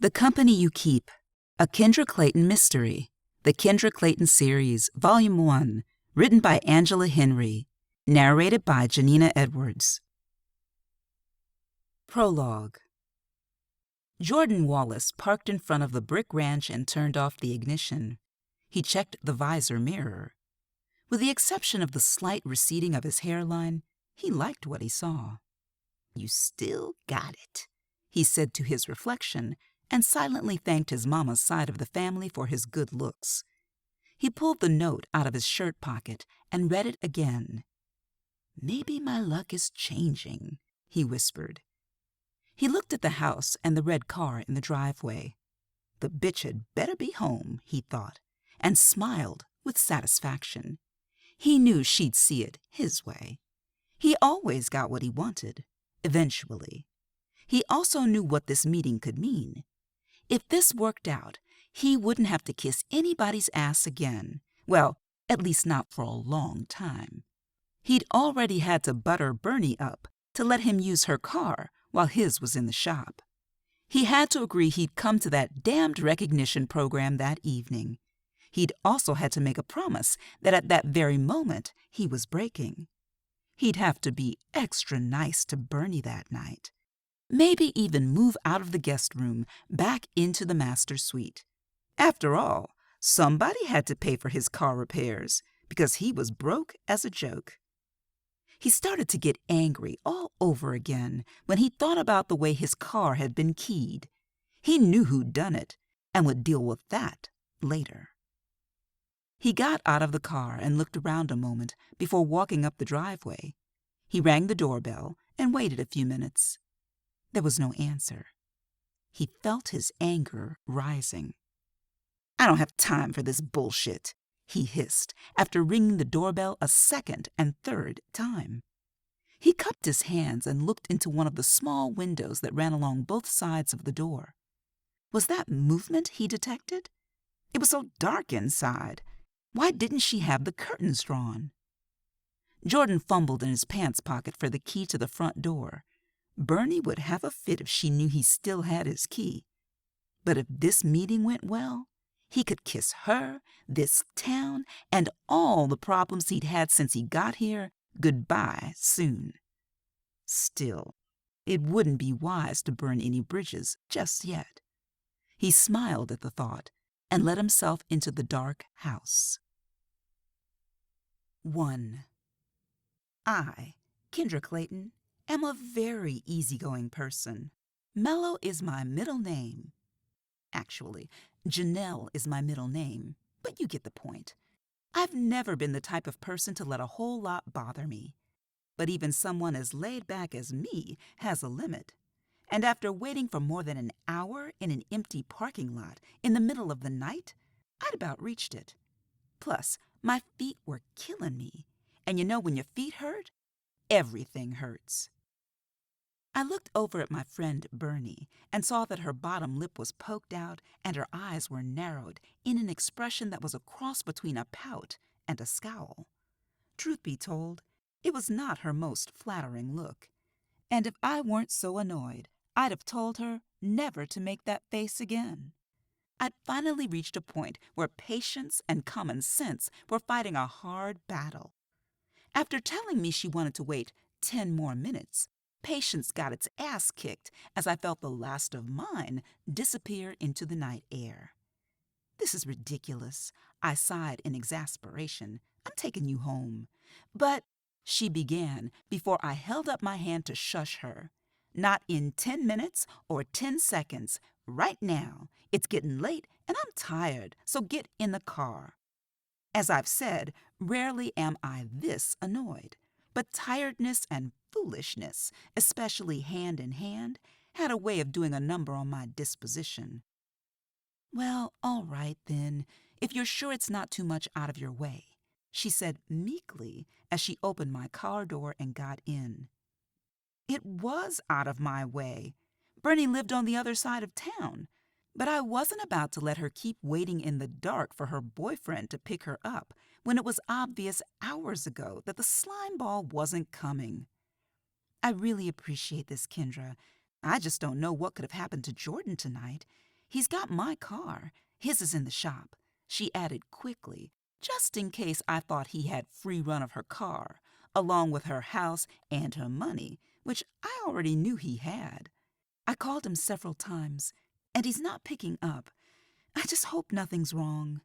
The Company You Keep, a Kendra Clayton mystery. The Kendra Clayton series, Volume 1, written by Angela Henry, narrated by Janina Edwards. Prologue. Jordan Wallace parked in front of the brick ranch and turned off the ignition. He checked the visor mirror. With the exception of the slight receding of his hairline, he liked what he saw. "You still got it," he said to his reflection, and silently thanked his mama's side of the family for his good looks. He pulled the note out of his shirt pocket and read it again. "Maybe my luck is changing," he whispered. He looked at the house and the red car in the driveway. The bitch had better be home, he thought, and smiled with satisfaction. He knew she'd see it his way. He always got what he wanted, eventually. He also knew what this meeting could mean. If this worked out, he wouldn't have to kiss anybody's ass again. Well, at least not for a long time. He'd already had to butter Bernie up to let him use her car while his was in the shop. He had to agree he'd come to that damned recognition program that evening. He'd also had to make a promise that at that very moment he was breaking. He'd have to be extra nice to Bernie that night. Maybe even move out of the guest room back into the master suite. After all, somebody had to pay for his car repairs because he was broke as a joke. He started to get angry all over again when he thought about the way his car had been keyed. He knew who'd done it and would deal with that later. He got out of the car and looked around a moment before walking up the driveway. He rang the doorbell and waited a few minutes. There was no answer. He felt his anger rising. "I don't have time for this bullshit," he hissed after ringing the doorbell a second and third time. He cupped his hands and looked into one of the small windows that ran along both sides of the door. Was that movement he detected? It was so dark inside. Why didn't she have the curtains drawn? Jordan fumbled in his pants pocket for the key to the front door. Bernie would have a fit if she knew he still had his key. But if this meeting went well, he could kiss her, this town, and all the problems he'd had since he got here goodbye soon. Still, it wouldn't be wise to burn any bridges just yet. He smiled at the thought and let himself into the dark house. 1. I, Kendra Clayton, am a very easygoing person. Mellow is my middle name. Actually, Janelle is my middle name, but you get the point. I've never been the type of person to let a whole lot bother me. But even someone as laid back as me has a limit. And after waiting for more than an hour in an empty parking lot in the middle of the night, I'd about reached it. Plus, my feet were killing me. And you know when your feet hurt, everything hurts. I looked over at my friend Bernie and saw that her bottom lip was poked out and her eyes were narrowed in an expression that was a cross between a pout and a scowl. Truth be told, it was not her most flattering look. And if I weren't so annoyed, I'd have told her never to make that face again. I'd finally reached a point where patience and common sense were fighting a hard battle. After telling me she wanted to wait 10 more minutes, patience got its ass kicked as I felt the last of mine disappear into the night air. "This is ridiculous," I sighed in exasperation. "I'm taking you home." "But," she began before I held up my hand to shush her. "Not in 10 minutes or 10 seconds. Right now. It's getting late and I'm tired, so get in the car." As I've said, rarely am I this annoyed. But tiredness and foolishness, especially hand in hand, had a way of doing a number on my disposition. "Well, all right then, if you're sure it's not too much out of your way," she said meekly as she opened my car door and got in. It was out of my way. Bernie lived on the other side of town. But I wasn't about to let her keep waiting in the dark for her boyfriend to pick her up when it was obvious hours ago that the slime ball wasn't coming. "I really appreciate this, Kendra. I just don't know what could have happened to Jordan tonight. He's got my car. His is in the shop," she added quickly, just in case I thought he had free run of her car, along with her house and her money, which I already knew he had. I called him several times, and he's not picking up. I just hope nothing's wrong.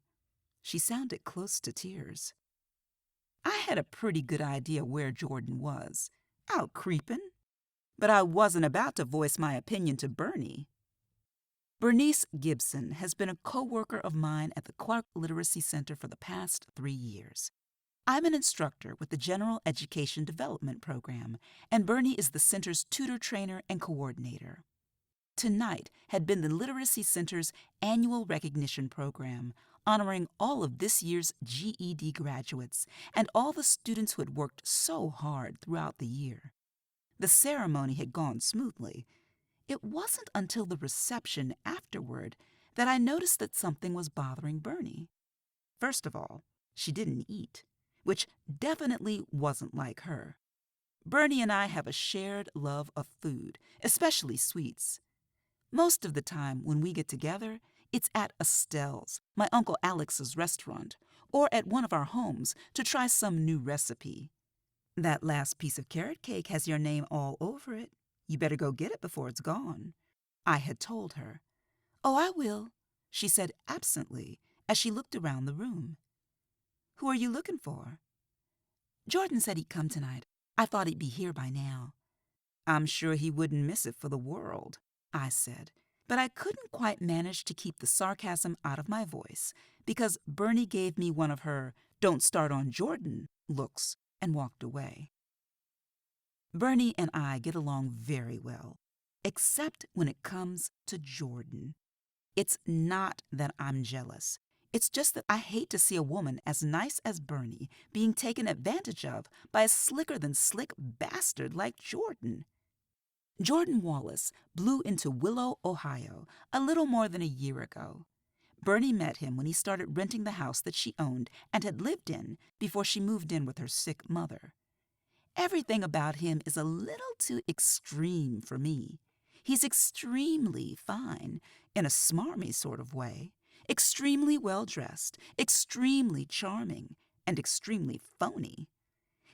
She sounded close to tears. I had a pretty good idea where Jordan was, out creeping, but I wasn't about to voice my opinion to Bernie. Bernice Gibson has been a co-worker of mine at the Clark Literacy Center for the past 3 years. I'm an instructor with the General Education Development Program, and Bernie is the center's tutor trainer and coordinator. Tonight had been the Literacy Center's annual recognition program, honoring all of this year's GED graduates and all the students who had worked so hard throughout the year. The ceremony had gone smoothly. It wasn't until the reception afterward that I noticed that something was bothering Bernie. First of all, she didn't eat, which definitely wasn't like her. Bernie and I have a shared love of food, especially sweets. Most of the time when we get together, it's at Estelle's, my Uncle Alex's restaurant, or at one of our homes to try some new recipe. "That last piece of carrot cake has your name all over it. You better go get it before it's gone," I had told her. "Oh, I will," she said absently as she looked around the room. "Who are you looking for?" "Jordan said he'd come tonight. I thought he'd be here by now." "I'm sure he wouldn't miss it for the world," I said, but I couldn't quite manage to keep the sarcasm out of my voice because Bernie gave me one of her "don't start on Jordan" looks and walked away. Bernie and I get along very well, except when it comes to Jordan. It's not that I'm jealous. It's just that I hate to see a woman as nice as Bernie being taken advantage of by a slicker-than-slick bastard like Jordan. Jordan Wallace blew into Willow, Ohio, a little more than a year ago. Bernie met him when he started renting the house that she owned and had lived in before she moved in with her sick mother. Everything about him is a little too extreme for me. He's extremely fine, in a smarmy sort of way, extremely well-dressed, extremely charming, and extremely phony.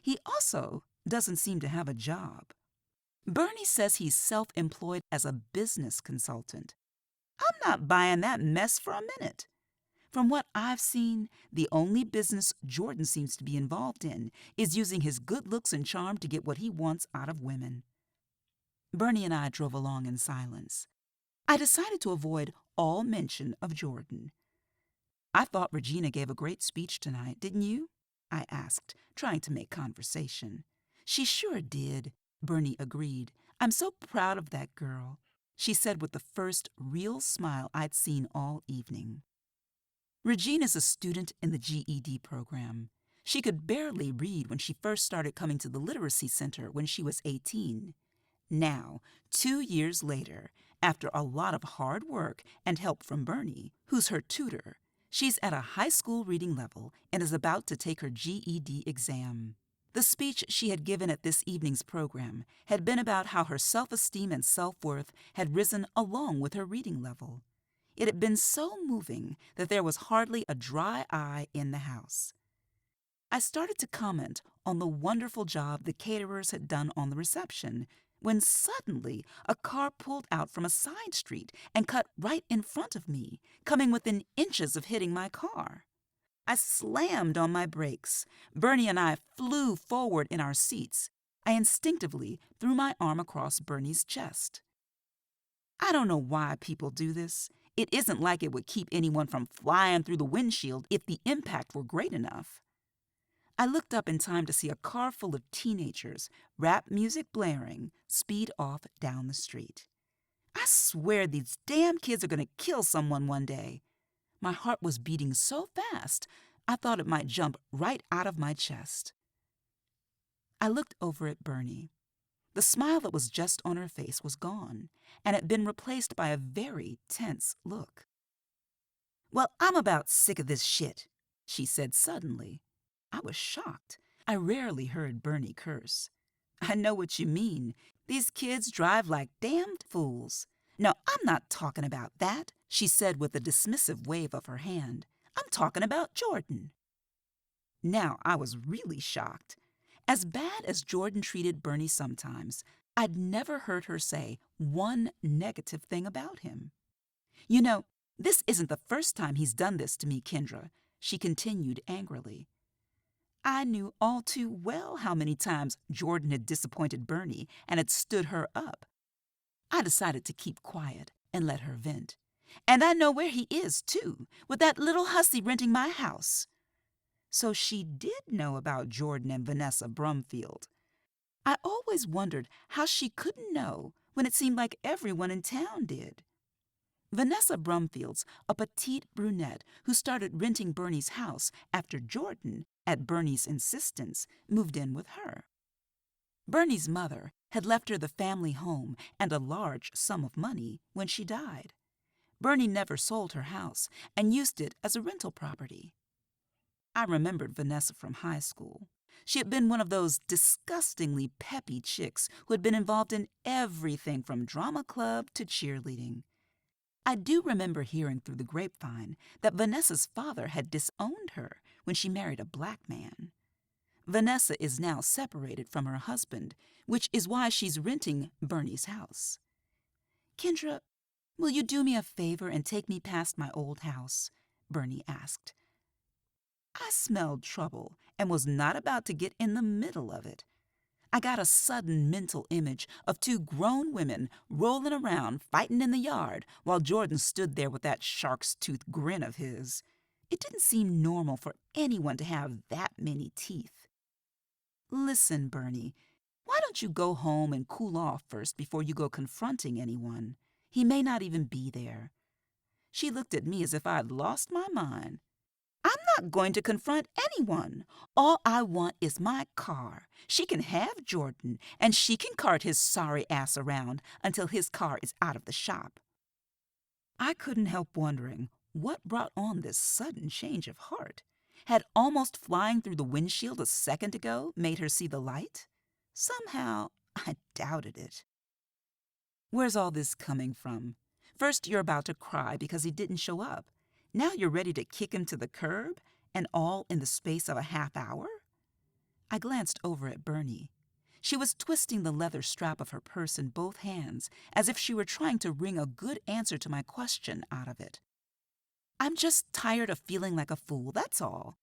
He also doesn't seem to have a job. Bernie says he's self-employed as a business consultant. I'm not buying that mess for a minute. From what I've seen, the only business Jordan seems to be involved in is using his good looks and charm to get what he wants out of women. Bernie and I drove along in silence. I decided to avoid all mention of Jordan. "I thought Regina gave a great speech tonight, didn't you?" I asked, trying to make conversation. "She sure did," Bernie agreed. "I'm so proud of that girl," she said with the first real smile I'd seen all evening. Regina's a student in the GED program. She could barely read when she first started coming to the Literacy Center when she was 18. Now, 2 years later, after a lot of hard work and help from Bernie, who's her tutor, she's at a high school reading level and is about to take her GED exam. The speech she had given at this evening's program had been about how her self-esteem and self-worth had risen along with her reading level. It had been so moving that there was hardly a dry eye in the house. I started to comment on the wonderful job the caterers had done on the reception, when suddenly a car pulled out from a side street and cut right in front of me, coming within inches of hitting my car. I slammed on my brakes. Bernie and I flew forward in our seats. I instinctively threw my arm across Bernie's chest. I don't know why people do this. It isn't like it would keep anyone from flying through the windshield if the impact were great enough. I looked up in time to see a car full of teenagers, rap music blaring, speed off down the street. I swear these damn kids are going to kill someone one day. My heart was beating so fast, I thought it might jump right out of my chest. I looked over at Bernie. The smile that was just on her face was gone, and had been replaced by a very tense look. "Well, I'm about sick of this shit," she said suddenly. I was shocked. I rarely heard Bernie curse. "I know what you mean. These kids drive like damned fools. No, I'm not talking about that, she said with a dismissive wave of her hand. I'm talking about Jordan. Now I was really shocked. As bad as Jordan treated Bernie sometimes, I'd never heard her say one negative thing about him. You know, this isn't the first time he's done this to me, Kendra, she continued angrily. I knew all too well how many times Jordan had disappointed Bernie and had stood her up. I decided to keep quiet and let her vent. And I know where he is, too, with that little hussy renting my house. So she did know about Jordan and Vanessa Brumfield. I always wondered how she couldn't know when it seemed like everyone in town did. Vanessa Brumfield's a petite brunette who started renting Bernie's house after Jordan, at Bernie's insistence, moved in with her. Bernie's mother had left her the family home and a large sum of money when she died. Bernie never sold her house and used it as a rental property. I remembered Vanessa from high school. She had been one of those disgustingly peppy chicks who had been involved in everything from drama club to cheerleading. I do remember hearing through the grapevine that Vanessa's father had disowned her when she married a black man. Vanessa is now separated from her husband, which is why she's renting Bernie's house. Kendra, will you do me a favor and take me past my old house? Bernie asked. I smelled trouble and was not about to get in the middle of it. I got a sudden mental image of two grown women rolling around fighting in the yard while Jordan stood there with that shark's tooth grin of his. It didn't seem normal for anyone to have that many teeth. Listen, Bernie, why don't you go home and cool off first before you go confronting anyone? He may not even be there. She looked at me as if I'd lost my mind. I'm not going to confront anyone. All I want is my car. She can have Jordan, and she can cart his sorry ass around until his car is out of the shop. I couldn't help wondering what brought on this sudden change of heart. Had almost flying through the windshield a second ago made her see the light? Somehow, I doubted it. Where's all this coming from? First, you're about to cry because he didn't show up. Now you're ready to kick him to the curb, and all in the space of a half hour? I glanced over at Bernie. She was twisting the leather strap of her purse in both hands, as if she were trying to wring a good answer to my question out of it. I'm just tired of feeling like a fool, that's all.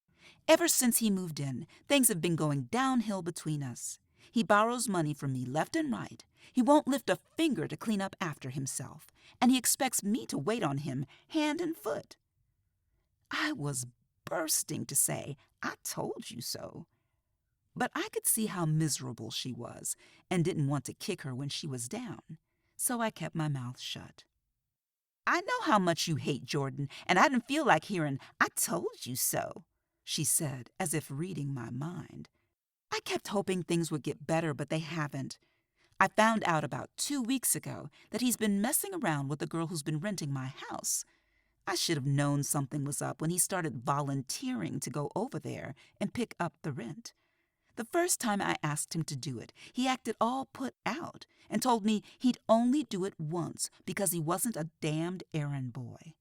Ever since he moved in, things have been going downhill between us. He borrows money from me left and right. He won't lift a finger to clean up after himself, and he expects me to wait on him hand and foot. I was bursting to say, I told you so. But I could see how miserable she was and didn't want to kick her when she was down, so I kept my mouth shut. I know how much you hate Jordan, and I didn't feel like hearing, I told you so, she said, as if reading my mind. I kept hoping things would get better, but they haven't. I found out about 2 weeks ago that he's been messing around with the girl who's been renting my house. I should have known something was up when he started volunteering to go over there and pick up the rent. The first time I asked him to do it, he acted all put out and told me he'd only do it once because he wasn't a damned errand boy.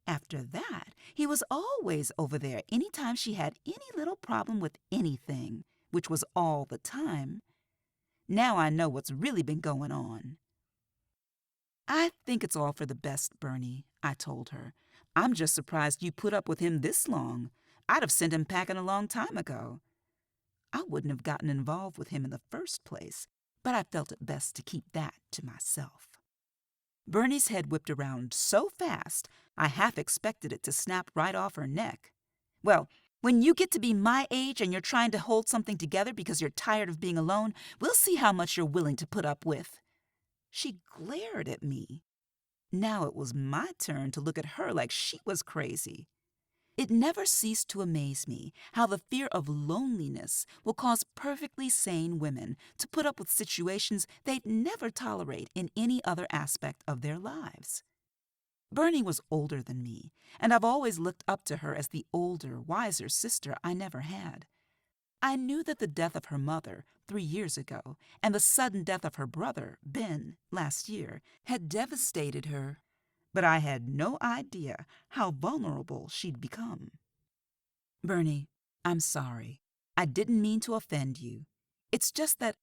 After that, he was always over there any time she had any little problem with anything, which was all the time. Now I know what's really been going on. I think it's all for the best, Bernie, I told her. I'm just surprised you put up with him this long. I'd have sent him packing a long time ago. I wouldn't have gotten involved with him in the first place, but I felt it best to keep that to myself. Bernie's head whipped around so fast, I half expected it to snap right off her neck. Well, when you get to be my age and you're trying to hold something together because you're tired of being alone, we'll see how much you're willing to put up with. She glared at me. Now it was my turn to look at her like she was crazy. It never ceased to amaze me how the fear of loneliness will cause perfectly sane women to put up with situations they'd never tolerate in any other aspect of their lives. Bernie was older than me, and I've always looked up to her as the older, wiser sister I never had. I knew that the death of her mother 3 years ago and the sudden death of her brother, Ben, last year had devastated her, but I had no idea how vulnerable she'd become. Bernie, I'm sorry. I didn't mean to offend you. It's just that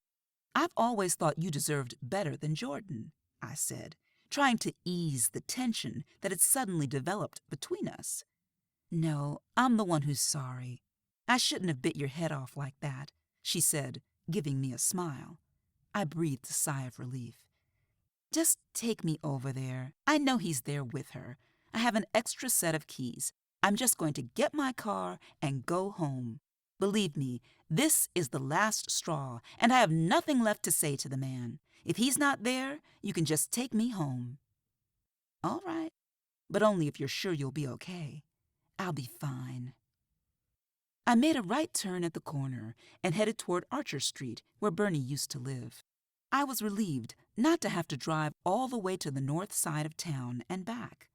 I've always thought you deserved better than Jordan, I said, trying to ease the tension that had suddenly developed between us. No, I'm the one who's sorry. I shouldn't have bit your head off like that, she said, giving me a smile. I breathed a sigh of relief. Just take me over there. I know he's there with her. I have an extra set of keys. I'm just going to get my car and go home. Believe me, this is the last straw, and I have nothing left to say to the man. If he's not there, you can just take me home. All right, but only if you're sure you'll be okay. I'll be fine. I made a right turn at the corner and headed toward Archer Street, where Bernie used to live. I was relieved not to have to drive all the way to the north side of town and back.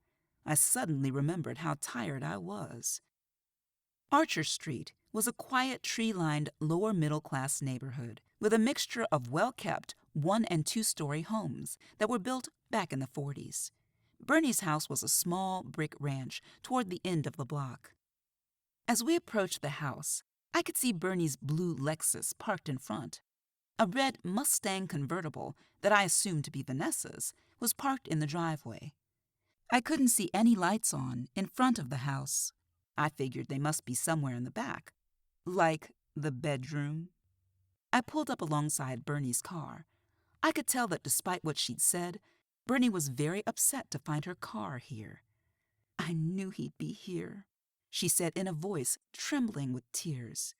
I suddenly remembered how tired I was. Archer Street was a quiet, tree-lined, lower-middle-class neighborhood with a mixture of well-kept 1- and 2-story homes that were built back in the 40s. Bernie's house was a small brick ranch toward the end of the block. As we approached the house, I could see Bernie's blue Lexus parked in front. A red Mustang convertible that I assumed to be Vanessa's was parked in the driveway. I couldn't see any lights on in front of the house. I figured they must be somewhere in the back, like the bedroom. I pulled up alongside Bernie's car. I could tell that despite what she'd said, Bernie was very upset to find her car here. I knew he'd be here, she said in a voice trembling with tears.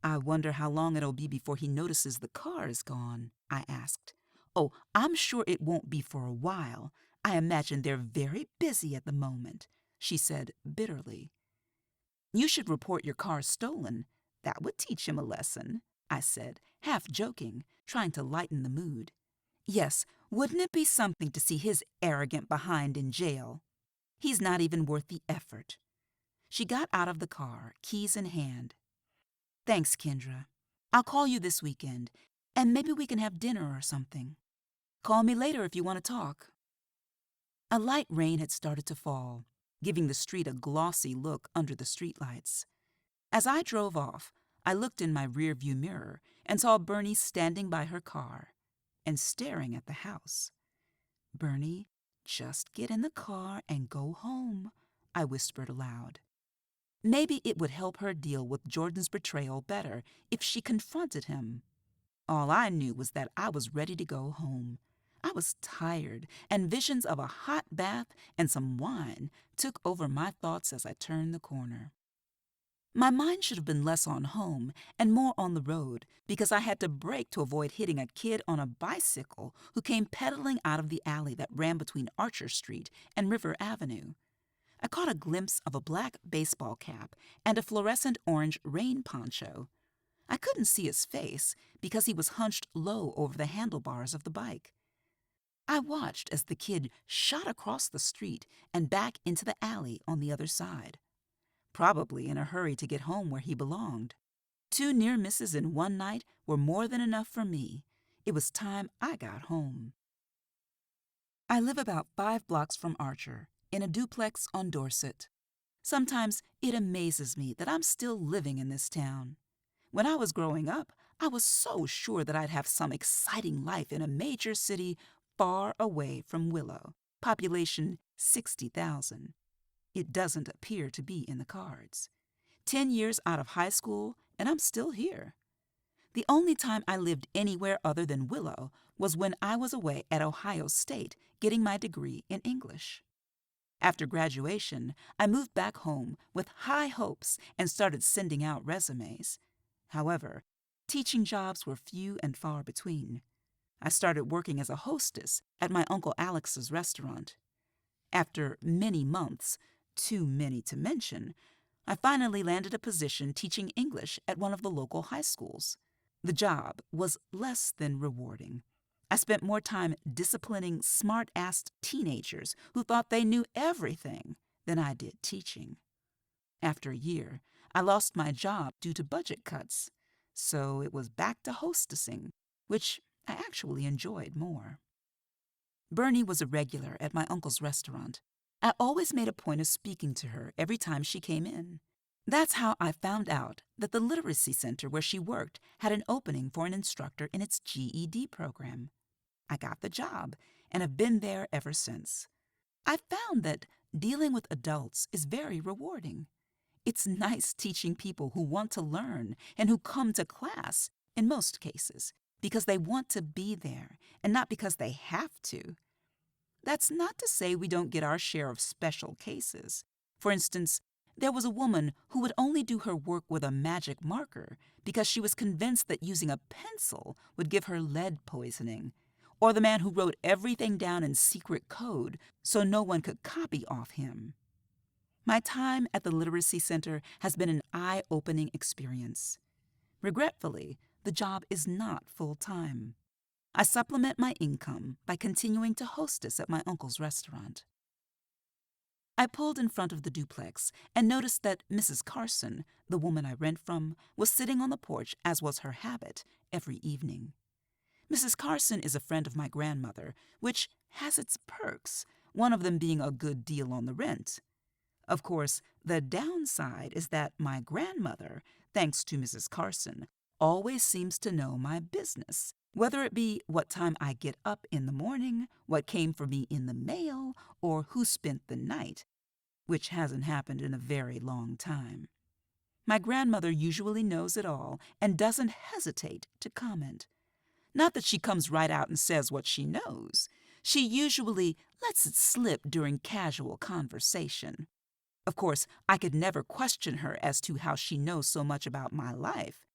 I wonder how long it'll be before he notices the car is gone, I asked. Oh, I'm sure it won't be for a while. I imagine they're very busy at the moment, she said bitterly. You should report your car stolen. That would teach him a lesson, I said, half joking, trying to lighten the mood. Yes, wouldn't it be something to see his arrogant behind in jail? He's not even worth the effort. She got out of the car, keys in hand. Thanks, Kendra. I'll call you this weekend, and maybe we can have dinner or something. Call me later if you want to talk. A light rain had started to fall, giving the street a glossy look under the streetlights. As I drove off, I looked in my rearview mirror and saw Bernie standing by her car and staring at the house. Bernie, just get in the car and go home, I whispered aloud. Maybe it would help her deal with Jordan's betrayal better if she confronted him. All I knew was that I was ready to go home. I was tired, and visions of a hot bath and some wine took over my thoughts as I turned the corner. My mind should have been less on home and more on the road because I had to brake to avoid hitting a kid on a bicycle who came pedaling out of the alley that ran between Archer Street and River Avenue. I caught a glimpse of a black baseball cap and a fluorescent orange rain poncho. I couldn't see his face because he was hunched low over the handlebars of the bike. I watched as the kid shot across the street and back into the alley on the other side, probably in a hurry to get home where he belonged. 2 near misses in one night were more than enough for me. It was time I got home. I live about 5 blocks from Archer, in a duplex on Dorset. Sometimes it amazes me that I'm still living in this town. When I was growing up, I was so sure that I'd have some exciting life in a major city far away from Willow, population 60,000. It doesn't appear to be in the cards. 10 years out of high school, and I'm still here. The only time I lived anywhere other than Willow was when I was away at Ohio State getting my degree in English. After graduation, I moved back home with high hopes and started sending out resumes. However, teaching jobs were few and far between. I started working as a hostess at my Uncle Alex's restaurant. After many months, too many to mention, I finally landed a position teaching English at one of the local high schools. The job was less than rewarding. I spent more time disciplining smart-assed teenagers who thought they knew everything than I did teaching. After a year, I lost my job due to budget cuts. so it was back to hostessing, which I actually enjoyed more. Bernie was a regular at my uncle's restaurant. I always made a point of speaking to her every time she came in. That's how I found out that the literacy center where she worked had an opening for an instructor in its GED program. I got the job and have been there ever since. I found that dealing with adults is very rewarding. It's nice teaching people who want to learn and who come to class, in most cases, because they want to be there and not because they have to. That's not to say we don't get our share of special cases. For instance, there was a woman who would only do her work with a magic marker because she was convinced that using a pencil would give her lead poisoning, or the man who wrote everything down in secret code so no one could copy off him. My time at the Literacy Center has been an eye-opening experience. Regretfully, the job is not full-time. I supplement my income by continuing to hostess at my uncle's restaurant. I pulled in front of the duplex and noticed that Mrs. Carson, the woman I rent from, was sitting on the porch, as was her habit, every evening. Mrs. Carson is a friend of my grandmother, which has its perks, one of them being a good deal on the rent. Of course, the downside is that my grandmother, thanks to Mrs. Carson, always seems to know my business, whether it be what time I get up in the morning, what came for me in the mail, or who spent the night, which hasn't happened in a very long time. My grandmother usually knows it all and doesn't hesitate to comment. Not that she comes right out and says what she knows. She usually lets it slip during casual conversation. Of course, I could never question her as to how she knows so much about my life.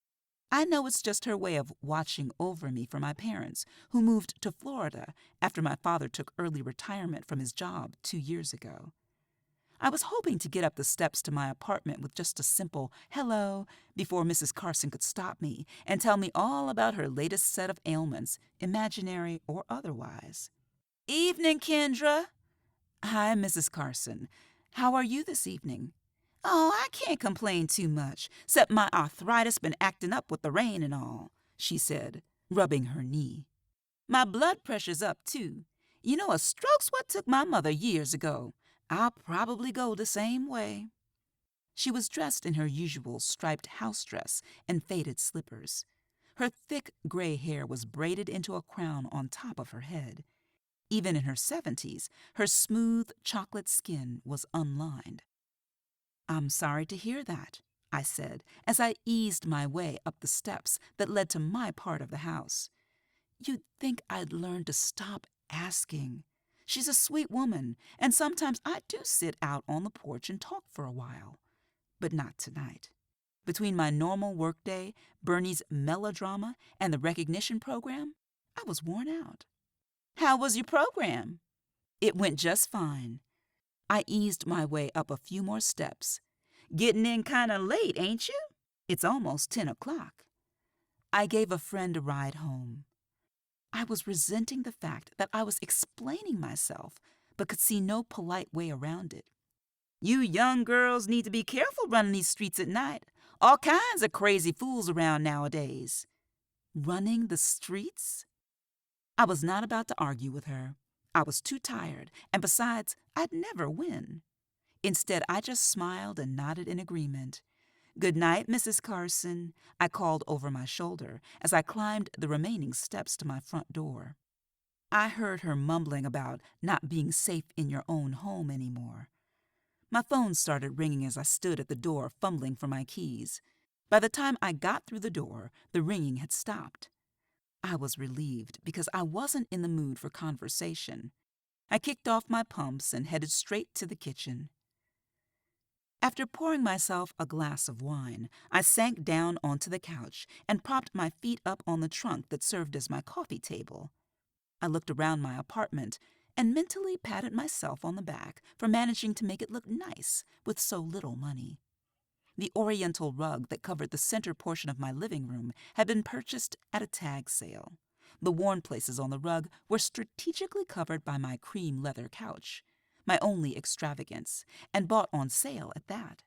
I know it's just her way of watching over me for my parents, who moved to Florida after my father took early retirement from his job 2 years ago. I was hoping to get up the steps to my apartment with just a simple hello before Mrs. Carson could stop me and tell me all about her latest set of ailments, imaginary or otherwise. "Evening, Kendra." "Hi, Mrs. Carson. How are you this evening?" "Oh, I can't complain too much, 'cept my arthritis been acting up with the rain and all," she said, rubbing her knee. "My blood pressure's up, too. You know, a stroke's what took my mother years ago. I'll probably go the same way." She was dressed in her usual striped house dress and faded slippers. Her thick gray hair was braided into a crown on top of her head. Even in her 70s, her smooth chocolate skin was unlined. "I'm sorry to hear that," I said, as I eased my way up the steps that led to my part of the house. "You'd think I'd learn to stop asking. She's a sweet woman, and sometimes I do sit out on the porch and talk for a while. But not tonight. Between my normal workday, Bernie's melodrama, and the recognition program, I was worn out." "How was your program?" "It went just fine." I eased my way up a few more steps. "Getting in kind of late, ain't you?" "It's almost 10 o'clock." I gave a friend a ride home. I was resenting the fact that I was explaining myself, but could see no polite way around it. "You young girls need to be careful running these streets at night. All kinds of crazy fools around nowadays." Running the streets? I was not about to argue with her. I was too tired, and besides, I'd never win. Instead, I just smiled and nodded in agreement. "Good night, Mrs. Carson," I called over my shoulder as I climbed the remaining steps to my front door. I heard her mumbling about not being safe in your own home anymore. My phone started ringing as I stood at the door fumbling for my keys. By the time I got through the door, the ringing had stopped. I was relieved because I wasn't in the mood for conversation. I kicked off my pumps and headed straight to the kitchen. After pouring myself a glass of wine, I sank down onto the couch and propped my feet up on the trunk that served as my coffee table. I looked around my apartment and mentally patted myself on the back for managing to make it look nice with so little money. The oriental rug that covered the center portion of my living room had been purchased at a tag sale. The worn places on the rug were strategically covered by my cream leather couch, my only extravagance, and bought on sale at that.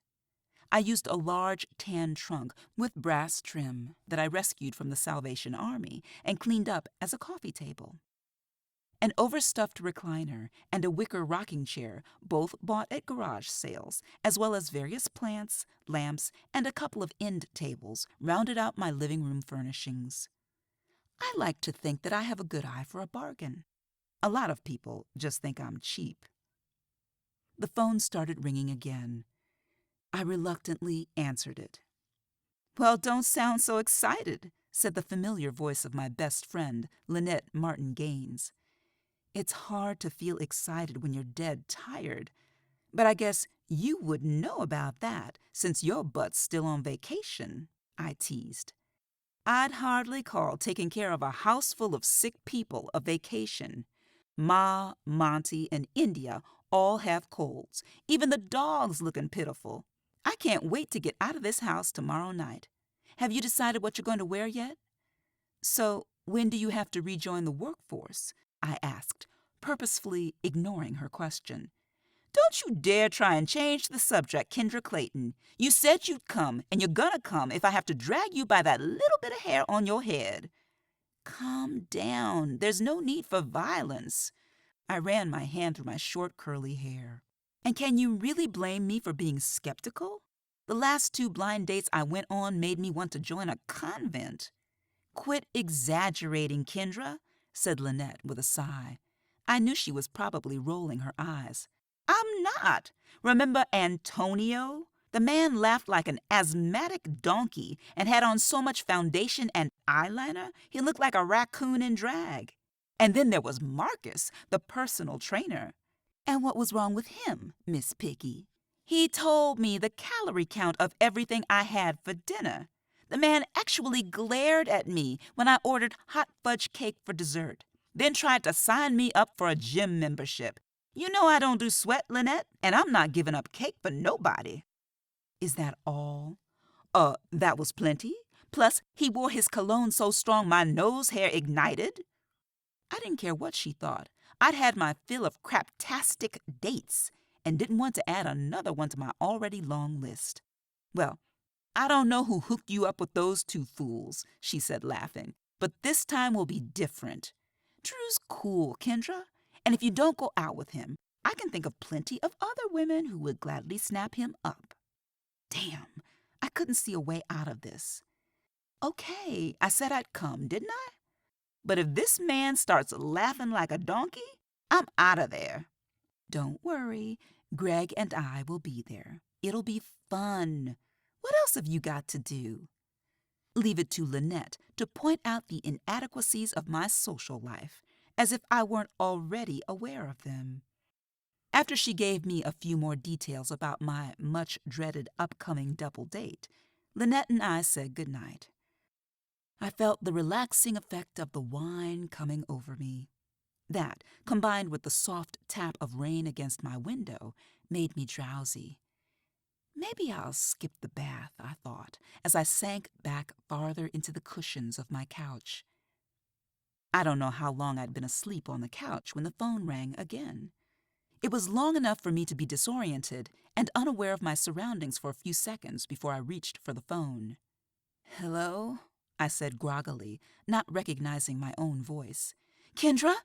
I used a large tan trunk with brass trim that I rescued from the Salvation Army and cleaned up as a coffee table. An overstuffed recliner and a wicker rocking chair, both bought at garage sales, as well as various plants, lamps, and a couple of end tables, rounded out my living room furnishings. I like to think that I have a good eye for a bargain. A lot of people just think I'm cheap. The phone started ringing again. I reluctantly answered it. "Well, don't sound so excited," said the familiar voice of my best friend, Lynette Martin Gaines. "It's hard to feel excited when you're dead tired. But I guess you wouldn't know about that since your butt's still on vacation," I teased. "I'd hardly call taking care of a house full of sick people a vacation. Ma, Monty, and India all have colds. Even the dog's looking pitiful. I can't wait to get out of this house tomorrow night. Have you decided what you're going to wear yet?" "So, when do you have to rejoin the workforce?" I asked, purposefully ignoring her question. "Don't you dare try and change the subject, Kendra Clayton. You said you'd come, and you're gonna come if I have to drag you by that little bit of hair on your head." "Calm down. There's no need for violence." I ran my hand through my short, curly hair. "And can you really blame me for being skeptical? The last 2 blind dates I went on made me want to join a convent." "Quit exaggerating, Kendra," said Lynette with a sigh. I knew she was probably rolling her eyes. "I'm not. Remember Antonio? The man laughed like an asthmatic donkey and had on so much foundation and eyeliner he looked like a raccoon in drag. And then there was Marcus, the personal trainer." "And what was wrong with him, Miss Piggy?" "He told me the calorie count of everything I had for dinner. The man actually glared at me when I ordered hot fudge cake for dessert, then tried to sign me up for a gym membership. You know I don't do sweat, Lynette, and I'm not giving up cake for nobody." "Is that all?" That was plenty. Plus, he wore his cologne so strong my nose hair ignited." I didn't care what she thought. I'd had my fill of craptastic dates and didn't want to add another one to my already long list. "Well, I don't know who hooked you up with those 2 fools," she said, laughing, "but this time will be different. Drew's cool, Kendra, and if you don't go out with him, I can think of plenty of other women who would gladly snap him up." Damn, I couldn't see a way out of this. "Okay, I said I'd come, didn't I? But if this man starts laughing like a donkey, I'm out of there." "Don't worry, Greg and I will be there. It'll be fun. What else have you got to do?" Leave it to Lynette to point out the inadequacies of my social life, as if I weren't already aware of them. After she gave me a few more details about my much-dreaded upcoming double date, Lynette and I said goodnight. I felt the relaxing effect of the wine coming over me. That, combined with the soft tap of rain against my window, made me drowsy. Maybe I'll skip the bath, I thought, as I sank back farther into the cushions of my couch. I don't know how long I'd been asleep on the couch when the phone rang again. It was long enough for me to be disoriented and unaware of my surroundings for a few seconds before I reached for the phone. "Hello?" I said groggily, not recognizing my own voice. "Kendra?"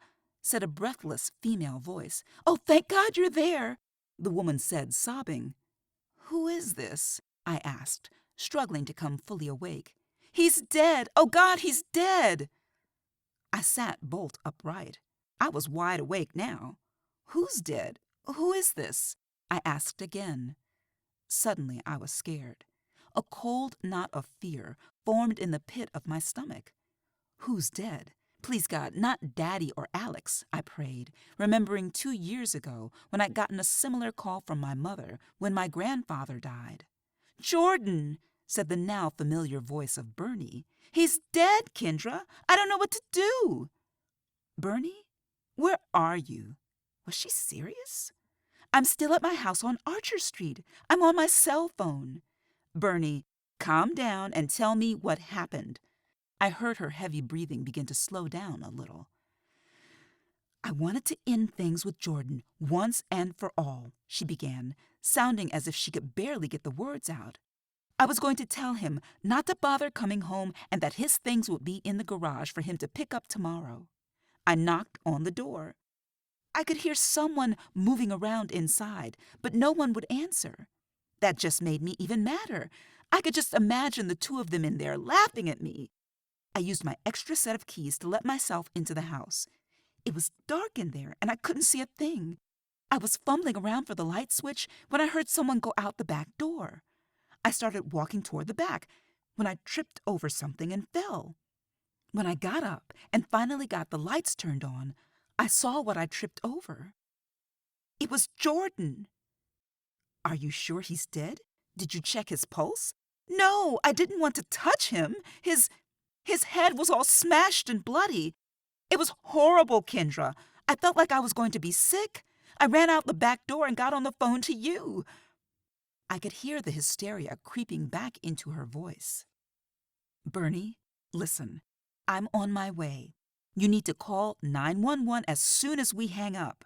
said a breathless female voice. "Oh, thank God you're there," the woman said, sobbing. "Who is this?" I asked, struggling to come fully awake. "He's dead! Oh, God, he's dead!" I sat bolt upright. I was wide awake now. "Who's dead? Who is this?" I asked again. Suddenly I was scared. A cold knot of fear formed in the pit of my stomach. "Who's dead? Please, God, not Daddy or Alex," I prayed, remembering 2 years ago when I'd gotten a similar call from my mother when my grandfather died. "Jordan," said the now familiar voice of Bernie. "He's dead, Kendra. I don't know what to do." "Bernie? Where are you?" Was she serious? "I'm still at my house on Archer Street. I'm on my cell phone." "Bernie, calm down and tell me what happened." I heard her heavy breathing begin to slow down a little. I wanted to end things with Jordan once and for all, she began, sounding as if she could barely get the words out. I was going to tell him not to bother coming home and that his things would be in the garage for him to pick up tomorrow. I knocked on the door. I could hear someone moving around inside, but no one would answer. That just made me even madder. I could just imagine the two of them in there laughing at me. I used my extra set of keys to let myself into the house. It was dark in there, and I couldn't see a thing. I was fumbling around for the light switch when I heard someone go out the back door. I started walking toward the back when I tripped over something and fell. When I got up and finally got the lights turned on, I saw what I tripped over. It was Jordan. Are you sure he's dead? Did you check his pulse? No, I didn't want to touch him. His head was all smashed and bloody. It was horrible, Kendra. I felt like I was going to be sick. I ran out the back door and got on the phone to you. I could hear the hysteria creeping back into her voice. Bernie, listen, I'm on my way. You need to call 911 as soon as we hang up.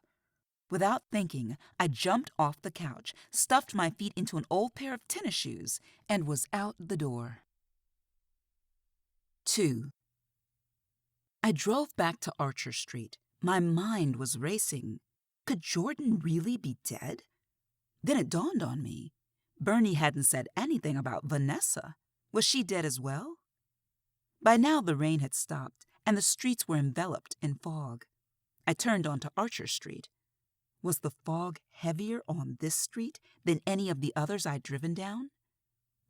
Without thinking, I jumped off the couch, stuffed my feet into an old pair of tennis shoes, and was out the door. 2. I drove back to Archer Street. My mind was racing. Could Jordan really be dead? Then it dawned on me. Bernie hadn't said anything about Vanessa. Was she dead as well? By now the rain had stopped, and the streets were enveloped in fog. I turned onto Archer Street. Was the fog heavier on this street than any of the others I'd driven down?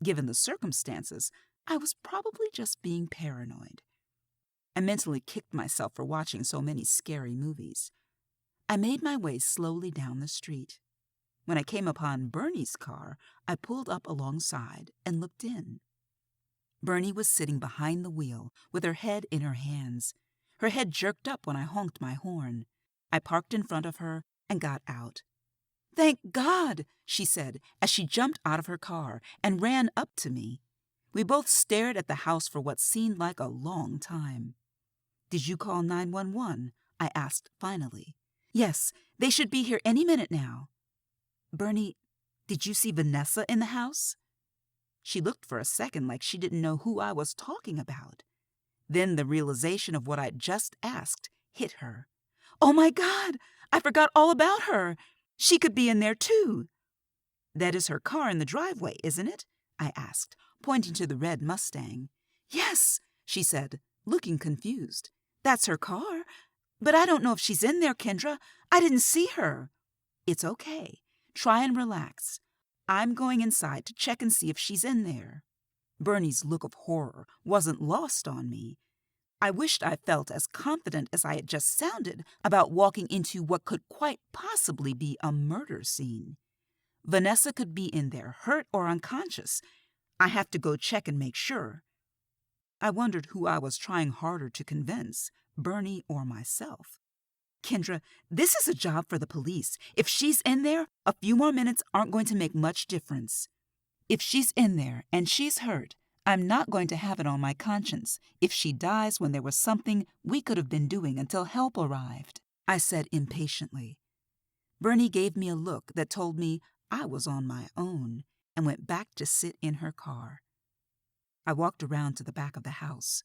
Given the circumstances, I was probably just being paranoid. I mentally kicked myself for watching so many scary movies. I made my way slowly down the street. When I came upon Bernie's car, I pulled up alongside and looked in. Bernie was sitting behind the wheel with her head in her hands. Her head jerked up when I honked my horn. I parked in front of her and got out. "Thank God," she said as she jumped out of her car and ran up to me. We both stared at the house for what seemed like a long time. "Did you call 911? I asked finally. "Yes, they should be here any minute now." "Bernie, did you see Vanessa in the house?" She looked for a second like she didn't know who I was talking about. Then the realization of what I'd just asked hit her. "Oh my God, I forgot all about her. She could be in there too." "That is her car in the driveway, isn't it?" I asked, pointing to the red Mustang. "Yes," she said, looking confused. "That's her car. But I don't know if she's in there, Kendra. I didn't see her." "It's okay. Try and relax. I'm going inside to check and see if she's in there." Bernie's look of horror wasn't lost on me. I wished I felt as confident as I had just sounded about walking into what could quite possibly be a murder scene. Vanessa could be in there, hurt or unconscious. I have to go check and make sure. I wondered who I was trying harder to convince, Bernie or myself. "Kendra, this is a job for the police. If she's in there, a few more minutes aren't going to make much difference. If she's in there and she's hurt, I'm not going to have it on my conscience if she dies when there was something we could have been doing until help arrived," I said impatiently. Bernie gave me a look that told me I was on my own and went back to sit in her car. I walked around to the back of the house.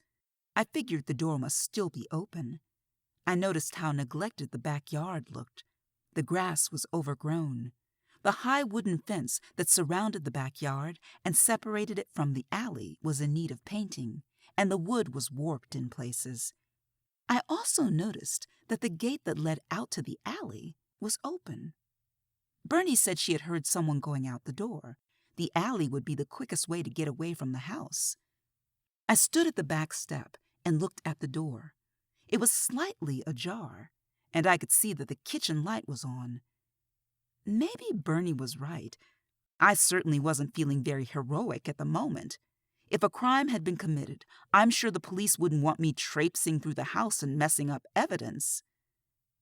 I figured the door must still be open. I noticed how neglected the backyard looked. The grass was overgrown. The high wooden fence that surrounded the backyard and separated it from the alley was in need of painting, and the wood was warped in places. I also noticed that the gate that led out to the alley was open. Bernie said she had heard someone going out the door. The alley would be the quickest way to get away from the house. I stood at the back step and looked at the door. It was slightly ajar, and I could see that the kitchen light was on. Maybe Bernie was right. I certainly wasn't feeling very heroic at the moment. If a crime had been committed, I'm sure the police wouldn't want me traipsing through the house and messing up evidence.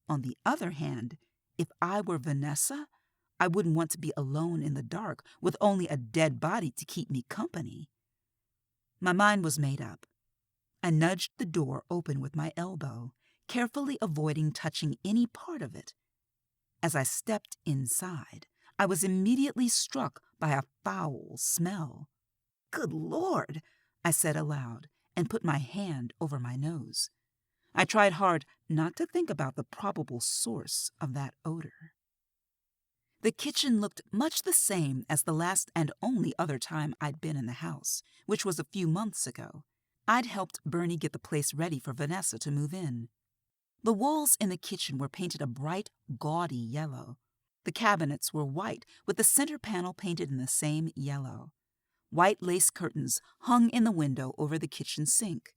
On the other hand, if I were Vanessa, I wouldn't want to be alone in the dark with only a dead body to keep me company. My mind was made up. I nudged the door open with my elbow, carefully avoiding touching any part of it. As I stepped inside, I was immediately struck by a foul smell. "Good Lord," I said aloud and put my hand over my nose. I tried hard not to think about the probable source of that odor. The kitchen looked much the same as the last and only other time I'd been in the house, which was a few months ago. I'd helped Bernie get the place ready for Vanessa to move in. The walls in the kitchen were painted a bright, gaudy yellow. The cabinets were white, with the center panel painted in the same yellow. White lace curtains hung in the window over the kitchen sink.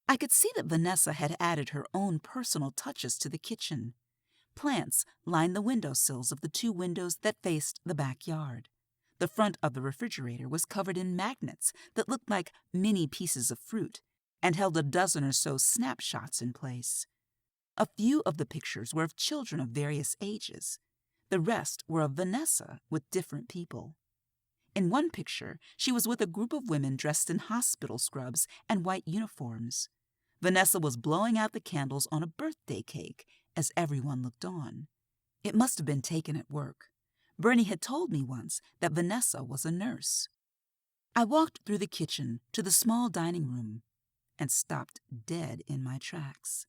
I could see that Vanessa had added her own personal touches to the kitchen. Plants lined the windowsills of the 2 windows that faced the backyard. The front of the refrigerator was covered in magnets that looked like mini pieces of fruit and held a dozen or so snapshots in place. A few of the pictures were of children of various ages. The rest were of Vanessa with different people. In one picture, she was with a group of women dressed in hospital scrubs and white uniforms. Vanessa was blowing out the candles on a birthday cake as everyone looked on. It must have been taken at work. Bernie had told me once that Vanessa was a nurse. I walked through the kitchen to the small dining room and stopped dead in my tracks.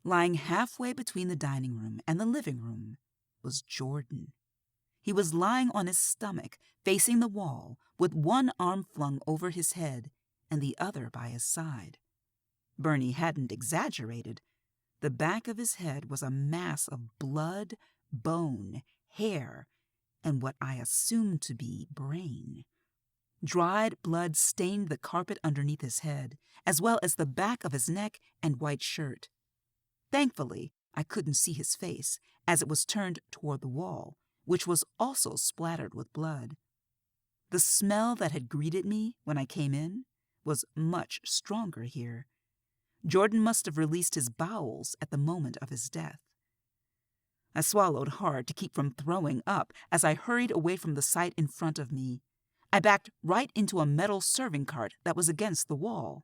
Lying halfway between the dining room and the living room was Jordan. He was lying on his stomach, facing the wall, with one arm flung over his head and the other by his side. Bernie hadn't exaggerated. The back of his head was a mass of blood, bone, hair, and what I assumed to be brain. Dried blood stained the carpet underneath his head, as well as the back of his neck and white shirt. Thankfully, I couldn't see his face, as it was turned toward the wall, which was also splattered with blood. The smell that had greeted me when I came in was much stronger here. Jordan must have released his bowels at the moment of his death. I swallowed hard to keep from throwing up as I hurried away from the sight in front of me. I backed right into a metal serving cart that was against the wall.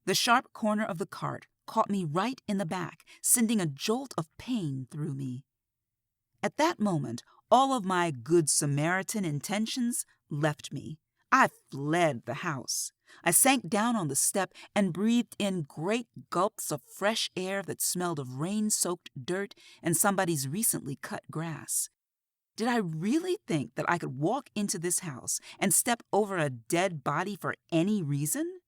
The sharp corner of the cart caught me right in the back, sending a jolt of pain through me. At that moment, all of my Good Samaritan intentions left me. I fled the house. I sank down on the step and breathed in great gulps of fresh air that smelled of rain-soaked dirt and somebody's recently cut grass. Did I really think that I could walk into this house and step over a dead body for any reason?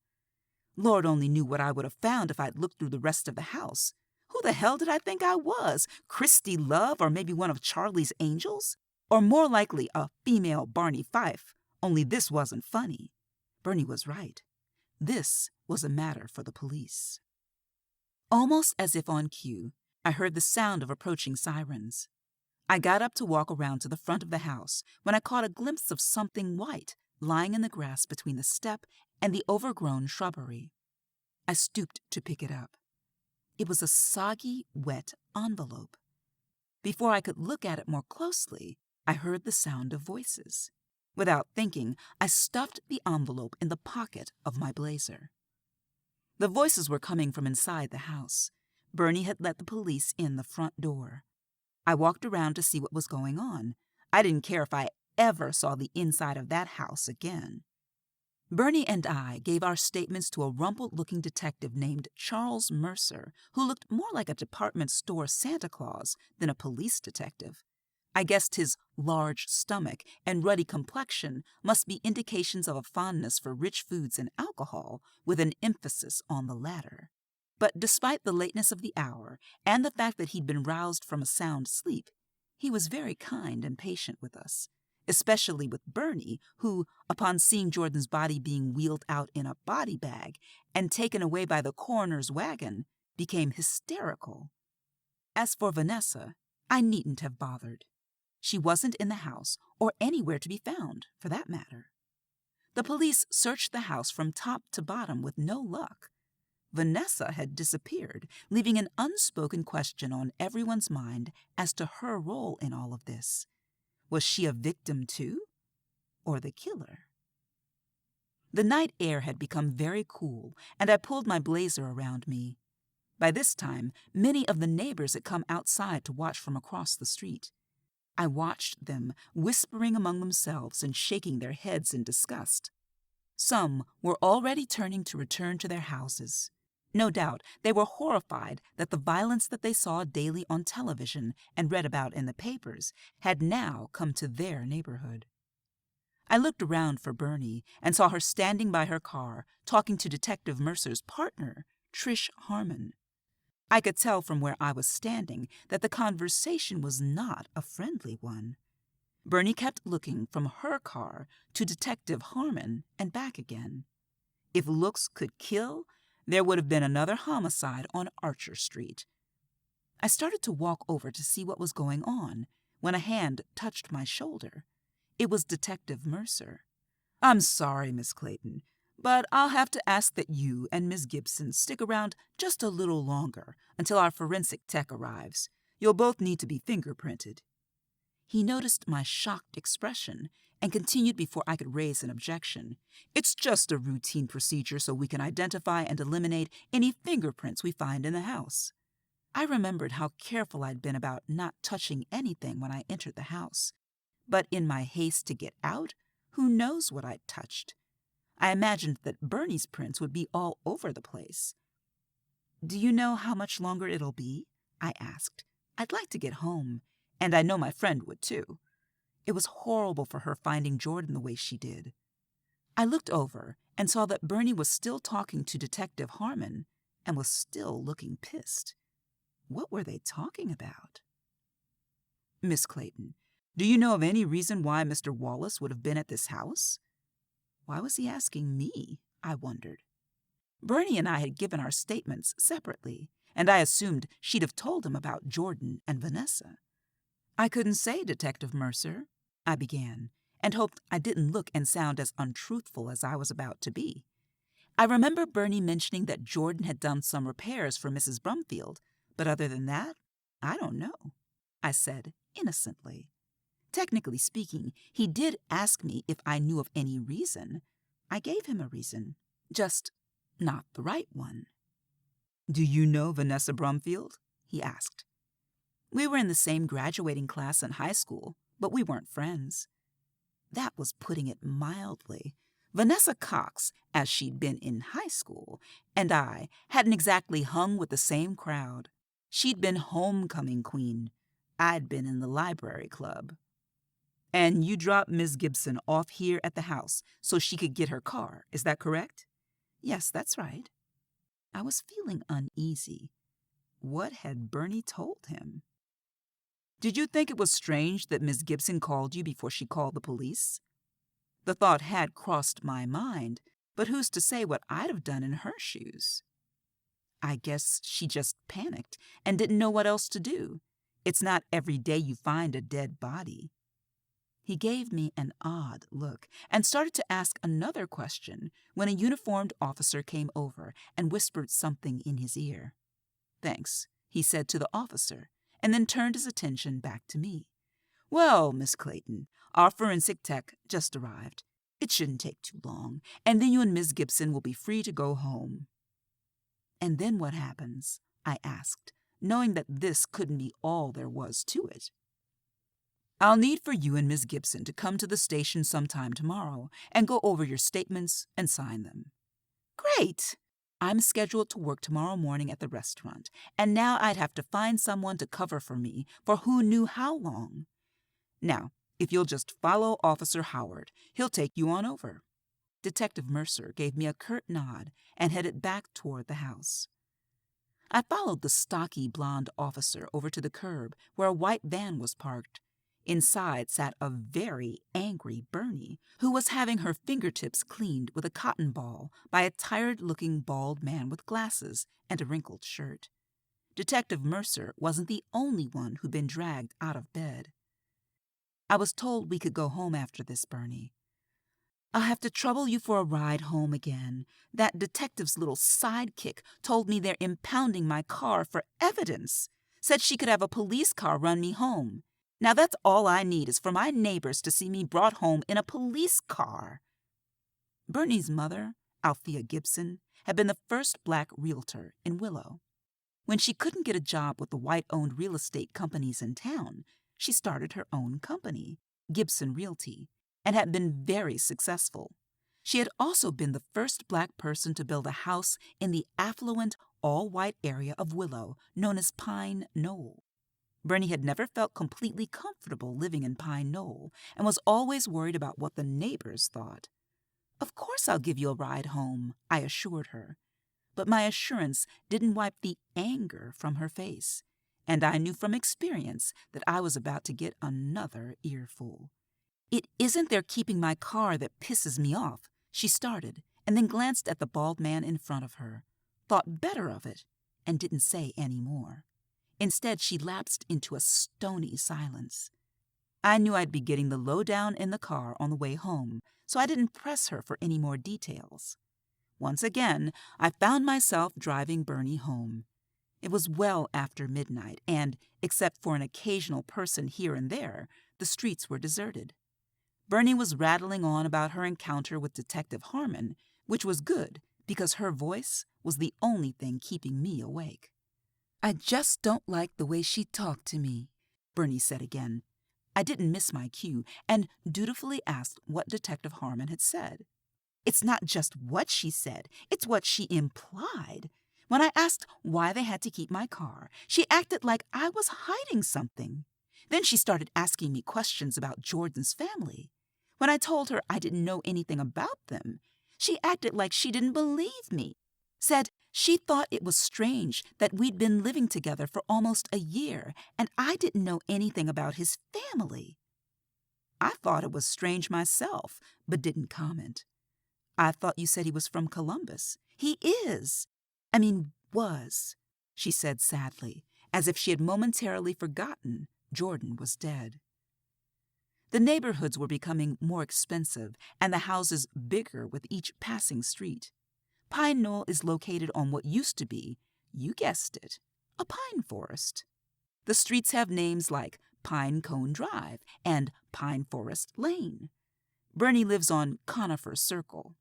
Lord only knew what I would have found if I'd looked through the rest of the house. Who the hell did I think I was? Christy Love, or maybe one of Charlie's angels? Or more likely a female Barney Fife, only this wasn't funny. Bernie was right. This was a matter for the police. Almost as if on cue, I heard the sound of approaching sirens. I got up to walk around to the front of the house when I caught a glimpse of something white lying in the grass between the step and the overgrown shrubbery. I stooped to pick it up. It was a soggy, wet envelope. Before I could look at it more closely, I heard the sound of voices. Without thinking, I stuffed the envelope in the pocket of my blazer. The voices were coming from inside the house. Bernie had let the police in the front door. I walked around to see what was going on. I didn't care if I ever saw the inside of that house again. Bernie and I gave our statements to a rumpled-looking detective named Charles Mercer, who looked more like a department store Santa Claus than a police detective. I guessed his large stomach and ruddy complexion must be indications of a fondness for rich foods and alcohol, with an emphasis on the latter. But despite the lateness of the hour and the fact that he'd been roused from a sound sleep, he was very kind and patient with us, especially with Bernie, who, upon seeing Jordan's body being wheeled out in a body bag and taken away by the coroner's wagon, became hysterical. As for Vanessa, I needn't have bothered. She wasn't in the house, or anywhere to be found, for that matter. The police searched the house from top to bottom with no luck. Vanessa had disappeared, leaving an unspoken question on everyone's mind as to her role in all of this. Was she a victim too, or the killer? The night air had become very cool, and I pulled my blazer around me. By this time, many of the neighbors had come outside to watch from across the street. I watched them, whispering among themselves and shaking their heads in disgust. Some were already turning to return to their houses. No doubt they were horrified that the violence that they saw daily on television and read about in the papers had now come to their neighborhood. I looked around for Bernie and saw her standing by her car, talking to Detective Mercer's partner, Trish Harmon. I could tell from where I was standing that the conversation was not a friendly one. Bernie kept looking from her car to Detective Harmon and back again. If looks could kill, there would have been another homicide on Archer Street. I started to walk over to see what was going on when a hand touched my shoulder. It was Detective Mercer. "I'm sorry, Miss Clayton, but I'll have to ask that you and Miss Gibson stick around just a little longer until our forensic tech arrives. You'll both need to be fingerprinted." He noticed my shocked expression and continued before I could raise an objection. "It's just a routine procedure so we can identify and eliminate any fingerprints we find in the house." I remembered how careful I'd been about not touching anything when I entered the house. But in my haste to get out, who knows what I'd touched? I imagined that Bernie's prints would be all over the place. "Do you know how much longer it'll be?" I asked. "I'd like to get home, and I know my friend would too." It was horrible for her finding Jordan the way she did. I looked over and saw that Bernie was still talking to Detective Harmon and was still looking pissed. What were they talking about? "Miss Clayton, do you know of any reason why Mr. Wallace would have been at this house?" Why was he asking me? I wondered. Bernie and I had given our statements separately, and I assumed she'd have told him about Jordan and Vanessa. "I couldn't say, Detective Mercer," I began, and hoped I didn't look and sound as untruthful as I was about to be. I remember Bernie mentioning that Jordan had done some repairs for Mrs. Brumfield, but other than that, I don't know, I said innocently. Technically speaking, he did ask me if I knew of any reason. I gave him a reason, just not the right one. "Do you know Vanessa Brumfield?" he asked. "We were in the same graduating class in high school, but we weren't friends." That was putting it mildly. Vanessa Cox, as she'd been in high school, and I hadn't exactly hung with the same crowd. She'd been homecoming queen. I'd been in the library club. "And you dropped Miss Gibson off here at the house so she could get her car, is that correct?" "Yes, that's right." I was feeling uneasy. What had Bernie told him? "Did you think it was strange that Miss Gibson called you before she called the police?" The thought had crossed my mind, but who's to say what I'd have done in her shoes? I guess she just panicked and didn't know what else to do. It's not every day you find a dead body. He gave me an odd look and started to ask another question when a uniformed officer came over and whispered something in his ear. "Thanks," he said to the officer, and then turned his attention back to me. "Well, Miss Clayton, our forensic tech just arrived. It shouldn't take too long, and then you and Miss Gibson will be free to go home." "And then what happens?" I asked, knowing that this couldn't be all there was to it. "I'll need for you and Miss Gibson to come to the station sometime tomorrow and go over your statements and sign them." "Great! I'm scheduled to work tomorrow morning at the restaurant, and now I'd have to find someone to cover for me for who knew how long. Now, if you'll just follow Officer Howard, he'll take you on over." Detective Mercer gave me a curt nod and headed back toward the house. I followed the stocky blonde officer over to the curb where a white van was parked. Inside sat a very angry Bernie, who was having her fingertips cleaned with a cotton ball by a tired-looking bald man with glasses and a wrinkled shirt. Detective Mercer wasn't the only one who'd been dragged out of bed. "I was told we could go home after this, Bernie." "I'll have to trouble you for a ride home again. That detective's little sidekick told me they're impounding my car for evidence. Said she could have a police car run me home. Now that's all I need is for my neighbors to see me brought home in a police car." Bernie's mother, Althea Gibson, had been the first black realtor in Willow. When she couldn't get a job with the white-owned real estate companies in town, she started her own company, Gibson Realty, and had been very successful. She had also been the first Black person to build a house in the affluent, all-white area of Willow, known as Pine Knoll. Bernie had never felt completely comfortable living in Pine Knoll and was always worried about what the neighbors thought. "Of course I'll give you a ride home," I assured her. But my assurance didn't wipe the anger from her face, and I knew from experience that I was about to get another earful. "It isn't their keeping my car that pisses me off," she started, and then glanced at the bald man in front of her, thought better of it, and didn't say any more. Instead, she lapsed into a stony silence. I knew I'd be getting the lowdown in the car on the way home, so I didn't press her for any more details. Once again, I found myself driving Bernie home. It was well after midnight, and, except for an occasional person here and there, the streets were deserted. Bernie was rattling on about her encounter with Detective Harmon, which was good because her voice was the only thing keeping me awake. "I just don't like the way she talked to me," Bernie said again. I didn't miss my cue and dutifully asked what Detective Harmon had said. "It's not just what she said, it's what she implied. When I asked why they had to keep my car, she acted like I was hiding something. Then she started asking me questions about Jordan's family. When I told her I didn't know anything about them, she acted like she didn't believe me. Said she thought it was strange that we'd been living together for almost a year and I didn't know anything about his family. I thought it was strange myself, but didn't comment. "I thought you said he was from Columbus." "He is. Was," she said sadly, as if she had momentarily forgotten Jordan was dead. The neighborhoods were becoming more expensive and the houses bigger with each passing street. Pine Knoll is located on what used to be, you guessed it, a pine forest. The streets have names like Pine Cone Drive and Pine Forest Lane. Bernie lives on Conifer Circle.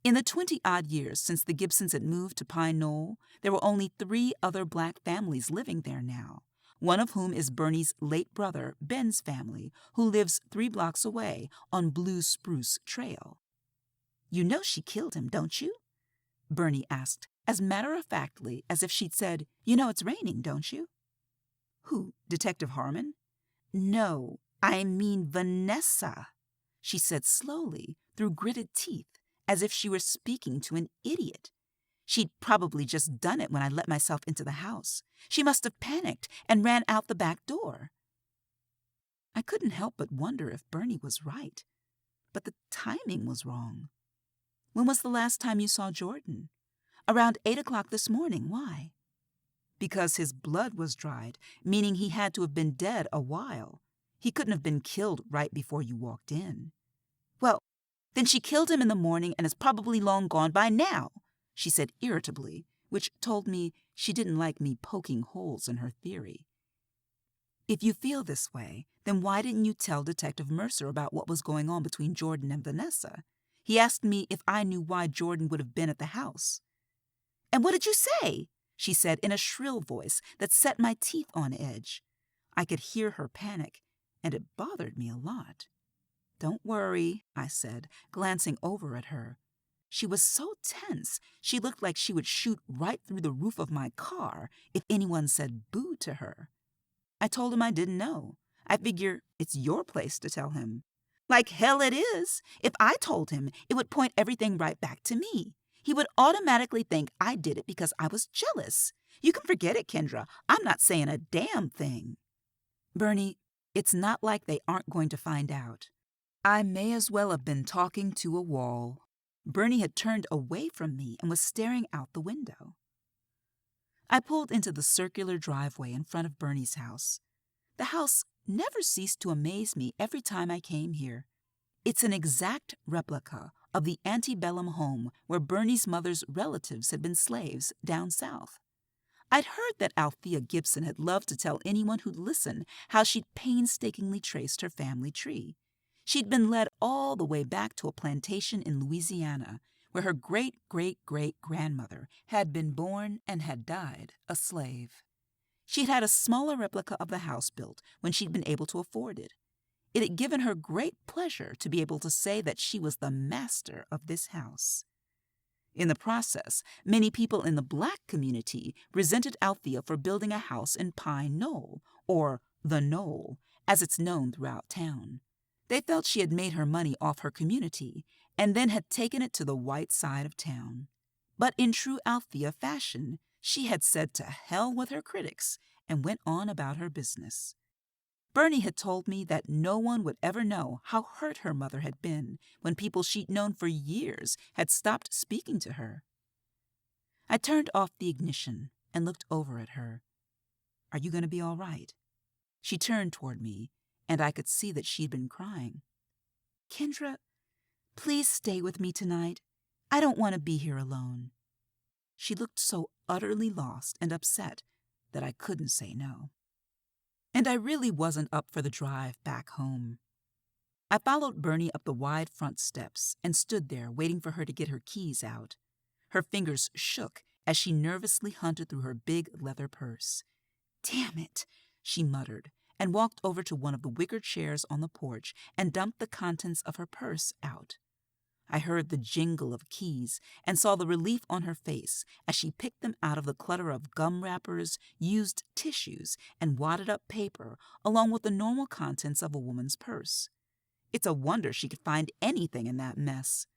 In the 20-odd years since the Gibsons had moved to Pine Knoll, there were only 3 other Black families living there now, one of whom is Bernie's late brother, Ben's family, who lives 3 blocks away on Blue Spruce Trail. "You know she killed him, don't you?" Bernie asked, as matter-of-factly as if she'd said, "You know it's raining, don't you?" "Who, Detective Harmon?" "No, I mean Vanessa," she said slowly through gritted teeth, as if she were speaking to an idiot. "She'd probably just done it when I let myself into the house. She must have panicked and ran out the back door." I couldn't help but wonder if Bernie was right, but the timing was wrong. "When was the last time you saw Jordan?" "Around 8 o'clock this morning. Why?" "Because his blood was dried, meaning he had to have been dead a while. He couldn't have been killed right before you walked in." "Well, then she killed him in the morning and is probably long gone by now," she said irritably, which told me she didn't like me poking holes in her theory. "If you feel this way, then why didn't you tell Detective Mercer about what was going on between Jordan and Vanessa? He asked me if I knew why Jordan would have been at the house." "And what did you say?" she said in a shrill voice that set my teeth on edge. I could hear her panic, and it bothered me a lot. "Don't worry," I said, glancing over at her. She was so tense, she looked like she would shoot right through the roof of my car if anyone said boo to her. I told him I didn't know. I figure it's your place to tell him. "Like hell it is. If I told him, it would point everything right back to me. He would automatically think I did it because I was jealous. You can forget it, Kendra. I'm not saying a damn thing." "Bernie, it's not like they aren't going to find out." I may as well have been talking to a wall. Bernie had turned away from me and was staring out the window. I pulled into the circular driveway in front of Bernie's house. The house never ceased to amaze me every time I came here. It's an exact replica of the antebellum home where Bernie's mother's relatives had been slaves down south. I'd heard that Althea Gibson had loved to tell anyone who'd listen how she'd painstakingly traced her family tree. She'd been led all the way back to a plantation in Louisiana, where her great-great-great-grandmother had been born and had died a slave. She'd had a smaller replica of the house built when she'd been able to afford it. It had given her great pleasure to be able to say that she was the master of this house. In the process, many people in the Black community resented Althea for building a house in Pine Knoll, or the Knoll, as it's known throughout town. They felt she had made her money off her community and then had taken it to the white side of town. But in true Althea fashion, she had said to hell with her critics and went on about her business. Bernie had told me that no one would ever know how hurt her mother had been when people she'd known for years had stopped speaking to her. I turned off the ignition and looked over at her. "Are you going to be all right?" She turned toward me, and I could see that she'd been crying. "Kendra, please stay with me tonight. I don't want to be here alone." She looked so utterly lost and upset that I couldn't say no. And I really wasn't up for the drive back home. I followed Bernie up the wide front steps and stood there waiting for her to get her keys out. Her fingers shook as she nervously hunted through her big leather purse. "Damn it," she muttered, and walked over to one of the wicker chairs on the porch and dumped the contents of her purse out. I heard the jingle of keys and saw the relief on her face as she picked them out of the clutter of gum wrappers, used tissues, and wadded up paper, along with the normal contents of a woman's purse. It's a wonder she could find anything in that mess.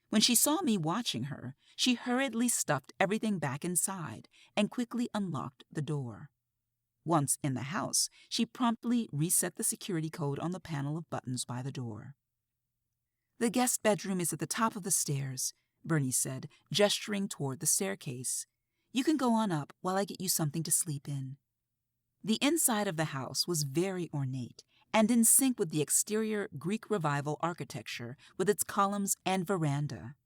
When she saw me watching her, she hurriedly stuffed everything back inside and quickly unlocked the door. Once in the house, she promptly reset the security code on the panel of buttons by the door. "The guest bedroom is at the top of the stairs," Bernie said, gesturing toward the staircase. "You can go on up while I get you something to sleep in." The inside of the house was very ornate and in sync with the exterior Greek Revival architecture with its columns and veranda.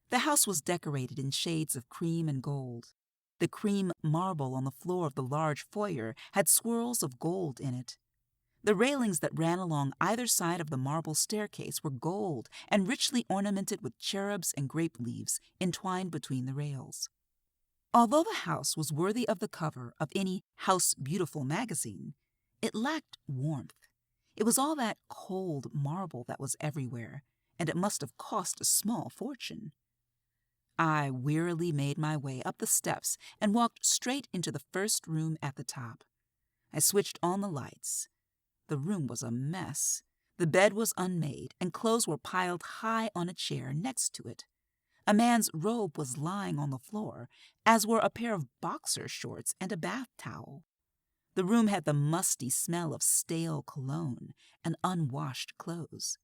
The house was decorated in shades of cream and gold. The cream marble on the floor of the large foyer had swirls of gold in it. The railings that ran along either side of the marble staircase were gold and richly ornamented with cherubs and grape leaves entwined between the rails. Although the house was worthy of the cover of any House Beautiful magazine, it lacked warmth. It was all that cold marble that was everywhere, and it must have cost a small fortune. I wearily made my way up the steps and walked straight into the first room at the top. I switched on the lights. The room was a mess. The bed was unmade, and clothes were piled high on a chair next to it. A man's robe was lying on the floor, as were a pair of boxer shorts and a bath towel. The room had the musty smell of stale cologne and unwashed clothes.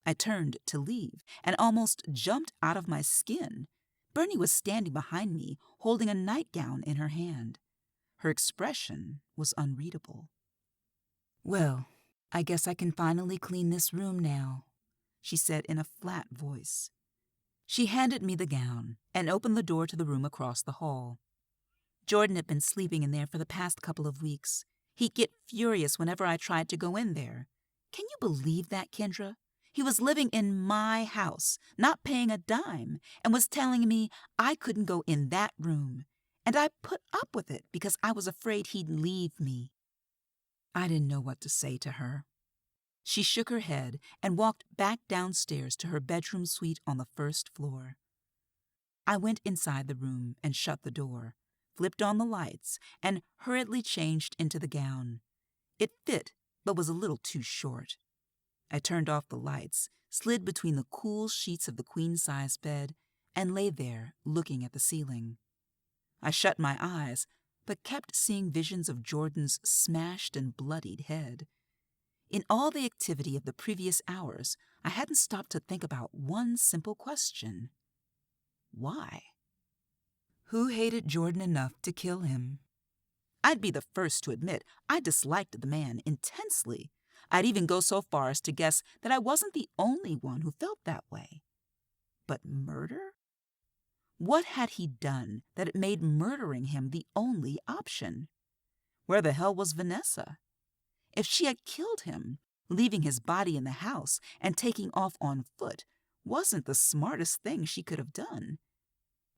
I turned to leave and almost jumped out of my skin. Bernie was standing behind me, holding a nightgown in her hand. Her expression was unreadable. "Well, I guess I can finally clean this room now," she said in a flat voice. She handed me the gown and opened the door to the room across the hall. Jordan had been sleeping in there for the past couple of weeks. He'd get furious whenever I tried to go in there. Can you believe that, Kendra? He was living in my house, not paying a dime, and was telling me I couldn't go in that room. And I put up with it because I was afraid he'd leave me. I didn't know what to say to her. She shook her head and walked back downstairs to her bedroom suite on the first floor. I went inside the room and shut the door, flipped on the lights, and hurriedly changed into the gown. It fit, but was a little too short. I turned off the lights, slid between the cool sheets of the queen-size bed, and lay there looking at the ceiling. I shut my eyes, but kept seeing visions of Jordan's smashed and bloodied head. In all the activity of the previous hours, I hadn't stopped to think about one simple question. Why? Who hated Jordan enough to kill him? I'd be the first to admit I disliked the man intensely. I'd even go so far as to guess that I wasn't the only one who felt that way. But murder? What had he done that it made murdering him the only option? Where the hell was Vanessa? If she had killed him, leaving his body in the house and taking off on foot, wasn't the smartest thing she could have done.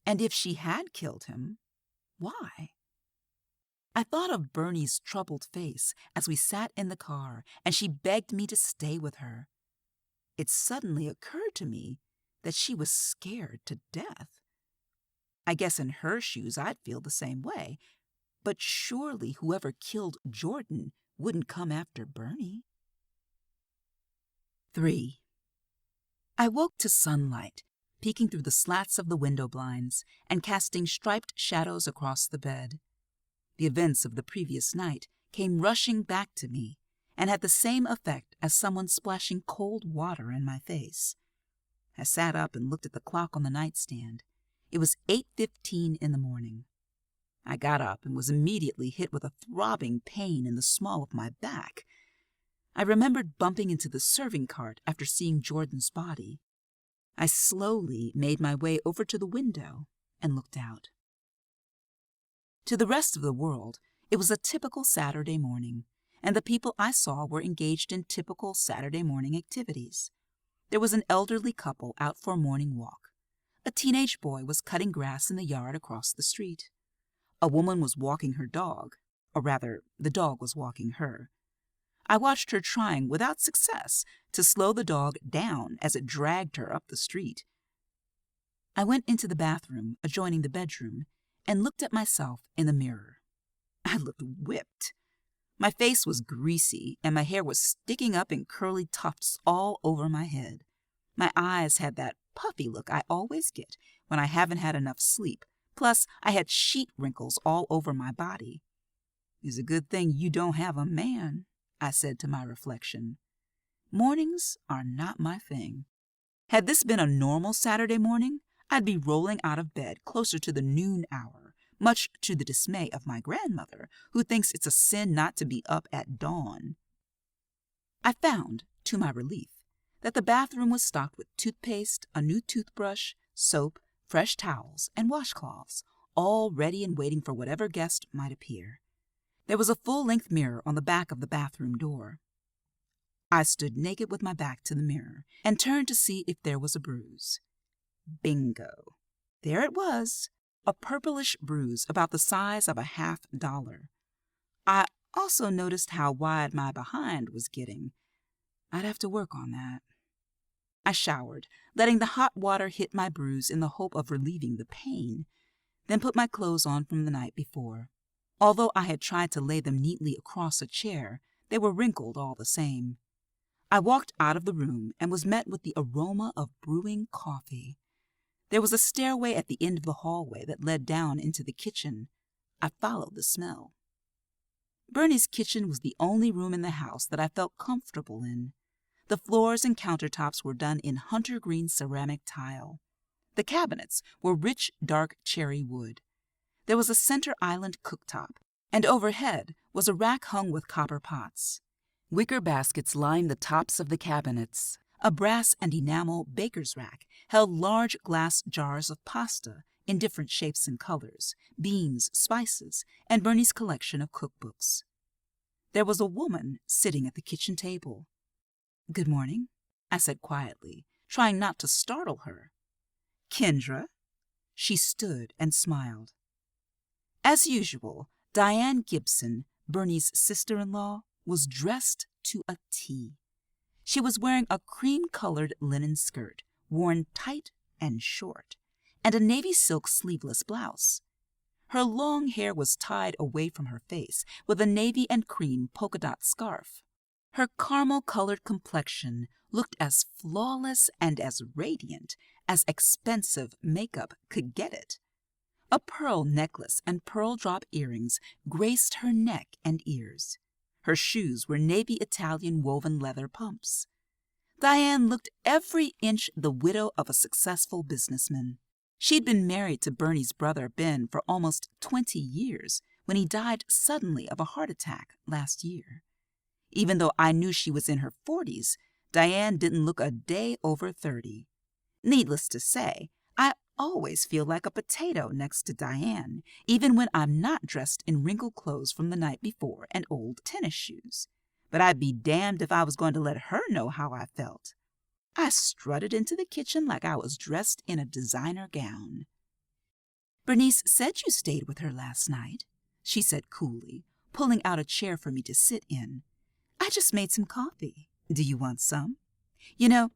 And if she had killed him, why? I thought of Bernie's troubled face as we sat in the car and she begged me to stay with her. It suddenly occurred to me that she was scared to death. I guess in her shoes I'd feel the same way, but surely whoever killed Jordan wouldn't come after Bernie. 3. I woke to sunlight, peeking through the slats of the window blinds and casting striped shadows across the bed. The events of the previous night came rushing back to me and had the same effect as someone splashing cold water in my face. I sat up and looked at the clock on the nightstand. It was 8:15 in the morning. I got up and was immediately hit with a throbbing pain in the small of my back. I remembered bumping into the serving cart after seeing Jordan's body. I slowly made my way over to the window and looked out. To the rest of the world, it was a typical Saturday morning, and the people I saw were engaged in typical Saturday morning activities. There was an elderly couple out for a morning walk. A teenage boy was cutting grass in the yard across the street. A woman was walking her dog, or rather, the dog was walking her. I watched her trying, without success, to slow the dog down as it dragged her up the street. I went into the bathroom adjoining the bedroom and looked at myself in the mirror. I looked whipped. My face was greasy and my hair was sticking up in curly tufts all over my head. My eyes had that puffy look I always get when I haven't had enough sleep, plus I had sheet wrinkles all over my body. "It's a good thing you don't have a man," I said to my reflection. Mornings are not my thing. Had this been a normal Saturday morning, I'd be rolling out of bed closer to the noon hour, much to the dismay of my grandmother, who thinks it's a sin not to be up at dawn. I found, to my relief, that the bathroom was stocked with toothpaste, a new toothbrush, soap, fresh towels, and washcloths, all ready and waiting for whatever guest might appear. There was a full-length mirror on the back of the bathroom door. I stood naked with my back to the mirror and turned to see if there was a bruise. Bingo! There it was, a purplish bruise about the size of a $50. I also noticed how wide my behind was getting. I'd have to work on that. I showered, letting the hot water hit my bruise in the hope of relieving the pain, then put my clothes on from the night before. Although I had tried to lay them neatly across a chair, they were wrinkled all the same. I walked out of the room and was met with the aroma of brewing coffee. There was a stairway at the end of the hallway that led down into the kitchen. I followed the smell. Bernie's kitchen was the only room in the house that I felt comfortable in. The floors and countertops were done in hunter green ceramic tile. The cabinets were rich, dark cherry wood. There was a center island cooktop, and overhead was a rack hung with copper pots. Wicker baskets lined the tops of the cabinets. A brass and enamel baker's rack held large glass jars of pasta in different shapes and colors, beans, spices, and Bernie's collection of cookbooks. There was a woman sitting at the kitchen table. "Good morning," I said quietly, trying not to startle her. "Kendra?" She stood and smiled. As usual, Diane Gibson, Bernie's sister-in-law, was dressed to a T. She was wearing a cream-colored linen skirt, worn tight and short, and a navy silk sleeveless blouse. Her long hair was tied away from her face with a navy and cream polka-dot scarf. Her caramel-colored complexion looked as flawless and as radiant as expensive makeup could get it. A pearl necklace and pearl-drop earrings graced her neck and ears. Her shoes were navy Italian woven leather pumps. Diane looked every inch the widow of a successful businessman. She'd been married to Bernie's brother Ben for almost 20 years when he died suddenly of a heart attack last year. Even though I knew she was in her 40s, Diane didn't look a day over 30. Needless to say, I always feel like a potato next to Diane, even when I'm not dressed in wrinkled clothes from the night before and old tennis shoes. But I'd be damned if I was going to let her know how I felt. I strutted into the kitchen like I was dressed in a designer gown. "Bernice said you stayed with her last night," she said coolly, pulling out a chair for me to sit in. "I just made some coffee. Do you want some? You know,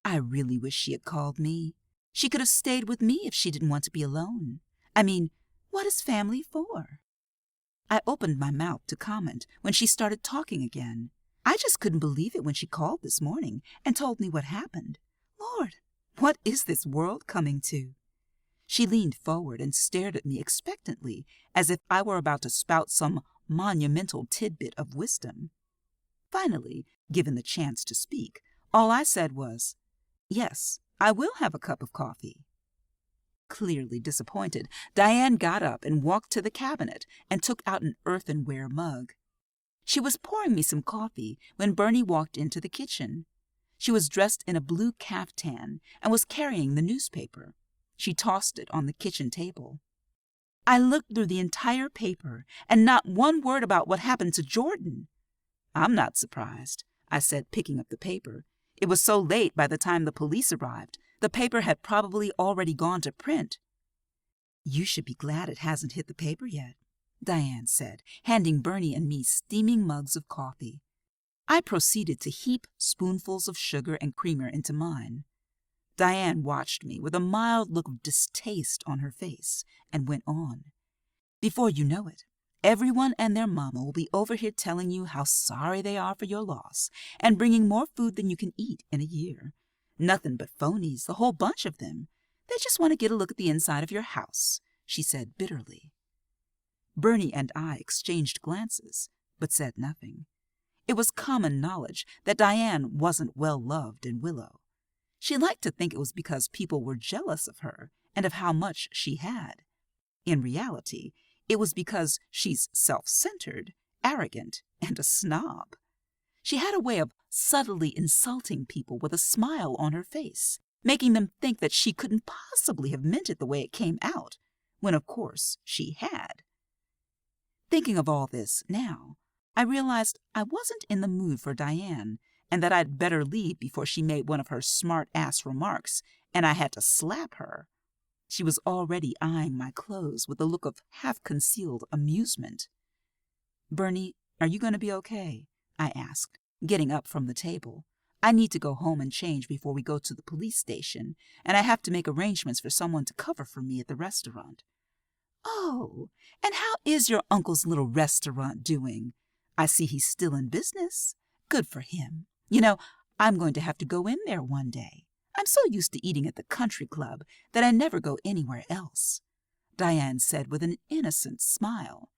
I really wish she had called me. She could have stayed with me if she didn't want to be alone. I mean, what is family for?" I opened my mouth to comment when she started talking again. I just couldn't believe it when she called this morning and told me what happened. Lord, what is this world coming to? She leaned forward and stared at me expectantly, as if I were about to spout some monumental tidbit of wisdom. Finally, given the chance to speak, all I said was, "Yes, I will have a cup of coffee." Clearly disappointed, Diane got up and walked to the cabinet and took out an earthenware mug. She was pouring me some coffee when Bernie walked into the kitchen. She was dressed in a blue caftan and was carrying the newspaper. She tossed it on the kitchen table. I looked through the entire paper, and not one word about what happened to Jordan. "I'm not surprised," I said, picking up the paper. It was so late by the time the police arrived. The paper had probably already gone to print. "You should be glad it hasn't hit the paper yet," Diane said, handing Bernie and me steaming mugs of coffee. I proceeded to heap spoonfuls of sugar and creamer into mine. Diane watched me with a mild look of distaste on her face and went on. "Before you know it, everyone and their mama will be over here telling you how sorry they are for your loss and bringing more food than you can eat in a year. Nothing but phonies, the whole bunch of them. They just want to get a look at the inside of your house," she said bitterly. Bernie and I exchanged glances, but said nothing. It was common knowledge that Diane wasn't well loved in Willow. She liked to think it was because people were jealous of her and of how much she had. In reality, it was because she's self-centered, arrogant, and a snob. She had a way of subtly insulting people with a smile on her face, making them think that she couldn't possibly have meant it the way it came out, when of course she had. Thinking of all this now, I realized I wasn't in the mood for Diane, and that I'd better leave before she made one of her smart-ass remarks, and I had to slap her. She was already eyeing my clothes with a look of half-concealed amusement. "Bernie, are you going to be okay?" I asked, getting up from the table. "I need to go home and change before we go to the police station, and I have to make arrangements for someone to cover for me at the restaurant." "Oh, and how is your uncle's little restaurant doing? I see he's still in business. Good for him. You know, I'm going to have to go in there one day. I'm so used to eating at the country club that I never go anywhere else," Diane said with an innocent smile.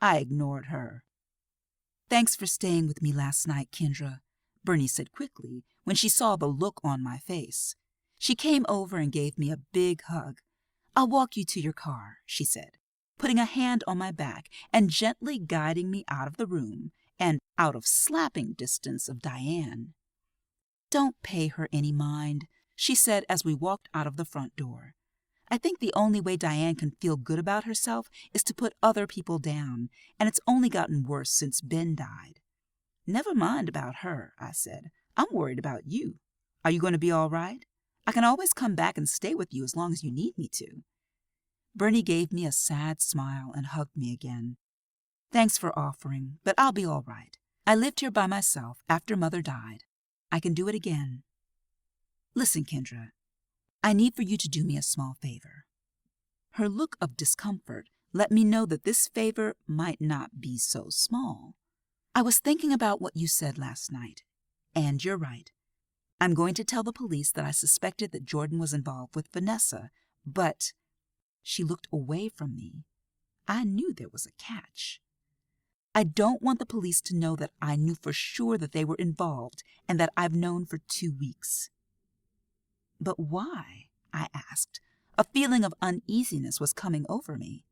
I ignored her. "Thanks for staying with me last night, Kendra," Bernie said quickly when she saw the look on my face. She came over and gave me a big hug. "I'll walk you to your car," she said, putting a hand on my back and gently guiding me out of the room and out of slapping distance of Diane. "Don't pay her any mind," she said as we walked out of the front door. "I think the only way Diane can feel good about herself is to put other people down, and it's only gotten worse since Ben died." "Never mind about her," I said. "I'm worried about you. Are you going to be all right? I can always come back and stay with you as long as you need me to." Bernie gave me a sad smile and hugged me again. "Thanks for offering, but I'll be all right. I lived here by myself after Mother died. I can do it again. Listen, Kendra, I need for you to do me a small favor." Her look of discomfort let me know that this favor might not be so small. "I was thinking about what you said last night, and you're right. I'm going to tell the police that I suspected that Jordan was involved with Vanessa, but—" She looked away from me. I knew there was a catch. "I don't want the police to know that I knew for sure that they were involved and that I've known for 2 weeks." "But why?" I asked. A feeling of uneasiness was coming over me.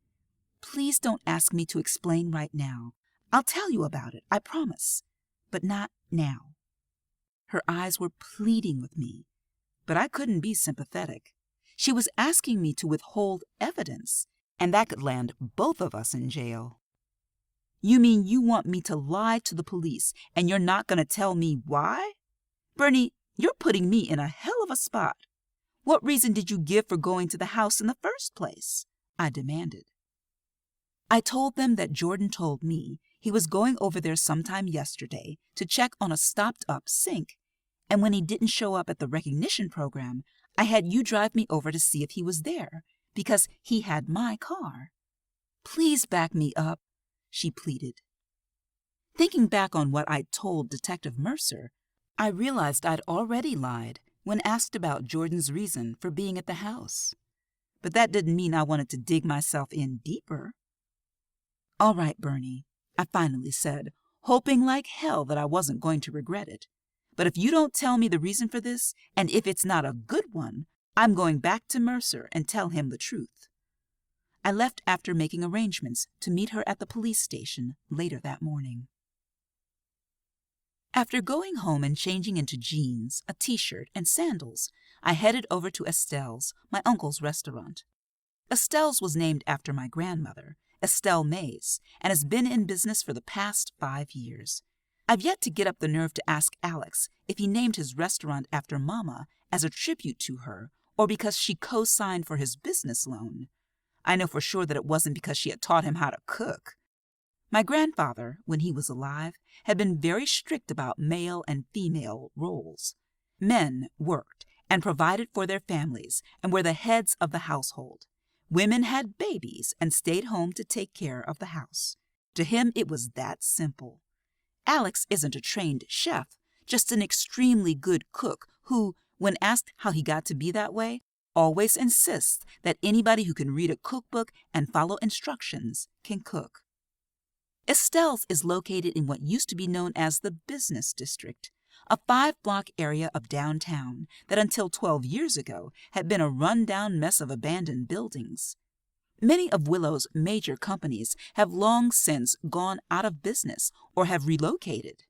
"Please don't ask me to explain right now. I'll tell you about it, I promise, but not now." Her eyes were pleading with me, but I couldn't be sympathetic. She was asking me to withhold evidence, and that could land both of us in jail. "You mean you want me to lie to the police, and you're not going to tell me why? Bernie, You're putting me in a hell of a spot. What reason did you give for going to the house in the first place? I demanded. I told them that Jordan told me he was going over there sometime yesterday to check on a stopped-up sink, and when he didn't show up at the recognition program, I had you drive me over to see if he was there, because he had my car. Please back me up, she pleaded. Thinking back on what I'd told Detective Mercer, I realized I'd already lied when asked about Jordan's reason for being at the house. But that didn't mean I wanted to dig myself in deeper. All right, Bernie, I finally said, hoping like hell that I wasn't going to regret it. But if you don't tell me the reason for this, and if it's not a good one, I'm going back to Mercer and tell him the truth. I left after making arrangements to meet her at the police station later that morning. After going home and changing into jeans, a t-shirt, and sandals, I headed over to Estelle's, my uncle's restaurant. Estelle's was named after my grandmother, Estelle Mays, and has been in business for the past 5 years. I've yet to get up the nerve to ask Alex if he named his restaurant after Mama as a tribute to her or because she co-signed for his business loan. I know for sure that it wasn't because she had taught him how to cook. My grandfather, when he was alive, had been very strict about male and female roles. Men worked and provided for their families and were the heads of the household. Women had babies and stayed home to take care of the house. To him, it was that simple. Alex isn't a trained chef, just an extremely good cook who, when asked how he got to be that way, always insists that anybody who can read a cookbook and follow instructions can cook. Estelle's is located in what used to be known as the Business District, a 5-block area of downtown that until 12 years ago had been a run-down mess of abandoned buildings. Many of Willow's major companies have long since gone out of business or have relocated.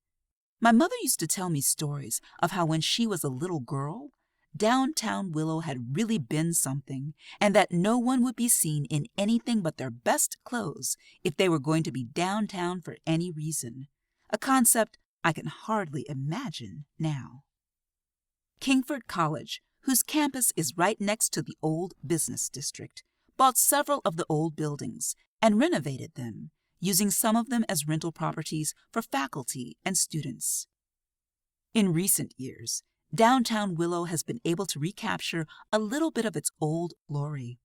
My mother used to tell me stories of how when she was a little girl, downtown Willow had really been something, and that no one would be seen in anything but their best clothes if they were going to be downtown for any reason, a concept I can hardly imagine now. Kingford College, whose campus is right next to the old business district, bought several of the old buildings and renovated them, using some of them as rental properties for faculty and students. In recent years, downtown Willow has been able to recapture a little bit of its old glory.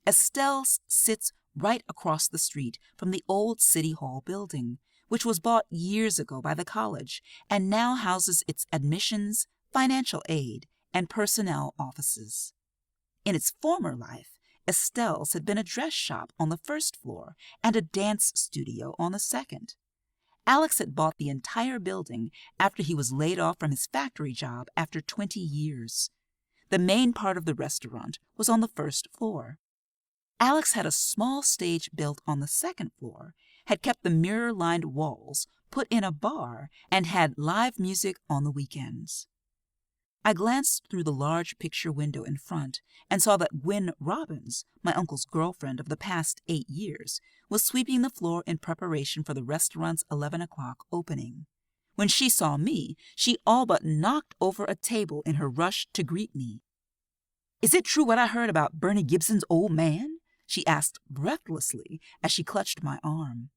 Estelle's sits right across the street from the old City Hall building, which was bought years ago by the college and now houses its admissions, financial aid, and personnel offices. In its former life, Estelle's had been a dress shop on the first floor and a dance studio on the second. Alex had bought the entire building after he was laid off from his factory job after 20 years. The main part of the restaurant was on the first floor. Alex had a small stage built on the second floor, had kept the mirror-lined walls, put in a bar, and had live music on the weekends. I glanced through the large picture window in front and saw that Gwen Robbins, my uncle's girlfriend of the past 8 years, was sweeping the floor in preparation for the restaurant's 11 o'clock opening. When she saw me, she all but knocked over a table in her rush to greet me. "Is it true what I heard about Bernie Gibson's old man?" she asked breathlessly as she clutched my arm.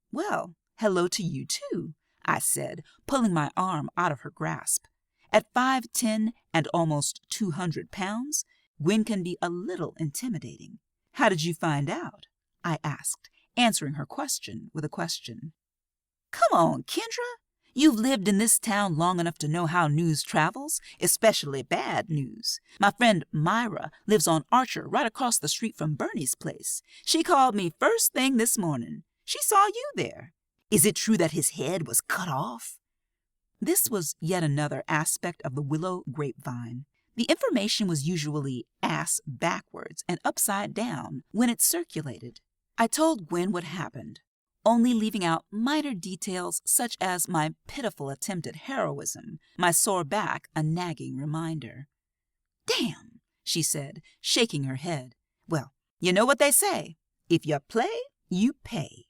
"Well, hello to you too," I said, pulling my arm out of her grasp. At 5'10" and almost 200 pounds, Gwen can be a little intimidating. "How did you find out?" I asked, answering her question with a question. "Come on, Kendra. You've lived in this town long enough to know how news travels, especially bad news. My friend Myra lives on Archer right across the street from Bernie's place. She called me first thing this morning. She saw you there. Is it true that his head was cut off?" This was yet another aspect of the Willow grapevine. The information was usually ass backwards and upside down when it circulated. I told Gwen what happened, only leaving out minor details such as my pitiful attempt at heroism, my sore back a nagging reminder. "Damn," she said, shaking her head. "Well, you know what they say. If you play, you pay."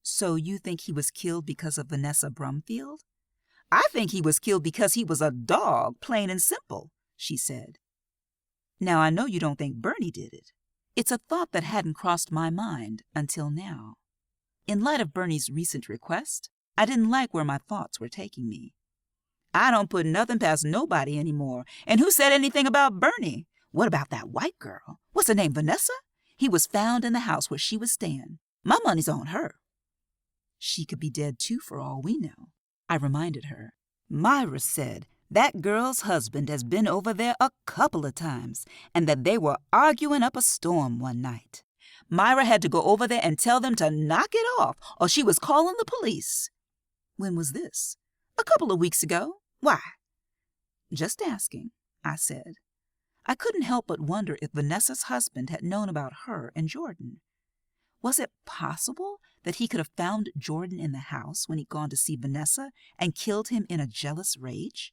"So you think he was killed because of Vanessa Brumfield?" I think he was killed because he was a dog, plain and simple, she said. Now, I know you don't think Bernie did it. It's a thought that hadn't crossed my mind until now. In light of Bernie's recent request, I didn't like where my thoughts were taking me. I don't put nothing past nobody anymore. And who said anything about Bernie? What about that white girl? What's her name, Vanessa? He was found in the house where she was staying. My money's on her. She could be dead too for all we know, I reminded her. Myra said that girl's husband has been over there a couple of times and that they were arguing up a storm one night. Myra had to go over there and tell them to knock it off or she was calling the police. When was this? A couple of weeks ago. Why? Just asking, I said. I couldn't help but wonder if Vanessa's husband had known about her and Jordan. Was it possible that he could have found Jordan in the house when he'd gone to see Vanessa and killed him in a jealous rage?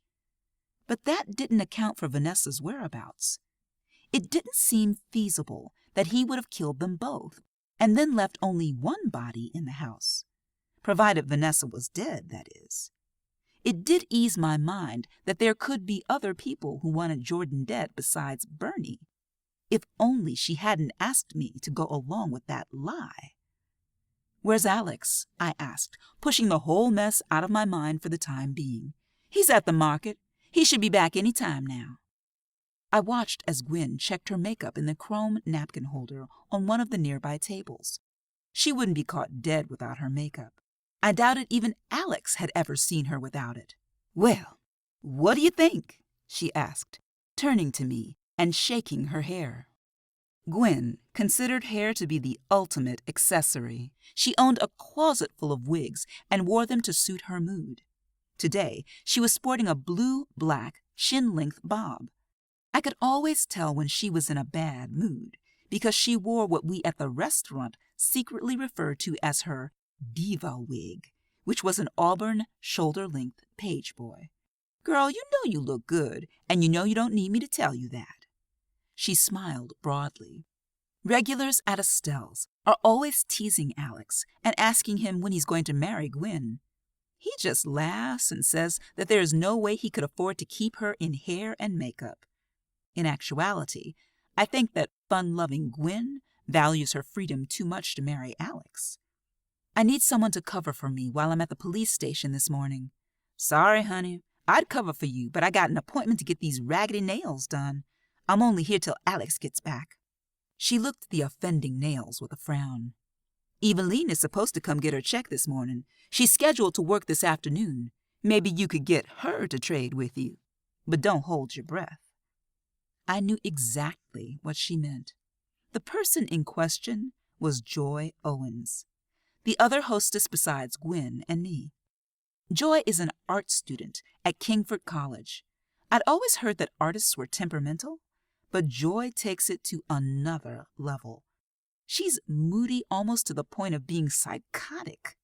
But that didn't account for Vanessa's whereabouts. It didn't seem feasible that he would have killed them both and then left only one body in the house, provided Vanessa was dead, that is. It did ease my mind that there could be other people who wanted Jordan dead besides Bernie. If only she hadn't asked me to go along with that lie. Where's Alex? I asked, pushing the whole mess out of my mind for the time being. He's at the market. He should be back any time now. I watched as Gwen checked her makeup in the chrome napkin holder on one of the nearby tables. She wouldn't be caught dead without her makeup. I doubted even Alex had ever seen her without it. Well, what do you think? She asked, turning to me and shaking her hair. Gwen considered hair to be the ultimate accessory. She owned a closet full of wigs and wore them to suit her mood. Today, she was sporting a blue-black chin-length bob. I could always tell when she was in a bad mood because she wore what we at the restaurant secretly referred to as her diva wig, which was an auburn shoulder-length page boy. Girl, you know you look good, and you know you don't need me to tell you that. She smiled broadly. Regulars at Estelle's are always teasing Alex and asking him when he's going to marry Gwen. He just laughs and says that there is no way he could afford to keep her in hair and makeup. In actuality, I think that fun-loving Gwen values her freedom too much to marry Alex. I need someone to cover for me while I'm at the police station this morning. Sorry, honey. I'd cover for you, but I got an appointment to get these raggedy nails done. I'm only here till Alex gets back. She looked at the offending nails with a frown. Eveline is supposed to come get her check this morning. She's scheduled to work this afternoon. Maybe you could get her to trade with you. But don't hold your breath. I knew exactly what she meant. The person in question was Joy Owens, the other hostess besides Gwen and me. Joy is an art student at Kingford College. I'd always heard that artists were temperamental, but Joy takes it to another level. She's moody almost to the point of being psychotic.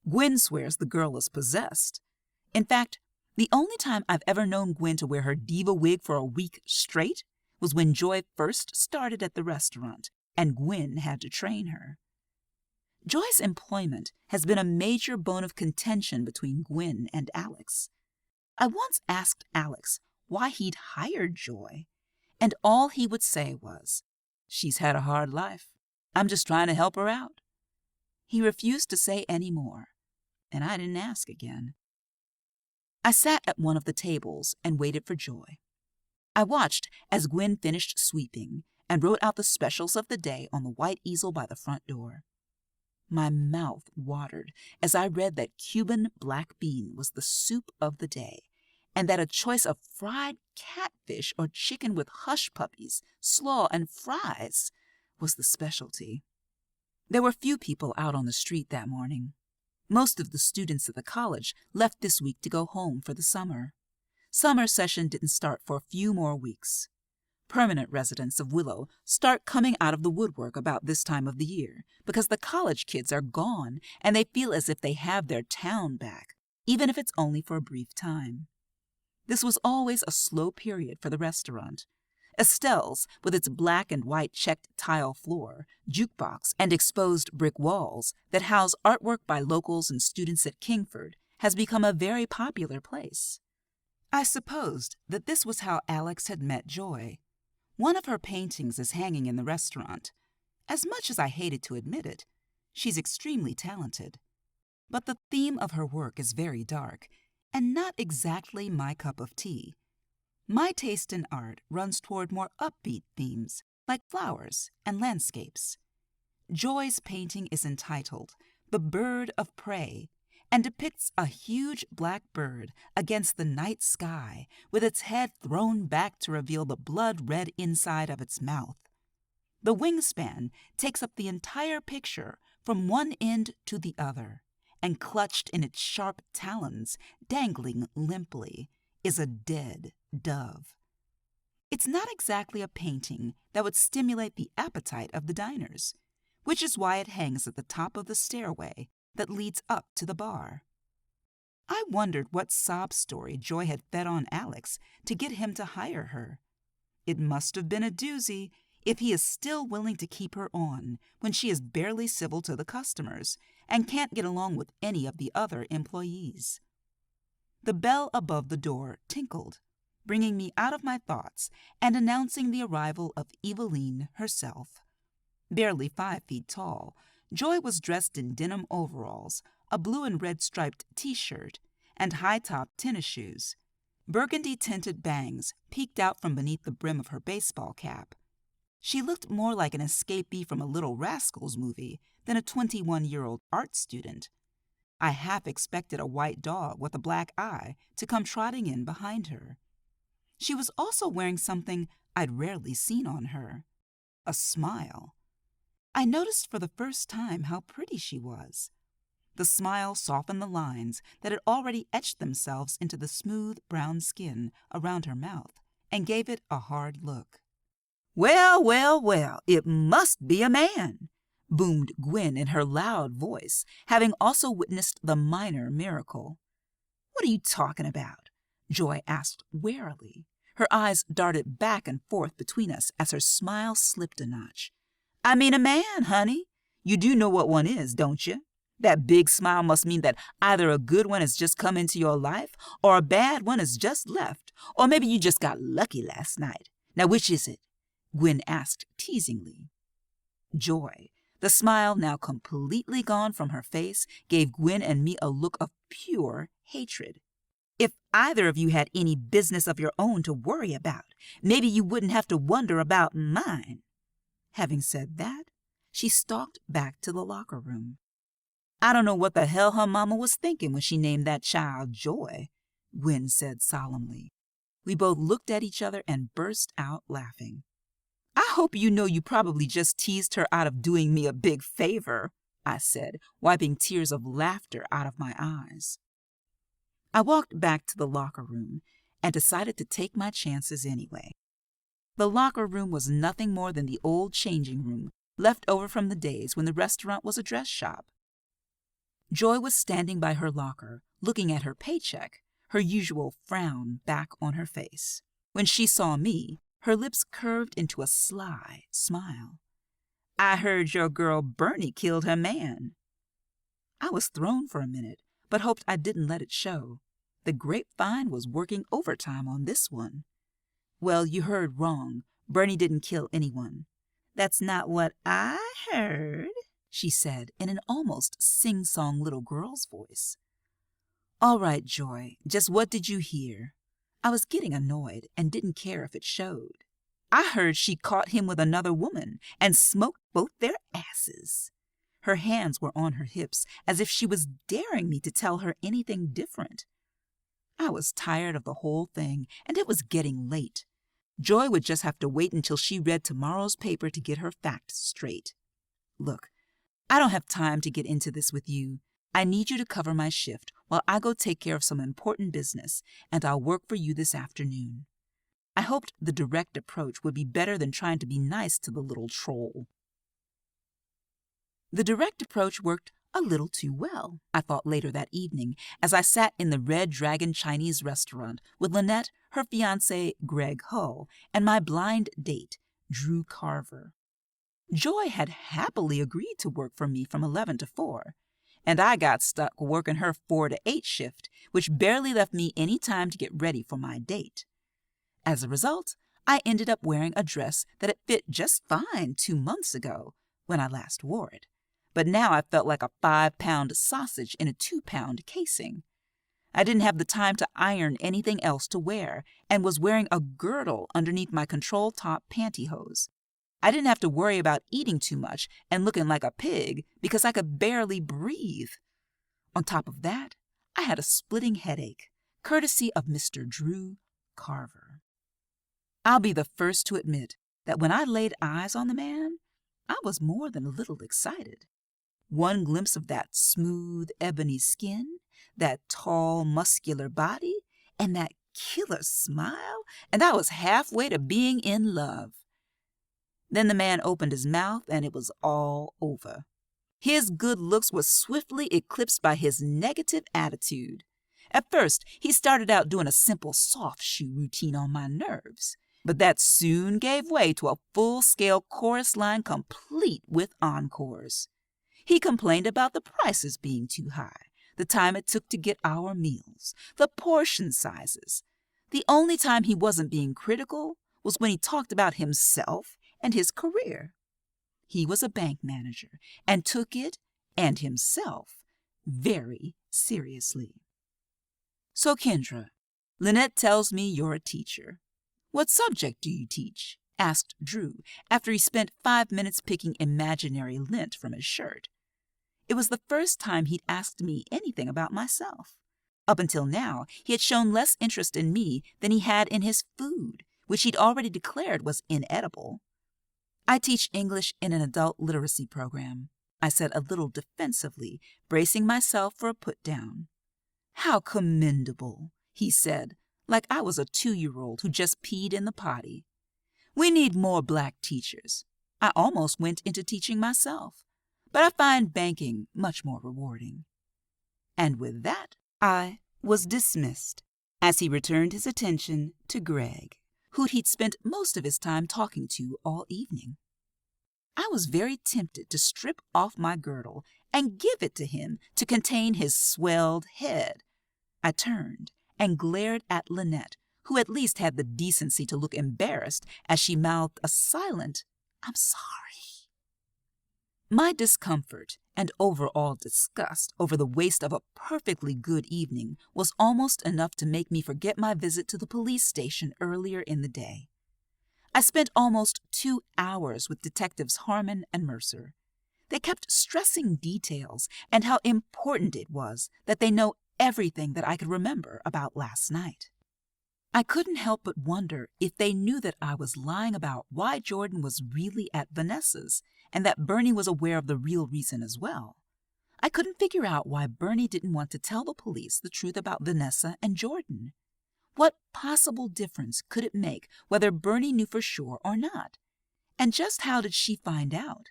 Gwen swears the girl is possessed. In fact, the only time I've ever known Gwen to wear her diva wig for a week straight was when Joy first started at the restaurant, and Gwen had to train her. Joy's employment has been a major bone of contention between Gwen and Alex. I once asked Alex why he'd hired Joy, and all he would say was, "She's had a hard life. I'm just trying to help her out." He refused to say any more, and I didn't ask again. I sat at one of the tables and waited for Joy. I watched as Gwen finished sweeping and wrote out the specials of the day on the white easel by the front door. My mouth watered as I read that Cuban black bean was the soup of the day, and that a choice of fried catfish or chicken with hush puppies, slaw, and fries was the specialty. There were few people out on the street that morning. Most of the students at the college left this week to go home for the summer. Summer session didn't start for a few more weeks. Permanent residents of Willow start coming out of the woodwork about this time of the year because the college kids are gone and they feel as if they have their town back, even if it's only for a brief time. This was always a slow period for the restaurant. Estelle's, with its black and white checked tile floor, jukebox, and exposed brick walls that house artwork by locals and students at Kingford, has become a very popular place. I supposed that this was how Alex had met Joy. One of her paintings is hanging in the restaurant. As much as I hated to admit it, she's extremely talented. But the theme of her work is very dark, and not exactly my cup of tea. My taste in art runs toward more upbeat themes, like flowers and landscapes. Joy's painting is entitled The Bird of Prey, and depicts a huge black bird against the night sky with its head thrown back to reveal the blood-red inside of its mouth. The wingspan takes up the entire picture from one end to the other, and clutched in its sharp talons, dangling limply, is a dead dove. It's not exactly a painting that would stimulate the appetite of the diners, which is why it hangs at the top of the stairway that leads up to the bar. I wondered what sob story Joy had fed on Alex to get him to hire her. It must have been a doozy if he is still willing to keep her on when she is barely civil to the customers and can't get along with any of the other employees. The bell above the door tinkled, bringing me out of my thoughts and announcing the arrival of Eveline herself. Barely 5 feet tall, Joy was dressed in denim overalls, a blue and red striped t-shirt, and high-topped tennis shoes. Burgundy-tinted bangs peeked out from beneath the brim of her baseball cap. She looked more like an escapee from a Little Rascals movie than a 21-year-old art student. I half expected a white dog with a black eye to come trotting in behind her. She was also wearing something I'd rarely seen on her, a smile. I noticed for the first time how pretty she was. The smile softened the lines that had already etched themselves into the smooth brown skin around her mouth and gave it a hard look. "Well, well, well, it must be a man," boomed Gwen in her loud voice, having also witnessed the minor miracle. "What are you talking about?" Joy asked warily. Her eyes darted back and forth between us as her smile slipped a notch. "I mean a man, honey. You do know what one is, don't you? That big smile must mean that either a good one has just come into your life or a bad one has just left, or maybe you just got lucky last night. Now, which is it?" Gwen asked teasingly. Joy, the smile now completely gone from her face, gave Gwen and me a look of pure hatred. "If either of you had any business of your own to worry about, maybe you wouldn't have to wonder about mine." Having said that, she stalked back to the locker room. "I don't know what the hell her mama was thinking when she named that child Joy," Gwen said solemnly. We both looked at each other and burst out laughing. "I hope you know you probably just teased her out of doing me a big favor," I said, wiping tears of laughter out of my eyes. I walked back to the locker room and decided to take my chances anyway. The locker room was nothing more than the old changing room left over from the days when the restaurant was a dress shop. Joy was standing by her locker, looking at her paycheck, her usual frown back on her face. When she saw me, her lips curved into a sly smile. "I heard your girl Bernie killed her man." I was thrown for a minute, but hoped I didn't let it show. The grapevine was working overtime on this one. "Well, you heard wrong. Bernie didn't kill anyone." "That's not what I heard," she said in an almost sing-song little girl's voice. "All right, Joy, just what did you hear?" I was getting annoyed and didn't care if it showed. "I heard she caught him with another woman and smoked both their asses." Her hands were on her hips as if she was daring me to tell her anything different. I was tired of the whole thing, and it was getting late. Joy would just have to wait until she read tomorrow's paper to get her facts straight. "Look, I don't have time to get into this with you. I need you to cover my shift while I go take care of some important business, and I'll work for you this afternoon." I hoped the direct approach would be better than trying to be nice to the little troll. The direct approach worked a little too well, I thought later that evening, as I sat in the Red Dragon Chinese restaurant with Lynette, her fiancé, Greg Hull, and my blind date, Drew Carver. Joy had happily agreed to work for me from 11 to 4, and I got stuck working her 4 to 8 shift, which barely left me any time to get ready for my date. As a result, I ended up wearing a dress that had fit just fine 2 months ago when I last wore it, but now I felt like a 5-pound sausage in a 2-pound casing. I didn't have the time to iron anything else to wear and was wearing a girdle underneath my control top pantyhose. I didn't have to worry about eating too much and looking like a pig because I could barely breathe. On top of that, I had a splitting headache, courtesy of Mr. Drew Carver. I'll be the first to admit that when I laid eyes on the man, I was more than a little excited. One glimpse of that smooth, ebony skin, that tall, muscular body, and that killer smile, and I was halfway to being in love. Then the man opened his mouth, and it was all over. His good looks were swiftly eclipsed by his negative attitude. At first, he started out doing a simple soft shoe routine on my nerves, but that soon gave way to a full-scale chorus line complete with encores. He complained about the prices being too high, the time it took to get our meals, the portion sizes. The only time he wasn't being critical was when he talked about himself and his career. He was a bank manager and took it, and himself, very seriously. So, Kendra, Lynette tells me you're a teacher. What subject do you teach? Asked Drew after he spent 5 minutes picking imaginary lint from his shirt. It was the first time he'd asked me anything about myself. Up until now, he had shown less interest in me than he had in his food, which he'd already declared was inedible. I teach English in an adult literacy program, I said a little defensively, bracing myself for a put-down. How commendable, he said, like I was a 2-year-old who just peed in the potty. We need more black teachers. I almost went into teaching myself, but I find banking much more rewarding. And with that, I was dismissed as he returned his attention to Greg, who he'd spent most of his time talking to all evening. I was very tempted to strip off my girdle and give it to him to contain his swelled head. I turned and glared at Lynette, who at least had the decency to look embarrassed as she mouthed a silent, "I'm sorry." My discomfort and overall disgust over the waste of a perfectly good evening was almost enough to make me forget my visit to the police station earlier in the day. I spent almost 2 hours with Detectives Harmon and Mercer. They kept stressing details and how important it was that they know everything that I could remember about last night. I couldn't help but wonder if they knew that I was lying about why Jordan was really at Vanessa's and that Bernie was aware of the real reason as well. I couldn't figure out why Bernie didn't want to tell the police the truth about Vanessa and Jordan. What possible difference could it make whether Bernie knew for sure or not? And just how did she find out?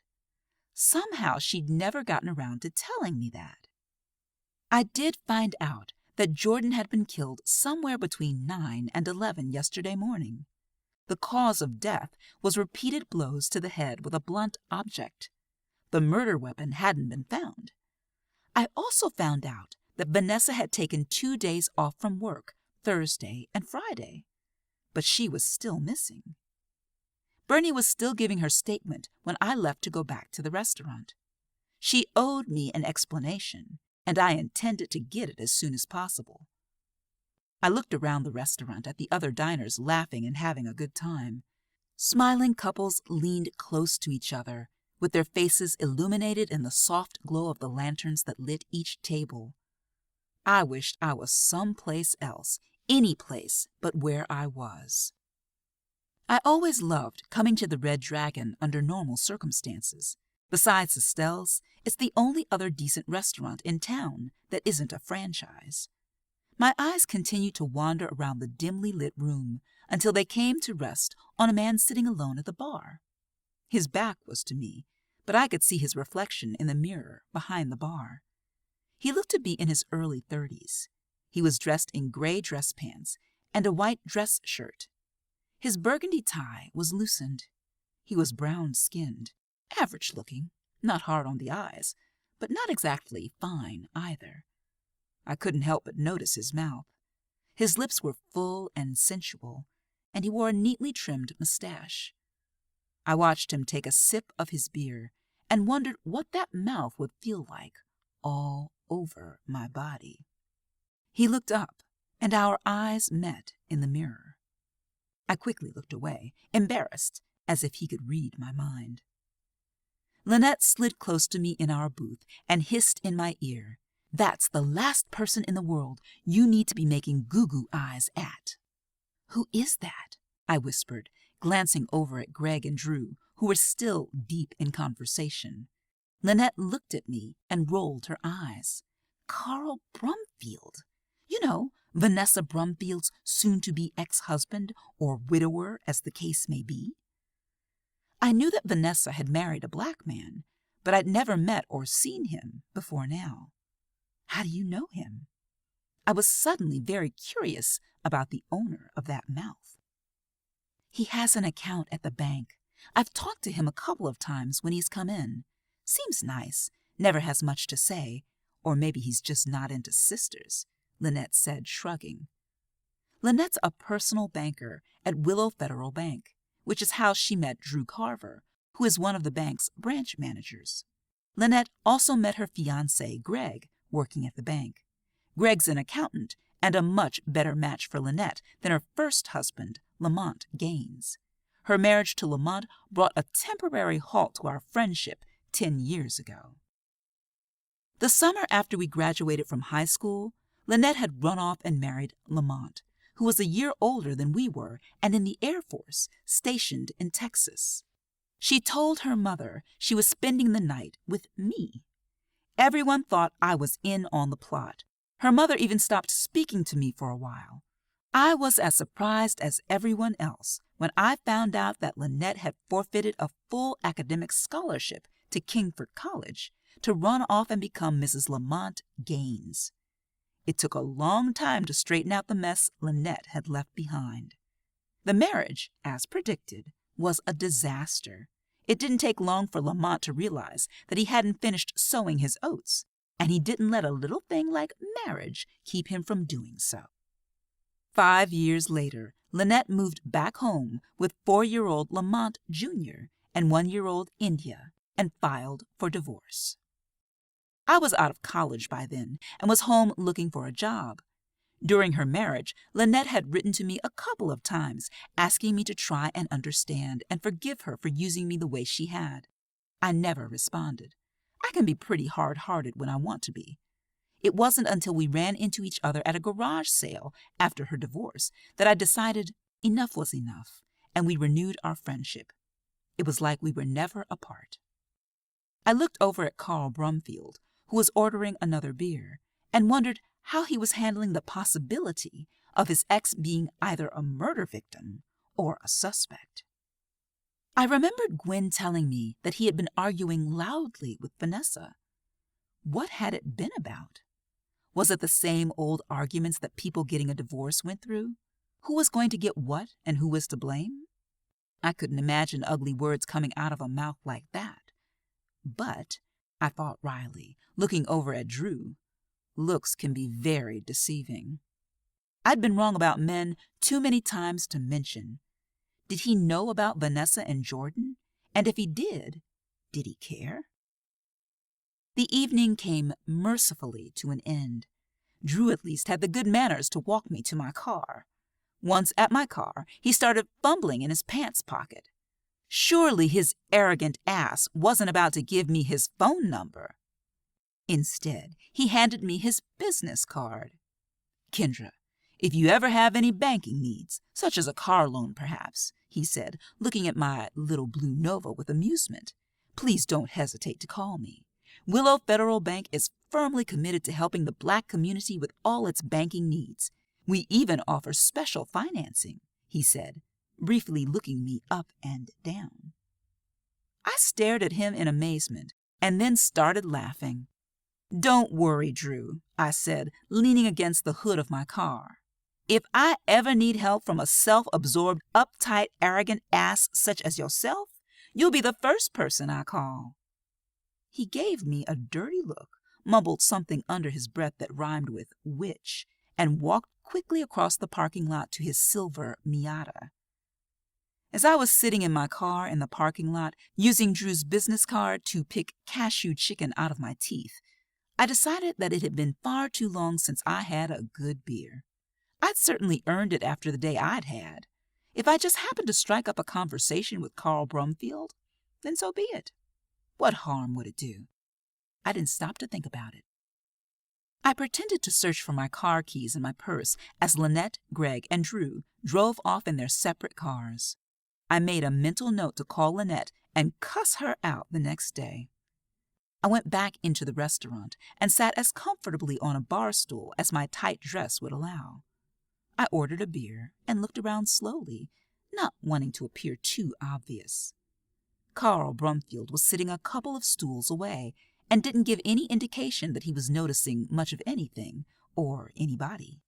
Somehow she'd never gotten around to telling me that. I did find out that Jordan had been killed somewhere between 9 and 11 yesterday morning. The cause of death was repeated blows to the head with a blunt object. The murder weapon hadn't been found. I also found out that Vanessa had taken 2 days off from work, Thursday and Friday, but she was still missing. Bernie was still giving her statement when I left to go back to the restaurant. She owed me an explanation, and I intended to get it as soon as possible. I looked around the restaurant at the other diners laughing and having a good time. Smiling couples leaned close to each other, with their faces illuminated in the soft glow of the lanterns that lit each table. I wished I was someplace else, any place but where I was. I always loved coming to the Red Dragon under normal circumstances. Besides Estelle's, it's the only other decent restaurant in town that isn't a franchise. My eyes continued to wander around the dimly lit room until they came to rest on a man sitting alone at the bar. His back was to me, but I could see his reflection in the mirror behind the bar. He looked to be in his early 30s. He was dressed in gray dress pants and a white dress shirt. His burgundy tie was loosened. He was brown-skinned, average-looking, not hard on the eyes, but not exactly fine either. I couldn't help but notice his mouth. His lips were full and sensual, and he wore a neatly trimmed mustache. I watched him take a sip of his beer and wondered what that mouth would feel like all over my body. He looked up, and our eyes met in the mirror. I quickly looked away, embarrassed, as if he could read my mind. Lynette slid close to me in our booth and hissed in my ear, "That's the last person in the world you need to be making goo-goo eyes at." "Who is that?" I whispered, glancing over at Greg and Drew, who were still deep in conversation. Lynette looked at me and rolled her eyes. "Carl Brumfield. You know, Vanessa Brumfield's soon-to-be ex-husband, or widower, as the case may be." I knew that Vanessa had married a black man, but I'd never met or seen him before now. "How do you know him?" I was suddenly very curious about the owner of that mouth. "He has an account at the bank. I've talked to him a couple of times when he's come in. Seems nice, never has much to say, or maybe he's just not into sisters," Lynette said, shrugging. Lynette's a personal banker at Willow Federal Bank, which is how she met Drew Carver, who is one of the bank's branch managers. Lynette also met her fiancé, Greg, working at the bank. Greg's an accountant and a much better match for Lynette than her first husband, Lamont Gaines. Her marriage to Lamont brought a temporary halt to our friendship 10 years ago. The summer after we graduated from high school, Lynette had run off and married Lamont, who was a year older than we were and in the Air Force, stationed in Texas. She told her mother she was spending the night with me. Everyone thought I was in on the plot. Her mother even stopped speaking to me for a while. I was as surprised as everyone else when I found out that Lynette had forfeited a full academic scholarship to Kingford College to run off and become Mrs. Lamont Gaines. It took a long time to straighten out the mess Lynette had left behind. The marriage, as predicted, was a disaster. It didn't take long for Lamont to realize that he hadn't finished sowing his oats, and he didn't let a little thing like marriage keep him from doing so. 5 years later, Lynette moved back home with 4-year-old Lamont Jr. and 1-year-old India and filed for divorce. I was out of college by then and was home looking for a job. During her marriage, Lynette had written to me a couple of times, asking me to try and understand and forgive her for using me the way she had. I never responded. I can be pretty hard-hearted when I want to be. It wasn't until we ran into each other at a garage sale after her divorce that I decided enough was enough, and we renewed our friendship. It was like we were never apart. I looked over at Carl Brumfield, who was ordering another beer, and wondered how he was handling the possibility of his ex being either a murder victim or a suspect. I remembered Gwen telling me that he had been arguing loudly with Vanessa. What had it been about? Was it the same old arguments that people getting a divorce went through? Who was going to get what and who was to blame? I couldn't imagine ugly words coming out of a mouth like that. But, I thought wryly, looking over at Drew, looks can be very deceiving. I'd been wrong about men too many times to mention. Did he know about Vanessa and Jordan? And if he did he care? The evening came mercifully to an end. Drew at least had the good manners to walk me to my car. Once at my car, he started fumbling in his pants pocket. Surely his arrogant ass wasn't about to give me his phone number. Instead, he handed me his business card. "Kendra, if you ever have any banking needs, such as a car loan perhaps," he said, looking at my little blue Nova with amusement, "please don't hesitate to call me. Willow Federal Bank is firmly committed to helping the Black community with all its banking needs. We even offer special financing," he said, briefly looking me up and down. I stared at him in amazement and then started laughing. "Don't worry, Drew," I said, leaning against the hood of my car. "If I ever need help from a self-absorbed, uptight, arrogant ass such as yourself, you'll be the first person I call." He gave me a dirty look, mumbled something under his breath that rhymed with witch, and walked quickly across the parking lot to his silver Miata. As I was sitting in my car in the parking lot, using Drew's business card to pick cashew chicken out of my teeth, I decided that it had been far too long since I had a good beer. I'd certainly earned it after the day I'd had. If I just happened to strike up a conversation with Carl Brumfield, then so be it. What harm would it do? I didn't stop to think about it. I pretended to search for my car keys in my purse as Lynette, Greg, and Drew drove off in their separate cars. I made a mental note to call Lynette and cuss her out the next day. I went back into the restaurant and sat as comfortably on a bar stool as my tight dress would allow. I ordered a beer and looked around slowly, not wanting to appear too obvious. Carl Brumfield was sitting a couple of stools away and didn't give any indication that he was noticing much of anything or anybody.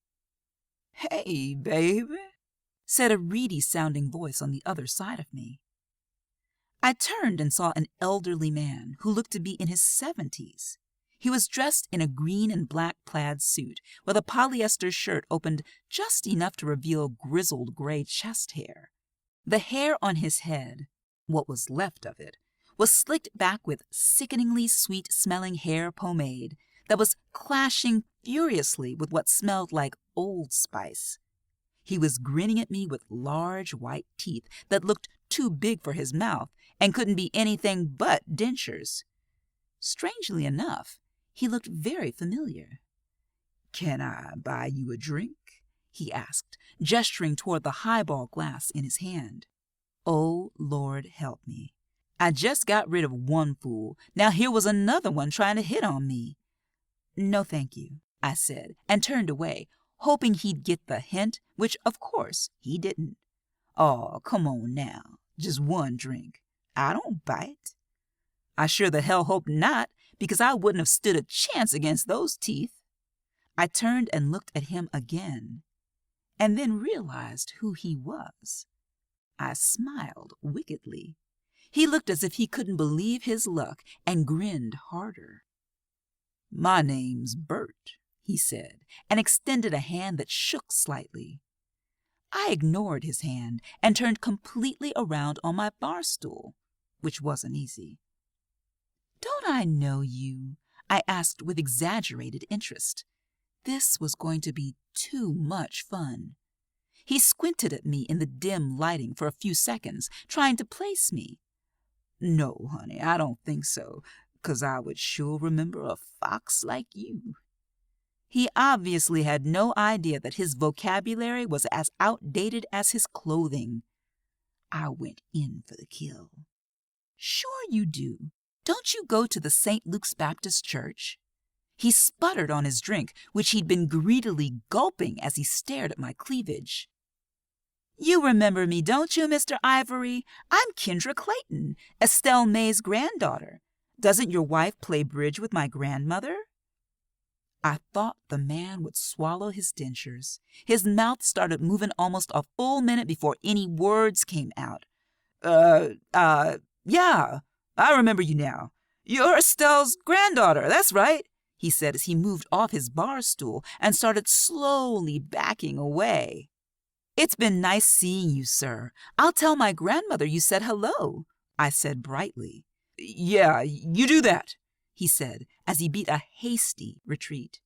"Hey, baby," said a reedy-sounding voice on the other side of me. I turned and saw an elderly man who looked to be in his 70s. He was dressed in a green and black plaid suit with a polyester shirt opened just enough to reveal grizzled gray chest hair. The hair on his head, what was left of it, was slicked back with sickeningly sweet-smelling hair pomade that was clashing furiously with what smelled like Old Spice. He was grinning at me with large white teeth that looked too big for his mouth and couldn't be anything but dentures. Strangely enough, he looked very familiar. "Can I buy you a drink?" he asked, gesturing toward the highball glass in his hand. Oh, Lord help me. I just got rid of one fool. Now here was another one trying to hit on me. "No, thank you," I said, and turned away, hoping he'd get the hint, which, of course, he didn't. "Oh, come on now. Just one drink. I don't bite." I sure the hell hope not, because I wouldn't have stood a chance against those teeth. I turned and looked at him again, and then realized who he was. I smiled wickedly. He looked as if he couldn't believe his luck and grinned harder. "My name's Bert," he said, and extended a hand that shook slightly. I ignored his hand and turned completely around on my bar stool, which wasn't easy. "Don't I know you?" I asked with exaggerated interest. This was going to be too much fun. He squinted at me in the dim lighting for a few seconds, trying to place me. "No, honey, I don't think so, 'cause I would sure remember a fox like you." He obviously had no idea that his vocabulary was as outdated as his clothing. I went in for the kill. "Sure you do. Don't you go to the St. Luke's Baptist Church?" He sputtered on his drink, which he'd been greedily gulping as he stared at my cleavage. "You remember me, don't you, Mr. Ivory? I'm Kendra Clayton, Estelle May's granddaughter. Doesn't your wife play bridge with my grandmother?" I thought the man would swallow his dentures. His mouth started moving almost a full minute before any words came out. Yeah, I remember you now. You're Estelle's granddaughter, that's right," he said as he moved off his bar stool and started slowly backing away. "It's been nice seeing you, sir. I'll tell my grandmother you said hello," I said brightly. "Yeah, you do that," he said as he beat a hasty retreat.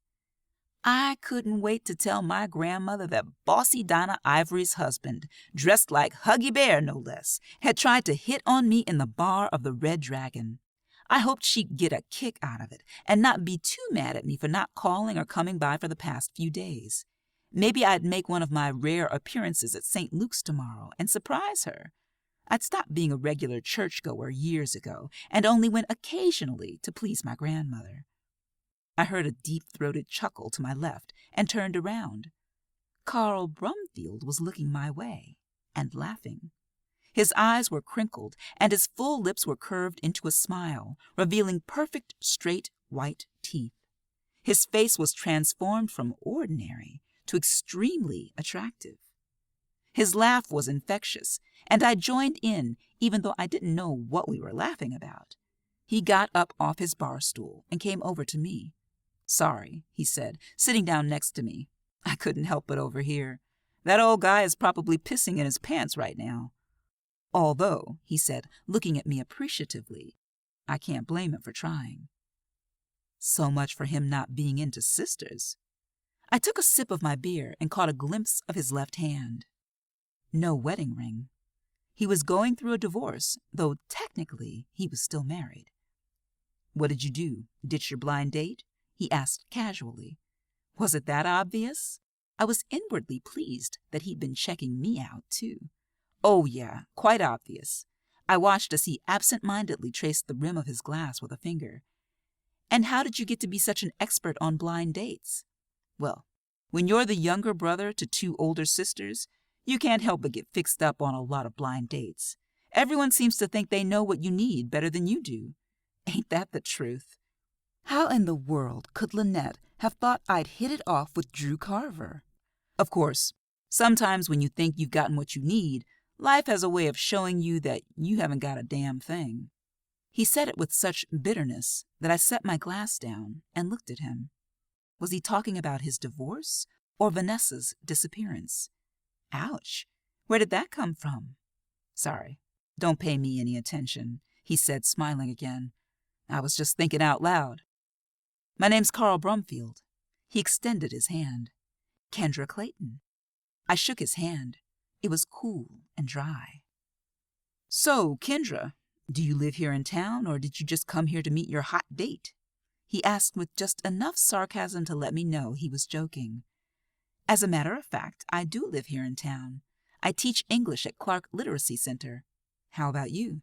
I couldn't wait to tell my grandmother that bossy Dinah Ivory's husband, dressed like Huggy Bear no less, had tried to hit on me in the bar of the Red Dragon. I hoped she'd get a kick out of it and not be too mad at me for not calling or coming by for the past few days. Maybe I'd make one of my rare appearances at St. Luke's tomorrow and surprise her. I'd stopped being a regular churchgoer years ago and only went occasionally to please my grandmother. I heard a deep-throated chuckle to my left and turned around. Carl Brumfield was looking my way and laughing. His eyes were crinkled and his full lips were curved into a smile, revealing perfect, straight, white teeth. His face was transformed from ordinary to extremely attractive. His laugh was infectious, and I joined in even though I didn't know what we were laughing about. He got up off his bar stool and came over to me. "Sorry," he said, sitting down next to me. "I couldn't help but overhear. That old guy is probably pissing in his pants right now. Although," he said, looking at me appreciatively, "I can't blame him for trying." So much for him not being into sisters. I took a sip of my beer and caught a glimpse of his left hand. No wedding ring. He was going through a divorce, though technically he was still married. "What did you do? Ditch your blind date?" he asked casually. Was it that obvious? I was inwardly pleased that he'd been checking me out, too. Oh yeah, quite obvious. I watched as he absent-mindedly traced the rim of his glass with a finger. "And how did you get to be such an expert on blind dates?" "Well, when you're the younger brother to two older sisters, you can't help but get fixed up on a lot of blind dates. Everyone seems to think they know what you need better than you do. Ain't that the truth?" How in the world could Lynette have thought I'd hit it off with Drew Carver? Of course, sometimes when you think you've gotten what you need, life has a way of showing you that you haven't got a damn thing. He said it with such bitterness that I set my glass down and looked at him. Was he talking about his divorce or Vanessa's disappearance? Ouch! Where did that come from? "Sorry, don't pay me any attention," he said, smiling again. "I was just thinking out loud. My name's Carl Brumfield." He extended his hand. "Kendra Clayton." I shook his hand. It was cool and dry. "So, Kendra, do you live here in town, or did you just come here to meet your hot date?" he asked with just enough sarcasm to let me know he was joking. "As a matter of fact, I do live here in town. I teach English at Clark Literacy Center. How about you?"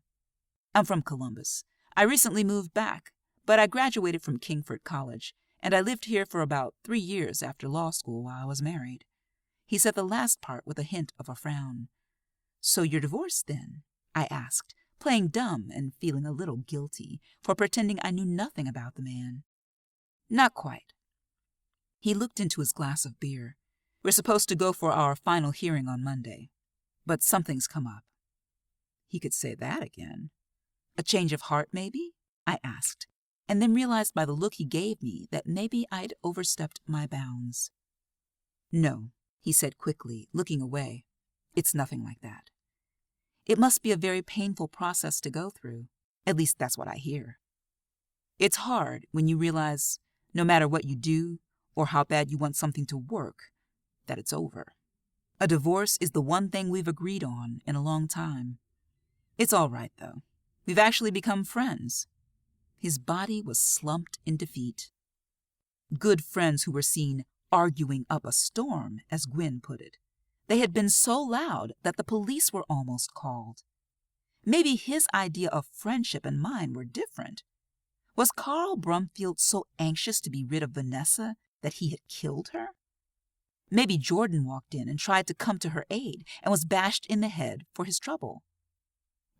"I'm from Columbus. I recently moved back, but I graduated from Kingford College, and I lived here for about 3 years after law school while I was married." He said the last part with a hint of a frown. "So you're divorced, then?" I asked, playing dumb and feeling a little guilty for pretending I knew nothing about the man. "Not quite." He looked into his glass of beer. "We're supposed to go for our final hearing on Monday, but something's come up." He could say that again. "A change of heart, maybe?" I asked, and then realized by the look he gave me that maybe I'd overstepped my bounds. "No," he said quickly, looking away. "It's nothing like that." It must be a very painful process to go through. At least that's what I hear. It's hard when you realize, no matter what you do or how bad you want something to work, that it's over. A divorce is the one thing we've agreed on in a long time. It's all right, though. We've actually become friends. His body was slumped in defeat. Good friends who were seen arguing up a storm, as Gwyn put it. They had been so loud that the police were almost called. Maybe his idea of friendship and mine were different. Was Carl Brumfield so anxious to be rid of Vanessa that he had killed her? Maybe Jordan walked in and tried to come to her aid and was bashed in the head for his trouble.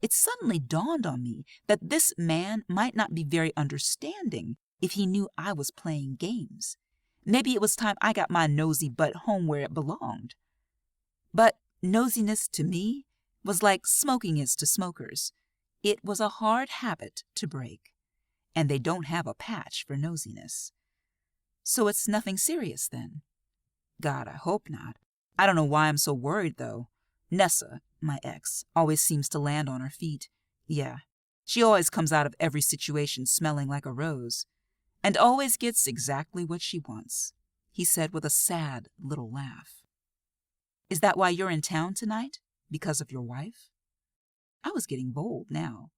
It suddenly dawned on me that this man might not be very understanding if he knew I was playing games. Maybe it was time I got my nosy butt home where it belonged. But nosiness to me was like smoking is to smokers. It was a hard habit to break, and they don't have a patch for nosiness. So it's nothing serious then? God, I hope not. I don't know why I'm so worried, though. Nessa, my ex, always seems to land on her feet. Yeah, she always comes out of every situation smelling like a rose, and always gets exactly what she wants, he said with a sad little laugh. Is that why you're in town tonight? Because of your wife? I was getting bold now,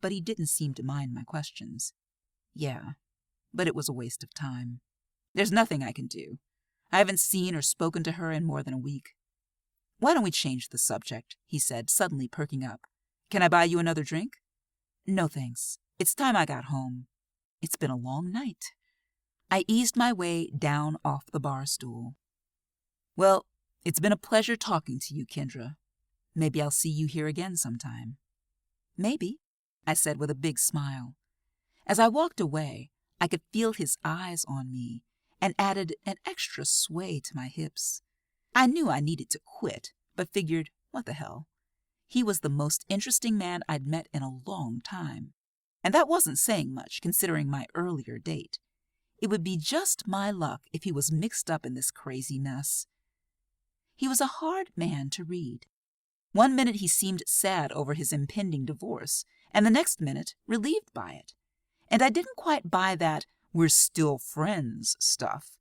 but he didn't seem to mind my questions. Yeah, but it was a waste of time. There's nothing I can do. I haven't seen or spoken to her in more than a week. Why don't we change the subject? He said, suddenly perking up. Can I buy you another drink? No, thanks. It's time I got home. It's been a long night. I eased my way down off the bar stool. Well, it's been a pleasure talking to you, Kendra. Maybe I'll see you here again sometime. Maybe, I said with a big smile. As I walked away, I could feel his eyes on me and added an extra sway to my hips. I knew I needed to quit, but figured, what the hell? He was the most interesting man I'd met in a long time, and that wasn't saying much considering my earlier date. It would be just my luck if he was mixed up in this crazy mess. He was a hard man to read. One minute he seemed sad over his impending divorce, and the next minute relieved by it. And I didn't quite buy that "we're still friends" stuff.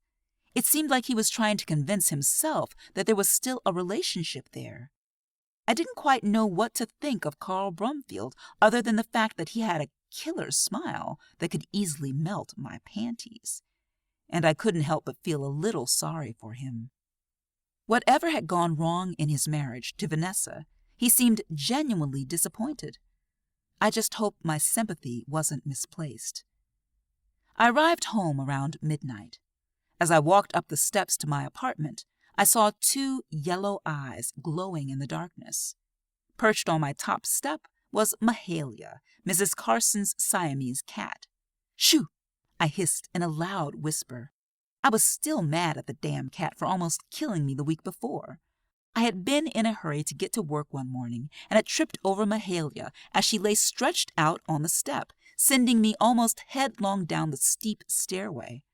It seemed like he was trying to convince himself that there was still a relationship there. I didn't quite know what to think of Carl Brumfield other than the fact that he had a killer smile that could easily melt my panties. And I couldn't help but feel a little sorry for him. Whatever had gone wrong in his marriage to Vanessa, he seemed genuinely disappointed. I just hoped my sympathy wasn't misplaced. I arrived home around midnight. As I walked up the steps to my apartment, I saw 2 yellow eyes glowing in the darkness. Perched on my top step was Mahalia, Mrs. Carson's Siamese cat. "Shoo!" I hissed in a loud whisper. I was still mad at the damn cat for almost killing me the week before. I had been in a hurry to get to work one morning and had tripped over Mahalia as she lay stretched out on the step, sending me almost headlong down the steep stairway.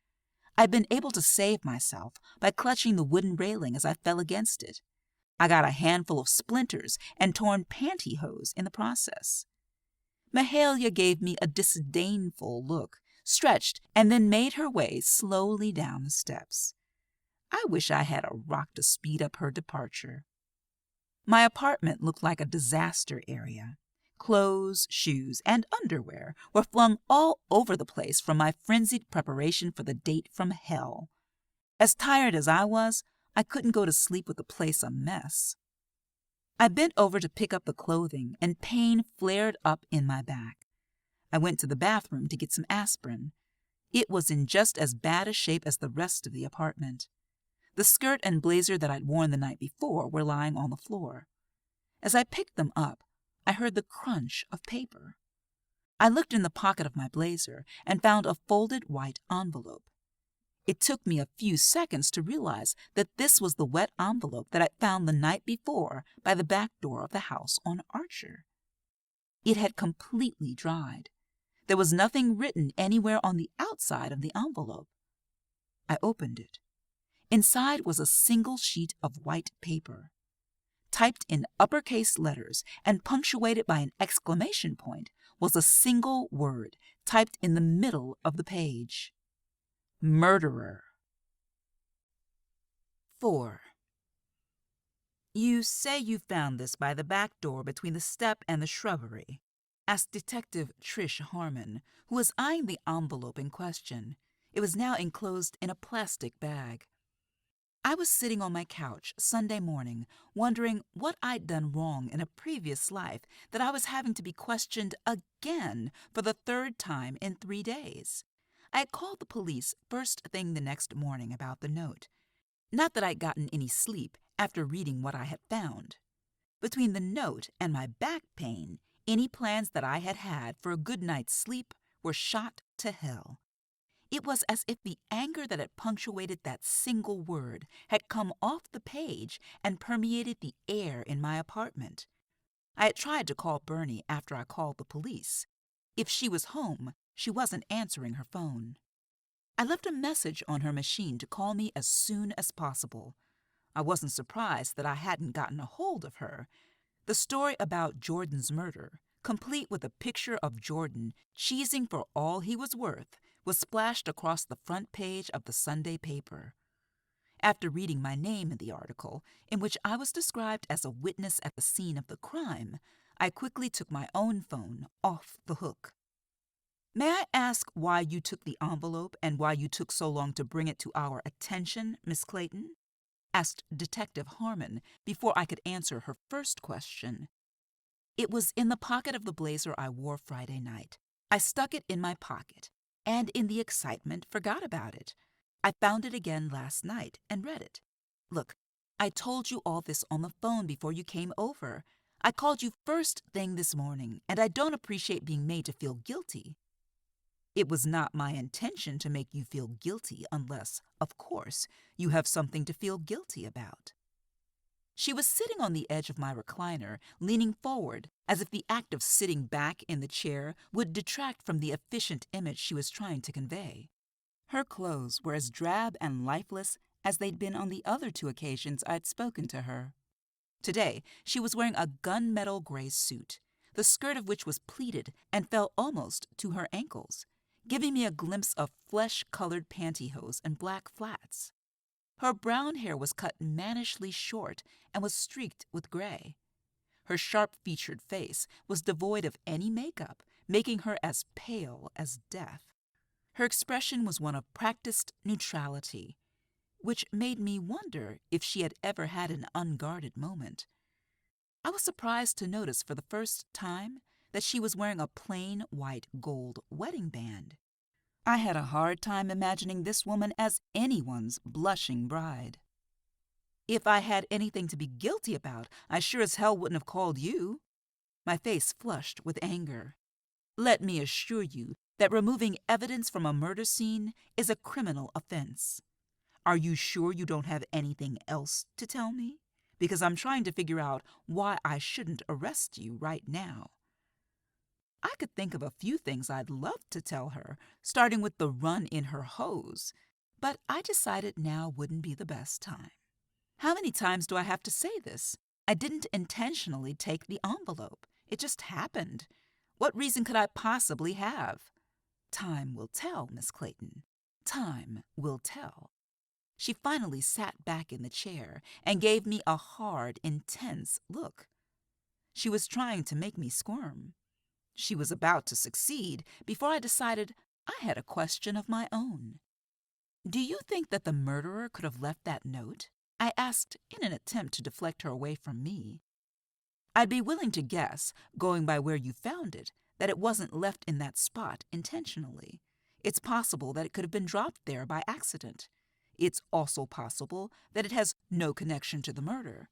I'd been able to save myself by clutching the wooden railing as I fell against it. I got a handful of splinters and torn pantyhose in the process. Mahalia gave me a disdainful look, stretched, and then made her way slowly down the steps. I wish I had a rock to speed up her departure. My apartment looked like a disaster area. Clothes, shoes, and underwear were flung all over the place from my frenzied preparation for the date from hell. As tired as I was, I couldn't go to sleep with the place a mess. I bent over to pick up the clothing, and pain flared up in my back. I went to the bathroom to get some aspirin. It was in just as bad a shape as the rest of the apartment. The skirt and blazer that I'd worn the night before were lying on the floor. As I picked them up, I heard the crunch of paper. I looked in the pocket of my blazer and found a folded white envelope. It took me a few seconds to realize that this was the wet envelope that I'd found the night before by the back door of the house on Archer. It had completely dried. There was nothing written anywhere on the outside of the envelope. I opened it. Inside was a single sheet of white paper. Typed in uppercase letters and punctuated by an exclamation point was a single word typed in the middle of the page. Murderer. 4. "You say you found this by the back door between the step and the shrubbery?" asked Detective Trish Harmon, who was eyeing the envelope in question. It was now enclosed in a plastic bag. I was sitting on my couch Sunday morning, wondering what I'd done wrong in a previous life that I was having to be questioned again for the 3rd time in 3 days. I had called the police first thing the next morning about the note. Not that I'd gotten any sleep after reading what I had found. Between the note and my back pain, any plans that I had had for a good night's sleep were shot to hell. It was as if the anger that had punctuated that single word had come off the page and permeated the air in my apartment. I had tried to call Bernie after I called the police. If she was home, she wasn't answering her phone. I left a message on her machine to call me as soon as possible. I wasn't surprised that I hadn't gotten a hold of her. The story about Jordan's murder, complete with a picture of Jordan cheesing for all he was worth, was splashed across the front page of the Sunday paper. After reading my name in the article, in which I was described as a witness at the scene of the crime, I quickly took my own phone off the hook. "May I ask why you took the envelope and why you took so long to bring it to our attention, Miss Clayton?" asked Detective Harmon before I could answer her first question. "It was in the pocket of the blazer I wore Friday night. I stuck it in my pocket, and in the excitement forgot about it. I found it again last night and read it. Look, I told you all this on the phone before you came over. I called you first thing this morning, and I don't appreciate being made to feel guilty." "It was not my intention to make you feel guilty unless, of course, you have something to feel guilty about." She was sitting on the edge of my recliner, leaning forward, as if the act of sitting back in the chair would detract from the efficient image she was trying to convey. Her clothes were as drab and lifeless as they'd been on the other 2 occasions I'd spoken to her. Today, she was wearing a gunmetal gray suit, the skirt of which was pleated and fell almost to her ankles, giving me a glimpse of flesh-colored pantyhose and black flats. Her brown hair was cut mannishly short and was streaked with gray. Her sharp-featured face was devoid of any makeup, making her as pale as death. Her expression was one of practiced neutrality, which made me wonder if she had ever had an unguarded moment. I was surprised to notice for the first time that she was wearing a plain white gold wedding band. I had a hard time imagining this woman as anyone's blushing bride. If I had anything to be guilty about, I sure as hell wouldn't have called you. My face flushed with anger. Let me assure you that removing evidence from a murder scene is a criminal offense. Are you sure you don't have anything else to tell me? Because I'm trying to figure out why I shouldn't arrest you right now. I could think of a few things I'd love to tell her, starting with the run in her hose, but I decided now wouldn't be the best time. How many times do I have to say this? I didn't intentionally take the envelope. It just happened. What reason could I possibly have? Time will tell, Miss Clayton. Time will tell. She finally sat back in the chair and gave me a hard, intense look. She was trying to make me squirm. She was about to succeed before I decided I had a question of my own. Do you think that the murderer could have left that note? I asked in an attempt to deflect her away from me. I'd be willing to guess, going by where you found it, that it wasn't left in that spot intentionally. It's possible that it could have been dropped there by accident. It's also possible that it has no connection to the murder.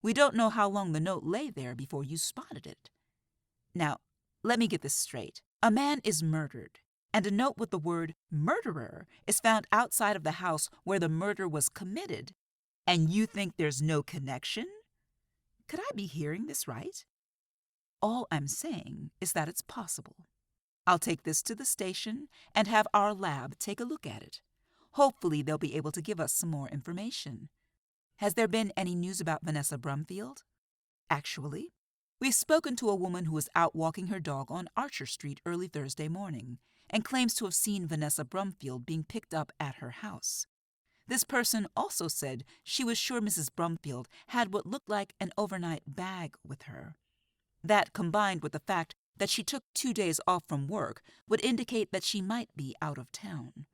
We don't know how long the note lay there before you spotted it. Now, let me get this straight. A man is murdered, and a note with the word murderer is found outside of the house where the murder was committed. And you think there's no connection? Could I be hearing this right? All I'm saying is that it's possible. I'll take this to the station and have our lab take a look at it. Hopefully they'll be able to give us some more information. Has there been any news about Vanessa Brumfield? Actually, we've spoken to a woman who was out walking her dog on Archer Street early Thursday morning and claims to have seen Vanessa Brumfield being picked up at her house. This person also said she was sure Mrs. Brumfield had what looked like an overnight bag with her. That, combined with the fact that she took 2 days off from work, would indicate that she might be out of town.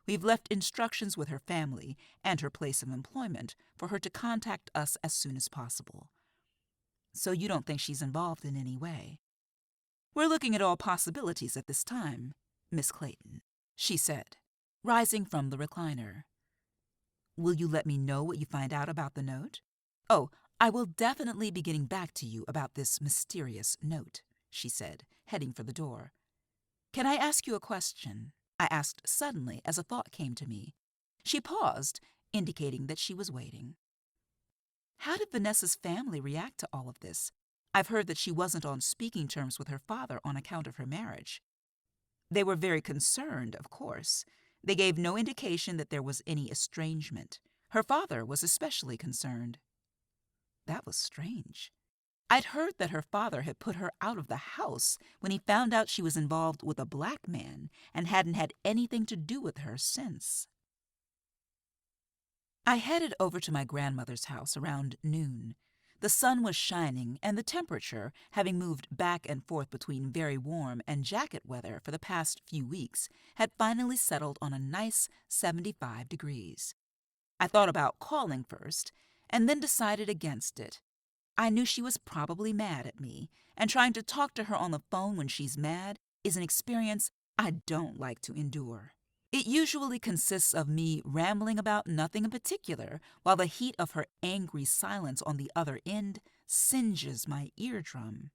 We've left instructions with her family and her place of employment for her to contact us as soon as possible. So you don't think she's involved in any way? We're looking at all possibilities at this time, Miss Clayton, she said, rising from the recliner. Will you let me know what you find out about the note? Oh, I will definitely be getting back to you about this mysterious note, she said, heading for the door. Can I ask you a question? I asked suddenly as a thought came to me. She paused, indicating that she was waiting. How did Vanessa's family react to all of this? I've heard that she wasn't on speaking terms with her father on account of her marriage. They were very concerned, of course. They gave no indication that there was any estrangement. Her father was especially concerned. That was strange. I'd heard that her father had put her out of the house when he found out she was involved with a black man and hadn't had anything to do with her since. I headed over to my grandmother's house around noon. The sun was shining, and the temperature, having moved back and forth between very warm and jacket weather for the past few weeks, had finally settled on a nice 75 degrees. I thought about calling first, and then decided against it. I knew she was probably mad at me, and trying to talk to her on the phone when she's mad is an experience I don't like to endure. It usually consists of me rambling about nothing in particular, while the heat of her angry silence on the other end singes my eardrum.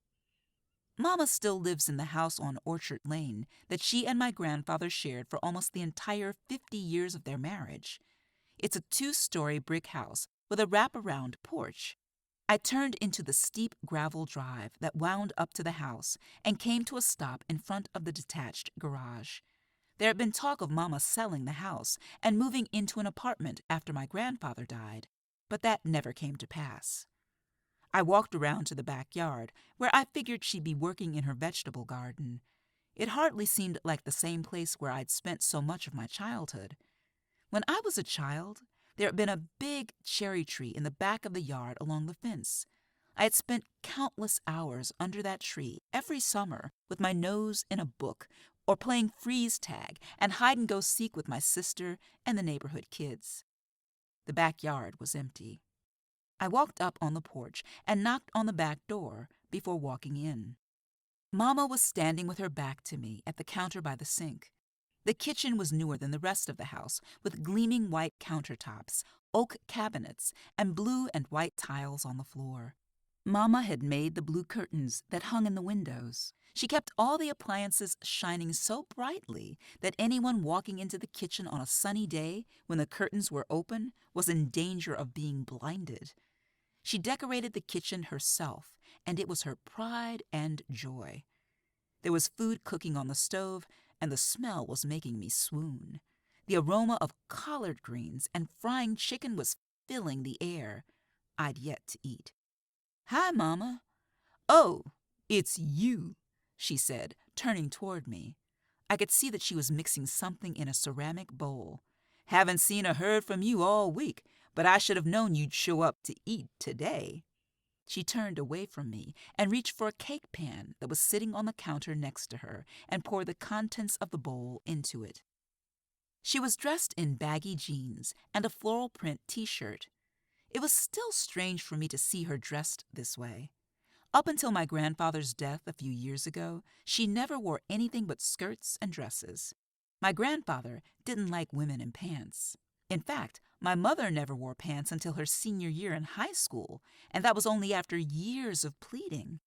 Mama still lives in the house on Orchard Lane that she and my grandfather shared for almost the entire 50 years of their marriage. It's a 2-story brick house with a wraparound porch. I turned into the steep gravel drive that wound up to the house and came to a stop in front of the detached garage. There had been talk of Mama selling the house and moving into an apartment after my grandfather died, but that never came to pass. I walked around to the backyard, where I figured she'd be working in her vegetable garden. It hardly seemed like the same place where I'd spent so much of my childhood. When I was a child, there had been a big cherry tree in the back of the yard along the fence. I had spent countless hours under that tree every summer with my nose in a book or playing freeze tag and hide-and-go-seek with my sister and the neighborhood kids. The backyard was empty. I walked up on the porch and knocked on the back door before walking in. Mama was standing with her back to me at the counter by the sink. The kitchen was newer than the rest of the house, with gleaming white countertops, oak cabinets, and blue and white tiles on the floor. Mama had made the blue curtains that hung in the windows. She kept all the appliances shining so brightly that anyone walking into the kitchen on a sunny day when the curtains were open was in danger of being blinded. She decorated the kitchen herself, and it was her pride and joy. There was food cooking on the stove, and the smell was making me swoon. The aroma of collard greens and frying chicken was filling the air. I'd yet to eat. "Hi, Mama." "Oh, it's you," she said, turning toward me. I could see that she was mixing something in a ceramic bowl. "Haven't seen or heard from you all week, but I should have known you'd show up to eat today." She turned away from me and reached for a cake pan that was sitting on the counter next to her and poured the contents of the bowl into it. She was dressed in baggy jeans and a floral print t-shirt. It was still strange for me to see her dressed this way. Up until my grandfather's death a few years ago, she never wore anything but skirts and dresses. My grandfather didn't like women in pants. In fact, my mother never wore pants until her senior year in high school, and that was only after years of pleading.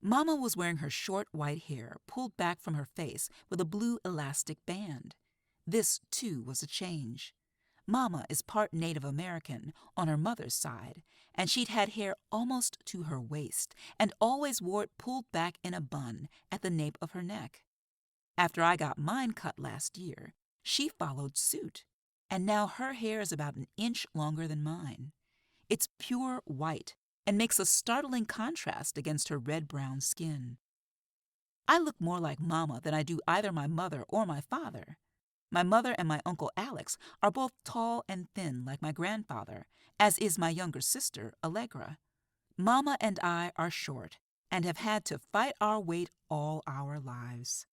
Mama was wearing her short white hair pulled back from her face with a blue elastic band. This, too, was a change. Mama is part Native American on her mother's side, and she'd had hair almost to her waist and always wore it pulled back in a bun at the nape of her neck. After I got mine cut last year, she followed suit, and now her hair is about an inch longer than mine. It's pure white and makes a startling contrast against her red-brown skin. I look more like Mama than I do either my mother or my father. My mother and my Uncle Alex are both tall and thin like my grandfather, as is my younger sister, Allegra. Mama and I are short and have had to fight our weight all our lives.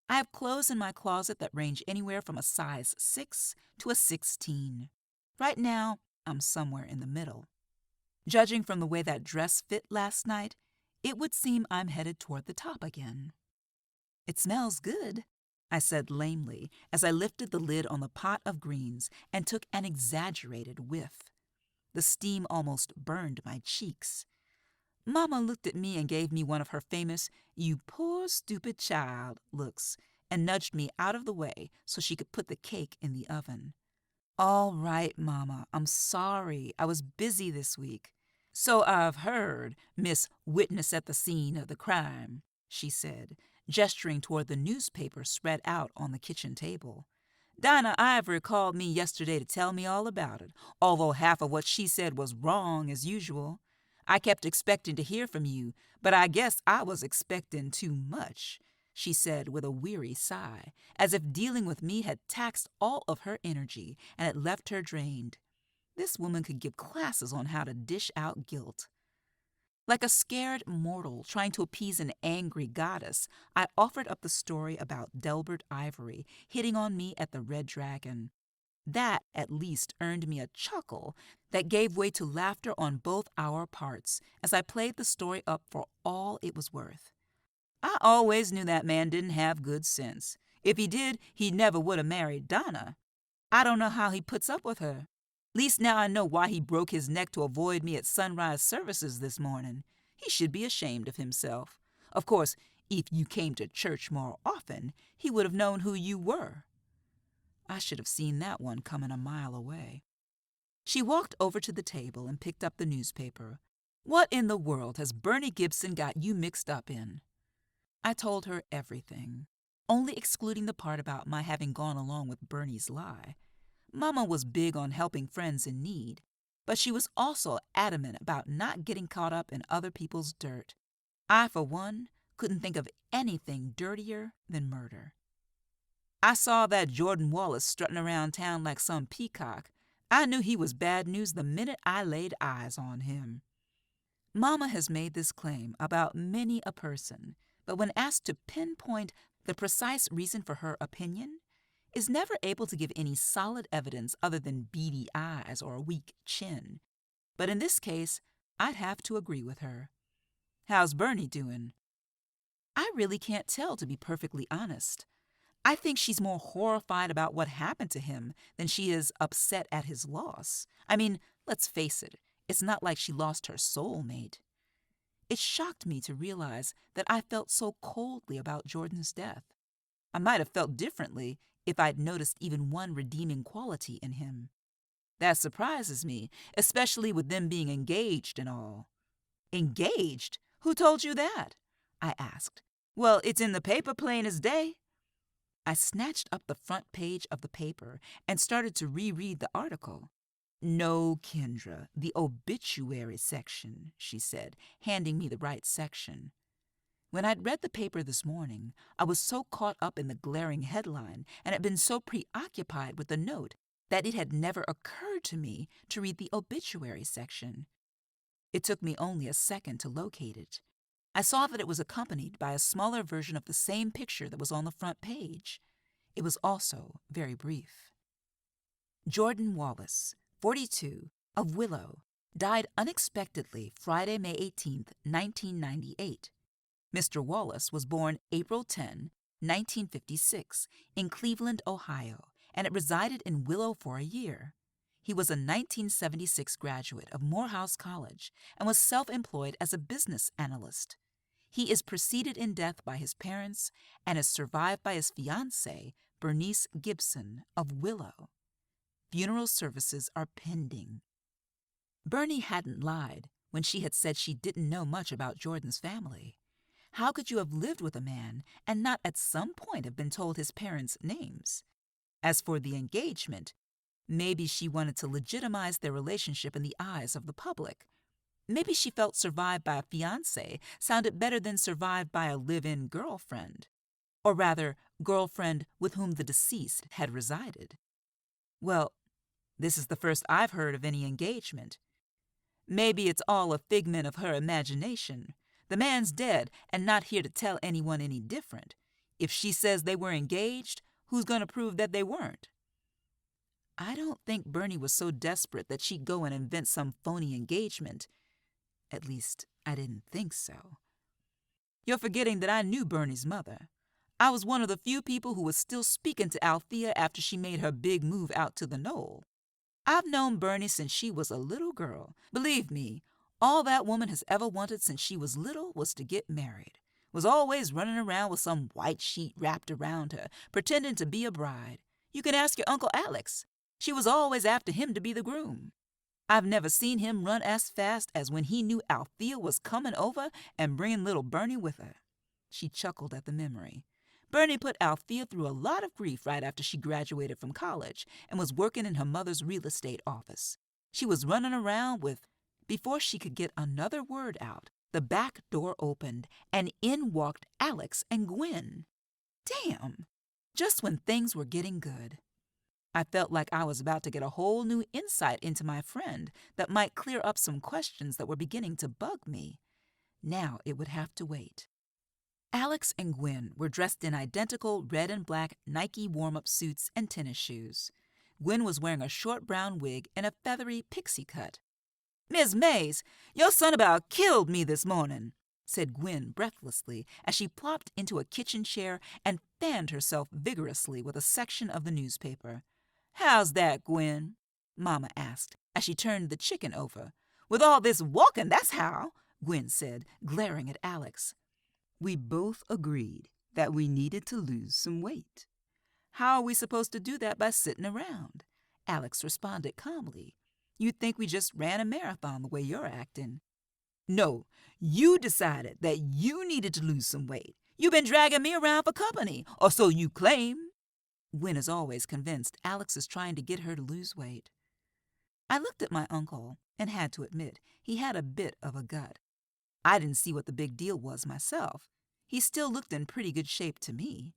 I have clothes in my closet that range anywhere from a size 6 to a 16. Right now, I'm somewhere in the middle. Judging from the way that dress fit last night, it would seem I'm headed toward the top again. "It smells good," I said lamely as I lifted the lid on the pot of greens and took an exaggerated whiff. The steam almost burned my cheeks. Mama looked at me and gave me one of her famous "you poor stupid child" looks and nudged me out of the way so she could put the cake in the oven. "All right, Mama, I'm sorry. I was busy this week." "So I've heard, Miss Witness at the Scene of the Crime," she said, gesturing toward the newspaper spread out on the kitchen table. "Dinah Ivory called me yesterday to tell me all about it, although half of what she said was wrong as usual. I kept expecting to hear from you, but I guess I was expecting too much," she said with a weary sigh, as if dealing with me had taxed all of her energy and had left her drained. This woman could give classes on how to dish out guilt. Like a scared mortal trying to appease an angry goddess, I offered up the story about Delbert Ivory hitting on me at the Red Dragon. That at least earned me a chuckle that gave way to laughter on both our parts as I played the story up for all it was worth. "I always knew that man didn't have good sense. If he did, he never would have married Donna. I don't know how he puts up with her. Least now I know why he broke his neck to avoid me at sunrise services this morning. He should be ashamed of himself. Of course, if you came to church more often, he would have known who you were." I should have seen that one coming a mile away. She walked over to the table and picked up the newspaper. What in the world has Bernie Gibson got you mixed up in? I told her everything, only excluding the part about my having gone along with Bernie's lie. Mama was big on helping friends in need, but she was also adamant about not getting caught up in other people's dirt. I, for one, couldn't think of anything dirtier than murder. I saw that Jordan Wallace strutting around town like some peacock. I knew he was bad news the minute I laid eyes on him. Mama has made this claim about many a person, but when asked to pinpoint the precise reason for her opinion, is never able to give any solid evidence other than beady eyes or a weak chin. But in this case, I'd have to agree with her. How's Bernie doing? I really can't tell, to be perfectly honest. I think she's more horrified about what happened to him than she is upset at his loss. I mean, let's face it, it's not like she lost her soulmate. It shocked me to realize that I felt so coldly about Jordan's death. I might have felt differently if I'd noticed even one redeeming quality in him. That surprises me, especially with them being engaged and all. Engaged? Who told you that? I asked. Well, it's in the paper plain as day. I snatched up the front page of the paper and started to reread the article. No, Kendra, the obituary section, she said, handing me the right section. When I'd read the paper this morning, I was so caught up in the glaring headline and had been so preoccupied with the note that it had never occurred to me to read the obituary section. It took me only a second to locate it. I saw that it was accompanied by a smaller version of the same picture that was on the front page. It was also very brief. Jordan Wallace, 42, of Willow, died unexpectedly Friday, May 18, 1998. Mr. Wallace was born April 10, 1956, in Cleveland, Ohio, and had resided in Willow for a year. He was a 1976 graduate of Morehouse College and was self-employed as a business analyst. He is preceded in death by his parents and is survived by his fiancée, Bernice Gibson, of Willow. Funeral services are pending. Bernie hadn't lied when she had said she didn't know much about Jordan's family. How could you have lived with a man and not at some point have been told his parents' names? As for the engagement, maybe she wanted to legitimize their relationship in the eyes of the public. Maybe she felt survived by a fiancé sounded better than survived by a live-in girlfriend, or rather, girlfriend with whom the deceased had resided. Well, this is the first I've heard of any engagement. Maybe it's all a figment of her imagination. The man's dead and not here to tell anyone any different. If she says they were engaged, who's going to prove that they weren't? I don't think Bernie was so desperate that she'd go and invent some phony engagement. At least, I didn't think so. You're forgetting that I knew Bernie's mother. I was one of the few people who was still speaking to Althea after she made her big move out to the knoll. I've known Bernie since she was a little girl. Believe me, all that woman has ever wanted since she was little was to get married. Was always running around with some white sheet wrapped around her, pretending to be a bride. You can ask your Uncle Alex. She was always after him to be the groom. I've never seen him run as fast as when he knew Althea was coming over and bringing little Bernie with her. She chuckled at the memory. Bernie put Althea through a lot of grief right after she graduated from college and was working in her mother's real estate office. She was running around with... Before she could get another word out, the back door opened and in walked Alex and Gwen. Damn! Just when things were getting good. I felt like I was about to get a whole new insight into my friend that might clear up some questions that were beginning to bug me. Now it would have to wait. Alex and Gwen were dressed in identical red and black Nike warm-up suits and tennis shoes. Gwen was wearing a short brown wig and a feathery pixie cut. "Miss Mays, your son about killed me this morning," said Gwen breathlessly as she plopped into a kitchen chair and fanned herself vigorously with a section of the newspaper. "How's that, Gwen?" Mama asked as she turned the chicken over. "With all this walking, that's how," Gwen said, glaring at Alex. "We both agreed that we needed to lose some weight. How are we supposed to do that by sitting around?" Alex responded calmly. "You'd think we just ran a marathon the way you're acting." No, you decided that you needed to lose some weight. You've been dragging me around for company, or so you claim. Gwen is always convinced Alex is trying to get her to lose weight. I looked at my uncle and had to admit he had a bit of a gut. I didn't see what the big deal was myself. He still looked in pretty good shape to me.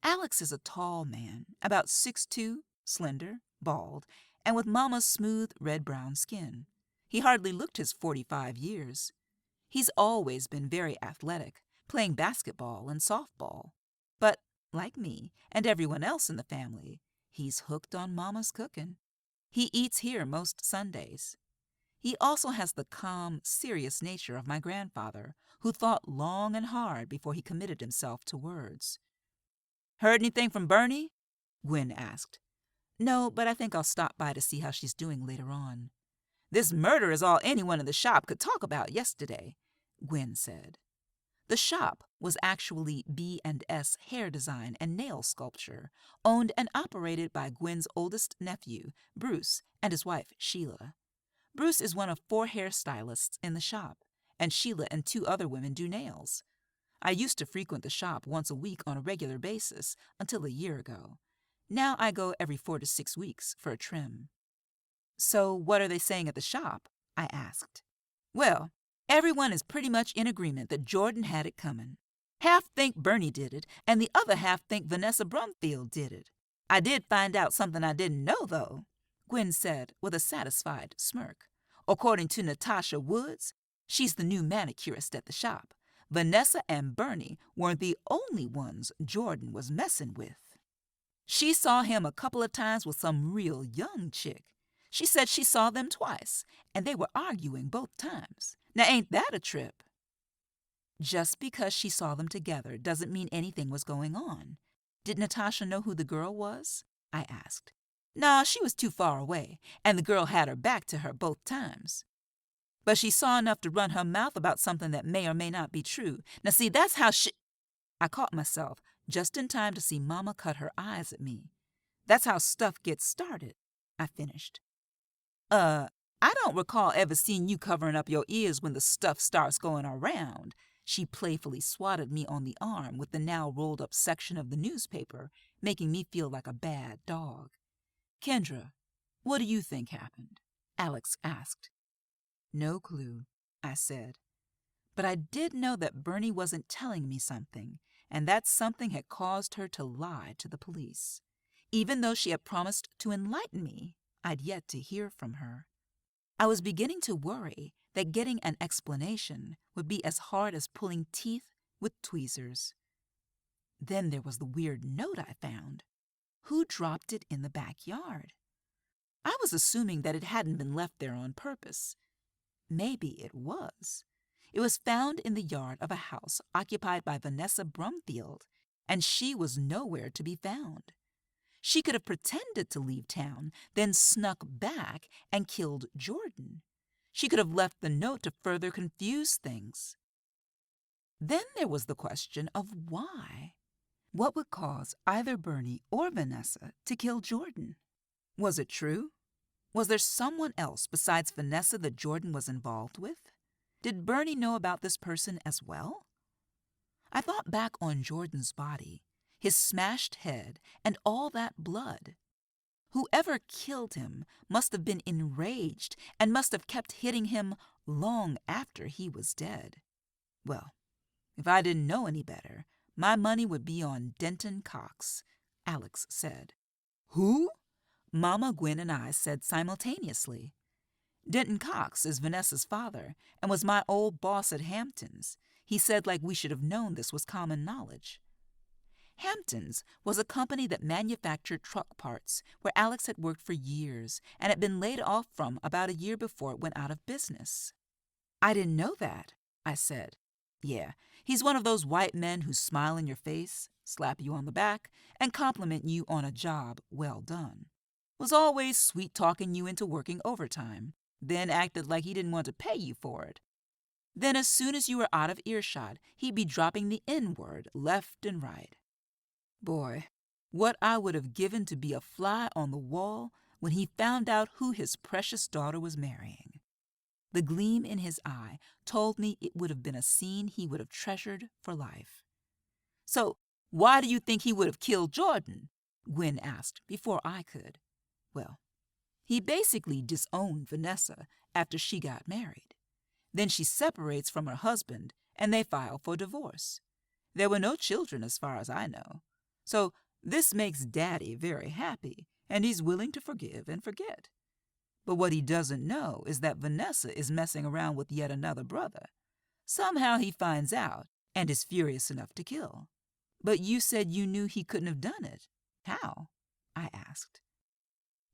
Alex is a tall man, about 6'2", slender, bald, and with Mama's smooth red-brown skin. He hardly looked his 45 years. He's always been very athletic, playing basketball and softball. But, like me and everyone else in the family, he's hooked on Mama's cooking. He eats here most Sundays. He also has the calm, serious nature of my grandfather, who thought long and hard before he committed himself to words. "Heard anything from Bernie?" Gwen asked. "No, but I think I'll stop by to see how she's doing later on." "This murder is all anyone in the shop could talk about yesterday," Gwen said. The shop was actually B&S Hair Design and Nail Sculpture, owned and operated by Gwen's oldest nephew, Bruce, and his wife, Sheila. Bruce is one of 4 hairstylists in the shop, and Sheila and 2 other women do nails. I used to frequent the shop once a week on a regular basis until a year ago. Now I go every 4 to 6 weeks for a trim. "So what are they saying at the shop?" I asked. "Well, everyone is pretty much in agreement that Jordan had it coming. Half think Bernie did it, and the other half think Vanessa Brumfield did it. I did find out something I didn't know, though," Gwen said with a satisfied smirk. "According to Natasha Woods, she's the new manicurist at the shop, Vanessa and Bernie weren't the only ones Jordan was messing with. She saw him a couple of times with some real young chick. She said she saw them twice, and they were arguing both times. Now ain't that a trip?" "Just because she saw them together doesn't mean anything was going on. Did Natasha know who the girl was?" I asked. "Nah, she was too far away, and the girl had her back to her both times. But she saw enough to run her mouth about something that may or may not be true. Now see, that's how she—" I caught myself just in time to see Mama cut her eyes at me. "That's how stuff gets started," I finished. I don't recall ever seeing you covering up your ears when the stuff starts going around." She playfully swatted me on the arm with the now rolled up section of the newspaper, making me feel like a bad dog. "Kendra, what do you think happened?" Alex asked. "No clue," I said. But I did know that Bernie wasn't telling me something, and that something had caused her to lie to the police. Even though she had promised to enlighten me, I'd yet to hear from her. I was beginning to worry that getting an explanation would be as hard as pulling teeth with tweezers. Then there was the weird note I found. Who dropped it in the backyard? I was assuming that it hadn't been left there on purpose. Maybe it was. It was found in the yard of a house occupied by Vanessa Brumfield, and she was nowhere to be found. She could have pretended to leave town, then snuck back and killed Jordan. She could have left the note to further confuse things. Then there was the question of why. What would cause either Bernie or Vanessa to kill Jordan? Was it true? Was there someone else besides Vanessa that Jordan was involved with? Did Bernie know about this person as well? I thought back on Jordan's body, his smashed head, and all that blood. Whoever killed him must have been enraged and must have kept hitting him long after he was dead. Well, if I didn't know any better, my money would be on Denton Cox, Alex said. "Who?" Mama, Gwen, and I said simultaneously. "Denton Cox is Vanessa's father and was my old boss at Hampton's. He said like we should have known this was common knowledge." Hampton's was a company that manufactured truck parts where Alex had worked for years and had been laid off from about a year before it went out of business. "I didn't know that," I said. "Yeah, he's one of those white men who smile in your face, slap you on the back, and compliment you on a job well done. Was always sweet-talking you into working overtime, then acted like he didn't want to pay you for it. Then as soon as you were out of earshot, he'd be dropping the N-word left and right. Boy, what I would have given to be a fly on the wall when he found out who his precious daughter was marrying." The gleam in his eye told me it would have been a scene he would have treasured for life. "So, why do you think he would have killed Jordan?" Gwen asked before I could. "Well, he basically disowned Vanessa after she got married. Then she separates from her husband and they file for divorce. There were no children as far as I know. So this makes Daddy very happy, and he's willing to forgive and forget. But what he doesn't know is that Vanessa is messing around with yet another brother. Somehow he finds out and is furious enough to kill. But you said you knew he couldn't have done it. How?" I asked.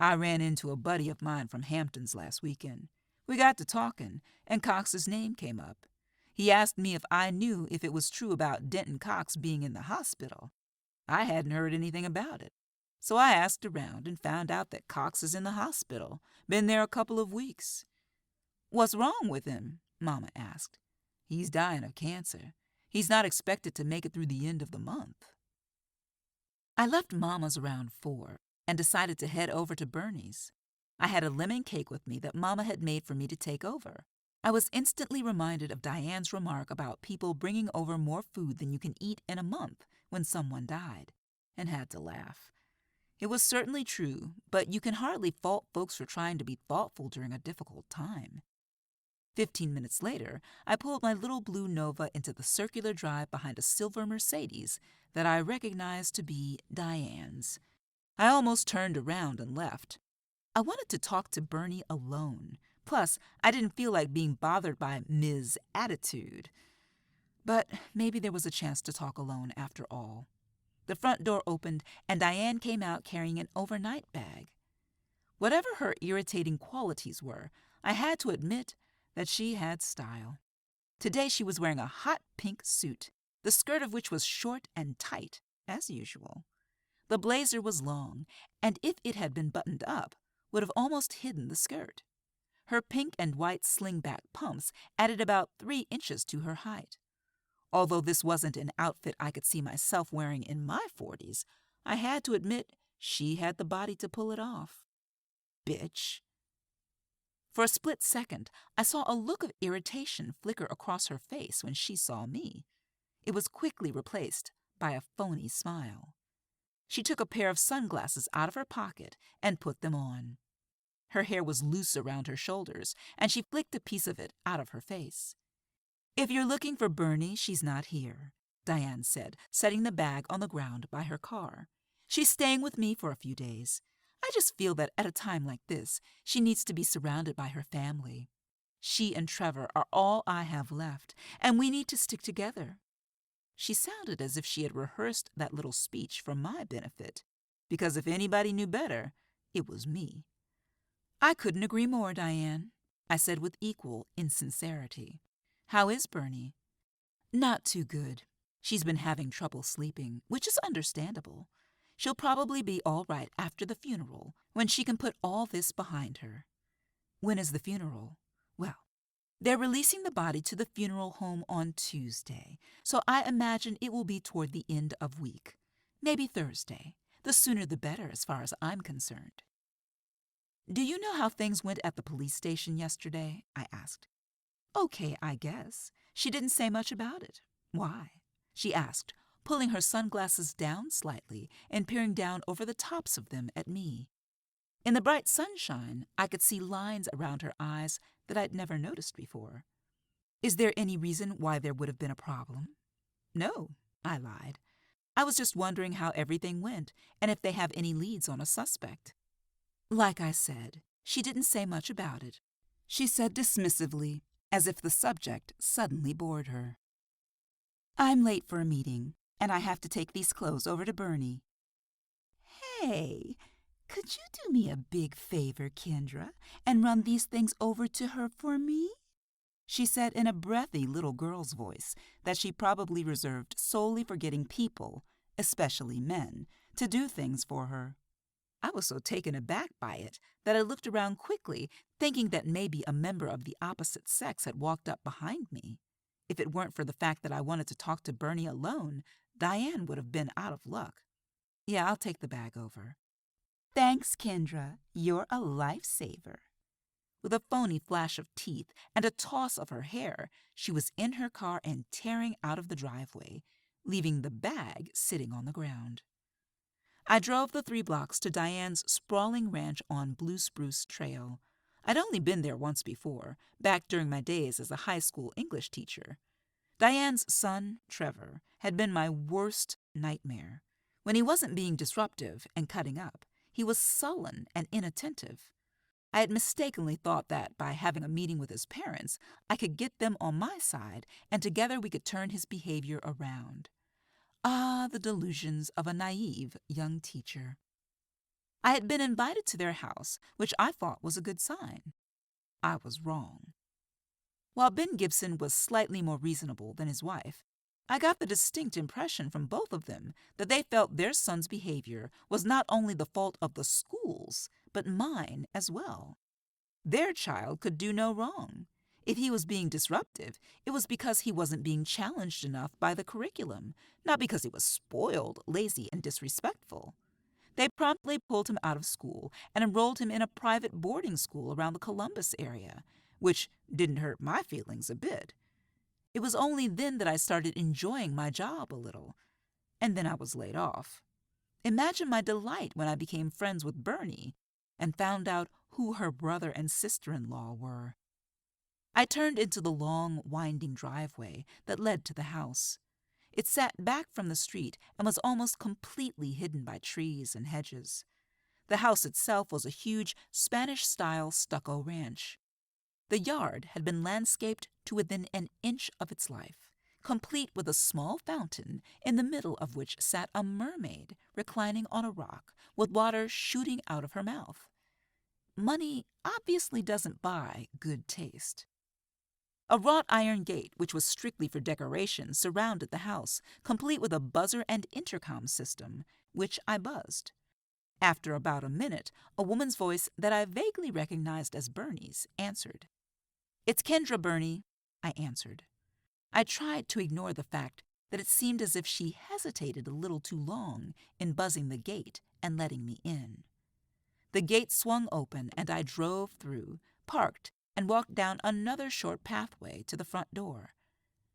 "I ran into a buddy of mine from Hamptons last weekend. We got to talking, and Cox's name came up. He asked me if I knew if it was true about Denton Cox being in the hospital. I hadn't heard anything about it. So I asked around and found out that Cox is in the hospital, been there a couple of weeks." "What's wrong with him?" Mama asked. "He's dying of cancer. He's not expected to make it through the end of the month." I left Mama's around 4 and decided to head over to Bernie's. I had a lemon cake with me that Mama had made for me to take over. I was instantly reminded of Diane's remark about people bringing over more food than you can eat in a month when someone died, and had to laugh. It was certainly true, but you can hardly fault folks for trying to be thoughtful during a difficult time. 15 minutes later, I pulled my little blue Nova into the circular drive behind a silver Mercedes that I recognized to be Diane's. I almost turned around and left. I wanted to talk to Bernie alone. Plus, I didn't feel like being bothered by Ms. Attitude. But maybe there was a chance to talk alone after all. The front door opened, and Diane came out carrying an overnight bag. Whatever her irritating qualities were, I had to admit that she had style. Today she was wearing a hot pink suit, the skirt of which was short and tight, as usual. The blazer was long, and if it had been buttoned up, would have almost hidden the skirt. Her pink and white slingback pumps added about 3 inches to her height. Although this wasn't an outfit I could see myself wearing in my 40s, I had to admit she had the body to pull it off. Bitch. For a split second, I saw a look of irritation flicker across her face when she saw me. It was quickly replaced by a phony smile. She took a pair of sunglasses out of her pocket and put them on. Her hair was loose around her shoulders, and she flicked a piece of it out of her face. "If you're looking for Bernie, she's not here," Diane said, setting the bag on the ground by her car. "She's staying with me for a few days. I just feel that at a time like this, she needs to be surrounded by her family. She and Trevor are all I have left, and we need to stick together." She sounded as if she had rehearsed that little speech for my benefit, because if anybody knew better, it was me. "I couldn't agree more, Diane," I said with equal insincerity. "How is Bernie?" "Not too good. She's been having trouble sleeping, which is understandable. She'll probably be all right after the funeral, when she can put all this behind her." "When is the funeral?" "Well, they're releasing the body to the funeral home on Tuesday, so I imagine it will be toward the end of week. Maybe Thursday. The sooner the better as far as I'm concerned." "Do you know how things went at the police station yesterday?" I asked. "Okay, I guess. She didn't say much about it." "Why?" she asked, pulling her sunglasses down slightly and peering down over the tops of them at me. In the bright sunshine, I could see lines around her eyes that I'd never noticed before. "Is there any reason why there would have been a problem?" "No," I lied. "I was just wondering how everything went and if they have any leads on a suspect." Like I said, she didn't say much about it. She said dismissively, as if the subject suddenly bored her. "I'm late for a meeting, and I have to take these clothes over to Bernie." "Hey, could you do me a big favor, Kendra, and run these things over to her for me?" she said in a breathy little girl's voice that she probably reserved solely for getting people, especially men, to do things for her. I was so taken aback by it that I looked around quickly, thinking that maybe a member of the opposite sex had walked up behind me. If it weren't for the fact that I wanted to talk to Bernie alone, Diane would have been out of luck. "Yeah, I'll take the bag over." "Thanks, Kendra. You're a lifesaver." With a phony flash of teeth and a toss of her hair, she was in her car and tearing out of the driveway, leaving the bag sitting on the ground. I drove the 3 blocks to Diane's sprawling ranch on Blue Spruce Trail. I'd only been there once before, back during my days as a high school English teacher. Diane's son, Trevor, had been my worst nightmare. When he wasn't being disruptive and cutting up, he was sullen and inattentive. I had mistakenly thought that by having a meeting with his parents, I could get them on my side, and together we could turn his behavior around. Ah, the delusions of a naive young teacher. I had been invited to their house, which I thought was a good sign. I was wrong. While Ben Gibson was slightly more reasonable than his wife, I got the distinct impression from both of them that they felt their son's behavior was not only the fault of the schools, but mine as well. Their child could do no wrong. If he was being disruptive, it was because he wasn't being challenged enough by the curriculum, not because he was spoiled, lazy, and disrespectful. They promptly pulled him out of school and enrolled him in a private boarding school around the Columbus area, which didn't hurt my feelings a bit. It was only then that I started enjoying my job a little, and then I was laid off. Imagine my delight when I became friends with Bernie and found out who her brother and sister-in-law were. I turned into the long, winding driveway that led to the house. It sat back from the street and was almost completely hidden by trees and hedges. The house itself was a huge Spanish-style stucco ranch. The yard had been landscaped to within an inch of its life, complete with a small fountain in the middle of which sat a mermaid reclining on a rock with water shooting out of her mouth. Money obviously doesn't buy good taste. A wrought iron gate, which was strictly for decoration, surrounded the house, complete with a buzzer and intercom system, which I buzzed. After about a minute, a woman's voice that I vaguely recognized as Bernie's answered. "It's Kendra, Bernie," I answered. I tried to ignore the fact that it seemed as if she hesitated a little too long in buzzing the gate and letting me in. The gate swung open and I drove through, parked, and walked down another short pathway to the front door.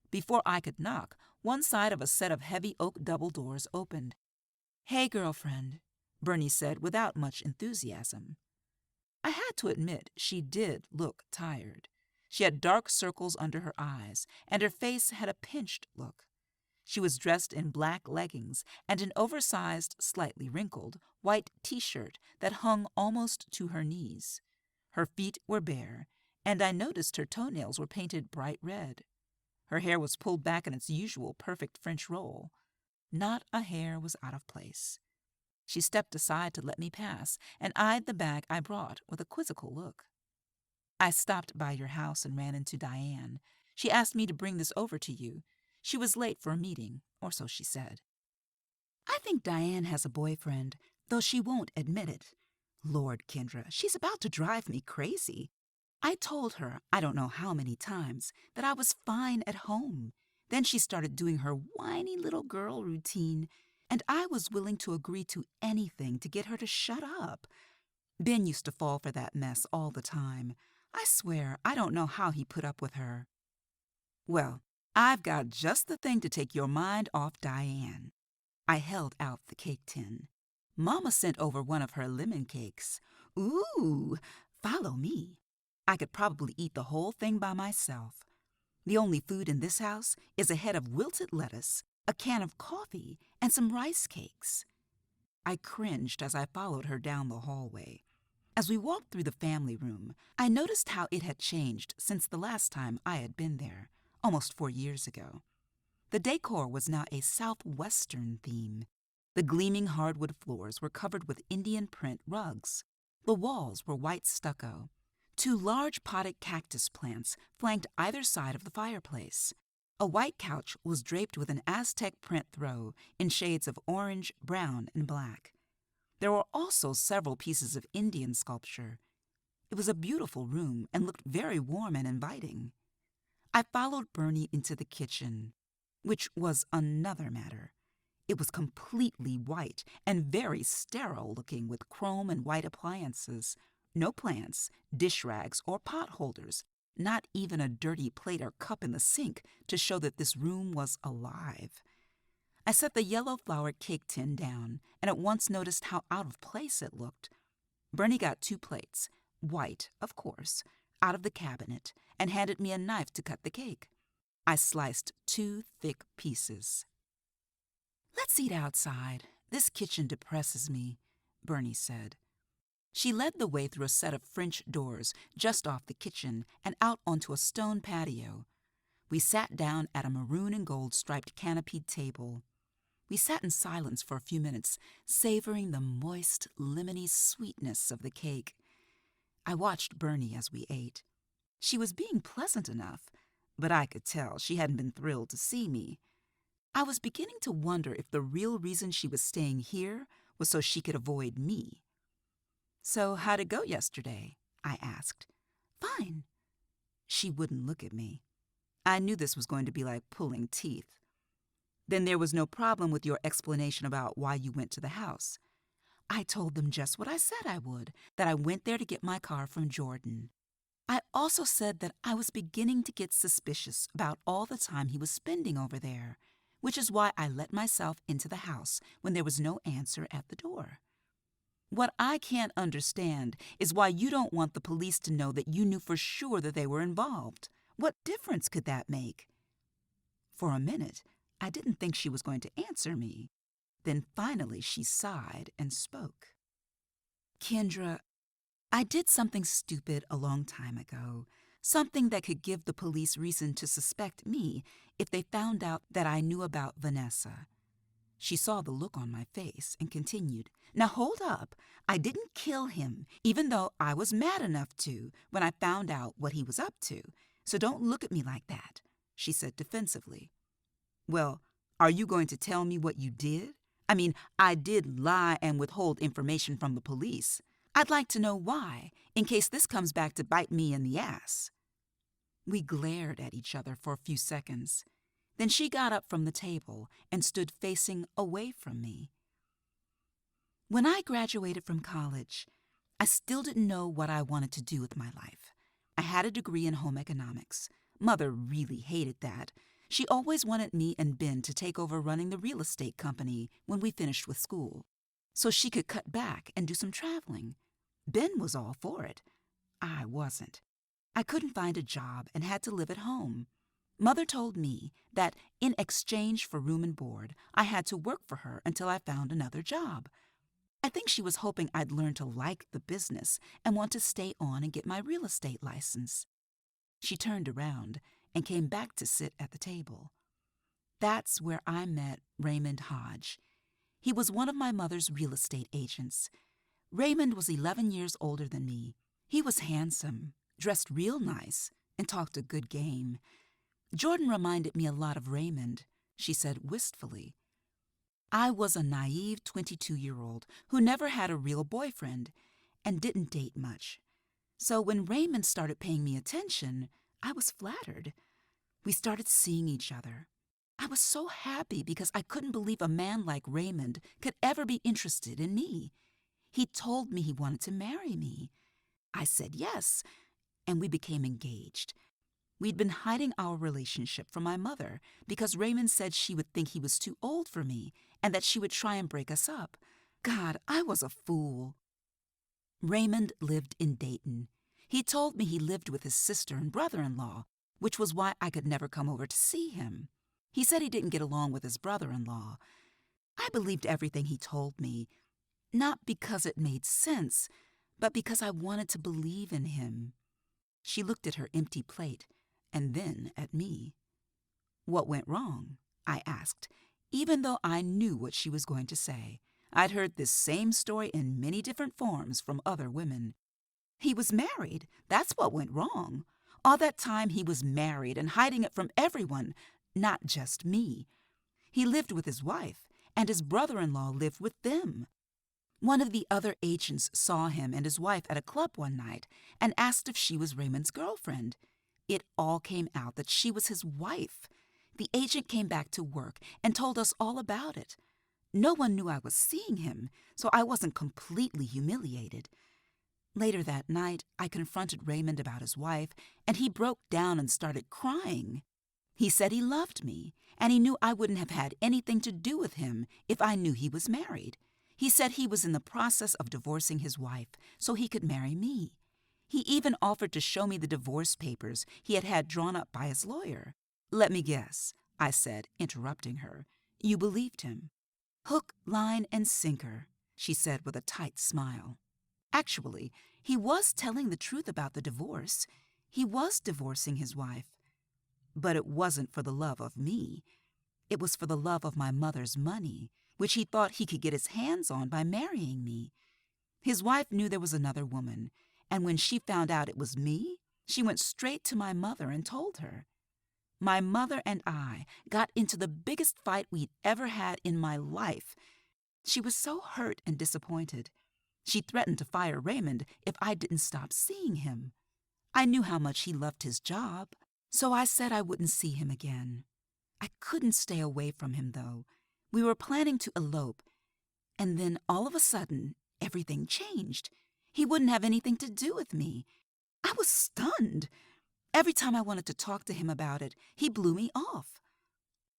Before I could knock, one side of a set of heavy oak double doors opened. "Hey, girlfriend," Bernie said without much enthusiasm. I had to admit she did look tired. She had dark circles under her eyes, and her face had a pinched look. She was dressed in black leggings and an oversized, slightly wrinkled, white t-shirt that hung almost to her knees. Her feet were bare, and I noticed her toenails were painted bright red. Her hair was pulled back in its usual perfect French roll. Not a hair was out of place. She stepped aside to let me pass and eyed the bag I brought with a quizzical look. "I stopped by your house and ran into Diane. She asked me to bring this over to you. She was late for a meeting, or so she said." I think Diane has a boyfriend, though she won't admit it. Lord, Kendra, she's about to drive me crazy. I told her, I don't know how many times, that I was fine at home. Then she started doing her whiny little girl routine, and I was willing to agree to anything to get her to shut up. Ben used to fall for that mess all the time. I swear, I don't know how he put up with her. Well, I've got just the thing to take your mind off Diane. I held out the cake tin. Mama sent over one of her lemon cakes. Ooh, follow me. I could probably eat the whole thing by myself. The only food in this house is a head of wilted lettuce, a can of coffee, and some rice cakes. I cringed as I followed her down the hallway. As we walked through the family room, I noticed how it had changed since the last time I had been there, almost 4 years ago. The decor was now a southwestern theme. The gleaming hardwood floors were covered with Indian print rugs. The walls were white stucco. 2 large potted cactus plants flanked either side of the fireplace. A white couch was draped with an Aztec print throw in shades of orange, brown, and black. There were also several pieces of Indian sculpture. It was a beautiful room and looked very warm and inviting. I followed Bernie into the kitchen, which was another matter. It was completely white and very sterile looking with chrome and white appliances, No plants, dish rags, or pot holders. Not even a dirty plate or cup in the sink to show that this room was alive. I set the yellow flowered cake tin down and at once noticed how out of place it looked. Bernie got 2 plates, white, of course, out of the cabinet and handed me a knife to cut the cake. I sliced 2 thick pieces. "Let's eat outside. This kitchen depresses me," Bernie said. She led the way through a set of French doors just off the kitchen and out onto a stone patio. We sat down at a maroon and gold striped canopied table. We sat in silence for a few minutes, savoring the moist, lemony sweetness of the cake. I watched Bernie as we ate. She was being pleasant enough, but I could tell she hadn't been thrilled to see me. I was beginning to wonder if the real reason she was staying here was so she could avoid me. "So how'd it go yesterday?" I asked. "Fine." She wouldn't look at me. I knew this was going to be like pulling teeth. "Then there was no problem with your explanation about why you went to the house." I told them just what I said I would, that I went there to get my car from Jordan. I also said that I was beginning to get suspicious about all the time he was spending over there, which is why I let myself into the house when there was no answer at the door. "What I can't understand is why you don't want the police to know that you knew for sure that they were involved. What difference could that make?" For a minute, I didn't think she was going to answer me. Then finally she sighed and spoke. "Kendra, I did something stupid a long time ago, something that could give the police reason to suspect me if they found out that I knew about Vanessa." She saw the look on my face and continued, "Now hold up. I didn't kill him, even though I was mad enough to when I found out what he was up to. So don't look at me like that," she said defensively. "Well, are you going to tell me what you did? I mean, I did lie and withhold information from the police. I'd like to know why, in case this comes back to bite me in the ass." We glared at each other for a few seconds. Then she got up from the table and stood facing away from me. "When I graduated from college, I still didn't know what I wanted to do with my life. I had a degree in home economics. Mother really hated that. She always wanted me and Ben to take over running the real estate company when we finished with school, so she could cut back and do some traveling. Ben was all for it. I wasn't. I couldn't find a job and had to live at home. Mother told me that in exchange for room and board, I had to work for her until I found another job. I think she was hoping I'd learn to like the business and want to stay on and get my real estate license. She turned around and came back to sit at the table. That's where I met Raymond Hodge. He was one of my mother's real estate agents. Raymond was 11 years older than me. He was handsome, dressed real nice, and talked a good game. "Jordan reminded me a lot of Raymond," she said wistfully. I was a naive 22-year-old who never had a real boyfriend and didn't date much. So when Raymond started paying me attention, I was flattered. We started seeing each other. I was so happy because I couldn't believe a man like Raymond could ever be interested in me. He told me he wanted to marry me. I said yes, and we became engaged. We'd been hiding our relationship from my mother because Raymond said she would think he was too old for me and that she would try and break us up. God, I was a fool. Raymond lived in Dayton. He told me he lived with his sister and brother-in-law, which was why I could never come over to see him. He said he didn't get along with his brother-in-law. I believed everything he told me, not because it made sense, but because I wanted to believe in him. She looked at her empty plate and then at me. "What went wrong?" I asked, even though I knew what she was going to say. I'd heard this same story in many different forms from other women. "He was married. That's what went wrong. All that time he was married and hiding it from everyone, not just me. He lived with his wife, and his brother-in-law lived with them. One of the other agents saw him and his wife at a club one night and asked if she was Raymond's girlfriend. It all came out that she was his wife. The agent came back to work and told us all about it. No one knew I was seeing him, so I wasn't completely humiliated. Later that night, I confronted Raymond about his wife, and he broke down and started crying. He said he loved me, and he knew I wouldn't have had anything to do with him if I knew he was married. He said he was in the process of divorcing his wife so he could marry me. He even offered to show me the divorce papers he had had drawn up by his lawyer. "Let me guess," I said, interrupting her. "You believed him." "Hook, line, and sinker," she said with a tight smile. Actually, he was telling the truth about the divorce. He was divorcing his wife. But it wasn't for the love of me. It was for the love of my mother's money, which he thought he could get his hands on by marrying me. His wife knew there was another woman, and when she found out it was me, she went straight to my mother and told her. My mother and I got into the biggest fight we'd ever had in my life. She was so hurt and disappointed. She threatened to fire Raymond if I didn't stop seeing him. I knew how much he loved his job, so I said I wouldn't see him again. I couldn't stay away from him, though. We were planning to elope, and then all of a sudden, everything changed. He wouldn't have anything to do with me. I was stunned. Every time I wanted to talk to him about it, he blew me off.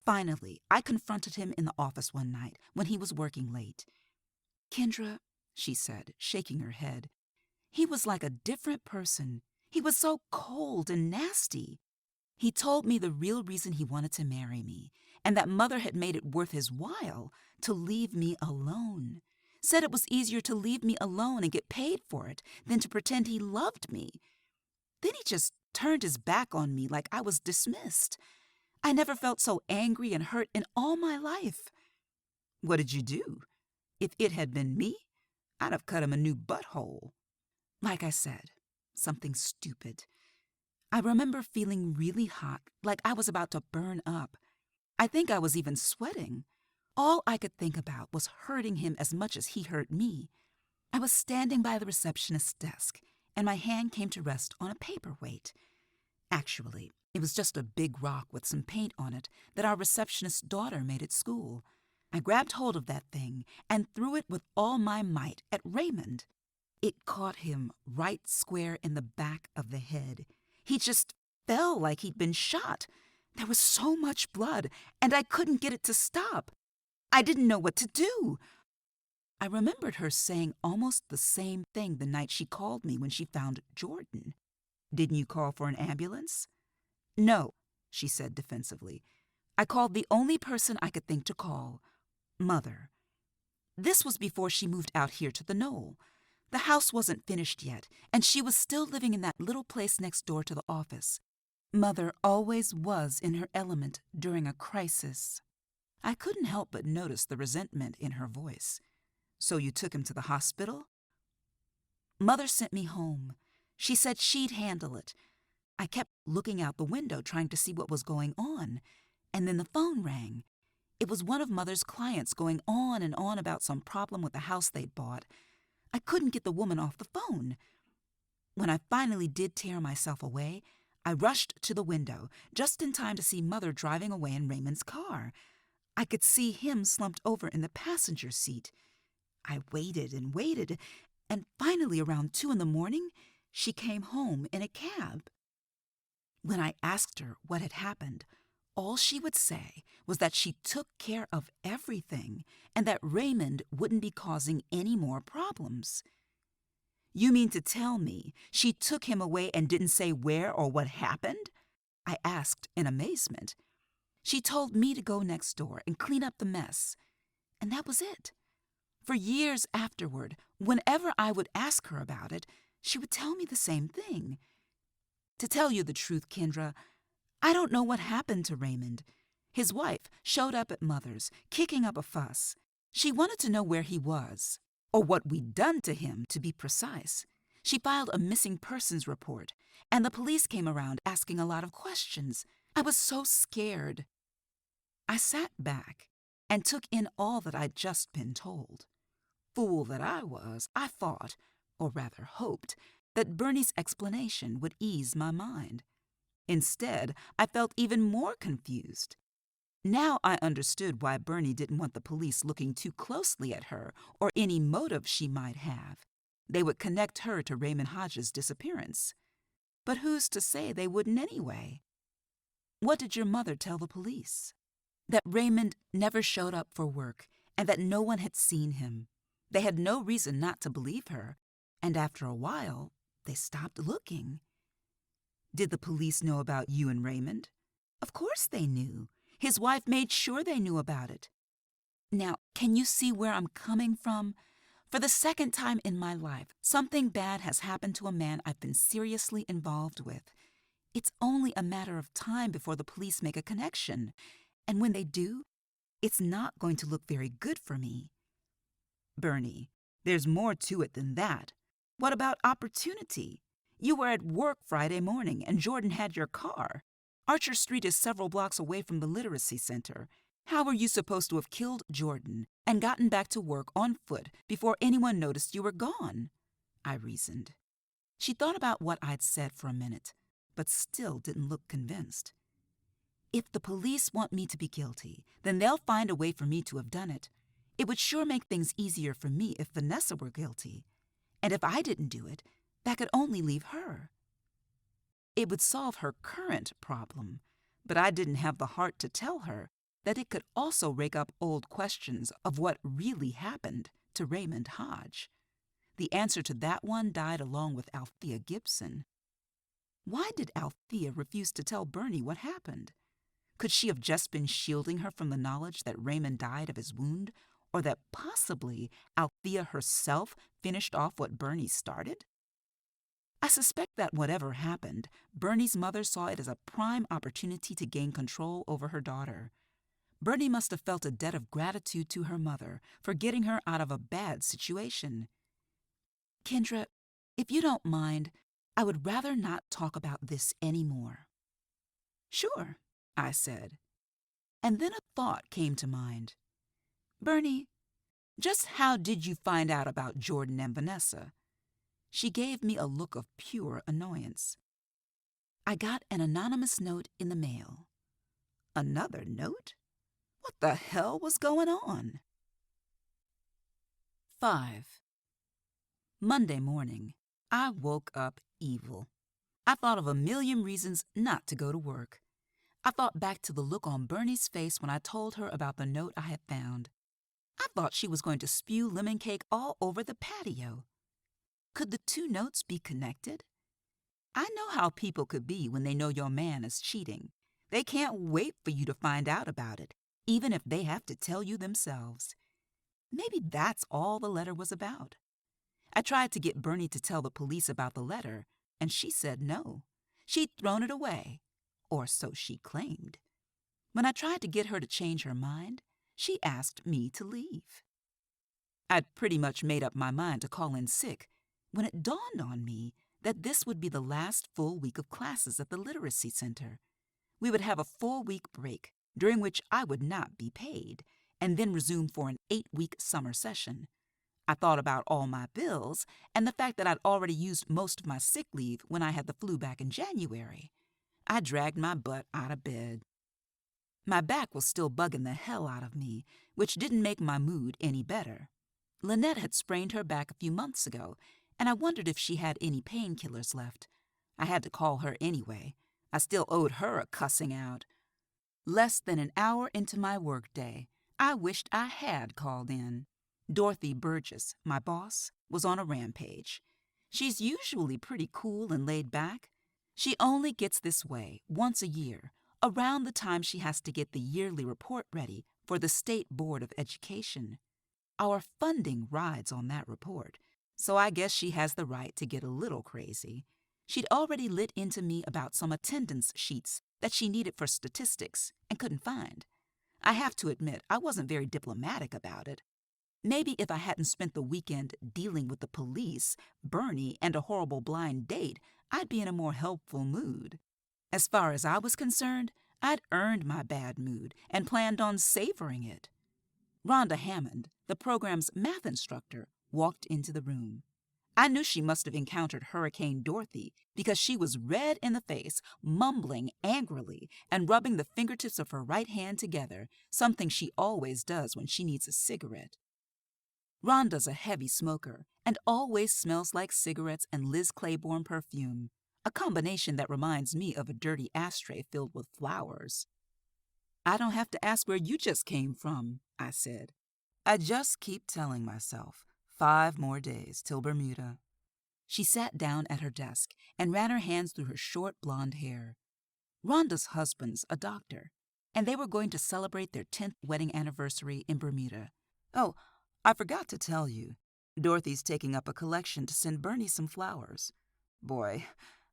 Finally, I confronted him in the office one night when he was working late. "Kendra," she said, shaking her head, "he was like a different person. He was so cold and nasty. He told me the real reason he wanted to marry me, and that Mother had made it worth his while to leave me alone. Said it was easier to leave me alone and get paid for it than to pretend he loved me. Then he just turned his back on me like I was dismissed. I never felt so angry and hurt in all my life." "What did you do? If it had been me, I'd have cut him a new butthole." Like I said, something stupid. I remember feeling really hot, like I was about to burn up. I think I was even sweating. All I could think about was hurting him as much as he hurt me. I was standing by the receptionist's desk, and my hand came to rest on a paperweight. Actually, it was just a big rock with some paint on it that our receptionist's daughter made at school. I grabbed hold of that thing and threw it with all my might at Raymond. It caught him right square in the back of the head. He just fell like he'd been shot. There was so much blood, and I couldn't get it to stop. I didn't know what to do. I remembered her saying almost the same thing the night she called me when she found Jordan. "Didn't you call for an ambulance?" "No," she said defensively. "I called the only person I could think to call, Mother." This was before she moved out here to the knoll. The house wasn't finished yet, and she was still living in that little place next door to the office. Mother always was in her element during a crisis. I couldn't help but notice the resentment in her voice. "So you took him to the hospital?" "Mother sent me home. She said she'd handle it. I kept looking out the window trying to see what was going on, and then the phone rang. It was one of Mother's clients going on and on about some problem with the house they'd bought. I couldn't get the woman off the phone. When I finally did tear myself away, I rushed to the window, just in time to see Mother driving away in Raymond's car. I could see him slumped over in the passenger seat. I waited and waited, and finally around 2 a.m, she came home in a cab. When I asked her what had happened, all she would say was that she took care of everything and that Raymond wouldn't be causing any more problems. "You mean to tell me she took him away and didn't say where or what happened?" I asked in amazement. "She told me to go next door and clean up the mess. And that was it. For years afterward, whenever I would ask her about it, she would tell me the same thing. To tell you the truth, Kendra, I don't know what happened to Raymond. His wife showed up at Mother's, kicking up a fuss. She wanted to know where he was, or what we'd done to him, to be precise. She filed a missing persons report, and the police came around asking a lot of questions. I was so scared." I sat back and took in all that I'd just been told. Fool that I was, I thought, or rather hoped, that Bernie's explanation would ease my mind. Instead, I felt even more confused. Now I understood why Bernie didn't want the police looking too closely at her or any motive she might have. They would connect her to Raymond Hodges' disappearance. But who's to say they wouldn't anyway? What did your mother tell the police? That Raymond never showed up for work and that no one had seen him. They had no reason not to believe her, and after a while, they stopped looking. Did the police know about you and Raymond? Of course they knew. His wife made sure they knew about it. Now, can you see where I'm coming from? For the second time in my life, something bad has happened to a man I've been seriously involved with. It's only a matter of time before the police make a connection. And when they do, it's not going to look very good for me. Bernie, there's more to it than that. What about opportunity? You were at work Friday morning and Jordan had your car. Archer Street is several blocks away from the literacy center. How were you supposed to have killed Jordan and gotten back to work on foot before anyone noticed you were gone? I reasoned. She thought about what I'd said for a minute, but still didn't look convinced. If the police want me to be guilty, then they'll find a way for me to have done it. It would sure make things easier for me if Vanessa were guilty. And if I didn't do it, that could only leave her. It would solve her current problem, but I didn't have the heart to tell her that it could also rake up old questions of what really happened to Raymond Hodge. The answer to that one died along with Althea Gibson. Why did Althea refuse to tell Bernie what happened? Could she have just been shielding her from the knowledge that Raymond died of his wound, or that possibly Althea herself finished off what Bernie started? I suspect that whatever happened, Bernie's mother saw it as a prime opportunity to gain control over her daughter. Bernie must have felt a debt of gratitude to her mother for getting her out of a bad situation. Kendra, if you don't mind, I would rather not talk about this anymore. Sure, I said. And then a thought came to mind. Bernie, just how did you find out about Jordan and Vanessa? She gave me a look of pure annoyance. I got an anonymous note in the mail. Another note? What the hell was going on? 5. Monday morning, I woke up evil. I thought of a million reasons not to go to work. I thought back to the look on Bernie's face when I told her about the note I had found. I thought she was going to spew lemon cake all over the patio. Could the two notes be connected? I know how people could be when they know your man is cheating. They can't wait for you to find out about it, even if they have to tell you themselves. Maybe that's all the letter was about. I tried to get Bernie to tell the police about the letter, and she said no. She'd thrown it away, or so she claimed. When I tried to get her to change her mind, she asked me to leave. I'd pretty much made up my mind to call in sick when it dawned on me that this would be the last full week of classes at the Literacy Center. We would have a 4-week break, during which I would not be paid, and then resume for an 8-week summer session. I thought about all my bills and the fact that I'd already used most of my sick leave when I had the flu back in January. I dragged my butt out of bed. My back was still bugging the hell out of me, which didn't make my mood any better. Lynette had sprained her back a few months ago, and I wondered if she had any painkillers left. I had to call her anyway. I still owed her a cussing out. Less than an hour into my workday, I wished I had called in. Dorothy Burgess, my boss, was on a rampage. She's usually pretty cool and laid back. She only gets this way once a year, around the time she has to get the yearly report ready for the State Board of Education. Our funding rides on that report, so I guess she has the right to get a little crazy. She'd already lit into me about some attendance sheets that she needed for statistics and couldn't find. I have to admit, I wasn't very diplomatic about it. Maybe if I hadn't spent the weekend dealing with the police, Bernie, and a horrible blind date, I'd be in a more helpful mood. As far as I was concerned, I'd earned my bad mood and planned on savoring it. Rhonda Hammond, the program's math instructor, walked into the room. I knew she must have encountered Hurricane Dorothy because she was red in the face, mumbling angrily and rubbing the fingertips of her right hand together, something she always does when she needs a cigarette. Rhonda's a heavy smoker and always smells like cigarettes and Liz Claiborne perfume, a combination that reminds me of a dirty ashtray filled with flowers. I don't have to ask where you just came from, I said. I just keep telling myself, 5 more days till Bermuda. She sat down at her desk and ran her hands through her short blonde hair. Rhonda's husband's a doctor, and they were going to celebrate their 10th wedding anniversary in Bermuda. Oh, I forgot to tell you, Dorothy's taking up a collection to send Bernie some flowers. Boy,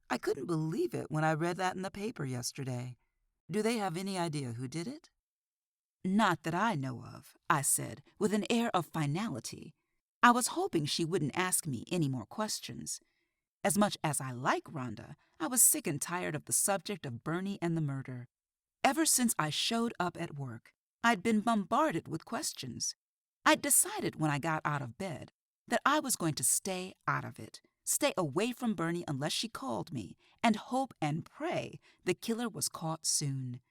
I couldn't believe it when I read that in the paper yesterday. Do they have any idea who did it? Not that I know of, I said, with an air of finality. I was hoping she wouldn't ask me any more questions. As much as I like Rhonda, I was sick and tired of the subject of Bernie and the murder. Ever since I showed up at work, I'd been bombarded with questions. I'd decided when I got out of bed that I was going to stay out of it, stay away from Bernie unless she called me, and hope and pray the killer was caught soon.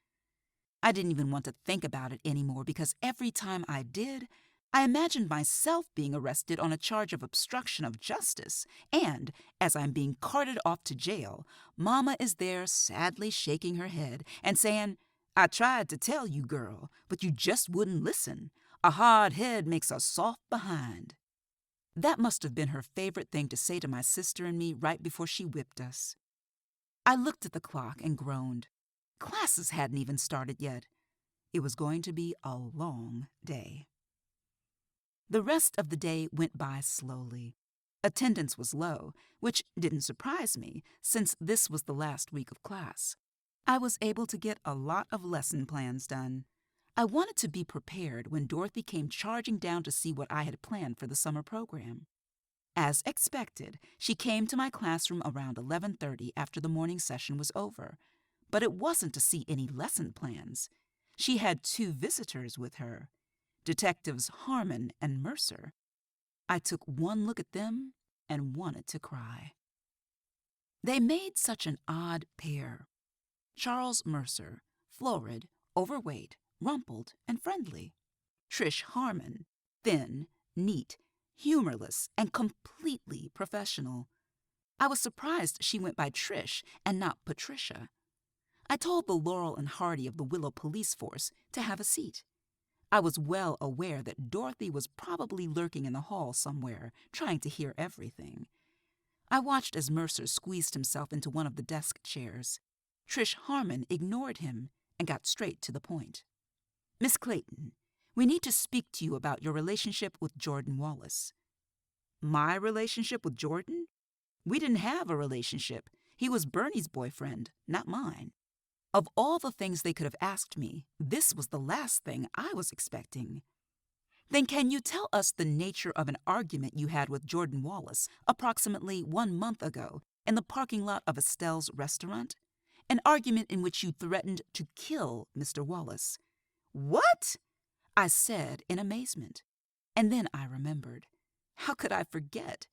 I didn't even want to think about it anymore because every time I did, I imagined myself being arrested on a charge of obstruction of justice, and, as I'm being carted off to jail, Mama is there sadly shaking her head and saying, "I tried to tell you, girl, but you just wouldn't listen. A hard head makes a soft behind." That must have been her favorite thing to say to my sister and me right before she whipped us. I looked at the clock and groaned. Classes hadn't even started yet. It was going to be a long day. The rest of the day went by slowly. Attendance was low, which didn't surprise me since this was the last week of class. I was able to get a lot of lesson plans done. I wanted to be prepared when Dorothy came charging down to see what I had planned for the summer program. As expected, she came to my classroom around 11:30 after the morning session was over, but it wasn't to see any lesson plans. She had 2 visitors with her, Detectives Harmon and Mercer. I took one look at them and wanted to cry. They made such an odd pair. Charles Mercer, florid, overweight, rumpled, and friendly. Trish Harmon, thin, neat, humorless, and completely professional. I was surprised she went by Trish and not Patricia. I told the Laurel and Hardy of the Willow police force to have a seat. I was well aware that Dorothy was probably lurking in the hall somewhere, trying to hear everything. I watched as Mercer squeezed himself into one of the desk chairs. Trish Harmon ignored him and got straight to the point. "Miss Clayton, we need to speak to you about your relationship with Jordan Wallace." My relationship with Jordan? We didn't have a relationship. He was Bernie's boyfriend, not mine. Of all the things they could have asked me, this was the last thing I was expecting. "Then can you tell us the nature of an argument you had with Jordan Wallace approximately 1 month ago in the parking lot of Estelle's restaurant? An argument in which you threatened to kill Mr. Wallace." "What?" I said in amazement. And then I remembered. How could I forget?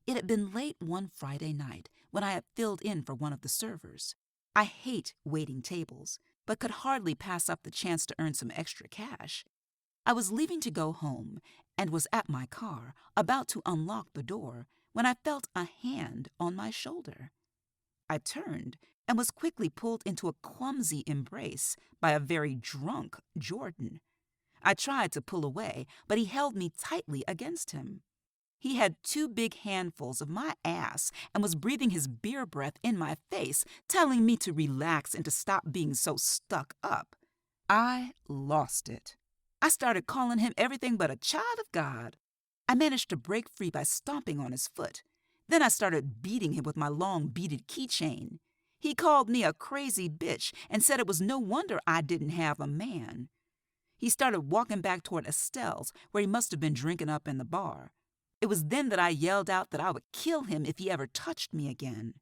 It had been late one Friday night when I had filled in for one of the servers. I hate waiting tables, but could hardly pass up the chance to earn some extra cash. I was leaving to go home and was at my car, about to unlock the door, when I felt a hand on my shoulder. I turned and was quickly pulled into a clumsy embrace by a very drunk Jordan. I tried to pull away, but he held me tightly against him. He had 2 big handfuls of my ass and was breathing his beer breath in my face, telling me to relax and to stop being so stuck up. I lost it. I started calling him everything but a child of God. I managed to break free by stomping on his foot. Then I started beating him with my long beaded keychain. He called me a crazy bitch and said it was no wonder I didn't have a man. He started walking back toward Estelle's, where he must have been drinking up in the bar. It was then that I yelled out that I would kill him if he ever touched me again.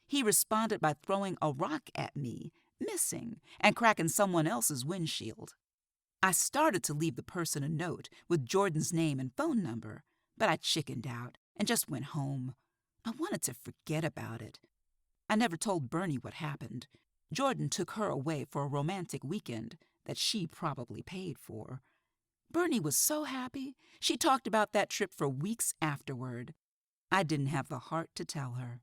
He responded by throwing a rock at me, missing, and cracking someone else's windshield. I started to leave the person a note with Jordan's name and phone number, but I chickened out and just went home. I wanted to forget about it. I never told Bernie what happened. Jordan took her away for a romantic weekend that she probably paid for. Bernie was so happy. She talked about that trip for weeks afterward. I didn't have the heart to tell her.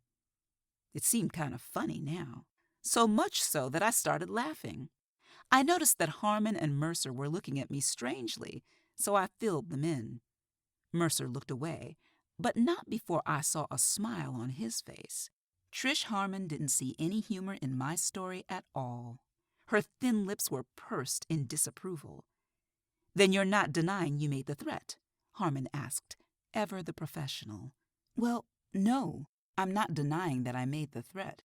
It seemed kind of funny now, so much so that I started laughing. I noticed that Harmon and Mercer were looking at me strangely, so I filled them in. Mercer looked away, but not before I saw a smile on his face. Trish Harmon didn't see any humor in my story at all. Her thin lips were pursed in disapproval. "Then you're not denying you made the threat?" Harmon asked, ever the professional. "Well, no, I'm not denying that I made the threat,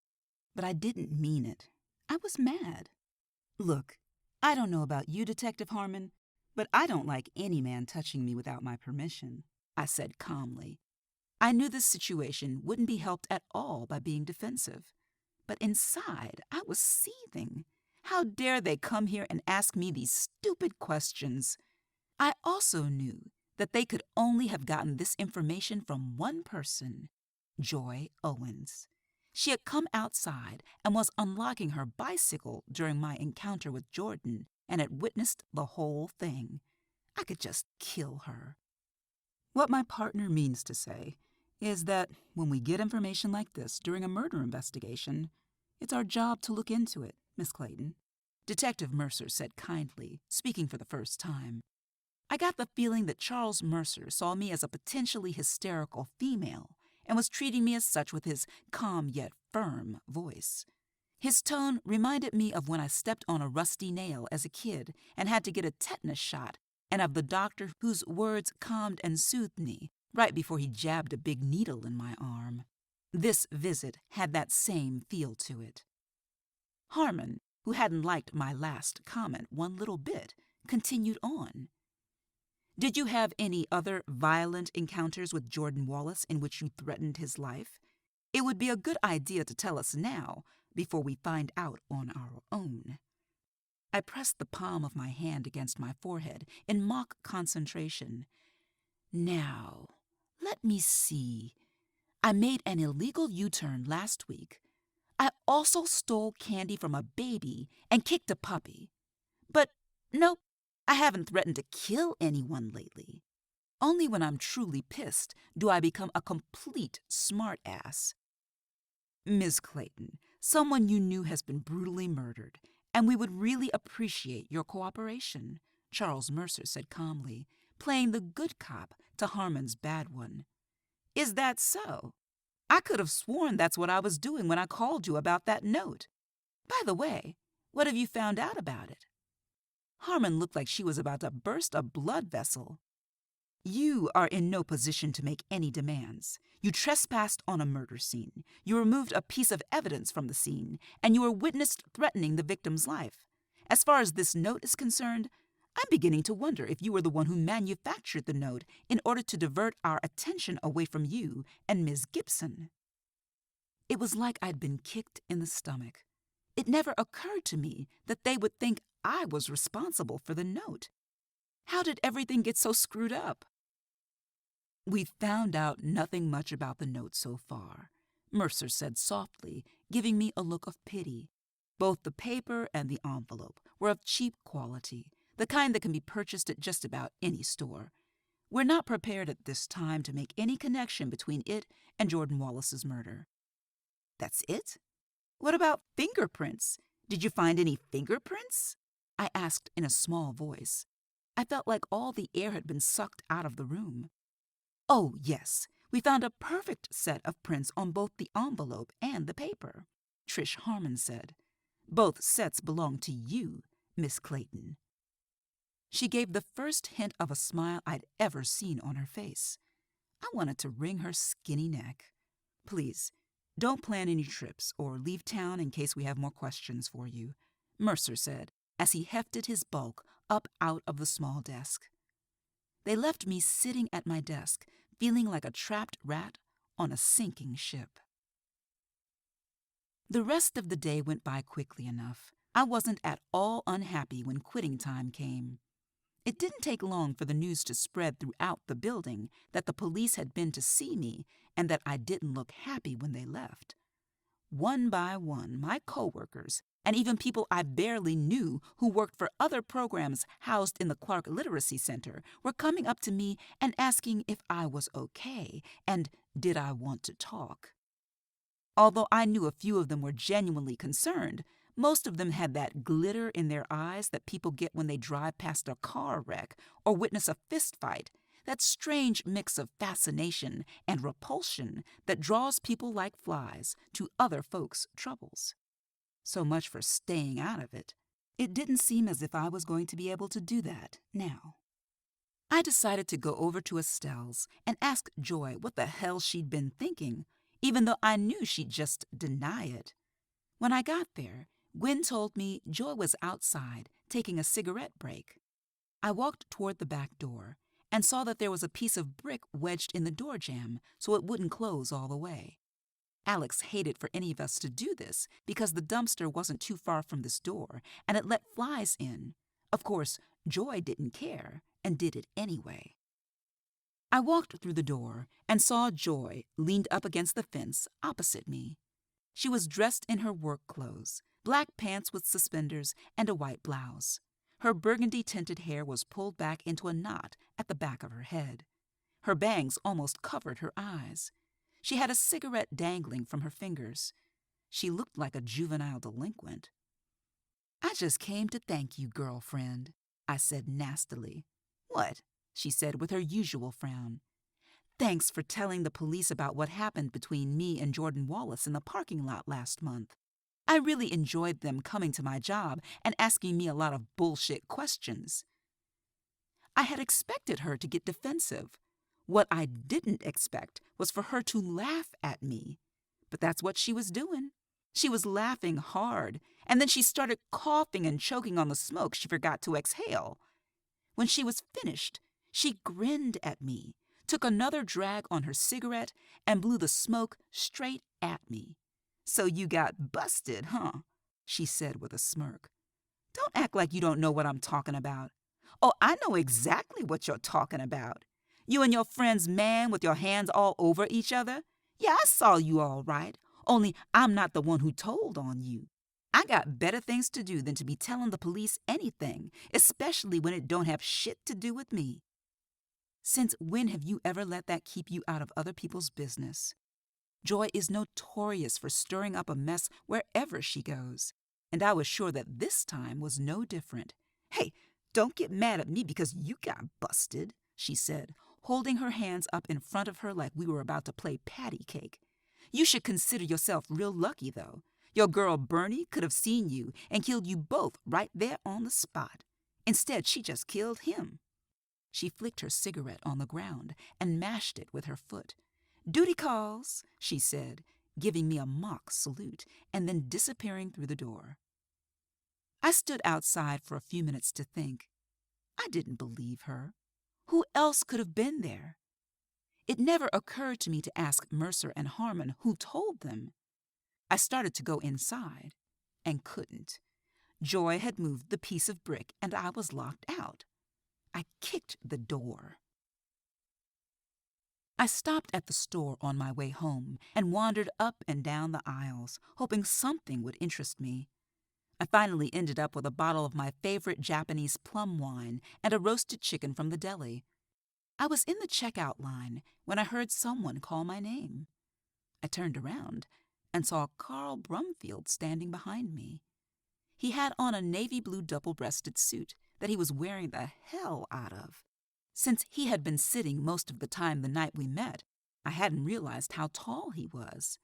but I didn't mean it. I was mad. Look, I don't know about you, Detective Harmon, but I don't like any man touching me without my permission," I said calmly. I knew this situation wouldn't be helped at all by being defensive, but inside I was seething. How dare they come here and ask me these stupid questions? I also knew that they could only have gotten this information from one person, Joy Owens. She had come outside and was unlocking her bicycle during my encounter with Jordan and had witnessed the whole thing. I could just kill her. What my partner means to say is that when we get information like this during a murder investigation, it's our job to look into it, Miss Clayton, Detective Mercer said kindly, speaking for the first time. I got the feeling that Charles Mercer saw me as a potentially hysterical female and was treating me as such with his calm yet firm voice. His tone reminded me of when I stepped on a rusty nail as a kid and had to get a tetanus shot, and of the doctor whose words calmed and soothed me right before he jabbed a big needle in my arm. This visit had that same feel to it. Harmon, who hadn't liked my last comment one little bit, continued on. "Did you have any other violent encounters with Jordan Wallace in which you threatened his life? It would be a good idea to tell us now, before we find out on our own." I pressed the palm of my hand against my forehead in mock concentration. "Now, let me see. I made an illegal U-turn last week. I also stole candy from a baby and kicked a puppy. But nope, I haven't threatened to kill anyone lately. Only when I'm truly pissed do I become a complete smartass. Ms. Clayton, someone you knew has been brutally murdered, and we would really appreciate your cooperation," Charles Mercer said calmly, playing the good cop to Harmon's bad one. "Is that so? I could have sworn that's what I was doing when I called you about that note. By the way, what have you found out about it?" Harmon looked like she was about to burst a blood vessel. "You are in no position to make any demands. You trespassed on a murder scene. You removed a piece of evidence from the scene, and you were witnessed threatening the victim's life. As far as this note is concerned, I'm beginning to wonder if you were the one who manufactured the note in order to divert our attention away from you and Ms. Gibson." It was like I'd been kicked in the stomach. It never occurred to me that they would think I was responsible for the note. How did everything get so screwed up? "We've found out nothing much about the note so far," Mercer said softly, giving me a look of pity. Both the paper and the envelope were of cheap quality, the kind that can be purchased at just about any store. We're not prepared at this time to make any connection between it and Jordan Wallace's murder. "That's it? What about fingerprints? Did you find any fingerprints?" I asked in a small voice. I felt like all the air had been sucked out of the room. "Oh, yes, we found a perfect set of prints on both the envelope and the paper," Trish Harmon said. "Both sets belong to you, Miss Clayton." She gave the first hint of a smile I'd ever seen on her face. I wanted to wring her skinny neck. "Please, don't plan any trips or leave town in case we have more questions for you," Mercer said, as he hefted his bulk up out of the small desk. They left me sitting at my desk, feeling like a trapped rat on a sinking ship. The rest of the day went by quickly enough. I wasn't at all unhappy when quitting time came. It didn't take long for the news to spread throughout the building that the police had been to see me and that I didn't look happy when they left. One by one, my coworkers and even people I barely knew who worked for other programs housed in the Clark Literacy Center were coming up to me and asking if I was okay and did I want to talk. Although I knew a few of them were genuinely concerned, most of them had that glitter in their eyes that people get when they drive past a car wreck or witness a fist fight, that strange mix of fascination and repulsion that draws people like flies to other folks' troubles. So much for staying out of it. It didn't seem as if I was going to be able to do that now. I decided to go over to Estelle's and ask Joy what the hell she'd been thinking, even though I knew she'd just deny it. When I got there, Gwen told me Joy was outside taking a cigarette break. I walked toward the back door and saw that there was a piece of brick wedged in the door jamb so it wouldn't close all the way. Alex hated for any of us to do this because the dumpster wasn't too far from this door and it let flies in. Of course, Joy didn't care and did it anyway. I walked through the door and saw Joy leaned up against the fence opposite me. She was dressed in her work clothes, black pants with suspenders and a white blouse. Her burgundy-tinted hair was pulled back into a knot at the back of her head. Her bangs almost covered her eyes. She had a cigarette dangling from her fingers. She looked like a juvenile delinquent. "I just came to thank you, girlfriend," I said nastily. "What?" she said with her usual frown. "Thanks for telling the police about what happened between me and Jordan Wallace in the parking lot last month. I really enjoyed them coming to my job and asking me a lot of bullshit questions." I had expected her to get defensive. What I didn't expect was for her to laugh at me. But that's what she was doing. She was laughing hard, and then she started coughing and choking on the smoke she forgot to exhale. When she was finished, she grinned at me, took another drag on her cigarette, and blew the smoke straight at me. "So you got busted, huh?" she said with a smirk. "Don't act like you don't know what I'm talking about." "Oh, I know exactly what you're talking about. You and your friend's man with your hands all over each other? Yeah, I saw you all right, only I'm not the one who told on you. I got better things to do than to be telling the police anything, especially when it don't have shit to do with me." Since when have you ever let that keep you out of other people's business? Joy is notorious for stirring up a mess wherever she goes, and I was sure that this time was no different. "Hey, don't get mad at me because you got busted," she said, holding her hands up in front of her like we were about to play patty cake. "You should consider yourself real lucky, though. Your girl Bernie could have seen you and killed you both right there on the spot. Instead, she just killed him." She flicked her cigarette on the ground and mashed it with her foot. "Duty calls," she said, giving me a mock salute and then disappearing through the door. I stood outside for a few minutes to think. I didn't believe her. Who else could have been there? It never occurred to me to ask Mercer and Harmon who told them. I started to go inside and couldn't. Joy had moved the piece of brick and I was locked out. I kicked the door. I stopped at the store on my way home and wandered up and down the aisles, hoping something would interest me. I finally ended up with a bottle of my favorite Japanese plum wine and a roasted chicken from the deli. I was in the checkout line when I heard someone call my name. I turned around and saw Carl Brumfield standing behind me. He had on a navy blue double-breasted suit that he was wearing the hell out of. Since he had been sitting most of the time the night we met, I hadn't realized how tall he was.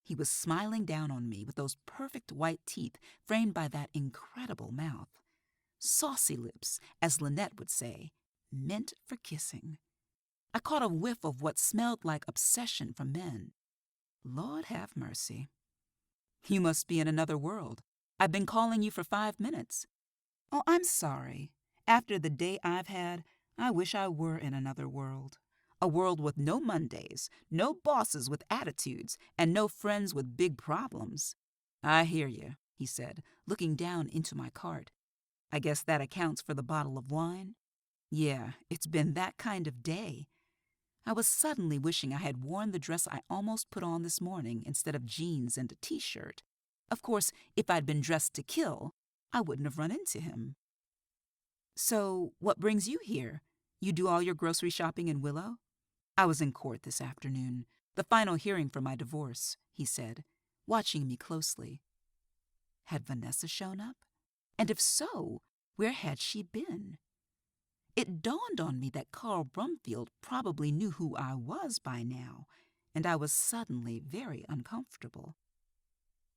He was smiling down on me with those perfect white teeth framed by that incredible mouth. Saucy lips, as Lynette would say, meant for kissing. I caught a whiff of what smelled like obsession from men. Lord have mercy. "You must be in another world. I've been calling you for 5 minutes." "Oh, I'm sorry. After the day I've had, I wish I were in another world. A world with no Mondays, no bosses with attitudes, and no friends with big problems." "I hear you," he said, looking down into my cart. "I guess that accounts for the bottle of wine." Yeah, it's been that kind of day. I was suddenly wishing I had worn the dress I almost put on this morning instead of jeans and a t-shirt. Of course, if I'd been dressed to kill, I wouldn't have run into him. So, what brings you here? You do all your grocery shopping in Willow? I was in court this afternoon, the final hearing for my divorce, he said, watching me closely. Had Vanessa shown up? And if so, where had she been? It dawned on me that Carl Brumfield probably knew who I was by now, and I was suddenly very uncomfortable.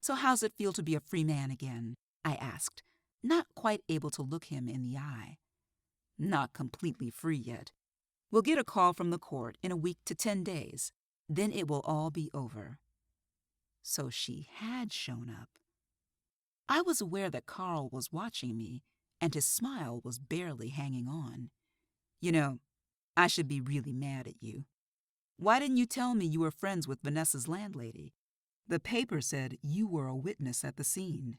So how's it feel to be a free man again? I asked, not quite able to look him in the eye. Not completely free yet. We'll get a call from the court in a week to 10 days. Then it will all be over. So she had shown up. I was aware that Carl was watching me, and his smile was barely hanging on. You know, I should be really mad at you. Why didn't you tell me you were friends with Vanessa's landlady? The paper said you were a witness at the scene.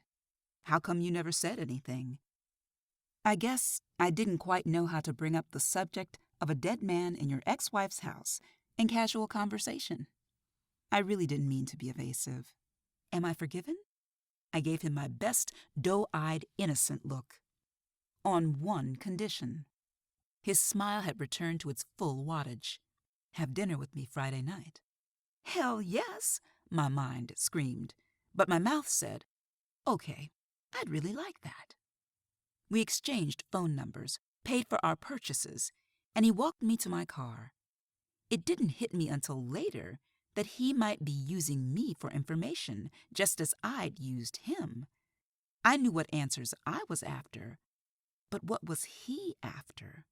How come you never said anything? I guess I didn't quite know how to bring up the subject of a dead man in your ex-wife's house in casual conversation. I really didn't mean to be evasive. Am I forgiven? I gave him my best doe-eyed, innocent look. On one condition. His smile had returned to its full wattage. Have dinner with me Friday night. Hell yes, my mind screamed, but my mouth said, okay, I'd really like that. We exchanged phone numbers, paid for our purchases, and he walked me to my car. It didn't hit me until later that he might be using me for information, just as I'd used him. I knew what answers I was after, but what was he after?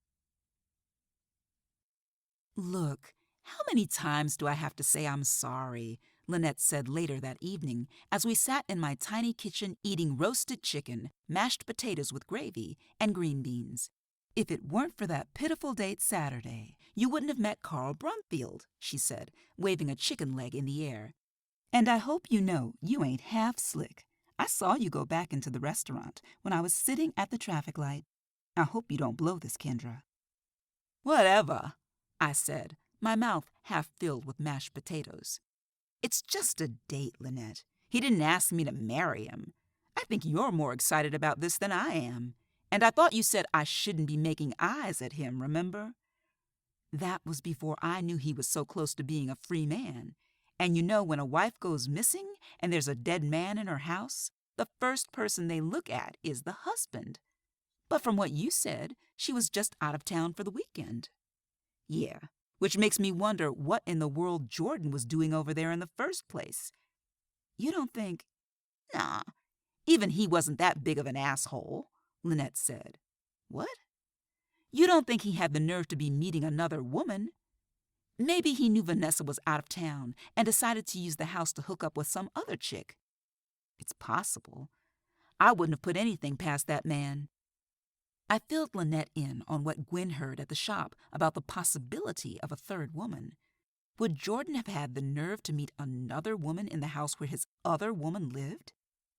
Look, how many times do I have to say I'm sorry? Lynette said later that evening as we sat in my tiny kitchen eating roasted chicken, mashed potatoes with gravy, and green beans. If it weren't for that pitiful date Saturday, you wouldn't have met Carl Brumfield, she said, waving a chicken leg in the air. And I hope you know you ain't half slick. I saw you go back into the restaurant when I was sitting at the traffic light. I hope you don't blow this, Kendra. Whatever, I said, my mouth half filled with mashed potatoes. It's just a date, Lynette. He didn't ask me to marry him. I think you're more excited about this than I am. And I thought you said I shouldn't be making eyes at him, remember? That was before I knew he was so close to being a free man. And you know when a wife goes missing and there's a dead man in her house, the first person they look at is the husband. But from what you said, she was just out of town for the weekend. Yeah, which makes me wonder what in the world Jordan was doing over there in the first place. You don't think... Nah, even he wasn't that big of an asshole, Lynette said. What? You don't think he had the nerve to be meeting another woman? Maybe he knew Vanessa was out of town and decided to use the house to hook up with some other chick. It's possible. I wouldn't have put anything past that man. I filled Lynette in on what Gwen heard at the shop about the possibility of a third woman. Would Jordan have had the nerve to meet another woman in the house where his other woman lived?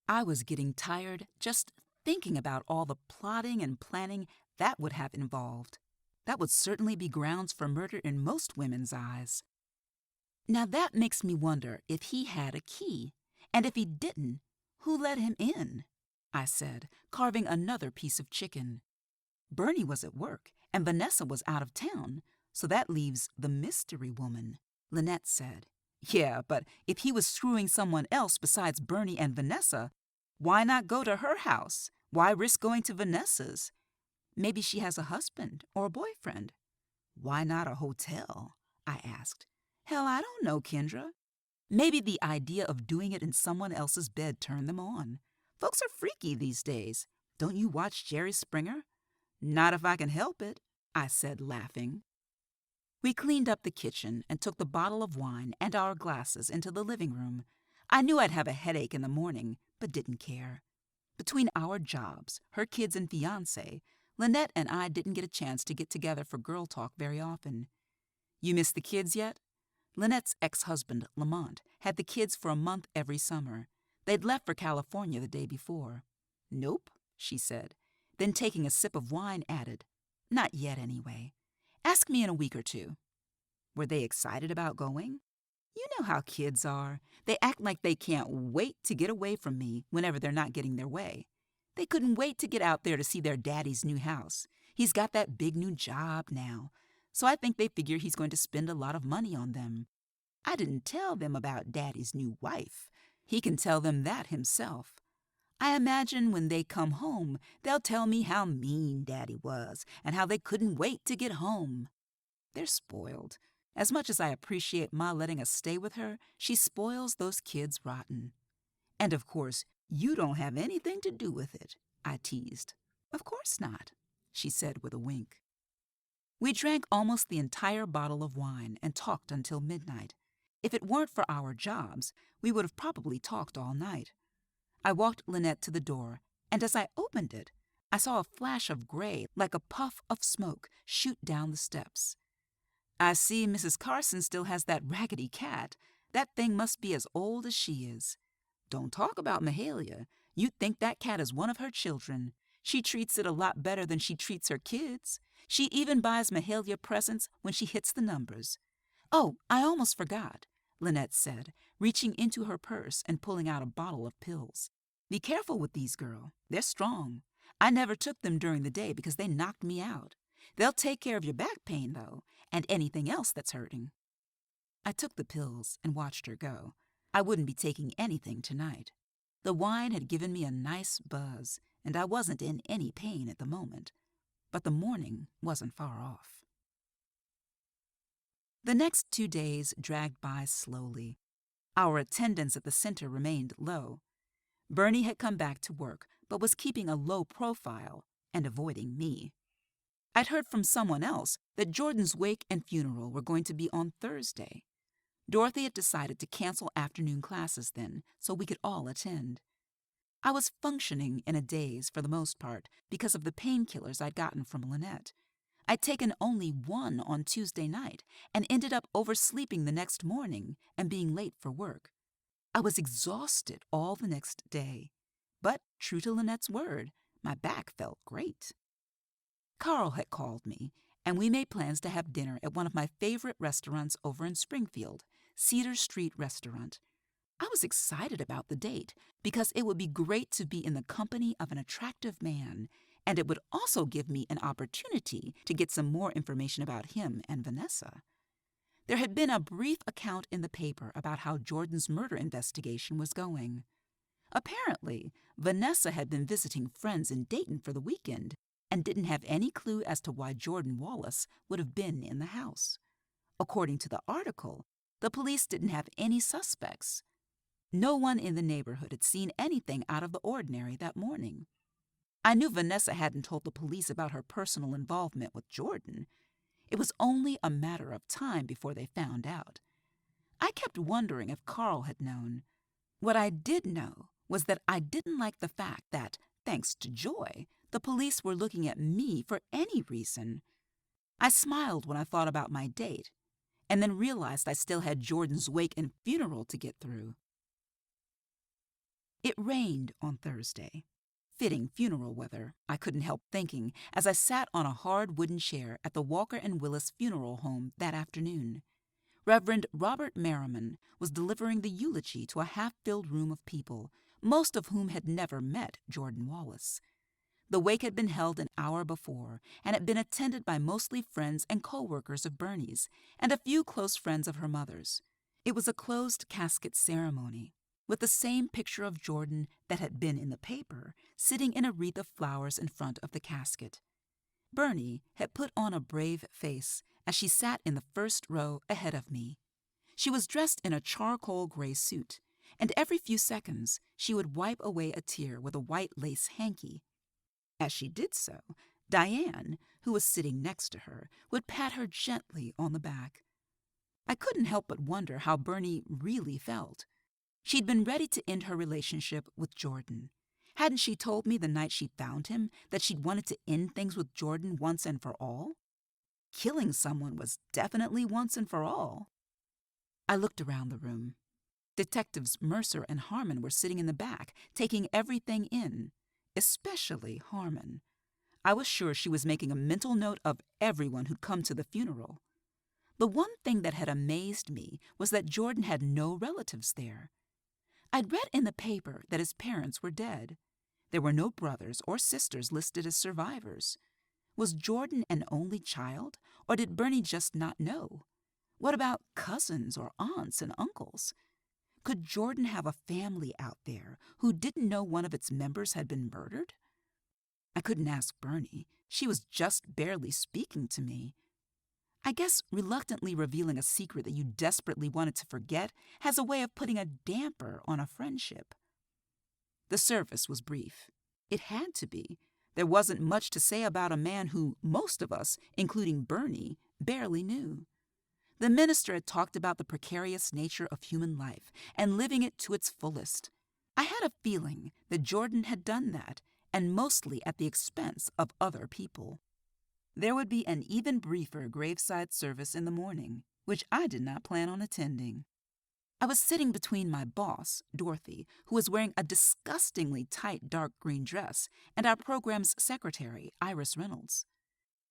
I was getting tired just thinking about all the plotting and planning that would have involved. That would certainly be grounds for murder in most women's eyes. Now that makes me wonder if he had a key, and if he didn't, who let him in? I said, carving another piece of chicken. Bernie was at work, and Vanessa was out of town, so that leaves the mystery woman, Lynette said. Yeah, but if he was screwing someone else besides Bernie and Vanessa, why not go to her house? Why risk going to Vanessa's? Maybe she has a husband or a boyfriend. Why not a hotel? I asked. Hell, I don't know, Kendra. Maybe the idea of doing it in someone else's bed turned them on. Folks are freaky these days. Don't you watch Jerry Springer? Not if I can help it, I said, laughing. We cleaned up the kitchen and took the bottle of wine and our glasses into the living room. I knew I'd have a headache in the morning, but didn't care. Between our jobs, her kids and fiancé, Lynette and I didn't get a chance to get together for girl talk very often. You miss the kids yet? Lynette's ex-husband, Lamont, had the kids for a month every summer. They'd left for California the day before. Nope, she said. Then taking a sip of wine added, not yet anyway. Ask me in a week or two. Were they excited about going? You know how kids are. They act like they can't wait to get away from me whenever they're not getting their way. They couldn't wait to get out there to see their daddy's new house. He's got that big new job now, so I think they figure he's going to spend a lot of money on them. I didn't tell them about Daddy's new wife. He can tell them that himself. I imagine when they come home, they'll tell me how mean Daddy was and how they couldn't wait to get home. They're spoiled. As much as I appreciate Ma letting us stay with her, she spoils those kids rotten. And of course, you don't have anything to do with it, I teased. Of course not, she said with a wink. We drank almost the entire bottle of wine and talked until midnight. If it weren't for our jobs, we would have probably talked all night. I walked Lynette to the door, and as I opened it, I saw a flash of gray like a puff of smoke shoot down the steps. I see Mrs. Carson still has that raggedy cat. That thing must be as old as she is. Don't talk about Mahalia. You'd think that cat is one of her children. She treats it a lot better than she treats her kids. She even buys Mahalia presents when she hits the numbers. Oh, I almost forgot, Lynette said, reaching into her purse and pulling out a bottle of pills. Be careful with these, girl. They're strong. I never took them during the day because they knocked me out. They'll take care of your back pain, though, and anything else that's hurting. I took the pills and watched her go. I wouldn't be taking anything tonight. The wine had given me a nice buzz, and I wasn't in any pain at the moment. But the morning wasn't far off. The next 2 days dragged by slowly. Our attendance at the center remained low. Bernie had come back to work, but was keeping a low profile and avoiding me. I'd heard from someone else that Jordan's wake and funeral were going to be on Thursday. Dorothy had decided to cancel afternoon classes then, so we could all attend. I was functioning in a daze for the most part because of the painkillers I'd gotten from Lynette. I'd taken only one on Tuesday night and ended up oversleeping the next morning and being late for work. I was exhausted all the next day, but true to Lynette's word, my back felt great. Carl had called me, and we made plans to have dinner at one of my favorite restaurants over in Springfield, Cedar Street Restaurant. I was excited about the date because it would be great to be in the company of an attractive man, and it would also give me an opportunity to get some more information about him and Vanessa. There had been a brief account in the paper about how Jordan's murder investigation was going. Apparently, Vanessa had been visiting friends in Dayton for the weekend and didn't have any clue as to why Jordan Wallace would have been in the house. According to the article, the police didn't have any suspects. No one in the neighborhood had seen anything out of the ordinary that morning. I knew Vanessa hadn't told the police about her personal involvement with Jordan. It was only a matter of time before they found out. I kept wondering if Carl had known. What I did know was that I didn't like the fact that, thanks to Joy, the police were looking at me for any reason. I smiled when I thought about my date, and then realized I still had Jordan's wake and funeral to get through. It rained on Thursday. Fitting funeral weather, I couldn't help thinking as I sat on a hard wooden chair at the Walker and Willis funeral home that afternoon. Reverend Robert Merriman was delivering the eulogy to a half-filled room of people, most of whom had never met Jordan Wallace. The wake had been held an hour before and had been attended by mostly friends and co-workers of Bernie's and a few close friends of her mother's. It was a closed casket ceremony, with the same picture of Jordan that had been in the paper sitting in a wreath of flowers in front of the casket. Bernie had put on a brave face as she sat in the first row ahead of me. She was dressed in a charcoal gray suit, and every few seconds she would wipe away a tear with a white lace hanky. As she did so, Diane, who was sitting next to her, would pat her gently on the back. I couldn't help but wonder how Bernie really felt. She'd been ready to end her relationship with Jordan. Hadn't she told me the night she found him that she'd wanted to end things with Jordan once and for all? Killing someone was definitely once and for all. I looked around the room. Detectives Mercer and Harmon were sitting in the back, taking everything in, especially Harmon. I was sure she was making a mental note of everyone who'd come to the funeral. The one thing that had amazed me was that Jordan had no relatives there. I'd read in the paper that his parents were dead. There were no brothers or sisters listed as survivors. Was Jordan an only child, or did Bernie just not know? What about cousins or aunts and uncles? Could Jordan have a family out there who didn't know one of its members had been murdered? I couldn't ask Bernie. She was just barely speaking to me. I guess reluctantly revealing a secret that you desperately wanted to forget has a way of putting a damper on a friendship. The service was brief. It had to be. There wasn't much to say about a man who most of us, including Bernie, barely knew. The minister had talked about the precarious nature of human life and living it to its fullest. I had a feeling that Jordan had done that, and mostly at the expense of other people. There would be an even briefer graveside service in the morning, which I did not plan on attending. I was sitting between my boss, Dorothy, who was wearing a disgustingly tight dark green dress, and our program's secretary, Iris Reynolds.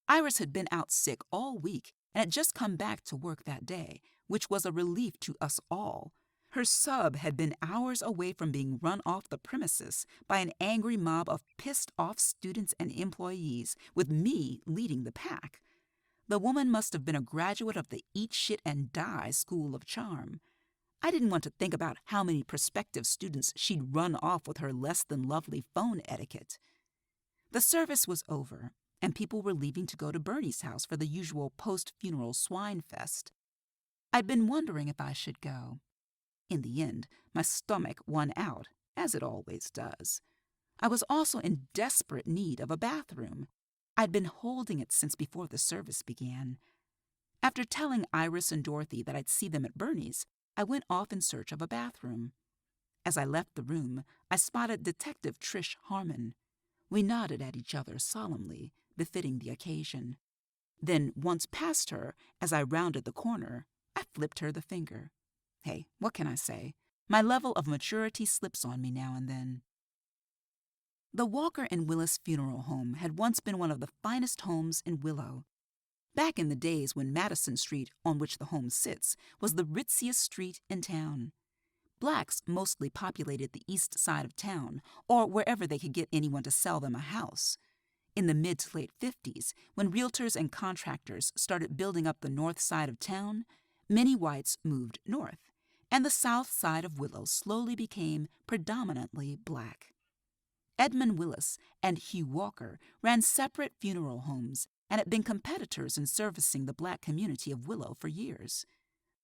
Iris had been out sick all week and had just come back to work that day, which was a relief to us all. Her sub had been hours away from being run off the premises by an angry mob of pissed-off students and employees, with me leading the pack. The woman must have been a graduate of the Eat Shit and Die School of Charm. I didn't want to think about how many prospective students she'd run off with her less-than-lovely phone etiquette. The service was over, and people were leaving to go to Bernie's house for the usual post-funeral swine fest. I'd been wondering if I should go. In the end, my stomach won out, as it always does. I was also in desperate need of a bathroom. I'd been holding it since before the service began. After telling Iris and Dorothy that I'd see them at Bernie's, I went off in search of a bathroom. As I left the room, I spotted Detective Trish Harmon. We nodded at each other solemnly, befitting the occasion. Then, once past her, as I rounded the corner, I flipped her the finger. Hey, what can I say? My level of maturity slips on me now and then. The Walker and Willis Funeral Home had once been one of the finest homes in Willow. Back in the days when Madison Street, on which the home sits, was the ritziest street in town. Blacks mostly populated the east side of town, or wherever they could get anyone to sell them a house. In the mid to late 50s, when realtors and contractors started building up the north side of town, many whites moved north, and the south side of Willow slowly became predominantly black. Edmund Willis and Hugh Walker ran separate funeral homes and had been competitors in servicing the black community of Willow for years.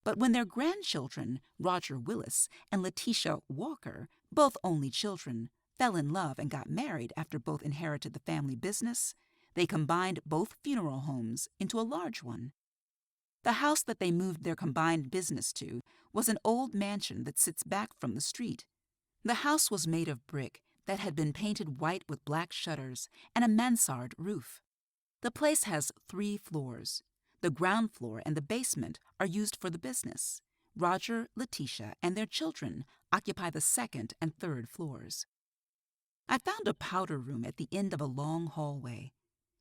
But when their grandchildren, Roger Willis and Letitia Walker, both only children, fell in love and got married after both inherited the family business, they combined both funeral homes into a large one. The house that they moved their combined business to was an old mansion that sits back from the street. The house was made of brick that had been painted white with black shutters and a mansard roof. The place has 3 floors. The ground floor and the basement are used for the business. Roger, Letitia, and their children occupy the 2nd and 3rd floors. I found a powder room at the end of a long hallway.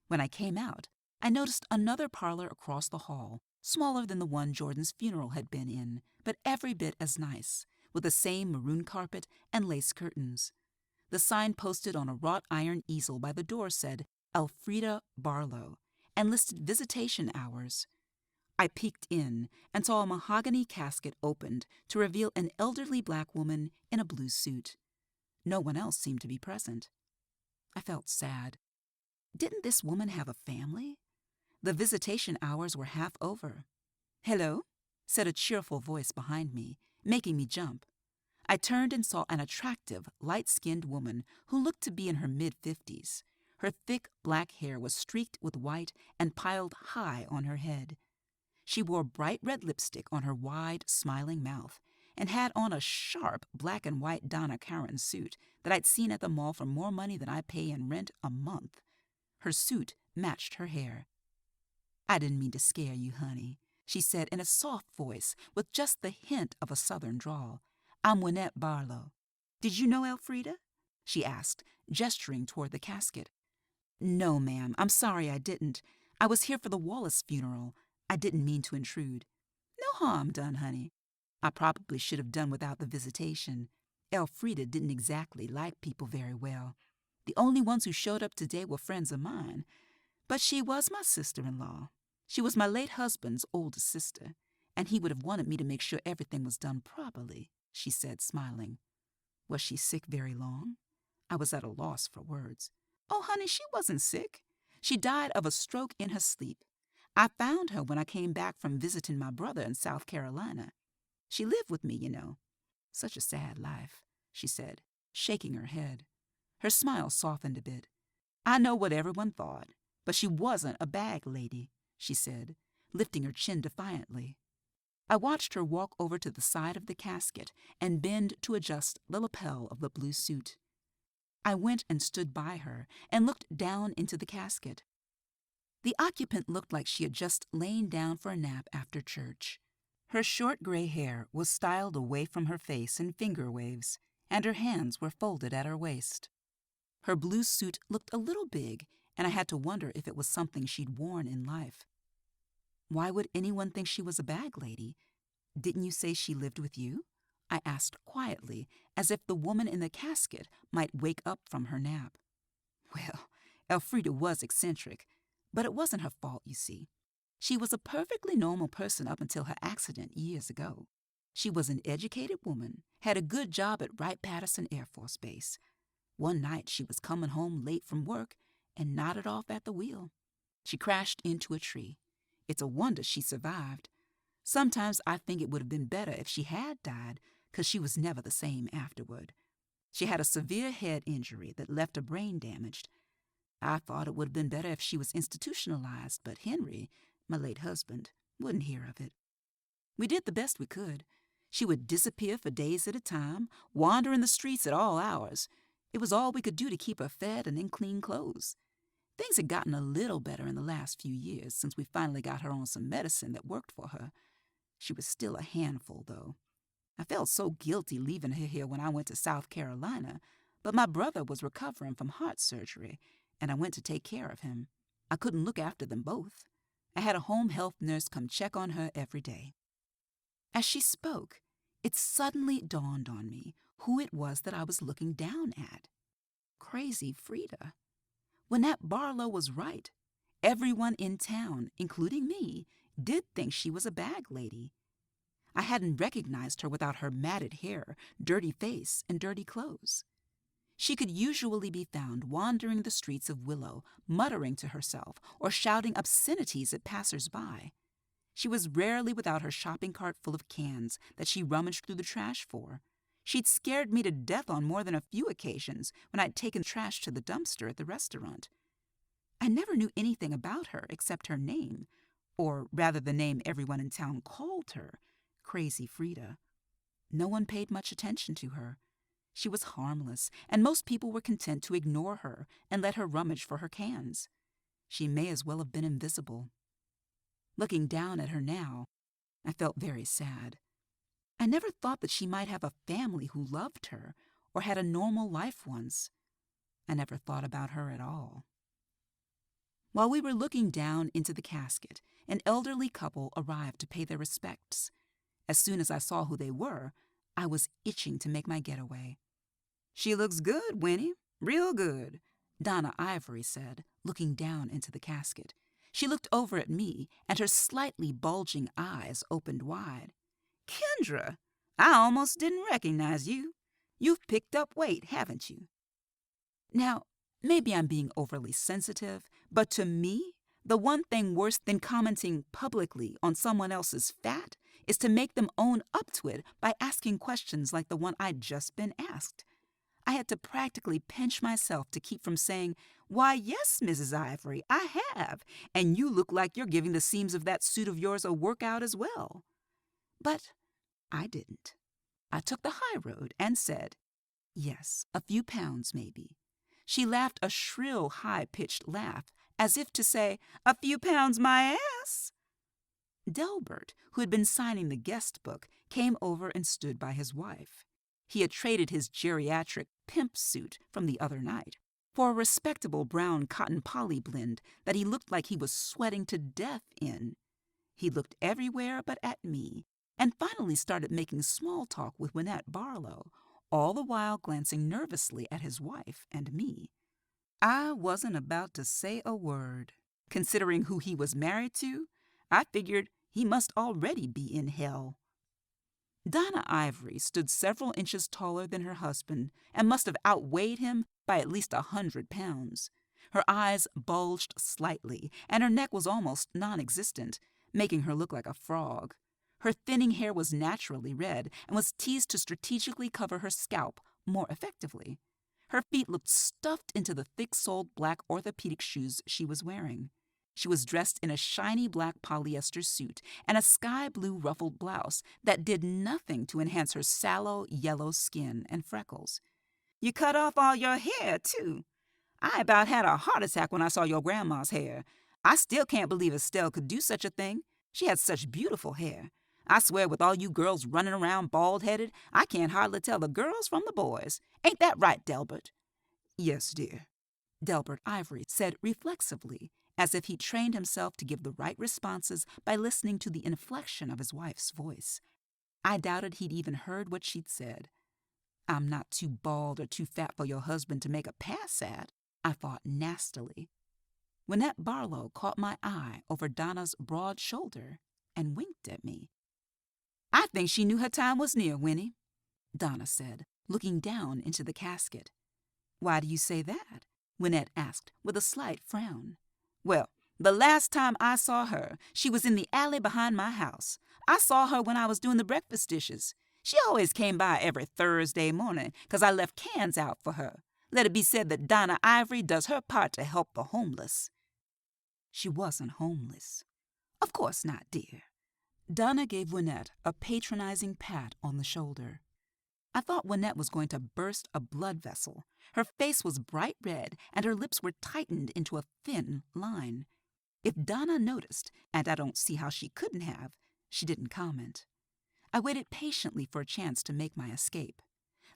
When I came out, I noticed another parlor across the hall, smaller than the one Jordan's funeral had been in, but every bit as nice, with the same maroon carpet and lace curtains. The sign posted on a wrought iron easel by the door said, Elfrida Barlow, and listed visitation hours. I peeked in and saw a mahogany casket opened to reveal an elderly black woman in a blue suit. No one else seemed to be present. I felt sad. Didn't this woman have a family? The visitation hours were half over. "Hello?" said a cheerful voice behind me, making me jump. I turned and saw an attractive, light-skinned woman who looked to be in her mid-50s. Her thick black hair was streaked with white and piled high on her head. She wore bright red lipstick on her wide, smiling mouth and had on a sharp black and white Donna Karan suit that I'd seen at the mall for more money than I pay in rent a month. Her suit matched her hair. "I didn't mean to scare you, honey," she said in a soft voice with just the hint of a southern drawl. "I'm Wynette Barlow. Did you know Elfrida?" she asked, gesturing toward the casket. "No, ma'am. I'm sorry I didn't. I was here for the Wallace funeral. I didn't mean to intrude. No harm done, honey. I probably should have done without the visitation. Elfrida didn't exactly like people very well. The only ones who showed up today were friends of mine. But she was my sister-in-law. She was my late husband's oldest sister, and he would have wanted me to make sure everything was done properly, she said, smiling. Was she sick very long? I was at a loss for words. Oh, honey, she wasn't sick. She died of a stroke in her sleep. I found her when I came back from visiting my brother in South Carolina. She lived with me, you know. Such a sad life, she said, shaking her head. Her smile softened a bit. I know what everyone thought, but she wasn't a bag lady, she said, lifting her chin defiantly. I watched her walk over to the side of the casket and bend to adjust the lapel of the blue suit. I went and stood by her and looked down into the casket. The occupant looked like she had just lain down for a nap after church. Her short gray hair was styled away from her face in finger waves, and her hands were folded at her waist. Her blue suit looked a little big, and I had to wonder if it was something she'd worn in life. Why would anyone think she was a bag lady? Didn't you say she lived with you? I asked quietly, as if the woman in the casket might wake up from her nap. Well, Elfrida was eccentric, but it wasn't her fault, you see. She was a perfectly normal person up until her accident years ago. She was an educated woman, had a good job at Wright-Patterson Air Force Base. One night she was coming home late from work and nodded off at the wheel. She crashed into a tree. It's a wonder she survived. Sometimes I think it would have been better if she had died, 'cause she was never the same afterward. She had a severe head injury that left her brain damaged. I thought it would have been better if she was institutionalized, but Henry, my late husband, wouldn't hear of it. We did the best we could. She would disappear for days at a time, wander in the streets at all hours. It was all we could do to keep her fed and in clean clothes. Things had gotten a little better in the last few years since we finally got her on some medicine that worked for her. She was still a handful, though. I felt so guilty leaving her here when I went to South Carolina, but my brother was recovering from heart surgery, and I went to take care of him. I couldn't look after them both. I had a home health nurse come check on her every day. As she spoke, it suddenly dawned on me who it was that I was looking down at. Crazy Frida. When that Barlow was right, everyone in town, including me, did think she was a bag lady. I hadn't recognized her without her matted hair, dirty face, and dirty clothes. She could usually be found wandering the streets of Willow, muttering to herself or shouting obscenities at passers-by. She was rarely without her shopping cart full of cans that she rummaged through the trash for. She'd scared me to death on more than a few occasions when I'd taken trash to the dumpster at the restaurant. I never knew anything about her except her name, or rather the name everyone in town called her, Crazy Frida. No one paid much attention to her. She was harmless, and most people were content to ignore her and let her rummage for her cans. She may as well have been invisible. Looking down at her now, I felt very sad. I never thought that she might have a family who loved her or had a normal life once. I never thought about her at all. While we were looking down into the casket, an elderly couple arrived to pay their respects. As soon as I saw who they were, I was itching to make my getaway. "She looks good, Winnie, real good," Donna Ivory said, looking down into the casket. She looked over at me, and her slightly bulging eyes opened wide. "Kendra, I almost didn't recognize you. You've picked up weight, haven't you?" Now, maybe I'm being overly sensitive, but to me, the one thing worse than commenting publicly on someone else's fat is to make them own up to it by asking questions like the one I'd just been asked. I had to practically pinch myself to keep from saying, "Why, yes, Mrs. Ivory, I have, and you look like you're giving the seams of that suit of yours a workout as well." But I didn't. I took the high road and said, "Yes, a few pounds maybe." She laughed a shrill, high-pitched laugh, as if to say, "A few pounds my ass!" Delbert, who had been signing the guest book, came over and stood by his wife. He had traded his geriatric pimp suit from the other night for a respectable brown cotton poly blend that he looked like he was sweating to death in. He looked everywhere but at me, and finally started making small talk with Wynette Barlow, all the while glancing nervously at his wife and me. I wasn't about to say a word. Considering who he was married to, I figured he must already be in hell. Donna Ivory stood several inches taller than her husband and must have outweighed him by at least 100 pounds. Her eyes bulged slightly, and her neck was almost non-existent, making her look like a frog. Her thinning hair was naturally red and was teased to strategically cover her scalp more effectively. Her feet looked stuffed into the thick-soled black orthopedic shoes she was wearing. She was dressed in a shiny black polyester suit and a sky-blue ruffled blouse that did nothing to enhance her sallow, yellow skin and freckles. "You cut off all your hair, too. I about had a heart attack when I saw your grandma's hair. I still can't believe Estelle could do such a thing. She had such beautiful hair. I swear with all you girls running around bald-headed, I can't hardly tell the girls from the boys. Ain't that right, Delbert?" "Yes, dear," Delbert Ivory said reflexively, as if he trained himself to give the right responses by listening to the inflection of his wife's voice. I doubted he'd even heard what she'd said. "I'm not too bald or too fat for your husband to make a pass at," I thought nastily. Wynette Barlow caught my eye over Donna's broad shoulder and winked at me. "I think she knew her time was near, Winnie," Donna said, looking down into the casket. "Why do you say that?" Wynette asked with a slight frown. "Well, the last time I saw her, she was in the alley behind my house. I saw her when I was doing the breakfast dishes. She always came by every Thursday morning, 'cause I left cans out for her. Let it be said that Donna Ivory does her part to help the homeless." She wasn't homeless. "Of course not, dear." Donna gave Wynette a patronizing pat on the shoulder. I thought Wynette was going to burst a blood vessel. Her face was bright red, and her lips were tightened into a thin line. If Donna noticed, and I don't see how she couldn't have, she didn't comment. I waited patiently for a chance to make my escape.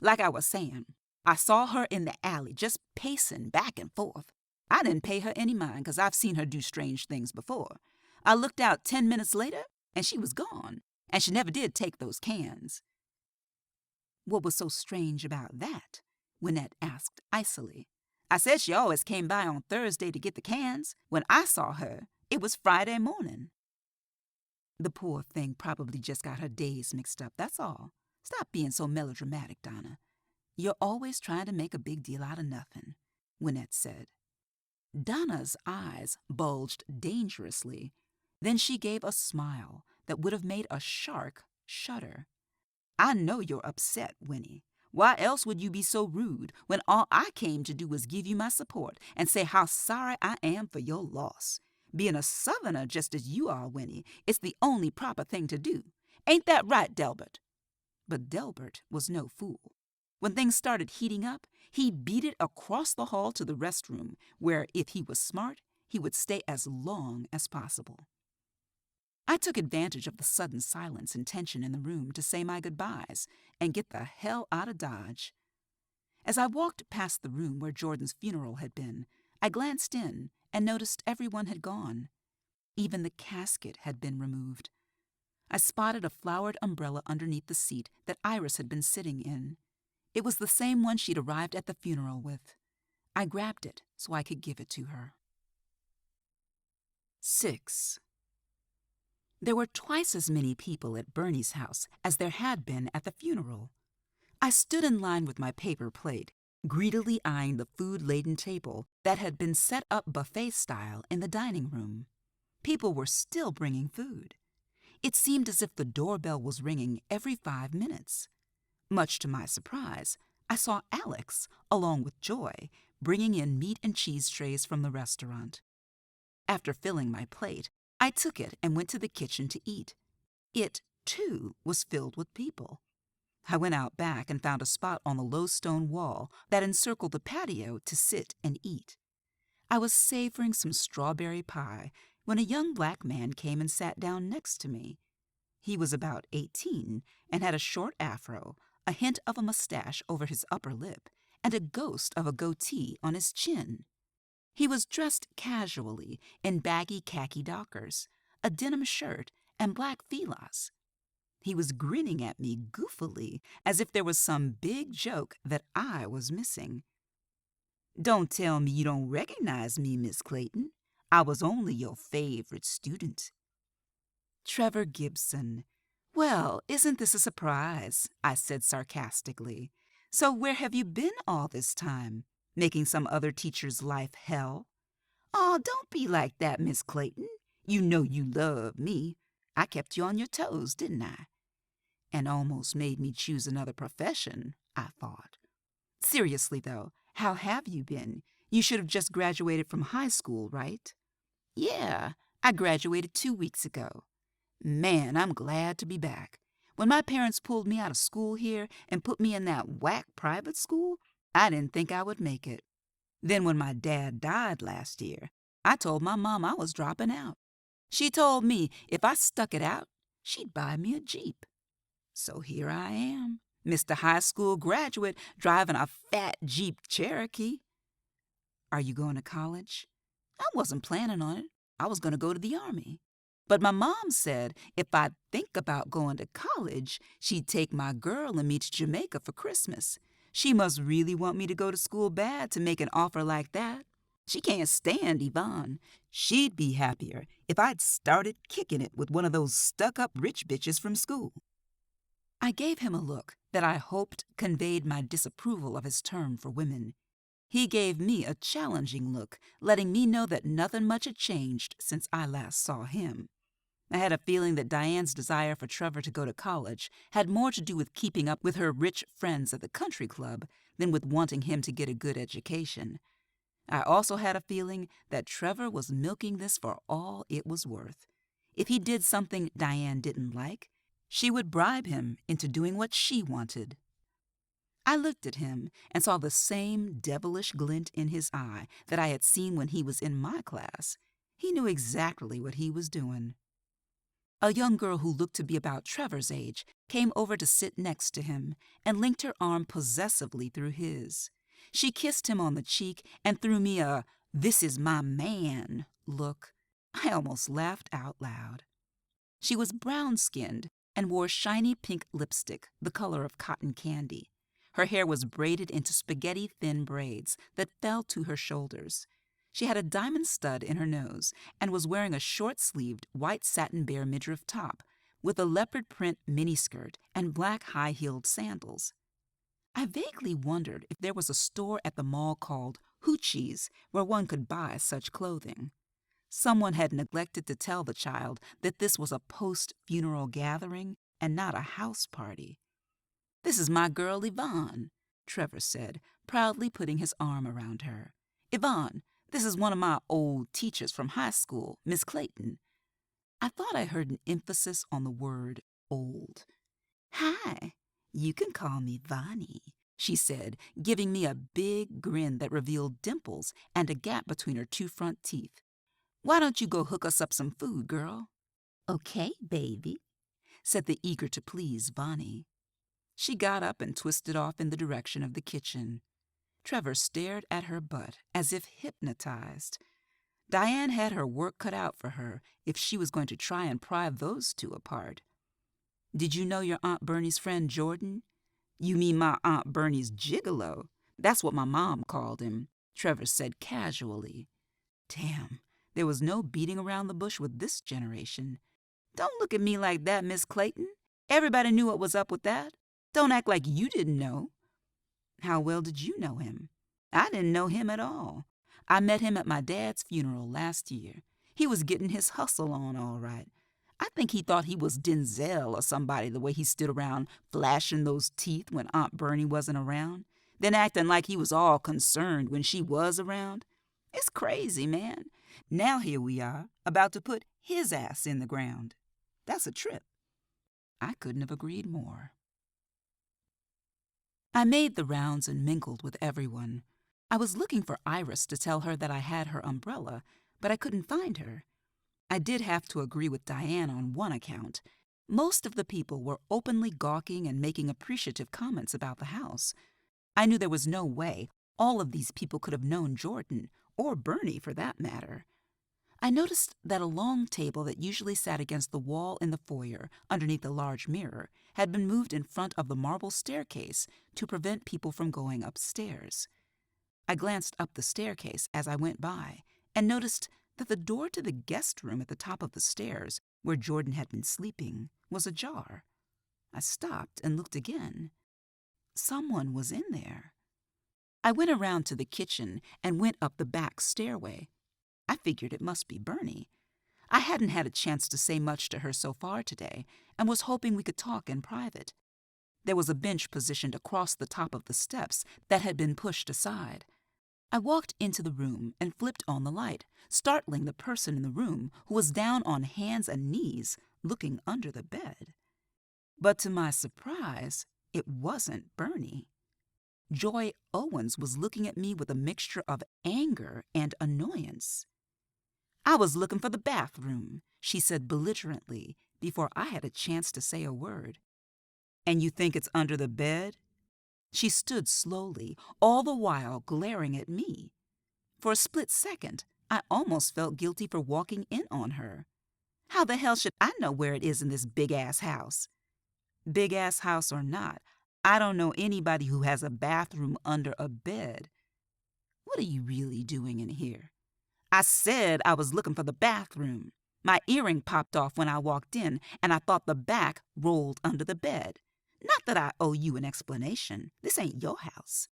"Like I was saying, I saw her in the alley just pacing back and forth. I didn't pay her any mind, 'cause I've seen her do strange things before. I looked out 10 minutes later, and she was gone, and she never did take those cans." "What was so strange about that?" Wynette asked icily. "I said she always came by on Thursday to get the cans. When I saw her, it was Friday morning." "The poor thing probably just got her days mixed up, that's all. Stop being so melodramatic, Donna. You're always trying to make a big deal out of nothing," Wynette said. Donna's eyes bulged dangerously. Then she gave a smile that would have made a shark shudder. "I know you're upset, Winnie. Why else would you be so rude when all I came to do was give you my support and say how sorry I am for your loss? Being a Southerner just as you are, Winnie, it's the only proper thing to do. Ain't that right, Delbert?" But Delbert was no fool. When things started heating up, he beat it across the hall to the restroom, where, if he was smart, he would stay as long as possible. I took advantage of the sudden silence and tension in the room to say my goodbyes and get the hell out of Dodge. As I walked past the room where Jordan's funeral had been, I glanced in and noticed everyone had gone. Even the casket had been removed. I spotted a flowered umbrella underneath the seat that Iris had been sitting in. It was the same one she'd arrived at the funeral with. I grabbed it so I could give it to her. 6. There were twice as many people at Bernie's house as there had been at the funeral. I stood in line with my paper plate, greedily eyeing the food-laden table that had been set up buffet-style in the dining room. People were still bringing food. It seemed as if the doorbell was ringing every 5 minutes. Much to my surprise, I saw Alex, along with Joy, bringing in meat and cheese trays from the restaurant. After filling my plate, I took it and went to the kitchen to eat. It, too, was filled with people. I went out back and found a spot on the low stone wall that encircled the patio to sit and eat. I was savoring some strawberry pie when a young black man came and sat down next to me. He was about 18 and had a short afro, a hint of a mustache over his upper lip, and a ghost of a goatee on his chin. He was dressed casually in baggy khaki dockers, a denim shirt, and black filas. He was grinning at me goofily, as if there was some big joke that I was missing. "Don't tell me you don't recognize me, Miss Clayton. I was only your favorite student." Trevor Gibson. "Well, isn't this a surprise?" I said sarcastically. "So where have you been all this time? Making some other teacher's life hell?" "Oh, don't be like that, Miss Clayton. You know you love me. I kept you on your toes, didn't I?" And almost made me choose another profession, I thought. "Seriously, though, how have you been? You should have just graduated from high school, right?" "Yeah, I graduated 2 weeks ago. Man, I'm glad to be back. When my parents pulled me out of school here and put me in that whack private school, I didn't think I would make it. Then when my dad died last year, I told my mom I was dropping out. She told me if I stuck it out, she'd buy me a Jeep. So here I am, Mr. High School graduate driving a fat Jeep Cherokee." "Are you going to college?" "I wasn't planning on it. I was going to go to the Army. But my mom said if I'd think about going to college, she'd take my girl and me to Jamaica for Christmas. She must really want me to go to school bad to make an offer like that. She can't stand Yvonne. She'd be happier if I'd started kicking it with one of those stuck-up rich bitches from school." I gave him a look that I hoped conveyed my disapproval of his term for women. He gave me a challenging look, letting me know that nothing much had changed since I last saw him. I had a feeling that Diane's desire for Trevor to go to college had more to do with keeping up with her rich friends at the country club than with wanting him to get a good education. I also had a feeling that Trevor was milking this for all it was worth. If he did something Diane didn't like, she would bribe him into doing what she wanted. I looked at him and saw the same devilish glint in his eye that I had seen when he was in my class. He knew exactly what he was doing. A young girl who looked to be about Trevor's age came over to sit next to him and linked her arm possessively through his. She kissed him on the cheek and threw me a "this is my man" look. I almost laughed out loud. She was brown-skinned and wore shiny pink lipstick, the color of cotton candy. Her hair was braided into spaghetti-thin braids that fell to her shoulders. She had a diamond stud in her nose and was wearing a short-sleeved white satin bare midriff top with a leopard print miniskirt and black high-heeled sandals. I vaguely wondered if there was a store at the mall called Hoochie's where one could buy such clothing. Someone had neglected to tell the child that this was a post-funeral gathering and not a house party. "This is my girl Yvonne," Trevor said, proudly putting his arm around her. "Yvonne, this is one of my old teachers from high school, Miss Clayton." I thought I heard an emphasis on the word old. "Hi, you can call me Vonnie," she said, giving me a big grin that revealed dimples and a gap between her two front teeth. "Why don't you go hook us up some food, girl?" "Okay, baby," said the eager-to-please Vonnie. She got up and twisted off in the direction of the kitchen. Trevor stared at her butt as if hypnotized. Diane had her work cut out for her if she was going to try and pry those two apart. "Did you know your Aunt Bernie's friend Jordan?" "You mean my Aunt Bernie's gigolo? That's what my mom called him," Trevor said casually. Damn, there was no beating around the bush with this generation. "Don't look at me like that, Miss Clayton. Everybody knew what was up with that. Don't act like you didn't know." "How well did you know him?" "I didn't know him at all. I met him at my dad's funeral last year. He was getting his hustle on all right. I think he thought he was Denzel or somebody the way he stood around flashing those teeth when Aunt Bernie wasn't around, then acting like he was all concerned when she was around. It's crazy, man. Now here we are, about to put his ass in the ground. That's a trip." I couldn't have agreed more. I made the rounds and mingled with everyone. I was looking for Iris to tell her that I had her umbrella, but I couldn't find her. I did have to agree with Diane on one account. Most of the people were openly gawking and making appreciative comments about the house. I knew there was no way all of these people could have known Jordan, or Bernie for that matter. I noticed that a long table that usually sat against the wall in the foyer underneath a large mirror had been moved in front of the marble staircase to prevent people from going upstairs. I glanced up the staircase as I went by and noticed that the door to the guest room at the top of the stairs, where Jordan had been sleeping, was ajar. I stopped and looked again. Someone was in there. I went around to the kitchen and went up the back stairway. I figured it must be Bernie. I hadn't had a chance to say much to her so far today and was hoping we could talk in private. There was a bench positioned across the top of the steps that had been pushed aside. I walked into the room and flipped on the light, startling the person in the room who was down on hands and knees looking under the bed. But to my surprise, it wasn't Bernie. Joy Owens was looking at me with a mixture of anger and annoyance. "I was looking for the bathroom," she said belligerently before I had a chance to say a word. "And you think it's under the bed?" She stood slowly, all the while glaring at me. For a split second, I almost felt guilty for walking in on her. How the hell should I know where it is in this big-ass house? Big-ass house or not, I don't know anybody who has a bathroom under a bed. What are you really doing in here? I said I was looking for the bathroom. My earring popped off when I walked in, and I thought the back rolled under the bed. Not that I owe you an explanation. This ain't your house.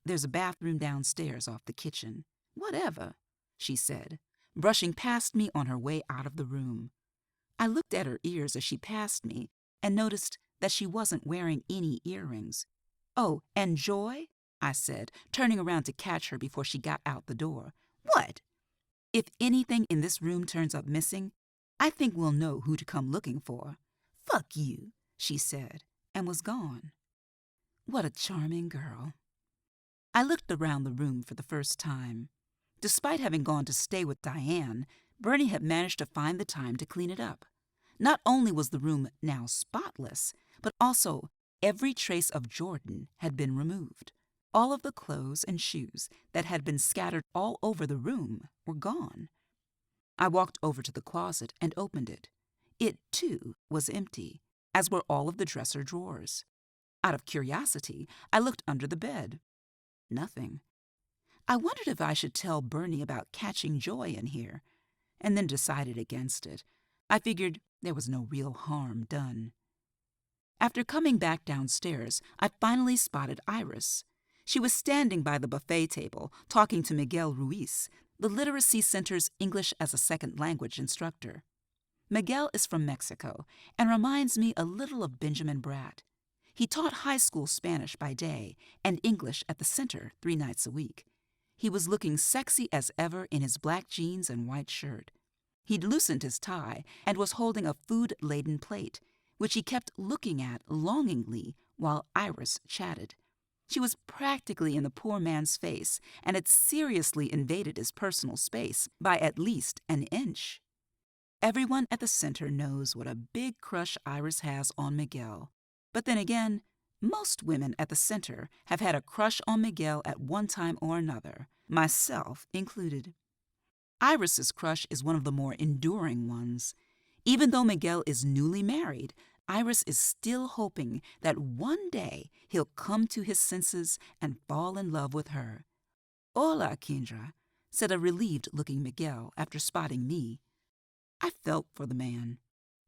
There's a bathroom downstairs off the kitchen. Whatever, she said, brushing past me on her way out of the room. I looked at her ears as she passed me and noticed that she wasn't wearing any earrings. "Oh, and Joy?" I said, turning around to catch her before she got out the door. "What?" "If anything in this room turns up missing, I think we'll know who to come looking for." "Fuck you," she said, and was gone. What a charming girl. I looked around the room for the first time. Despite having gone to stay with Diane, Bernie had managed to find the time to clean it up. Not only was the room now spotless, but also every trace of Jordan had been removed. All of the clothes and shoes that had been scattered all over the room were gone. I walked over to the closet and opened it. It, too, was empty, as were all of the dresser drawers. Out of curiosity, I looked under the bed. Nothing. I wondered if I should tell Bernie about catching Joy in here, and then decided against it. I figured there was no real harm done. After coming back downstairs, I finally spotted Iris. She was standing by the buffet table, talking to Miguel Ruiz, the Literacy Center's English as a Second Language instructor. Miguel is from Mexico and reminds me a little of Benjamin Bratt. He taught high school Spanish by day and English at the center 3 nights a week. He was looking sexy as ever in his black jeans and white shirt. He'd loosened his tie and was holding a food-laden plate, which he kept looking at longingly while Iris chatted. She was practically in the poor man's face and had seriously invaded his personal space by at least an inch. Everyone at the center knows what a big crush Iris has on Miguel. But then again, most women at the center have had a crush on Miguel at one time or another, myself included. Iris's crush is one of the more enduring ones. Even though Miguel is newly married, Iris is still hoping that one day he'll come to his senses and fall in love with her. "Hola, Kendra," said a relieved-looking Miguel after spotting me. I felt for the man.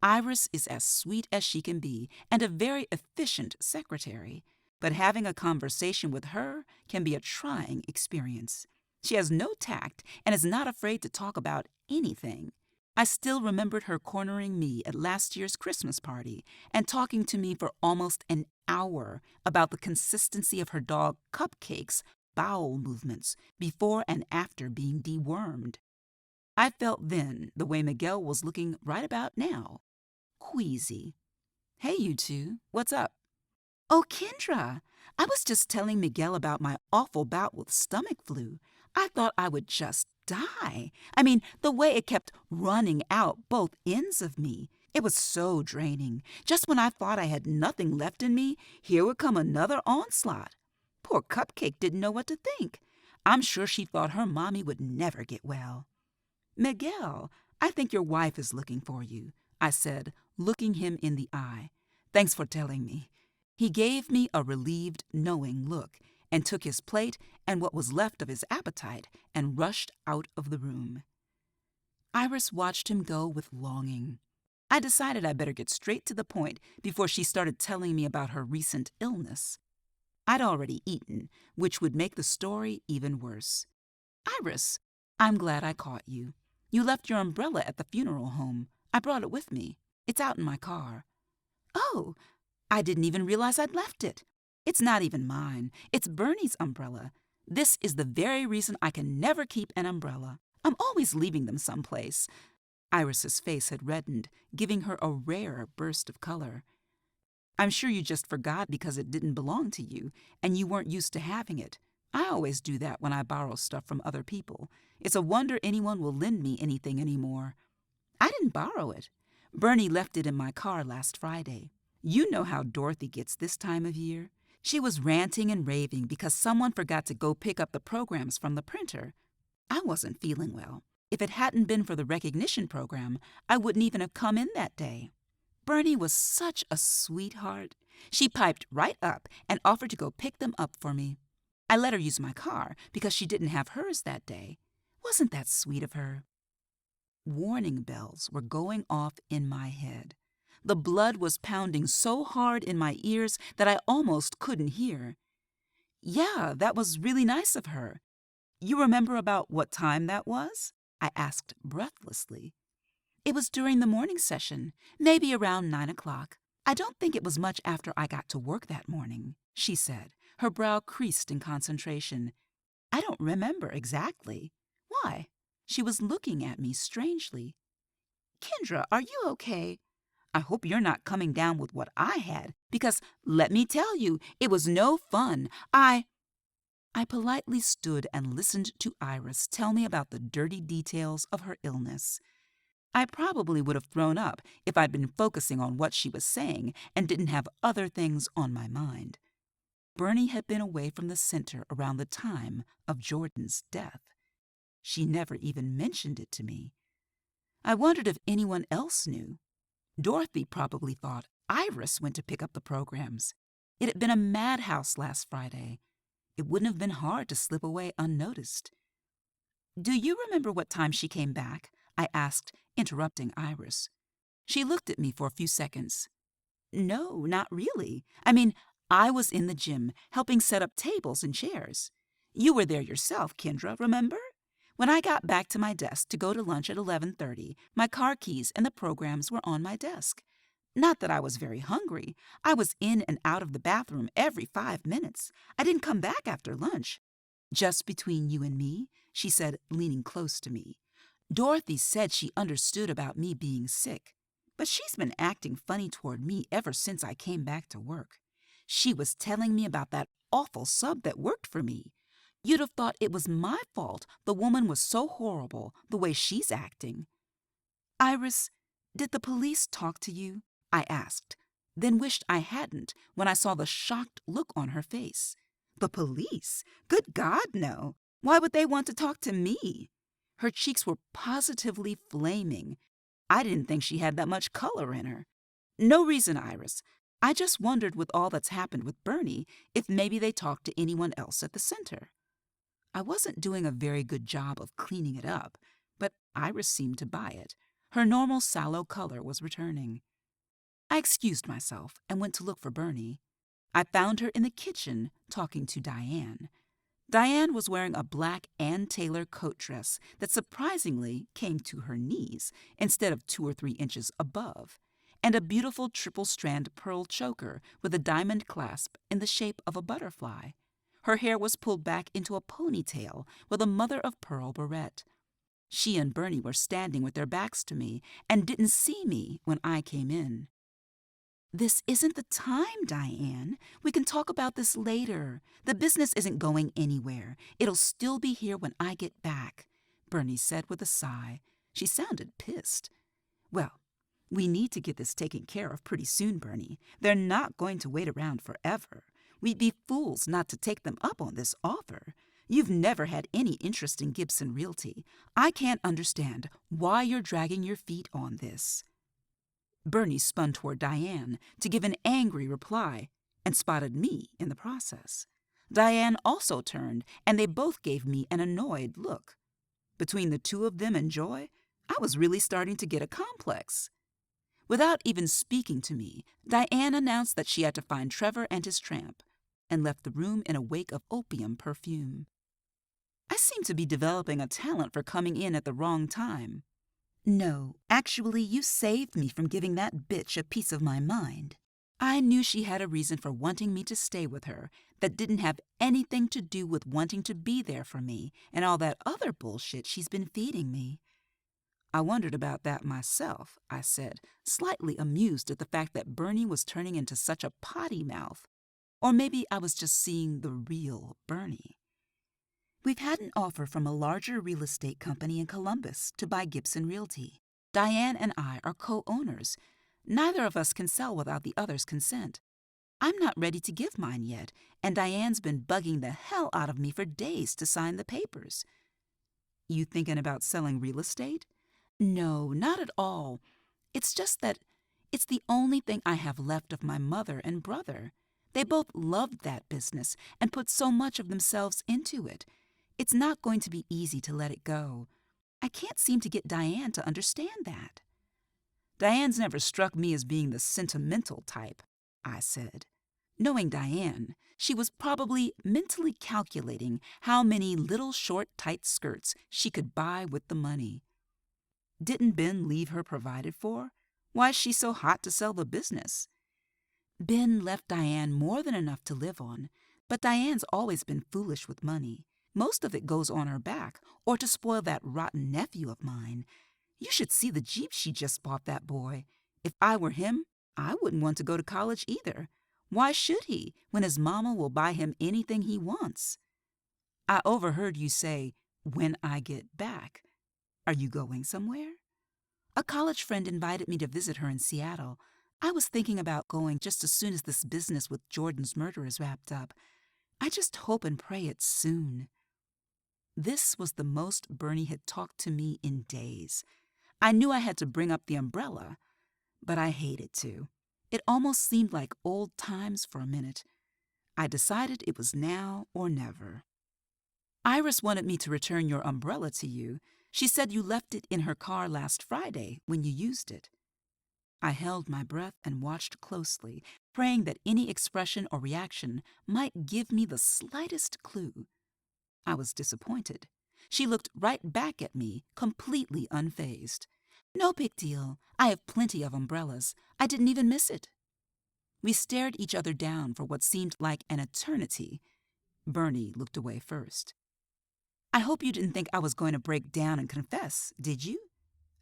Iris is as sweet as she can be and a very efficient secretary, but having a conversation with her can be a trying experience. She has no tact and is not afraid to talk about anything. I still remembered her cornering me at last year's Christmas party and talking to me for almost an hour about the consistency of her dog Cupcake's bowel movements before and after being dewormed. I felt then the way Miguel was looking right about now. Queasy. "Hey, you two, what's up?" "Oh, Kendra, I was just telling Miguel about my awful bout with stomach flu. I thought I would just die. I mean, the way it kept running out both ends of me. It was so draining. Just when I thought I had nothing left in me, here would come another onslaught. Poor Cupcake didn't know what to think. I'm sure she thought her mommy would never get well." Miguel, I think your wife is looking for you, I said, looking him in the eye. Thanks for telling me. He gave me a relieved, knowing look and took his plate and what was left of his appetite and rushed out of the room. Iris watched him go with longing. I decided I better get straight to the point before she started telling me about her recent illness. I'd already eaten, which would make the story even worse. Iris, I'm glad I caught you. You left your umbrella at the funeral home. I brought it with me. It's out in my car. Oh, I didn't even realize I'd left it. It's not even mine. It's Bernie's umbrella. This is the very reason I can never keep an umbrella. I'm always leaving them someplace. Iris's face had reddened, giving her a rare burst of color. I'm sure you just forgot because it didn't belong to you, and you weren't used to having it. I always do that when I borrow stuff from other people. It's a wonder anyone will lend me anything anymore. I didn't borrow it. Bernie left it in my car last Friday. You know how Dorothy gets this time of year. She was ranting and raving because someone forgot to go pick up the programs from the printer. I wasn't feeling well. If it hadn't been for the recognition program, I wouldn't even have come in that day. Bernie was such a sweetheart. She piped right up and offered to go pick them up for me. I let her use my car because she didn't have hers that day. Wasn't that sweet of her? Warning bells were going off in my head. The blood was pounding so hard in my ears that I almost couldn't hear. Yeah, that was really nice of her. You remember about what time that was? I asked breathlessly. It was during the morning session, maybe around 9 o'clock. I don't think it was much after I got to work that morning, she said, her brow creased in concentration. I don't remember exactly. Why? She was looking at me strangely. Kendra, are you okay? I hope you're not coming down with what I had, because let me tell you, it was no fun. I politely stood and listened to Iris tell me about the dirty details of her illness. I probably would have thrown up if I'd been focusing on what she was saying and didn't have other things on my mind. Bernie had been away from the center around the time of Jordan's death. She never even mentioned it to me. I wondered if anyone else knew. Dorothy probably thought Iris went to pick up the programs. It had been a madhouse last Friday. It wouldn't have been hard to slip away unnoticed. Do you remember what time she came back? I asked, interrupting Iris. She looked at me for a few seconds. No, not really. I mean, I was in the gym, helping set up tables and chairs. You were there yourself, Kendra, remember? When I got back to my desk to go to lunch at 11:30, my car keys and the programs were on my desk. Not that I was very hungry. I was in and out of the bathroom every 5 minutes. I didn't come back after lunch. Just between you and me, she said, leaning close to me. Dorothy said she understood about me being sick, but she's been acting funny toward me ever since I came back to work. She was telling me about that awful sub that worked for me. You'd have thought it was my fault the woman was so horrible the way she's acting. Iris, did the police talk to you? I asked, then wished I hadn't when I saw the shocked look on her face. The police? Good God, no. Why would they want to talk to me? Her cheeks were positively flaming. I didn't think she had that much color in her. No reason, Iris. I just wondered with all that's happened with Bernie if maybe they talked to anyone else at the center. I wasn't doing a very good job of cleaning it up, but Iris seemed to buy it. Her normal sallow color was returning. I excused myself and went to look for Bernie. I found her in the kitchen talking to Diane. Diane was wearing a black Ann Taylor coat dress that surprisingly came to her knees instead of 2 or 3 inches above, and a beautiful triple-strand pearl choker with a diamond clasp in the shape of a butterfly. Her hair was pulled back into a ponytail with a mother-of-pearl barrette. She and Bernie were standing with their backs to me and didn't see me when I came in. This isn't the time, Diane. We can talk about this later. The business isn't going anywhere. It'll still be here when I get back, Bernie said with a sigh. She sounded pissed. Well, we need to get this taken care of pretty soon, Bernie. They're not going to wait around forever. We'd be fools not to take them up on this offer. You've never had any interest in Gibson Realty. I can't understand why you're dragging your feet on this." Bernie spun toward Diane to give an angry reply and spotted me in the process. Diane also turned, and they both gave me an annoyed look. Between the two of them and Joy, I was really starting to get a complex. Without even speaking to me, Diane announced that she had to find Trevor and his tramp, and left the room in a wake of opium perfume. I seem to be developing a talent for coming in at the wrong time. No, actually, you saved me from giving that bitch a piece of my mind. I knew she had a reason for wanting me to stay with her that didn't have anything to do with wanting to be there for me and all that other bullshit she's been feeding me. I wondered about that myself, I said, slightly amused at the fact that Bernie was turning into such a potty mouth. Or maybe I was just seeing the real Bernie. We've had an offer from a larger real estate company in Columbus to buy Gibson Realty. Diane and I are co-owners. Neither of us can sell without the other's consent. I'm not ready to give mine yet, and Diane's been bugging the hell out of me for days to sign the papers. You thinking about selling real estate? No, not at all. It's just that it's the only thing I have left of my mother and brother. They both loved that business and put so much of themselves into it. It's not going to be easy to let it go. I can't seem to get Diane to understand that. Diane's never struck me as being the sentimental type, I said. Knowing Diane, she was probably mentally calculating how many little short tight skirts she could buy with the money. Didn't Ben leave her provided for? Why is she so hot to sell the business? Ben left Diane more than enough to live on, but Diane's always been foolish with money. Most of it goes on her back, or to spoil that rotten nephew of mine. You should see the Jeep she just bought that boy. If I were him, I wouldn't want to go to college either. Why should he, when his mama will buy him anything he wants? I overheard you say, "when I get back." Are you going somewhere? A college friend invited me to visit her in Seattle. I was thinking about going just as soon as this business with Jordan's murder is wrapped up. I just hope and pray it's soon. This was the most Bernie had talked to me in days. I knew I had to bring up the umbrella, but I hated to. It almost seemed like old times for a minute. I decided it was now or never. Iris wanted me to return your umbrella to you. She said you left it in her car last Friday when you used it. I held my breath and watched closely, praying that any expression or reaction might give me the slightest clue. I was disappointed. She looked right back at me, completely unfazed. No big deal. I have plenty of umbrellas. I didn't even miss it. We stared each other down for what seemed like an eternity. Bernie looked away first. I hope you didn't think I was going to break down and confess, did you?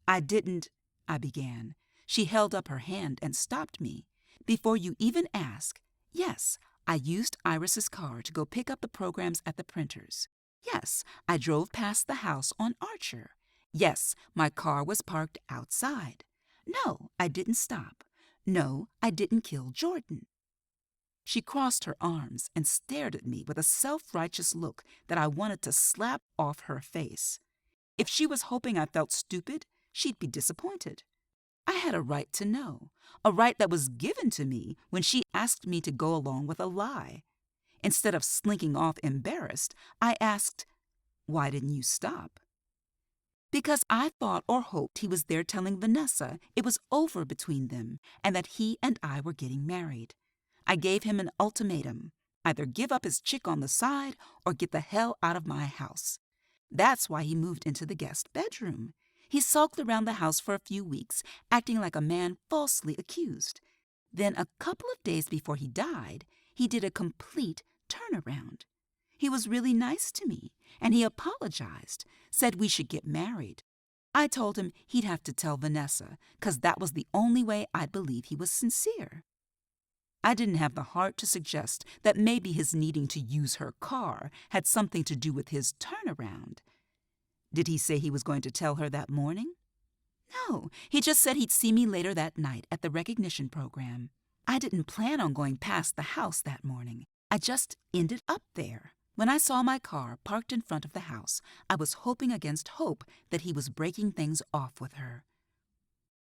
I didn't, I began. She held up her hand and stopped me. Before you even ask, yes, I used Iris's car to go pick up the programs at the printers. Yes, I drove past the house on Archer. Yes, my car was parked outside. No, I didn't stop. No, I didn't kill Jordan. She crossed her arms and stared at me with a self-righteous look that I wanted to slap off her face. If she was hoping I felt stupid, she'd be disappointed. I had a right to know, a right that was given to me when she asked me to go along with a lie. Instead of slinking off embarrassed, I asked, "Why didn't you stop?" Because I thought or hoped he was there telling Vanessa it was over between them and that he and I were getting married. I gave him an ultimatum: either give up his chick on the side or get the hell out of my house. That's why he moved into the guest bedroom. He sulked around the house for a few weeks, acting like a man falsely accused. Then, a couple of days before he died, he did a complete turnaround. He was really nice to me, and he apologized, said we should get married. I told him he'd have to tell Vanessa, 'cause that was the only way I'd believe he was sincere. I didn't have the heart to suggest that maybe his needing to use her car had something to do with his turnaround. Did he say he was going to tell her that morning? No, he just said he'd see me later that night at the recognition program. I didn't plan on going past the house that morning. I just ended up there. When I saw my car parked in front of the house, I was hoping against hope that he was breaking things off with her.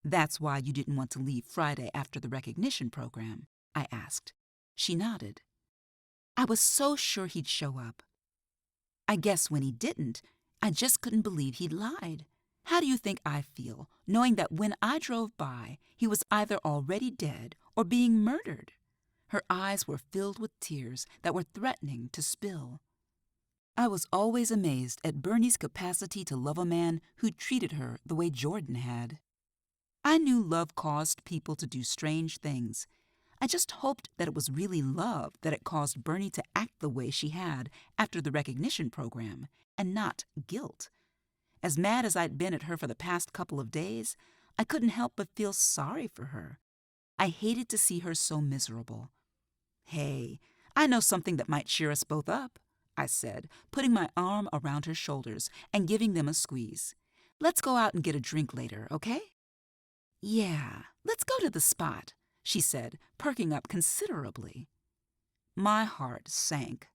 "That's why you didn't want to leave Friday after the recognition program?" I asked. She nodded. I was so sure he'd show up. I guess when he didn't, I just couldn't believe he'd lied. How do you think I feel, knowing that when I drove by, he was either already dead or being murdered? Her eyes were filled with tears that were threatening to spill. I was always amazed at Bernie's capacity to love a man who treated her the way Jordan had. I knew love caused people to do strange things. I just hoped that it was really love that had caused Bernie to act the way she had after the recognition program, and not guilt. As mad as I'd been at her for the past couple of days, I couldn't help but feel sorry for her. I hated to see her so miserable. "Hey, I know something that might cheer us both up," I said, putting my arm around her shoulders and giving them a squeeze. "Let's go out and get a drink later, okay?" "Yeah, let's go to the spot," she said, perking up considerably. My heart sank.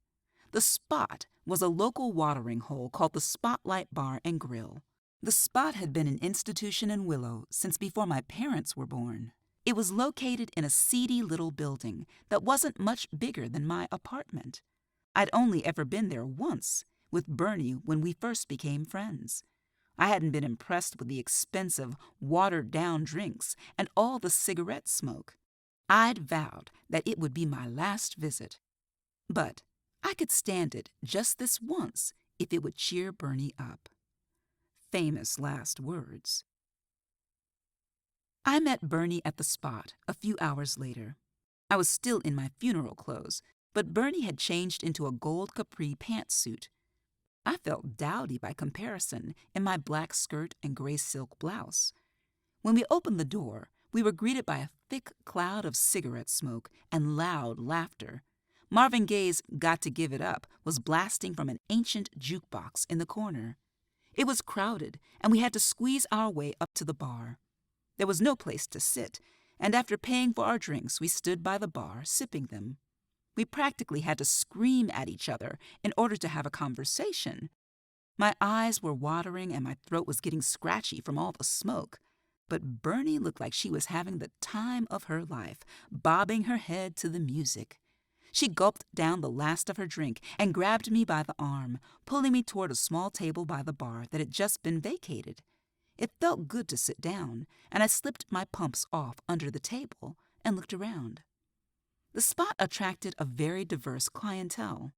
The spot was a local watering hole called the Spotlight Bar and Grill. The spot had been an institution in Willow since before my parents were born. It was located in a seedy little building that wasn't much bigger than my apartment. I'd only ever been there once, with Bernie when we first became friends. I hadn't been impressed with the expensive, watered-down drinks and all the cigarette smoke. I'd vowed that it would be my last visit. But I could stand it just this once if it would cheer Bernie up. Famous last words. I met Bernie at the spot a few hours later. I was still in my funeral clothes, but Bernie had changed into a gold capri pantsuit. I felt dowdy by comparison in my black skirt and gray silk blouse. When we opened the door, we were greeted by a thick cloud of cigarette smoke and loud laughter. Marvin Gaye's "Got to Give It Up" was blasting from an ancient jukebox in the corner. It was crowded, and we had to squeeze our way up to the bar. There was no place to sit, and after paying for our drinks, we stood by the bar, sipping them. We practically had to scream at each other in order to have a conversation. My eyes were watering and my throat was getting scratchy from all the smoke. But Bernie looked like she was having the time of her life, bobbing her head to the music. She gulped down the last of her drink and grabbed me by the arm, pulling me toward a small table by the bar that had just been vacated. It felt good to sit down, and I slipped my pumps off under the table and looked around. The spot attracted a very diverse clientele.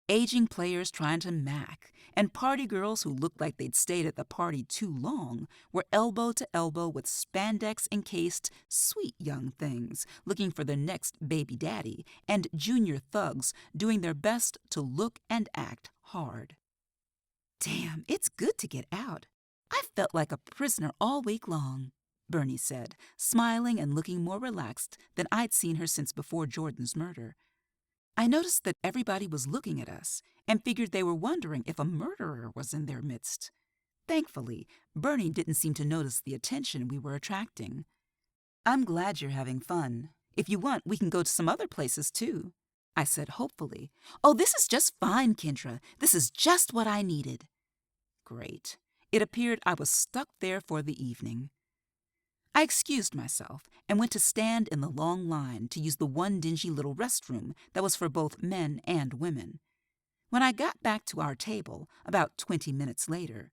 Aging players trying to mac, and party girls who looked like they'd stayed at the party too long were elbow to elbow with spandex-encased sweet young things looking for their next baby daddy, and junior thugs doing their best to look and act hard. "Damn, it's good to get out. I felt like a prisoner all week long," Bernie said, smiling and looking more relaxed than I'd seen her since before Jordan's murder. I noticed that everybody was looking at us and figured they were wondering if a murderer was in their midst. Thankfully, Bernie didn't seem to notice the attention we were attracting. "I'm glad you're having fun. If you want, we can go to some other places, too," I said hopefully. "Oh, this is just fine, Kendra. This is just what I needed." Great. It appeared I was stuck there for the evening. I excused myself and went to stand in the long line to use the one dingy little restroom that was for both men and women. When I got back to our table, about 20 minutes later,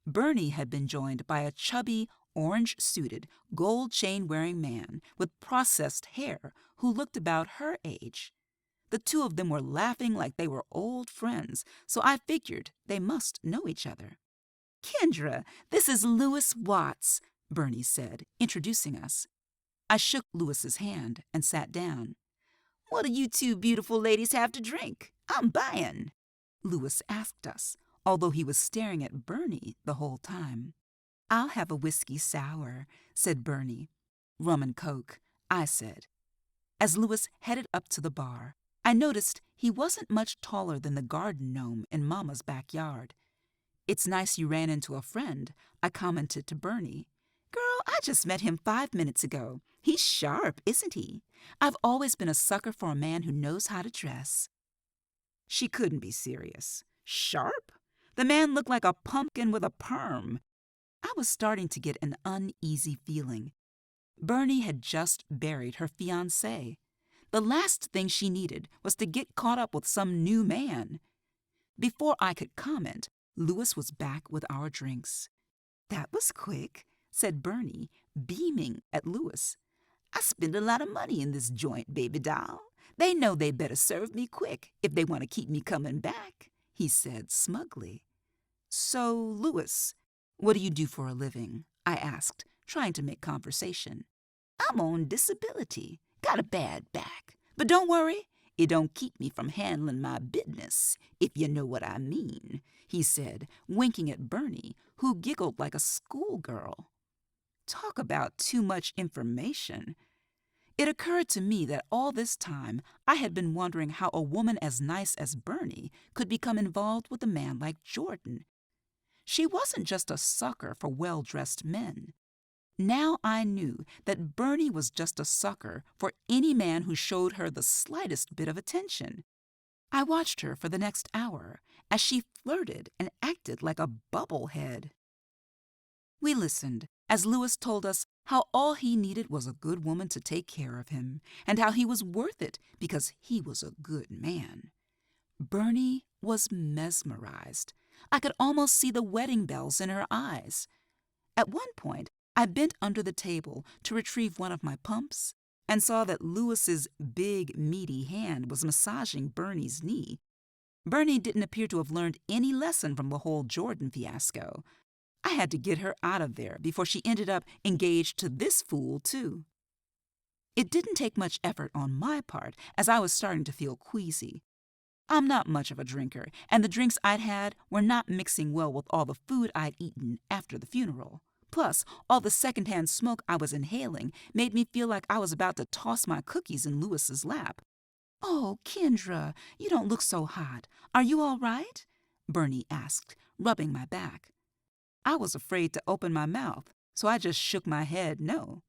Bernie had been joined by a chubby, orange-suited, gold chain-wearing man with processed hair who looked about her age. The two of them were laughing like they were old friends, so I figured they must know each other. "Kendra, this is Louis Watts," Bernie said, introducing us. I shook Louis's hand and sat down. "What do you two beautiful ladies have to drink? I'm buying," Louis asked us, although he was staring at Bernie the whole time. "I'll have a whiskey sour," said Bernie. "Rum and Coke," I said. As Louis headed up to the bar, I noticed he wasn't much taller than the garden gnome in Mama's backyard. "It's nice you ran into a friend," I commented to Bernie. "Girl, I just met him 5 minutes ago. He's sharp, isn't he? I've always been a sucker for a man who knows how to dress." She couldn't be serious. Sharp? The man looked like a pumpkin with a perm. I was starting to get an uneasy feeling. Bernie had just buried her fiancé. The last thing she needed was to get caught up with some new man. Before I could comment, Lewis was back with our drinks. "That was quick," said Bernie, beaming at Lewis. "I spend a lot of money in this joint, baby doll. They know they better serve me quick if they want to keep me coming back," he said smugly. "So, Lewis, what do you do for a living?" I asked, trying to make conversation. "I'm on disability. Got a bad back. But don't worry, it don't keep me from handling my business, if you know what I mean," he said, winking at Bernie, who giggled like a schoolgirl. Talk about too much information. It occurred to me that all this time I had been wondering how a woman as nice as Bernie could become involved with a man like Jordan. She wasn't just a sucker for well-dressed men. Now I knew that Bernie was just a sucker for any man who showed her the slightest bit of attention. I watched her for the next hour as she flirted and acted like a bubblehead. We listened as Lewis told us how all he needed was a good woman to take care of him, and how he was worth it because he was a good man. Bernie was mesmerized. I could almost see the wedding bells in her eyes. At one point, I bent under the table to retrieve one of my pumps and saw that Lewis's big, meaty hand was massaging Bernie's knee. Bernie didn't appear to have learned any lesson from the whole Jordan fiasco. I had to get her out of there before she ended up engaged to this fool, too. It didn't take much effort on my part, as I was starting to feel queasy. I'm not much of a drinker, and the drinks I'd had were not mixing well with all the food I'd eaten after the funeral. Plus, all the secondhand smoke I was inhaling made me feel like I was about to toss my cookies in Lewis's lap. "Oh, Kendra, you don't look so hot. Are you all right?" Bernie asked, rubbing my back. I was afraid to open my mouth, so I just shook my head no.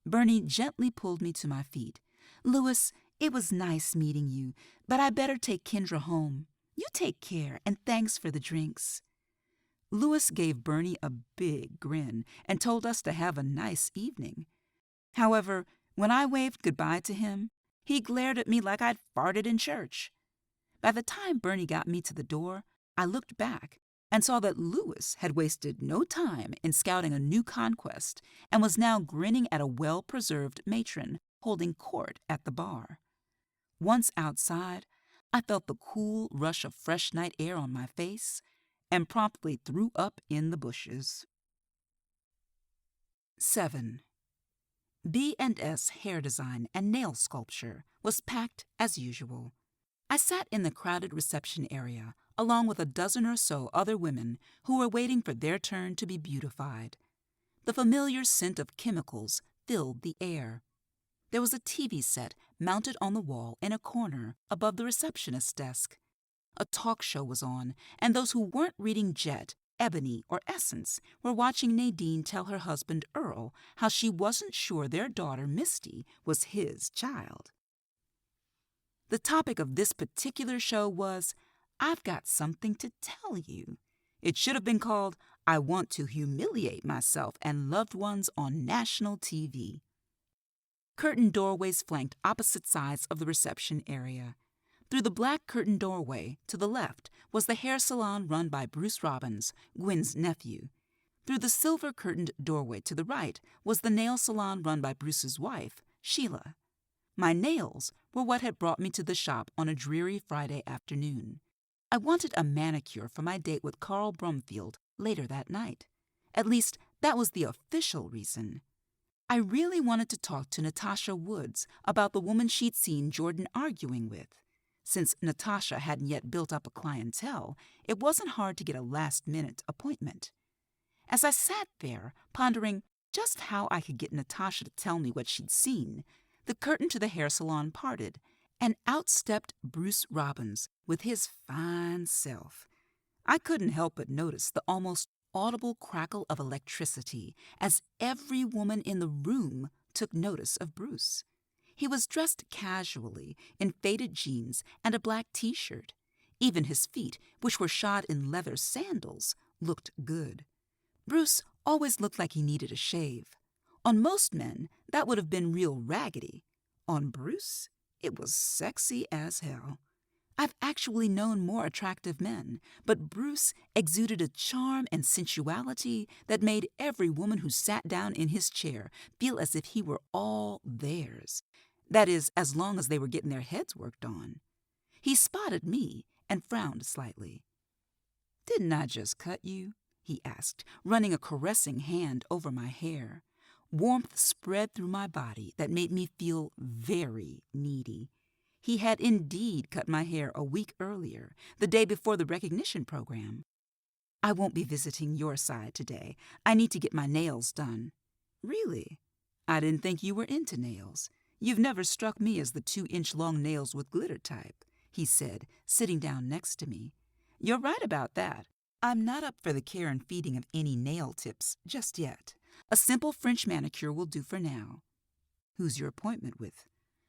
Bernie gently pulled me to my feet. "Lewis, it was nice meeting you, but I better take Kendra home. You take care, and thanks for the drinks." Lewis gave Bernie a big grin and told us to have a nice evening. However, when I waved goodbye to him, he glared at me like I'd farted in church. By the time Bernie got me to the door, I looked back and saw that Lewis had wasted no time in scouting a new conquest and was now grinning at a well-preserved matron holding court at the bar. Once outside, I felt the cool rush of fresh night air on my face and promptly threw up in the bushes. 7. B&S hair design and nail sculpture was packed as usual. I sat in the crowded reception area, along with a dozen or so other women who were waiting for their turn to be beautified. The familiar scent of chemicals filled the air. There was a TV set mounted on the wall in a corner above the receptionist's desk. A talk show was on, and those who weren't reading Jet, Ebony, or Essence were watching Nadine tell her husband Earl how she wasn't sure their daughter Misty was his child. The topic of this particular show was, "I've got something to tell you." It should have been called, "I Want to Humiliate Myself and Loved Ones on National TV." Curtain doorways flanked opposite sides of the reception area. Through the black curtain doorway, to the left, was the hair salon run by Bruce Robbins, Gwen's nephew. Through the silver-curtained doorway to the right was the nail salon run by Bruce's wife, Sheila. My nails were what had brought me to the shop on a dreary Friday afternoon. I wanted a manicure for my date with Carl Brumfield later that night. At least, that was the official reason. I really wanted to talk to Natasha Woods about the woman she'd seen Jordan arguing with. Since Natasha hadn't yet built up a clientele, it wasn't hard to get a last-minute appointment. As I sat there, pondering just how I could get Natasha to tell me what she'd seen, the curtain to the hair salon parted, and out stepped Bruce Robbins with his fine self. I couldn't help but notice the almost audible crackle of electricity as every woman in the room took notice of Bruce. He was dressed casually in faded jeans and a black T-shirt. Even his feet, which were shod in leather sandals, looked good. Bruce always looked like he needed a shave. On most men, that would have been real raggedy. On Bruce, it was sexy as hell. I've actually known more attractive men, but Bruce exuded a charm and sensuality that made every woman who sat down in his chair feel as if he were all theirs. That is, as long as they were getting their heads worked on. He spotted me and frowned slightly. "Didn't I just cut you?" he asked, running a caressing hand over my hair. Warmth spread through my body that made me feel very needy. He had indeed cut my hair a week earlier, the day before the recognition program. "I won't be visiting your side today. I need to get my nails done." "Really? I didn't think you were into nails. You've never struck me as the 2-inch-long nails with glitter type," he said, sitting down next to me. "You're right about that. I'm not up for the care and feeding of any nail tips just yet. A simple French manicure will do for now." "Who's your appointment with?"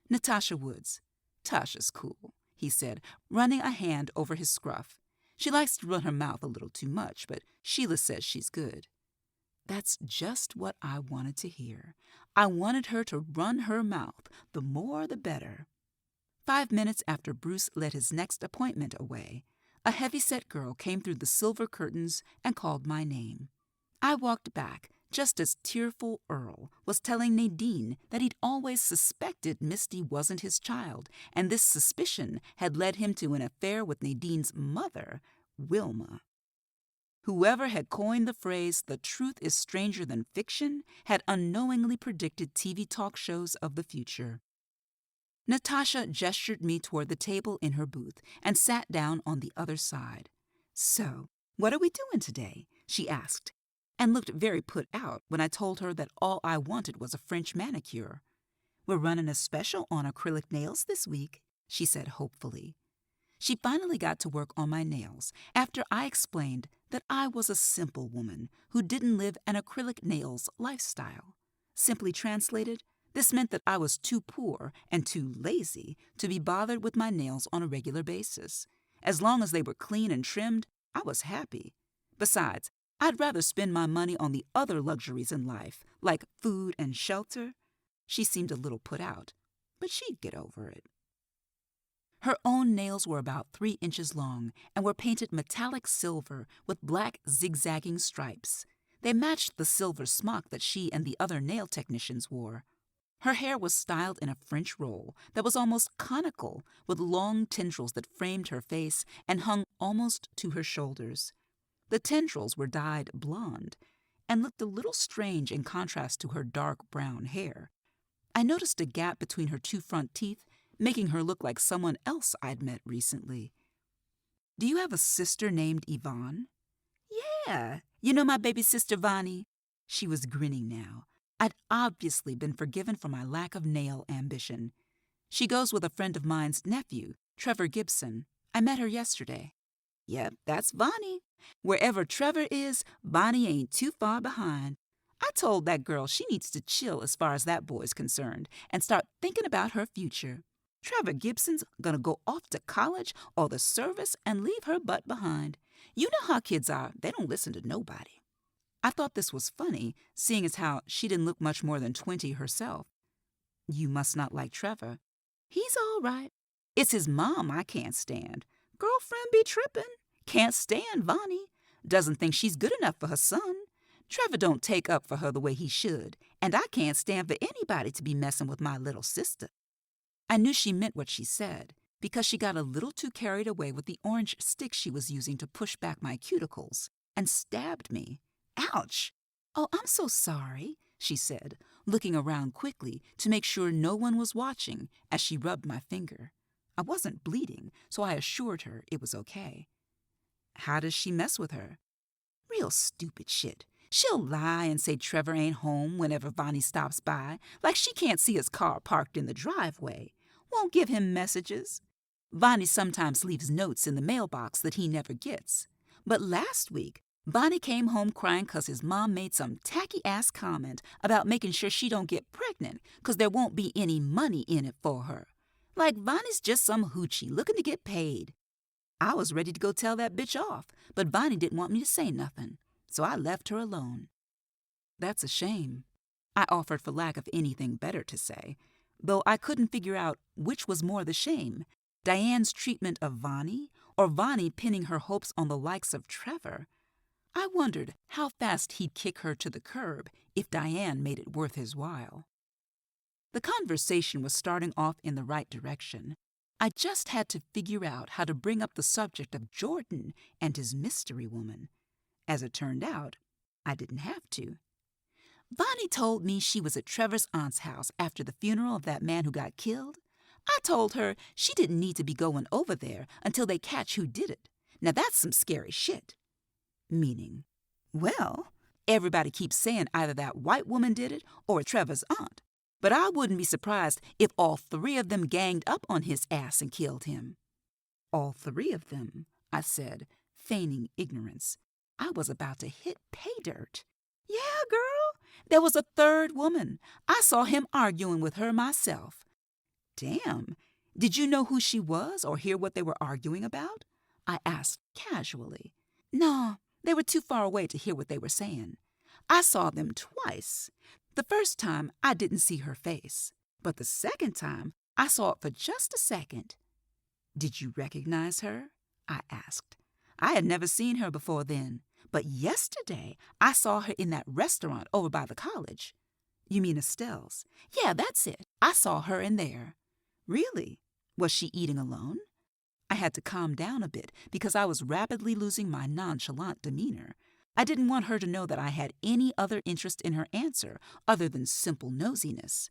"Natasha Woods." "Tasha's cool," he said, running a hand over his scruff. "She likes to run her mouth a little too much, but Sheila says she's good." That's just what I wanted to hear. I wanted her to run her mouth. The more, the better. 5 minutes after Bruce led his next appointment away, a heavy-set girl came through the silver curtains and called my name. I walked back, just as tearful Earl was telling Nadine that he'd always suspected Misty wasn't his child, and this suspicion had led him to an affair with Nadine's mother, Wilma. Whoever had coined the phrase, "the truth is stranger than fiction," had unknowingly predicted TV talk shows of the future. Natasha gestured me toward the table in her booth and sat down on the other side. "So, what are we doing today?" she asked, and looked very put out when I told her that all I wanted was a French manicure. "We're running a special on acrylic nails this week," she said hopefully. She finally got to work on my nails after I explained that I was a simple woman who didn't live an acrylic nails lifestyle. Simply translated, this meant that I was too poor and too lazy to be bothered with my nails on a regular basis. As long as they were clean and trimmed, I was happy. Besides, I'd rather spend my money on the other luxuries in life, like food and shelter. She seemed a little put out, but she'd get over it. Her own nails were about 3 inches long and were painted metallic silver with black zigzagging stripes. They matched the silver smock that she and the other nail technicians wore. Her hair was styled in a French roll that was almost conical, with long tendrils that framed her face and hung almost to her shoulders. The tendrils were dyed blonde and looked a little strange in contrast to her dark brown hair. I noticed a gap between her 2 front teeth, making her look like someone else I'd met recently. "Do you have a sister named Yvonne?" "Yeah, you know my baby sister Vani?" She was grinning now. I'd obviously been forgiven for my lack of nail ambition. "She goes with a friend of mine's nephew, Trevor Gibson. I met her yesterday." "Yep, that's Vani. Wherever Trevor is, Vani ain't too far behind. I told that girl she needs to chill as far as that boy's concerned and start thinking about her future. Trevor Gibson's gonna go off to college or the service and leave her butt behind. You know how kids are, they don't listen to nobody." I thought this was funny, seeing as how she didn't look much more than 20 herself. "You must not like Trevor." "He's all right. It's his mom I can't stand. Girlfriend be trippin'. Can't stand Vani. Doesn't think she's good enough for her son. Trevor don't take up for her the way he should, and I can't stand for anybody to be messing with my little sister." I knew she meant what she said, because she got a little too carried away with the orange stick she was using to push back my cuticles, and stabbed me. "Ouch!" "Oh, I'm so sorry," she said, looking around quickly to make sure no one was watching as she rubbed my finger. I wasn't bleeding, so I assured her it was okay. "How does she mess with her?" "Real stupid shit. She'll lie and say Trevor ain't home whenever Vani stops by, like she can't see his car parked in the driveway. Won't give him messages. Vani sometimes leaves notes in the mailbox that he never gets. But last week, Vani came home crying 'cause his mom made some tacky-ass comment about making sure she don't get pregnant 'cause there won't be any money in it for her. Like Vani's just some hoochie looking to get paid. I was ready to go tell that bitch off, but Vonnie didn't want me to say nothing, so I left her alone. That's a shame, I offered for lack of anything better to say, though I couldn't figure out which was more the shame, Diane's treatment of Vonnie or Vonnie pinning her hopes on the likes of Trevor. I wondered how fast he'd kick her to the curb if Diane made it worth his while. The conversation was starting off in the right direction. I just had to figure out how to bring up the subject of Jordan and his mystery woman. As it turned out, I didn't have to. Vonnie told me she was at Trevor's aunt's house after the funeral of that man who got killed. I told her she didn't need to be going over there until they catch who did it. Now that's some scary shit. Meaning, well, everybody keeps saying either that white woman did it or Trevor's aunt. But I wouldn't be surprised if all three of them ganged up on his ass and killed him. All three of them, I said, feigning ignorance. I was about to hit pay dirt. Yeah, girl, there was a third woman. I saw him arguing with her myself. Damn, did you know who she was or hear what they were arguing about? I asked casually. No, they were too far away to hear what they were saying. I saw them twice. The first time, I didn't see her face, but the second time, I saw it for just a second. Did you recognize her? I asked. I had never seen her before then, but yesterday, I saw her in that restaurant over by the college. You mean Estelle's? Yeah, that's it. I saw her in there. Really? Was she eating alone? I had to calm down a bit because I was rapidly losing my nonchalant demeanor. I didn't want her to know that I had any other interest in her answer other than simple nosiness.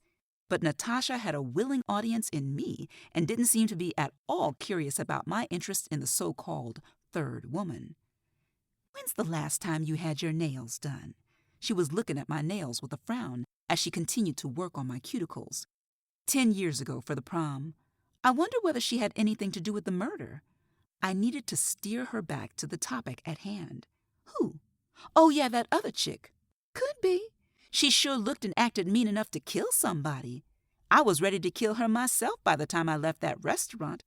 But Natasha had a willing audience in me and didn't seem to be at all curious about my interest in the so-called third woman. When's the last time you had your nails done? She was looking at my nails with a frown as she continued to work on my cuticles. 10 years ago for the prom. I wonder whether she had anything to do with the murder. I needed to steer her back to the topic at hand. Who? Oh, yeah, that other chick. Could be. She sure looked and acted mean enough to kill somebody. I was ready to kill her myself by the time I left that restaurant.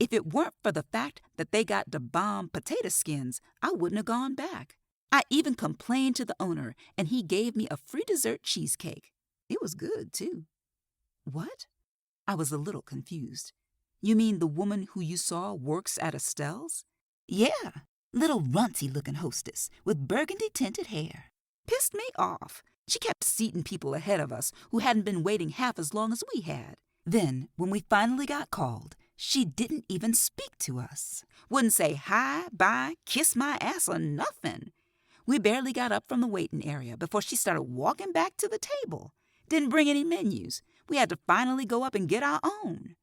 If it weren't for the fact that they got the bomb potato skins, I wouldn't have gone back. I even complained to the owner, and he gave me a free dessert cheesecake. It was good, too. What? I was a little confused. You mean the woman who you saw works at Estelle's? Yeah. Little runty-looking hostess with burgundy-tinted hair. Pissed me off. She kept seating people ahead of us who hadn't been waiting half as long as we had. Then, when we finally got called, she didn't even speak to us. Wouldn't say hi, bye, kiss my ass, or nothing. We barely got up from the waiting area before she started walking back to the table. Didn't bring any menus. We had to finally go up and get our own.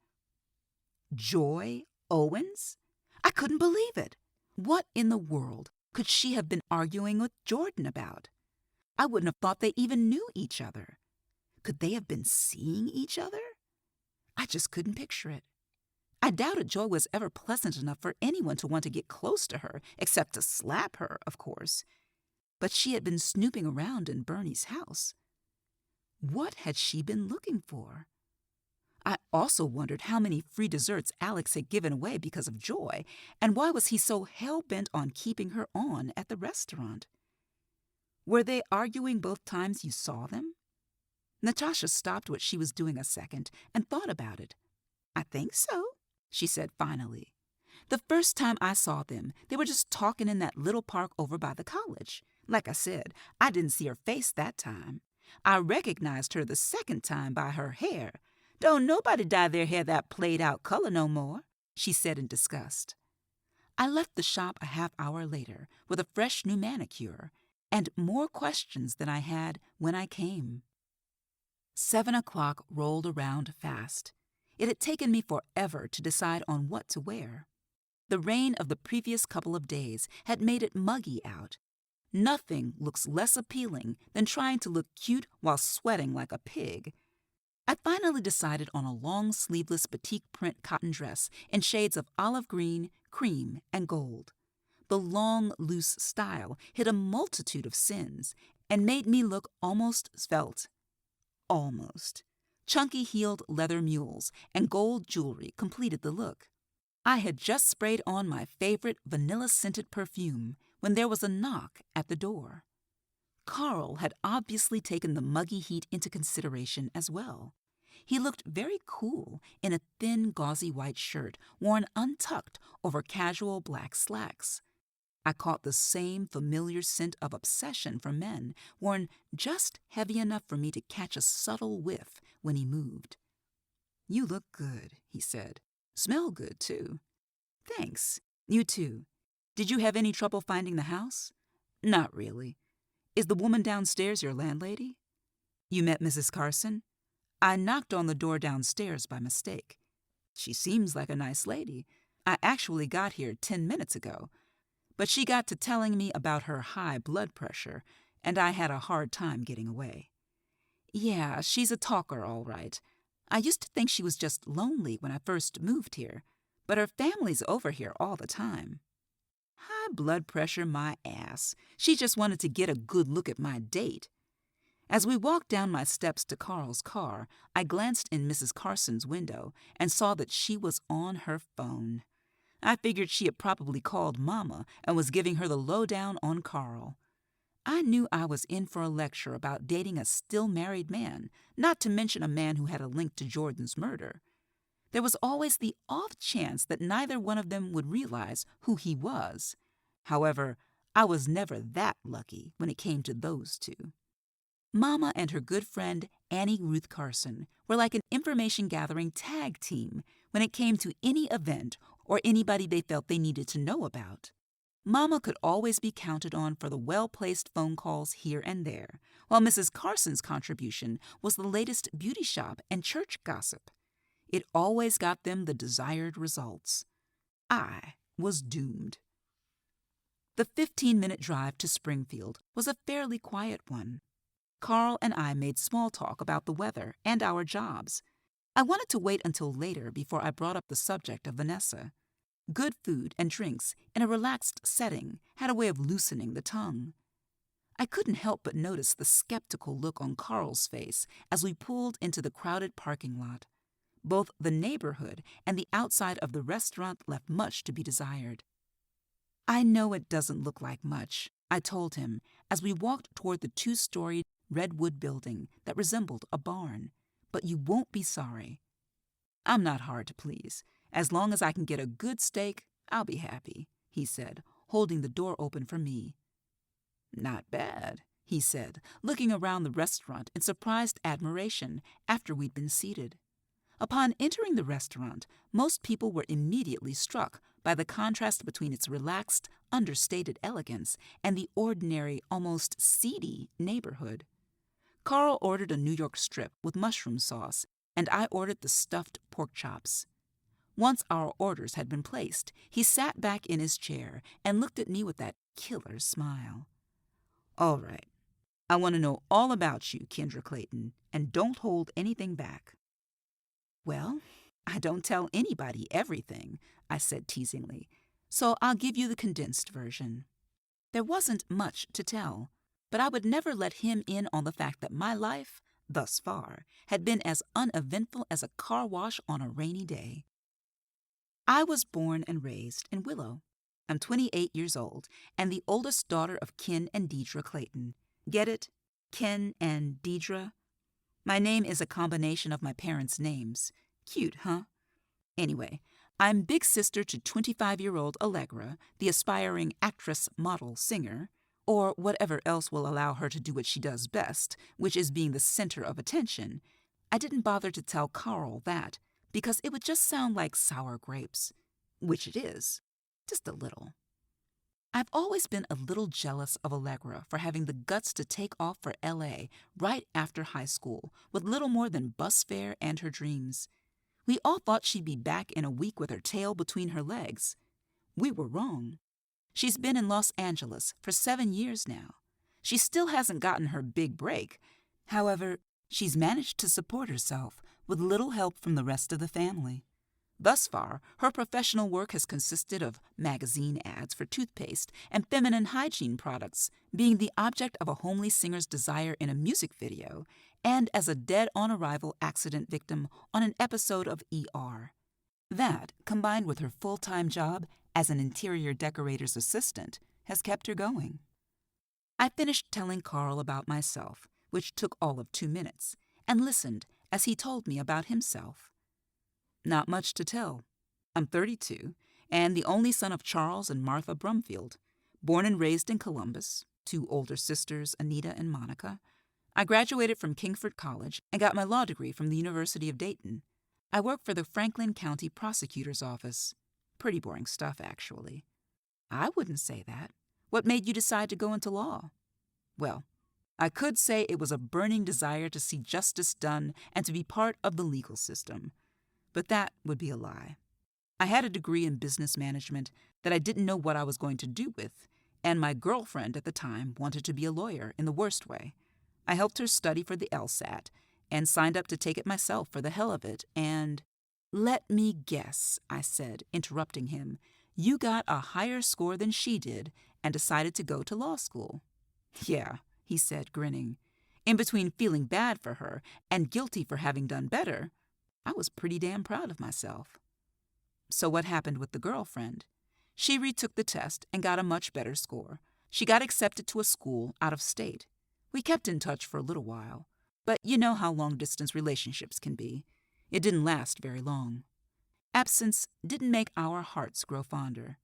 Joy Owens? I couldn't believe it. What in the world could she have been arguing with Jordan about? I wouldn't have thought they even knew each other. Could they have been seeing each other? I just couldn't picture it. I doubted Joy was ever pleasant enough for anyone to want to get close to her, except to slap her, of course. But she had been snooping around in Bernie's house. What had she been looking for? I also wondered how many free desserts Alex had given away because of Joy, and why was he so hell-bent on keeping her on at the restaurant? Were they arguing both times you saw them? Natasha stopped what she was doing a second and thought about it. I think so, she said finally. The first time I saw them, they were just talking in that little park over by the college. Like I said, I didn't see her face that time. I recognized her the second time by her hair. Don't nobody dye their hair that played-out color no more, she said in disgust. I left the shop a half-hour later with a fresh new manicure and more questions than I had when I came. 7 o'clock rolled around fast. It had taken me forever to decide on what to wear. The rain of the previous couple of days had made it muggy out. Nothing looks less appealing than trying to look cute while sweating like a pig. I finally decided on a long sleeveless batik print cotton dress in shades of olive green, cream, and gold. The long, loose style hid a multitude of sins and made me look almost svelte. Almost. Chunky-heeled leather mules and gold jewelry completed the look. I had just sprayed on my favorite vanilla-scented perfume when there was a knock at the door. Carl had obviously taken the muggy heat into consideration as well. He looked very cool in a thin, gauzy white shirt worn untucked over casual black slacks. I caught the same familiar scent of obsession for men, worn just heavy enough for me to catch a subtle whiff when he moved. "You look good," he said. "Smell good, too." "Thanks. You too. Did you have any trouble finding the house?" "Not really. Is the woman downstairs your landlady?" "You met Mrs. Carson?" "I knocked on the door downstairs by mistake." "She seems like a nice lady. I actually got here 10 minutes ago. But she got to telling me about her high blood pressure, and I had a hard time getting away." "Yeah, she's a talker, all right. I used to think she was just lonely when I first moved here, but her family's over here all the time." "High blood pressure, my ass. She just wanted to get a good look at my date." As we walked down my steps to Carl's car, I glanced in Mrs. Carson's window and saw that she was on her phone. I figured she had probably called Mama and was giving her the lowdown on Carl. I knew I was in for a lecture about dating a still married man, not to mention a man who had a link to Jordan's murder. There was always the off chance that neither one of them would realize who he was. However, I was never that lucky when it came to those two. Mama and her good friend Annie Ruth Carson were like an information-gathering tag team when it came to any event or anybody they felt they needed to know about. Mama could always be counted on for the well-placed phone calls here and there, while Mrs. Carson's contribution was the latest beauty shop and church gossip. It always got them the desired results. I was doomed. The 15-minute drive to Springfield was a fairly quiet one. Carl and I made small talk about the weather and our jobs. I wanted to wait until later before I brought up the subject of Vanessa. Good food and drinks in a relaxed setting had a way of loosening the tongue. I couldn't help but notice the skeptical look on Carl's face as we pulled into the crowded parking lot. Both the neighborhood and the outside of the restaurant left much to be desired. "I know it doesn't look like much," I told him as we walked toward the 2-story redwood building that resembled a barn, "but you won't be sorry." "I'm not hard to please. As long as I can get a good steak, I'll be happy," he said, holding the door open for me. "Not bad," he said, looking around the restaurant in surprised admiration after we'd been seated. Upon entering the restaurant, most people were immediately struck by the contrast between its relaxed, understated elegance and the ordinary, almost seedy neighborhood. Carl ordered a New York strip with mushroom sauce, and I ordered the stuffed pork chops. Once our orders had been placed, he sat back in his chair and looked at me with that killer smile. "All right. I want to know all about you, Kendra Clayton, and don't hold anything back." "Well, I don't tell anybody everything," I said teasingly, "so I'll give you the condensed version." There wasn't much to tell, but I would never let him in on the fact that my life, thus far, had been as uneventful as a car wash on a rainy day. I was born and raised in Willow. I'm 28 years old and the oldest daughter of Ken and Deidre Clayton. Get it? Ken and Deidre? My name is a combination of my parents' names. Cute, huh? Anyway, I'm big sister to 25-year-old Allegra, the aspiring actress, model, singer, or whatever else will allow her to do what she does best, which is being the center of attention. I didn't bother to tell Carl that, because it would just sound like sour grapes, which it is, just a little. I've always been a little jealous of Allegra for having the guts to take off for LA right after high school with little more than bus fare and her dreams. We all thought she'd be back in a week with her tail between her legs. We were wrong. She's been in Los Angeles for 7 years now. She still hasn't gotten her big break. However, she's managed to support herself with little help from the rest of the family. Thus far, her professional work has consisted of magazine ads for toothpaste and feminine hygiene products, being the object of a homely singer's desire in a music video, and as a dead-on-arrival accident victim on an episode of ER. That, combined with her full-time job as an interior decorator's assistant, has kept her going. I finished telling Carl about myself, which took all of 2 minutes, and listened as he told me about himself. Not much to tell. I'm 32, and the only son of Charles and Martha Brumfield, born and raised in Columbus, 2 older sisters, Anita and Monica. I graduated from Kingford College and got my law degree from the University of Dayton. I work for the Franklin County Prosecutor's Office. Pretty boring stuff, actually. I wouldn't say that. What made you decide to go into law? Well, I could say it was a burning desire to see justice done and to be part of the legal system. But that would be a lie. I had a degree in business management that I didn't know what I was going to do with, and my girlfriend at the time wanted to be a lawyer in the worst way. I helped her study for the LSAT and signed up to take it myself for the hell of it, and... "Let me guess," I said, interrupting him. "You got a higher score than she did and decided to go to law school." "Yeah," he said, grinning. In between feeling bad for her and guilty for having done better, I was pretty damn proud of myself. So what happened with the girlfriend? She retook the test and got a much better score. She got accepted to a school out of state. We kept in touch for a little while, but you know how long-distance relationships can be. It didn't last very long. Absence didn't make our hearts grow fonder.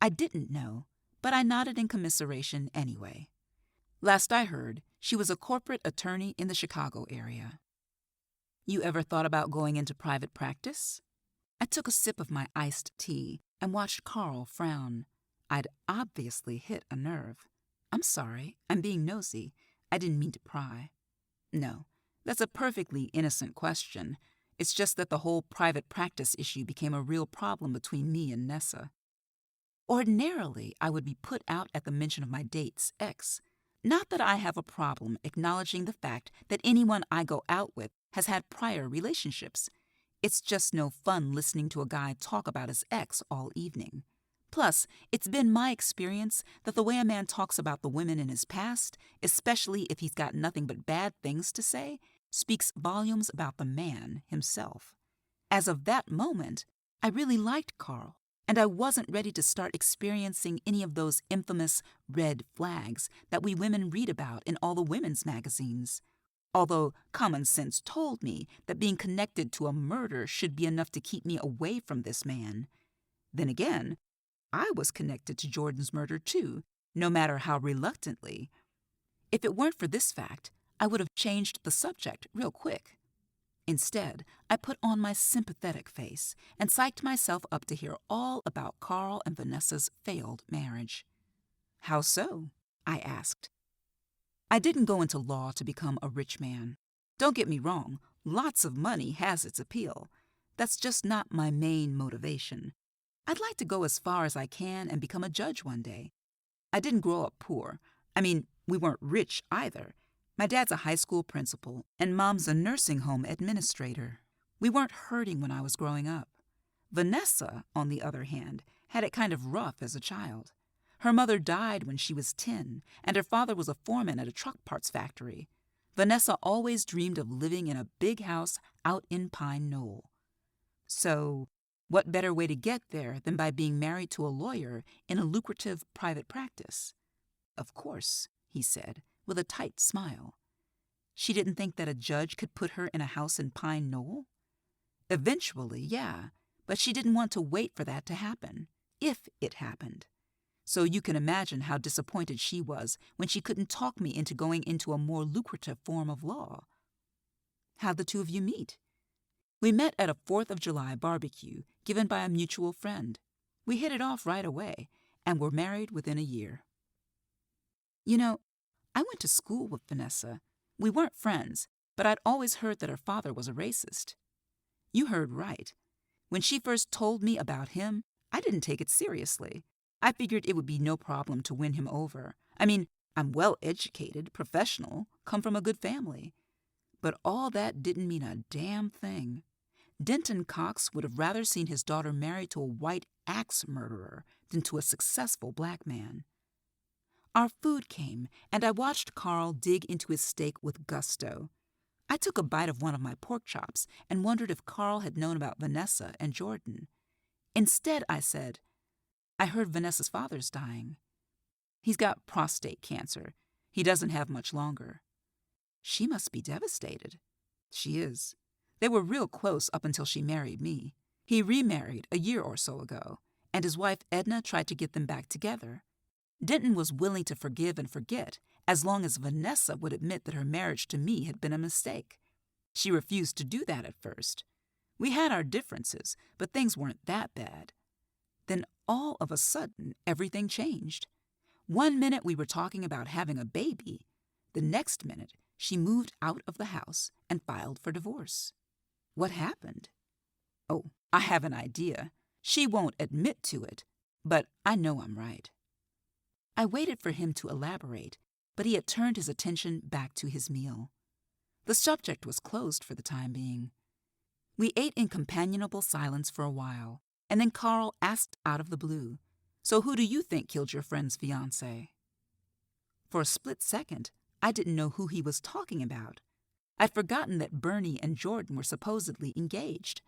I didn't know, but I nodded in commiseration anyway. Last I heard, she was a corporate attorney in the Chicago area. You ever thought about going into private practice? I took a sip of my iced tea and watched Carl frown. I'd obviously hit a nerve. I'm sorry, I'm being nosy. I didn't mean to pry. No, that's a perfectly innocent question. It's just that the whole private practice issue became a real problem between me and Nessa. Ordinarily, I would be put out at the mention of my date's ex. Not that I have a problem acknowledging the fact that anyone I go out with has had prior relationships. It's just no fun listening to a guy talk about his ex all evening. Plus, it's been my experience that the way a man talks about the women in his past, especially if he's got nothing but bad things to say, speaks volumes about the man himself. As of that moment, I really liked Carl, and I wasn't ready to start experiencing any of those infamous red flags that we women read about in all the women's magazines. Although common sense told me that being connected to a murder should be enough to keep me away from this man. Then again, I was connected to Jordan's murder too, no matter how reluctantly. If it weren't for this fact, I would have changed the subject real quick. Instead, I put on my sympathetic face and psyched myself up to hear all about Carl and Vanessa's failed marriage. How so? I asked. I didn't go into law to become a rich man. Don't get me wrong, lots of money has its appeal. That's just not my main motivation. I'd like to go as far as I can and become a judge one day. I didn't grow up poor. I mean, we weren't rich either. My dad's a high school principal, and Mom's a nursing home administrator. We weren't hurting when I was growing up. Vanessa, on the other hand, had it kind of rough as a child. Her mother died when she was 10, and her father was a foreman at a truck parts factory. Vanessa always dreamed of living in a big house out in Pine Knoll. So, what better way to get there than by being married to a lawyer in a lucrative private practice? Of course, he said, with a tight smile. She didn't think that a judge could put her in a house in Pine Knoll? Eventually, yeah, but she didn't want to wait for that to happen, if it happened. So you can imagine how disappointed she was when she couldn't talk me into going into a more lucrative form of law. How'd the two of you meet? We met at a 4th of July barbecue given by a mutual friend. We hit it off right away and were married within a year. You know, I went to school with Vanessa. We weren't friends, but I'd always heard that her father was a racist. You heard right. When she first told me about him, I didn't take it seriously. I figured it would be no problem to win him over. I mean, I'm well-educated, professional, come from a good family. But all that didn't mean a damn thing. Denton Cox would have rather seen his daughter married to a white axe murderer than to a successful black man. Our food came, and I watched Carl dig into his steak with gusto. I took a bite of one of my pork chops and wondered if Carl had known about Vanessa and Jordan. Instead, I said, I heard Vanessa's father's dying. He's got prostate cancer. He doesn't have much longer. She must be devastated. She is. They were real close up until she married me. He remarried a year or so ago, and his wife Edna tried to get them back together. Denton was willing to forgive and forget as long as Vanessa would admit that her marriage to me had been a mistake. She refused to do that at first. We had our differences, but things weren't that bad. Then all of a sudden, everything changed. One minute we were talking about having a baby. The next minute, she moved out of the house and filed for divorce. What happened? Oh, I have an idea. She won't admit to it, but I know I'm right. I waited for him to elaborate, but he had turned his attention back to his meal. The subject was closed for the time being. We ate in companionable silence for a while, and then Carl asked out of the blue, "So who do you think killed your friend's fiancé?" For a split second, I didn't know who he was talking about. I'd forgotten that Bernie and Jordan were supposedly engaged.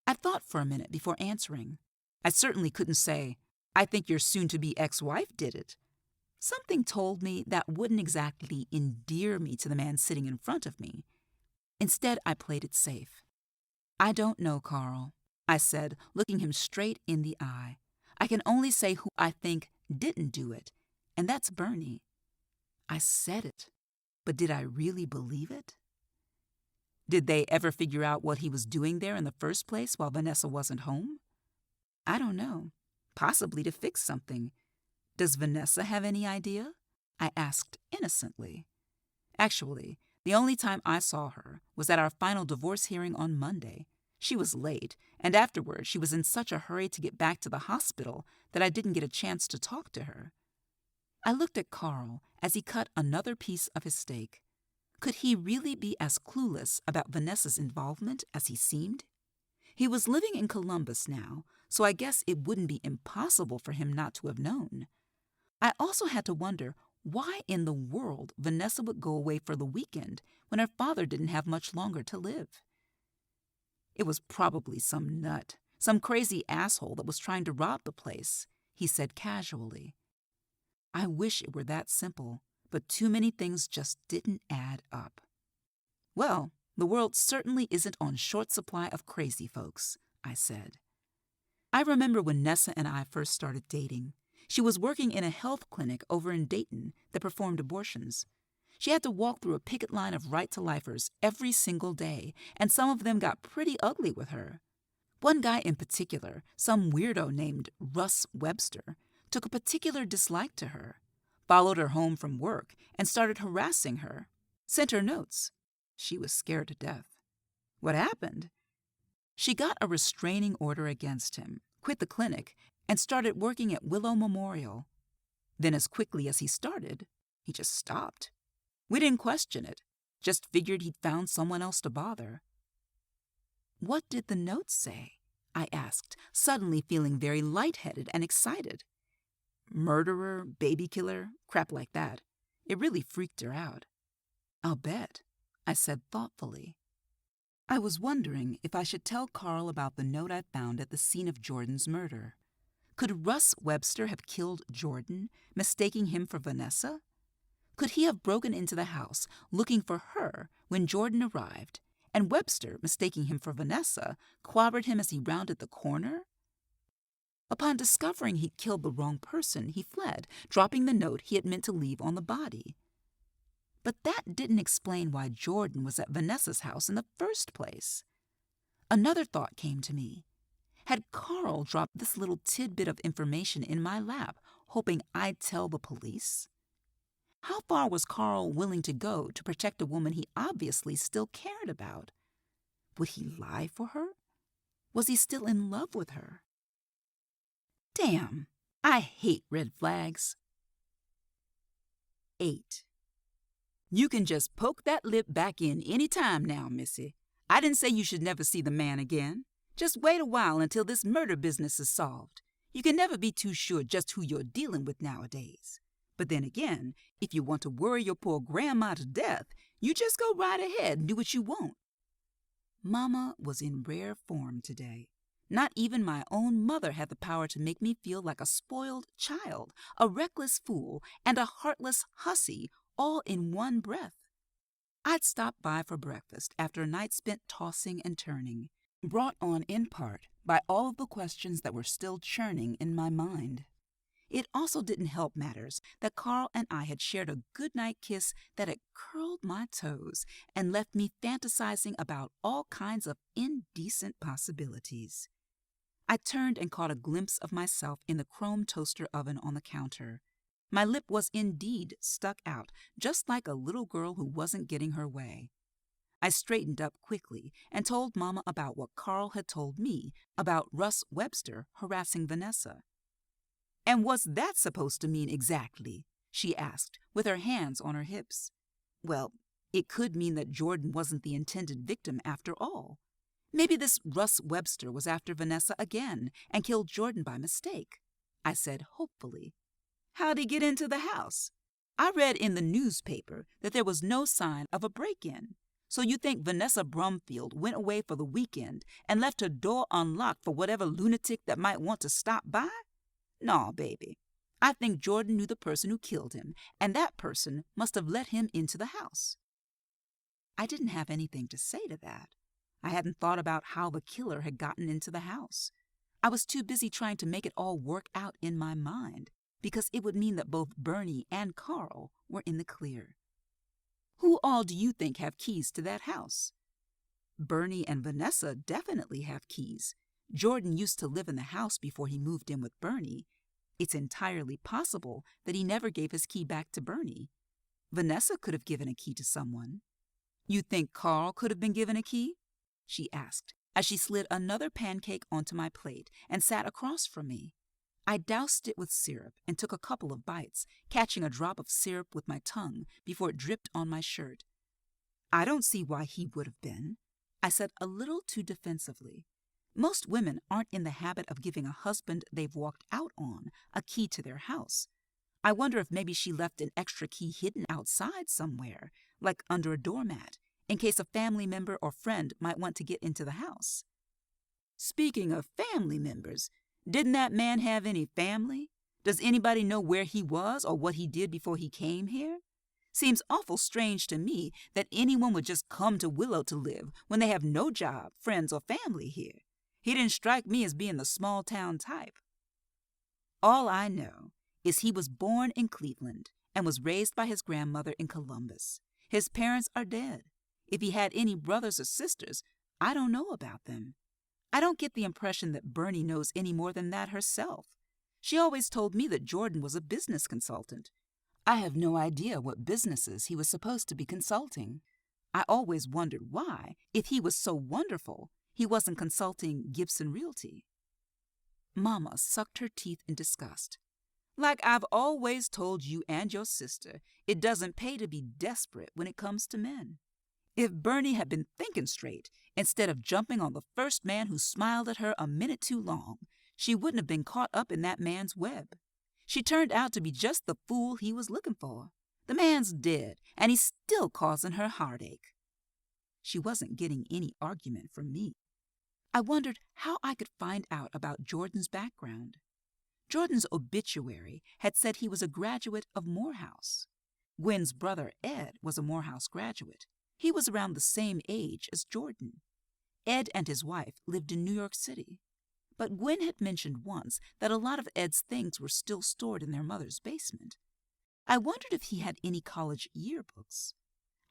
I thought for a minute before answering. I certainly couldn't say, "I think your soon-to-be ex-wife did it." Something told me that wouldn't exactly endear me to the man sitting in front of me. Instead, I played it safe. "I don't know, Carl," I said, looking him straight in the eye. "I can only say who I think didn't do it, and that's Bernie." I said it, but did I really believe it? Did they ever figure out what he was doing there in the first place while Vanessa wasn't home? I don't know. Possibly to fix something. Does Vanessa have any idea? I asked innocently. Actually, the only time I saw her was at our final divorce hearing on Monday. She was late, and afterward she was in such a hurry to get back to the hospital that I didn't get a chance to talk to her. I looked at Carl as he cut another piece of his steak. Could he really be as clueless about Vanessa's involvement as he seemed? He was living in Columbus now, so I guess it wouldn't be impossible for him not to have known. I also had to wonder why in the world Vanessa would go away for the weekend when her father didn't have much longer to live. It was probably some nut, some crazy asshole that was trying to rob the place, he said casually. I wish it were that simple, but too many things just didn't add up. Well, the world certainly isn't on short supply of crazy folks, I said. I remember when Nessa and I first started dating. She was working in a health clinic over in Dayton that performed abortions. She had to walk through a picket line of right-to-lifers every single day, and some of them got pretty ugly with her. One guy in particular, some weirdo named Russ Webster, took a particular dislike to her, followed her home from work, and started harassing her, sent her notes. She was scared to death. What happened? She got a restraining order against him, quit the clinic, and started working at Willow Memorial. Then as quickly as he started, he just stopped. We didn't question it, just figured he'd found someone else to bother. What did the note say? I asked, suddenly feeling very lightheaded and excited. Murderer, baby killer, crap like that. It really freaked her out. I'll bet, I said thoughtfully. I was wondering if I should tell Carl about the note I found at the scene of Jordan's murder. Could Russ Webster have killed Jordan, mistaking him for Vanessa? Could he have broken into the house looking for her when Jordan arrived, and Webster, mistaking him for Vanessa, clobbered him as he rounded the corner? Upon discovering he'd killed the wrong person, he fled, dropping the note he had meant to leave on the body. But that didn't explain why Jordan was at Vanessa's house in the first place. Another thought came to me. Had Carl dropped this little tidbit of information in my lap, hoping I'd tell the police? How far was Carl willing to go to protect a woman he obviously still cared about? Would he lie for her? Was he still in love with her? Damn, I hate red flags. 8. You can just poke that lip back in any time now, Missy. I didn't say you should never see the man again. Just wait a while until this murder business is solved. You can never be too sure just who you're dealing with nowadays. But then again, if you want to worry your poor grandma to death, You just go right ahead and do what you want." Mama was in rare form today. Not even my own mother had the power to make me feel like a spoiled child, a reckless fool, and a heartless hussy all in one breath. I'd stopped by for breakfast after a night spent tossing and turning, brought on in part by all of the questions that were still churning in my mind. It also didn't help matters that Carl and I had shared a goodnight kiss that had curled my toes and left me fantasizing about all kinds of indecent possibilities. I turned and caught a glimpse of myself in the chrome toaster oven on the counter. My lip was indeed stuck out, just like a little girl who wasn't getting her way. I straightened up quickly and told Mama about what Carl had told me about Russ Webster harassing Vanessa. "And what's that supposed to mean exactly?" she asked, with her hands on her hips. "Well, it could mean that Jordan wasn't the intended victim after all. Maybe this Russ Webster was after Vanessa again and killed Jordan by mistake," I said hopefully. "How'd he get into the house? I read in the newspaper that there was no sign of a break-in. So you think Vanessa Brumfield went away for the weekend and left her door unlocked for whatever lunatic that might want to stop by? No, baby. I think Jordan knew the person who killed him, and that person must have let him into the house." I didn't have anything to say to that. I hadn't thought about how the killer had gotten into the house. I was too busy trying to make it all work out in my mind, because it would mean that both Bernie and Carl were in the clear. "Who all do you think have keys to that house?" "Bernie and Vanessa definitely have keys. Jordan used to live in the house before he moved in with Bernie. It's entirely possible that he never gave his key back to Bernie. Vanessa could have given a key to someone." "You think Carl could have been given a key?" she asked, as she slid another pancake onto my plate and sat across from me. I doused it with syrup and took a couple of bites, catching a drop of syrup with my tongue before it dripped on my shirt. "I don't see why he would have been," I said a little too defensively. "Most women aren't in the habit of giving a husband they've walked out on a key to their house. I wonder if maybe she left an extra key hidden outside somewhere, like under a doormat, in case a family member or friend might want to get into the house." "Speaking of family members, didn't that man have any family? Does anybody know where he was or what he did before he came here? Seems awful strange to me that anyone would just come to Willow to live when they have no job, friends, or family here. He didn't strike me as being the small-town type. All I know is he was born in Cleveland and was raised by his grandmother in Columbus. His parents are dead. If he had any brothers or sisters, I don't know about them. I don't get the impression that Bernie knows any more than that herself. She always told me that Jordan was a business consultant. I have no idea what businesses he was supposed to be consulting. I always wondered why, if he was so wonderful, he wasn't consulting Gibson Realty." Mama sucked her teeth in disgust. "Like I've always told you and your sister, it doesn't pay to be desperate when it comes to men. If Bernie had been thinking straight, instead of jumping on the first man who smiled at her a minute too long, she wouldn't have been caught up in that man's web. She turned out to be just the fool he was looking for. The man's dead, and he's still causing her heartache." She wasn't getting any argument from me. I wondered how I could find out about Jordan's background. Jordan's obituary had said he was a graduate of Morehouse. Gwen's brother Ed was a Morehouse graduate. He was around the same age as Jordan. Ed and his wife lived in New York City. But Gwen had mentioned once that a lot of Ed's things were still stored in their mother's basement. I wondered if he had any college yearbooks.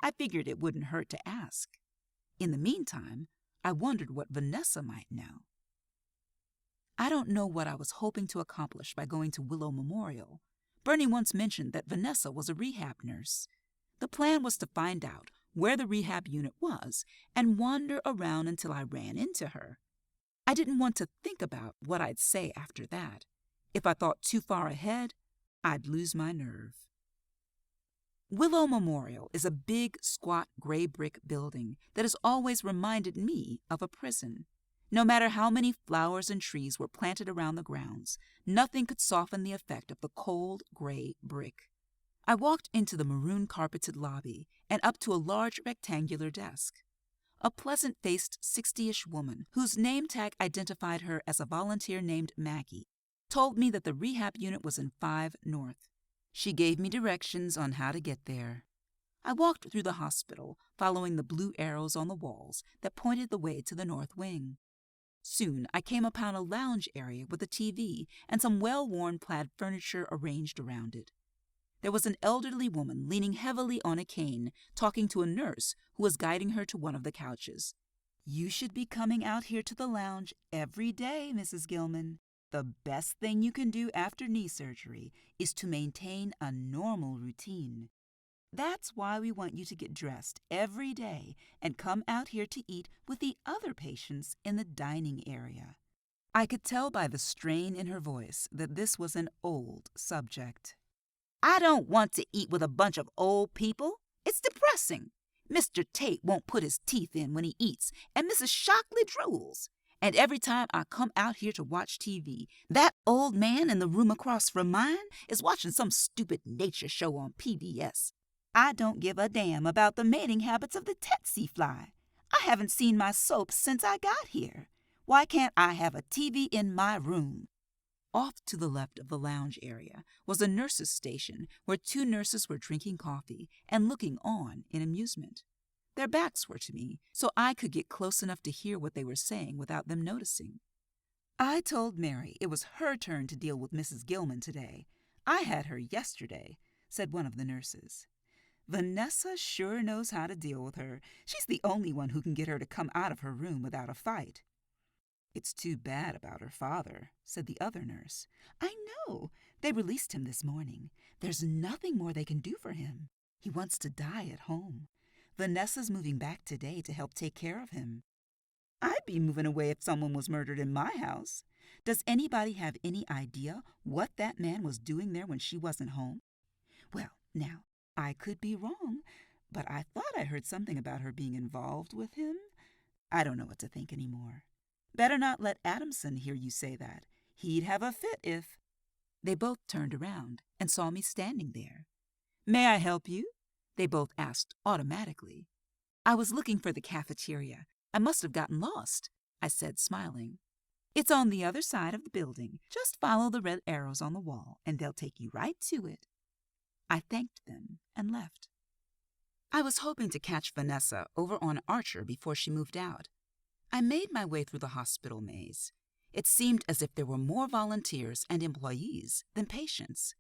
I figured it wouldn't hurt to ask. In the meantime, I wondered what Vanessa might know. I don't know what I was hoping to accomplish by going to Willow Memorial. Bernie once mentioned that Vanessa was a rehab nurse. The plan was to find out where the rehab unit was and wander around until I ran into her. I didn't want to think about what I'd say after that. If I thought too far ahead, I'd lose my nerve. Willow Memorial is a big, squat, gray brick building that has always reminded me of a prison. No matter how many flowers and trees were planted around the grounds, nothing could soften the effect of the cold, gray brick. I walked into the maroon carpeted lobby and up to a large rectangular desk. A pleasant-faced 60-ish woman, whose name tag identified her as a volunteer named Maggie, told me that the rehab unit was in 5 North. She gave me directions on how to get there. I walked through the hospital, following the blue arrows on the walls that pointed the way to the north wing. Soon I came upon a lounge area with a TV and some well-worn plaid furniture arranged around it. There was an elderly woman leaning heavily on a cane, talking to a nurse who was guiding her to one of the couches. "You should be coming out here to the lounge every day, Mrs. Gilman. The best thing you can do after knee surgery is to maintain a normal routine. That's why we want you to get dressed every day and come out here to eat with the other patients in the dining area." I could tell by the strain in her voice that this was an old subject. "I don't want to eat with a bunch of old people. It's depressing. Mr. Tate won't put his teeth in when he eats, and Mrs. Shockley drools. And every time I come out here to watch TV, that old man in the room across from mine is watching some stupid nature show on PBS. I don't give a damn about the mating habits of the tsetse fly. I haven't seen my soap since I got here. Why can't I have a TV in my room?" Off to the left of the lounge area was a nurse's station where 2 nurses were drinking coffee and looking on in amusement. Their backs were to me, so I could get close enough to hear what they were saying without them noticing. "I told Mary it was her turn to deal with Mrs. Gilman today. I had her yesterday," said one of the nurses. "Vanessa sure knows how to deal with her. She's the only one who can get her to come out of her room without a fight." "It's too bad about her father," said the other nurse. "I know. They released him this morning. There's nothing more they can do for him. He wants to die at home. Vanessa's moving back today to help take care of him. I'd be moving away if someone was murdered in my house. Does anybody have any idea what that man was doing there when she wasn't home? Well, now, I could be wrong, but I thought I heard something about her being involved with him. I don't know what to think anymore. Better not let Adamson hear you say that. He'd have a fit if—" They both turned around and saw me standing there. "May I help you?" they both asked automatically. "I was looking for the cafeteria. I must have gotten lost," I said, smiling. "It's on the other side of the building. Just follow the red arrows on the wall, and they'll take you right to it." I thanked them and left. I was hoping to catch Vanessa over on Archer before she moved out. I made my way through the hospital maze. It seemed as if there were more volunteers and employees than patients.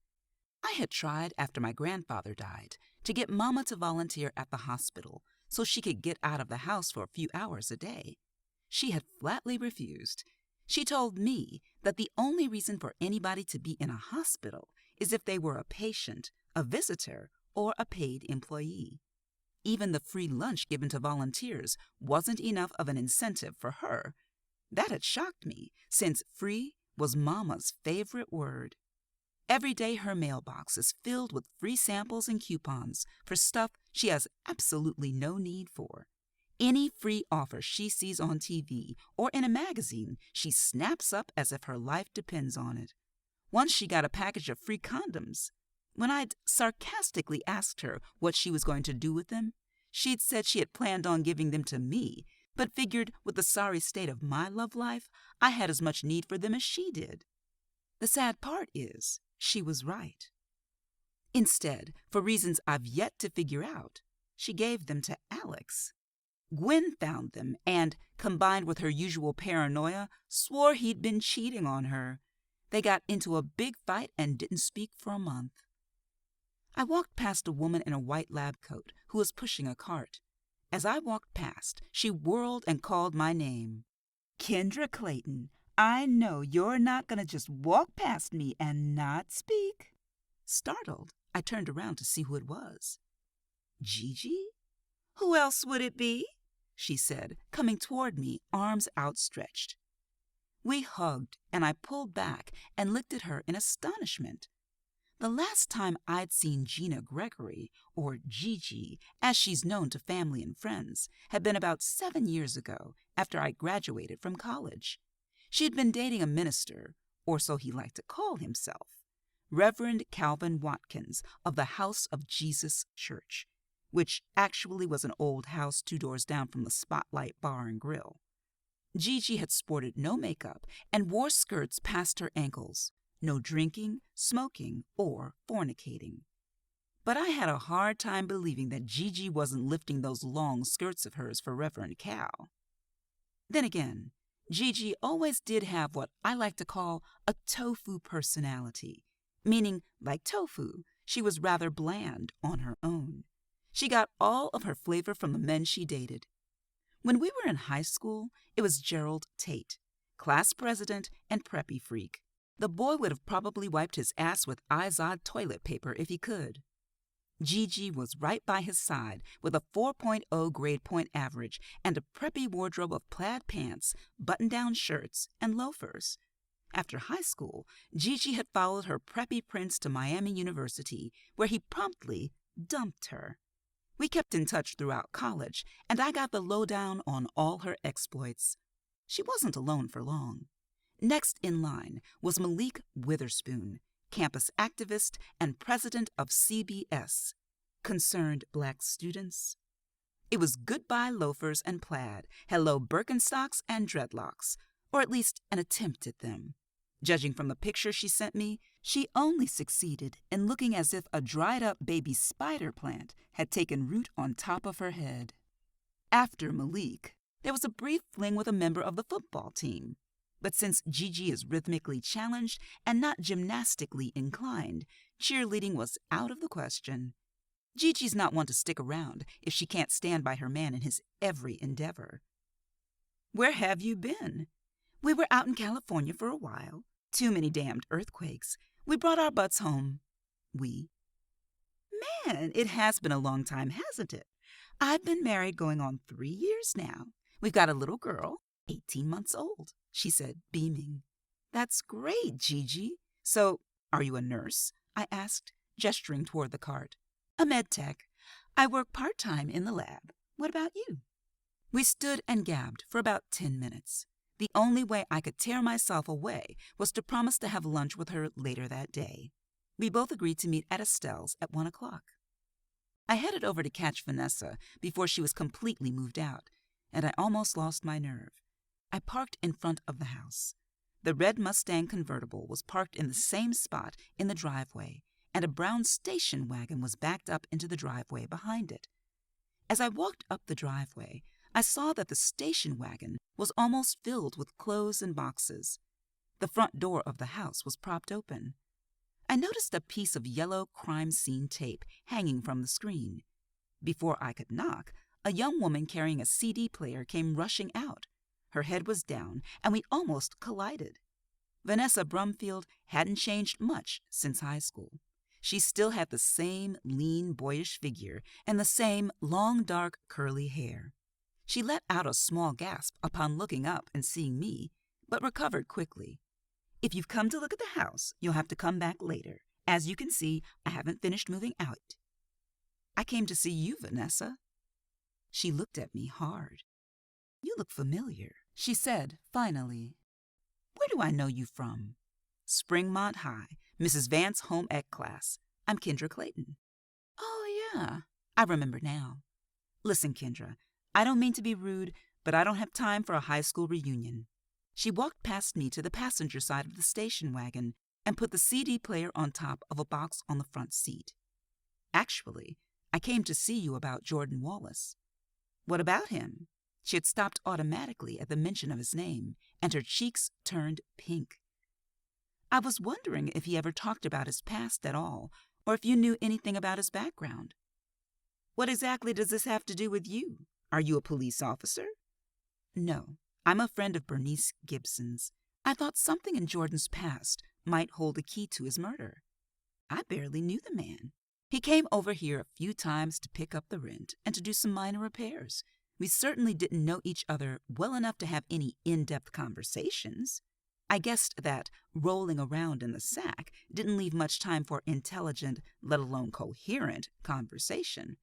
I had tried, after my grandfather died, to get Mama to volunteer at the hospital so she could get out of the house for a few hours a day. She had flatly refused. She told me that the only reason for anybody to be in a hospital is if they were a patient, a visitor, or a paid employee. Even the free lunch given to volunteers wasn't enough of an incentive for her. That had shocked me, since free was Mama's favorite word. Every day her mailbox is filled with free samples and coupons for stuff she has absolutely no need for. Any free offer she sees on TV or in a magazine, she snaps up as if her life depends on it. Once she got a package of free condoms. When I'd sarcastically asked her what she was going to do with them, she'd said she had planned on giving them to me, but figured with the sorry state of my love life, I had as much need for them as she did. The sad part is, she was right. Instead, for reasons I've yet to figure out, she gave them to Alex. Gwen found them and, combined with her usual paranoia, swore he'd been cheating on her. They got into a big fight and didn't speak for a month. I walked past a woman in a white lab coat who was pushing a cart. As I walked past, she whirled and called my name. "Kendra Clayton, I know you're not going to just walk past me and not speak." Startled, I turned around to see who it was. "Gigi? Who else would it be?" she said, coming toward me, arms outstretched. We hugged, and I pulled back and looked at her in astonishment. The last time I'd seen Gina Gregory, or Gigi, as she's known to family and friends, had been about 7 years ago, after I graduated from college. She'd been dating a minister, or so he liked to call himself. Reverend Calvin Watkins of the House of Jesus Church, which actually was an old house 2 doors down from the Spotlight Bar and Grill. Gigi had sported no makeup and wore skirts past her ankles, no drinking, smoking, or fornicating. But I had a hard time believing that Gigi wasn't lifting those long skirts of hers for Reverend Cal. Then again, Gigi always did have what I like to call a tofu personality, meaning, like tofu, she was rather bland on her own. She got all of her flavor from the men she dated. When we were in high school, it was Gerald Tate, class president and preppy freak. The boy would have probably wiped his ass with Izod toilet paper if he could. Gigi was right by his side with a 4.0 grade point average and a preppy wardrobe of plaid pants, button-down shirts, and loafers. After high school, Gigi had followed her preppy prince to Miami University, where he promptly dumped her. We kept in touch throughout college, and I got the lowdown on all her exploits. She wasn't alone for long. Next in line was Malik Witherspoon, campus activist and president of CBS, Concerned Black Students. It was goodbye loafers and plaid, hello Birkenstocks and dreadlocks, or at least an attempt at them. Judging from the picture she sent me, she only succeeded in looking as if a dried-up baby spider plant had taken root on top of her head. After Malik, there was a brief fling with a member of the football team. But since Gigi is rhythmically challenged and not gymnastically inclined, cheerleading was out of the question. Gigi's not one to stick around if she can't stand by her man in his every endeavor. Where have you been? We were out in California for a while. Too many damned earthquakes. We brought our butts home. Man, it has been a long time, hasn't it? I've been married going on 3 years now. We've got a little girl, 18 months old, she said, beaming. That's great, Gigi. So, are you a nurse? I asked, gesturing toward the cart. A med tech. I work part-time in the lab. What about you? We stood and gabbed for about 10 minutes. The only way I could tear myself away was to promise to have lunch with her later that day. We both agreed to meet at Estelle's at 1 o'clock. I headed over to catch Vanessa before she was completely moved out, and I almost lost my nerve. I parked in front of the house. The red Mustang convertible was parked in the same spot in the driveway, and a brown station wagon was backed up into the driveway behind it. As I walked up the driveway, I saw that the station wagon was almost filled with clothes and boxes. The front door of the house was propped open. I noticed a piece of yellow crime scene tape hanging from the screen. Before I could knock, a young woman carrying a CD player came rushing out. Her head was down, and we almost collided. Vanessa Brumfield hadn't changed much since high school. She still had the same lean, boyish figure and the same long, dark, curly hair. She let out a small gasp upon looking up and seeing me, but recovered quickly. If you've come to look at the house, you'll have to come back later. As you can see, I haven't finished moving out. I came to see you, Vanessa. She looked at me hard. You look familiar, she said, finally. Where do I know you from? Springmont High, Mrs. Vance's home ec class. I'm Kendra Clayton. Oh, yeah, I remember now. Listen, Kendra, I don't mean to be rude, but I don't have time for a high school reunion. She walked past me to the passenger side of the station wagon and put the CD player on top of a box on the front seat. Actually, I came to see you about Jordan Wallace. What about him? She had stopped automatically at the mention of his name, and her cheeks turned pink. I was wondering if he ever talked about his past at all, or if you knew anything about his background. What exactly does this have to do with you? Are you a police officer? No, I'm a friend of Bernice Gibson's. I thought something in Jordan's past might hold a key to his murder. I barely knew the man. He came over here a few times to pick up the rent and to do some minor repairs. We certainly didn't know each other well enough to have any in-depth conversations. I guessed that rolling around in the sack didn't leave much time for intelligent, let alone coherent, conversation.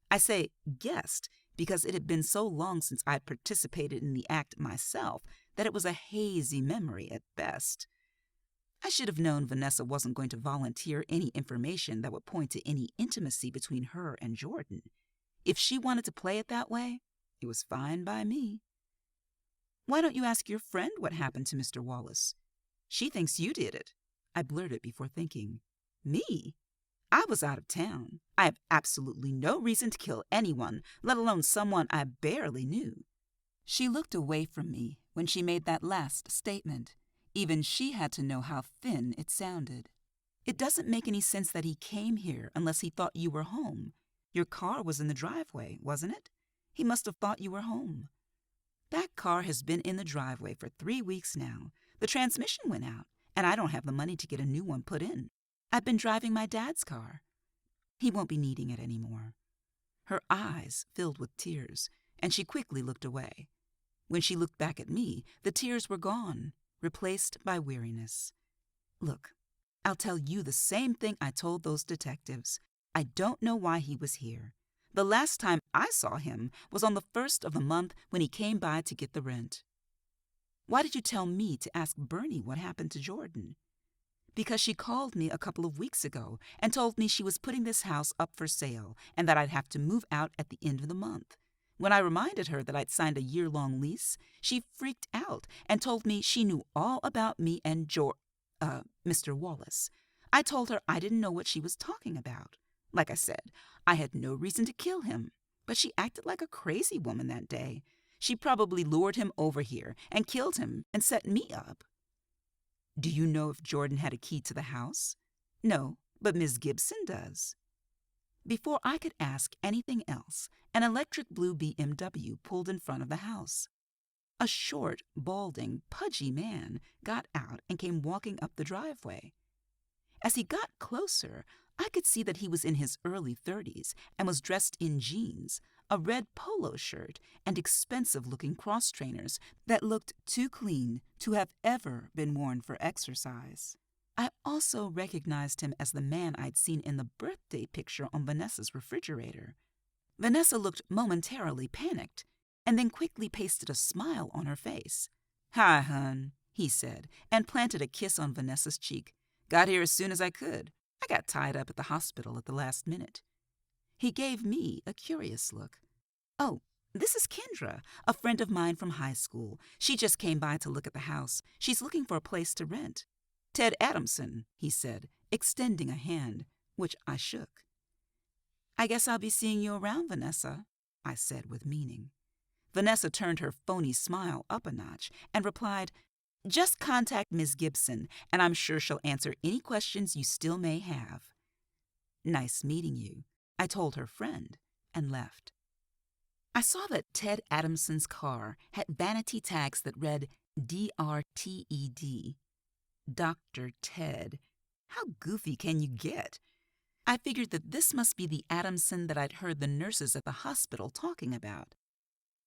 I say guessed because it had been so long since I'd participated in the act myself that it was a hazy memory at best. I should have known Vanessa wasn't going to volunteer any information that would point to any intimacy between her and Jordan. If she wanted to play it that way, it was fine by me. Why don't you ask your friend what happened to Mr. Wallace? She thinks you did it, I blurted before thinking. Me? I was out of town. I have absolutely no reason to kill anyone, let alone someone I barely knew. She looked away from me when she made that last statement. Even she had to know how thin it sounded. It doesn't make any sense that he came here unless he thought you were home. Your car was in the driveway, wasn't it? He must have thought you were home. That car has been in the driveway for 3 weeks now. The transmission went out, and I don't have the money to get a new one put in. I've been driving my dad's car. He won't be needing it anymore. Her eyes filled with tears, and she quickly looked away. When she looked back at me, the tears were gone, replaced by weariness. Look, I'll tell you the same thing I told those detectives. I don't know why he was here. The last time I saw him was on the 1st of the month when he came by to get the rent. Why did you tell me to ask Bernie what happened to Jordan? Because she called me a couple of weeks ago and told me she was putting this house up for sale and that I'd have to move out at the end of the month. When I reminded her that I'd signed a year-long lease, she freaked out and told me she knew all about me and Mr. Wallace. I told her I didn't know what she was talking about. Like I said, I had no reason to kill him, but she acted like a crazy woman that day. She probably lured him over here and killed him and set me up. Do you know if Jordan had a key to the house? No, but Miss Gibson does. Before I could ask anything else, an electric blue BMW pulled in front of the house. A short, balding, pudgy man got out and came walking up the driveway. As he got closer, I could see that he was in his early 30s and was dressed in jeans, a red polo shirt, and expensive-looking cross-trainers that looked too clean to have ever been worn for exercise. I also recognized him as the man I'd seen in the birthday picture on Vanessa's refrigerator. Vanessa looked momentarily panicked, and then quickly pasted a smile on her face. "Hi, hun," he said, and planted a kiss on Vanessa's cheek. "Got here as soon as I could. I got tied up at the hospital at the last minute." He gave me a curious look. "Oh, this is Kendra, a friend of mine from high school. She just came by to look at the house. She's looking for a place to rent." "Ted Adamson," he said, extending a hand, which I shook. "I guess I'll be seeing you around, Vanessa," I said with meaning. Vanessa turned her phony smile up a notch and replied, "Just contact Miss Gibson, and I'm sure she'll answer any questions you still may have." "Nice meeting you," I told her friend, and left. I saw that Ted Adamson's car had vanity tags that read DRTED. Dr. Ted. How goofy can you get? I figured that this must be the Adamson that I'd heard the nurses at the hospital talking about.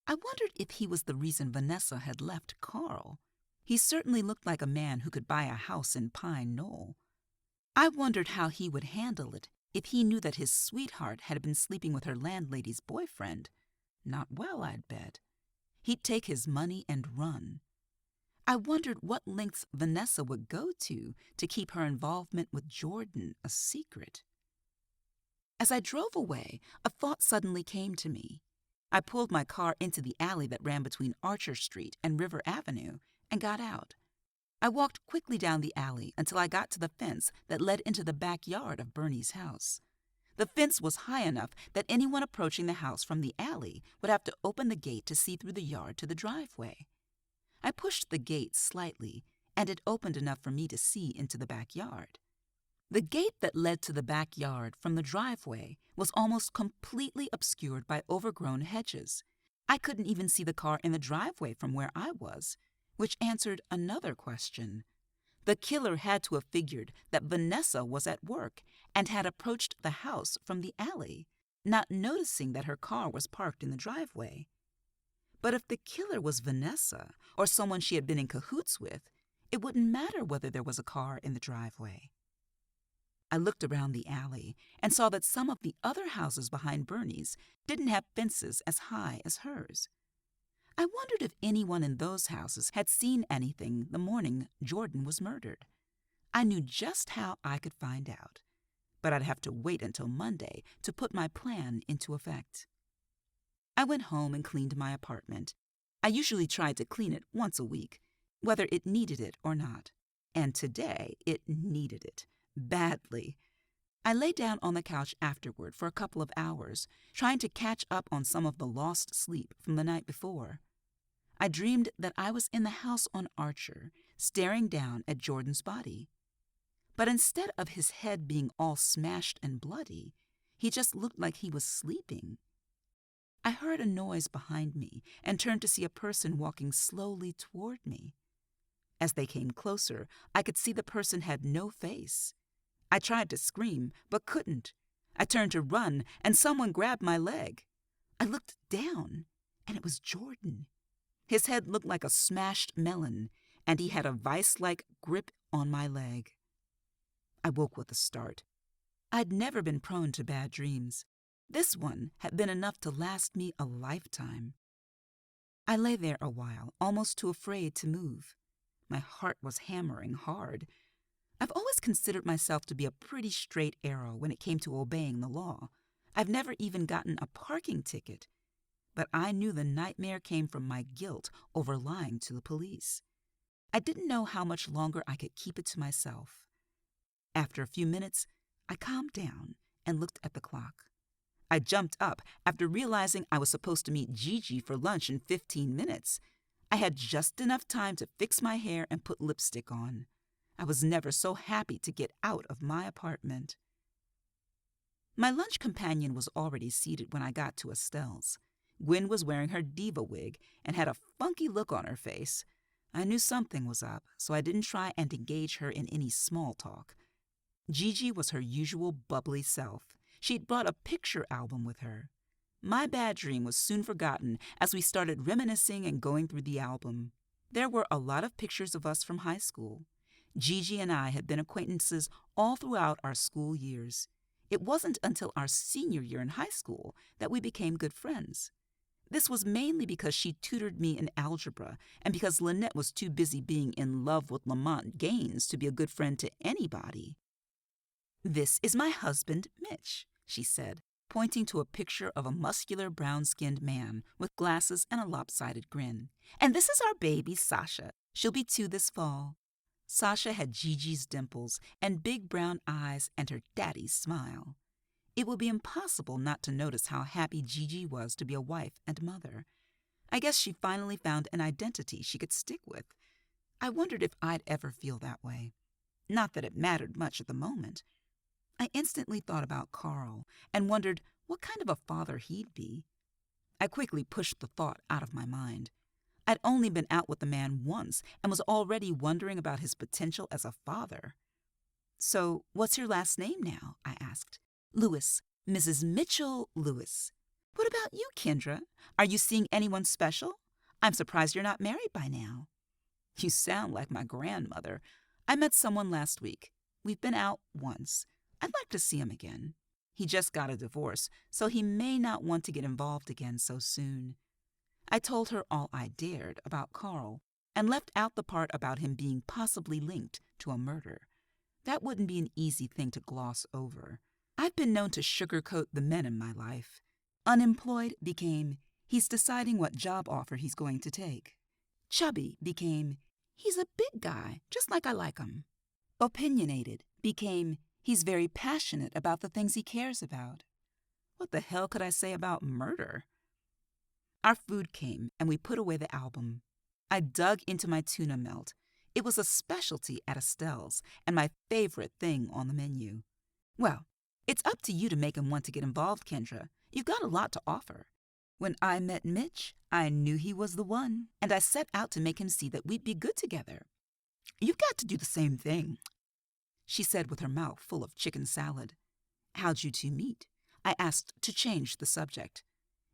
I wondered if he was the reason Vanessa had left Carl. He certainly looked like a man who could buy a house in Pine Knoll. I wondered how he would handle it if he knew that his sweetheart had been sleeping with her landlady's boyfriend. Not well, I'd bet. He'd take his money and run. I wondered what lengths Vanessa would go to keep her involvement with Jordan a secret. As I drove away, a thought suddenly came to me. I pulled my car into the alley that ran between Archer Street and River Avenue and got out. I walked quickly down the alley until I got to the fence that led into the backyard of Bernie's house. The fence was high enough that anyone approaching the house from the alley would have to open the gate to see through the yard to the driveway. I pushed the gate slightly, and it opened enough for me to see into the backyard. The gate that led to the backyard from the driveway was almost completely obscured by overgrown hedges. I couldn't even see the car in the driveway from where I was, which answered another question. The killer had to have figured that Vanessa was at work and had approached the house from the alley, not noticing that her car was parked in the driveway. But if the killer was Vanessa or someone she had been in cahoots with, it wouldn't matter whether there was a car in the driveway. I looked around the alley and saw that some of the other houses behind Bernie's didn't have fences as high as hers. I wondered if anyone in those houses had seen anything the morning Jordan was murdered. I knew just how I could find out, but I'd have to wait until Monday to put my plan into effect. I went home and cleaned my apartment. I usually tried to clean it once a week, whether it needed it or not. And today it needed it, badly. I lay down on the couch afterward for a couple of hours, trying to catch up on some of the lost sleep from the night before. I dreamed that I was in the house on Archer, staring down at Jordan's body. But instead of his head being all smashed and bloody, he just looked like he was sleeping. I heard a noise behind me and turned to see a person walking slowly toward me. As they came closer, I could see the person had no face. I tried to scream, but couldn't. I turned to run, and someone grabbed my leg. I looked down, and it was Jordan. His head looked like a smashed melon, and he had a vice-like grip on my leg. I woke with a start. I'd never been prone to bad dreams. This one had been enough to last me a lifetime. I lay there a while, almost too afraid to move. My heart was hammering hard. I've always considered myself to be a pretty straight arrow when it came to obeying the law. I've never even gotten a parking ticket. But I knew the nightmare came from my guilt over lying to the police. I didn't know how much longer I could keep it to myself. After a few minutes, I calmed down and looked at the clock. I jumped up after realizing I was supposed to meet Gigi for lunch in 15 minutes. I had just enough time to fix my hair and put lipstick on. I was never so happy to get out of my apartment. My lunch companion was already seated when I got to Estelle's. Gwen was wearing her diva wig and had a funky look on her face. I knew something was up, so I didn't try and engage her in any small talk. Gigi was her usual bubbly self. She'd brought a picture album with her. My bad dream was soon forgotten as we started reminiscing and going through the album. There were a lot of pictures of us from high school. Gigi and I had been acquaintances all throughout our school years. It wasn't until our senior year in high school that we became good friends. This was mainly because she tutored me in algebra and because Lynette was too busy being in love with Lamont Gaines to be a good friend to anybody. "This is my husband, Mitch," she said, pointing to a picture of a muscular brown-skinned man with glasses and a lopsided grin. "And this is our baby, Sasha. She'll be 2 this fall." Sasha had Gigi's dimples and big brown eyes and her daddy's smile. It would be impossible not to notice how happy Gigi was to be a wife and mother. I guess she finally found an identity she could stick with. I wondered if I'd ever feel that way. Not that it mattered much at the moment. I instantly thought about Carl and wondered what kind of a father he'd be. I quickly pushed the thought out of my mind. I'd only been out with the man once and was already wondering about his potential as a father. "So, what's your last name now?" I asked. "Lewis, Mrs. Mitchell Lewis." "What about you, Kendra? Are you seeing anyone special? I'm surprised you're not married by now." "You sound like my grandmother. I met someone last week. We've been out once. I'd like to see him again. He just got a divorce, so he may not want to get involved again so soon." I told her all I dared about Carl and left out the part about him being possibly linked to a murder. That wouldn't be an easy thing to gloss over. I've been known to sugarcoat the men in my life. Unemployed became, he's deciding what job offer he's going to take. Chubby became, he's a big guy, just like I like him. Opinionated became, he's very passionate about the things he cares about. What the hell could I say about murder? Our food came, and we put away the album. I dug into my tuna melt. It was a specialty at Estelle's and my favorite thing on the menu. "Well, it's up to you to make him want to get involved, Kendra. You've got a lot to offer." When I met Mitch, I knew he was the one, and I set out to make him see that we'd be good together. "You've got to do the same thing," she said with her mouth full of chicken salad. "How'd you two meet?" I asked to change the subject.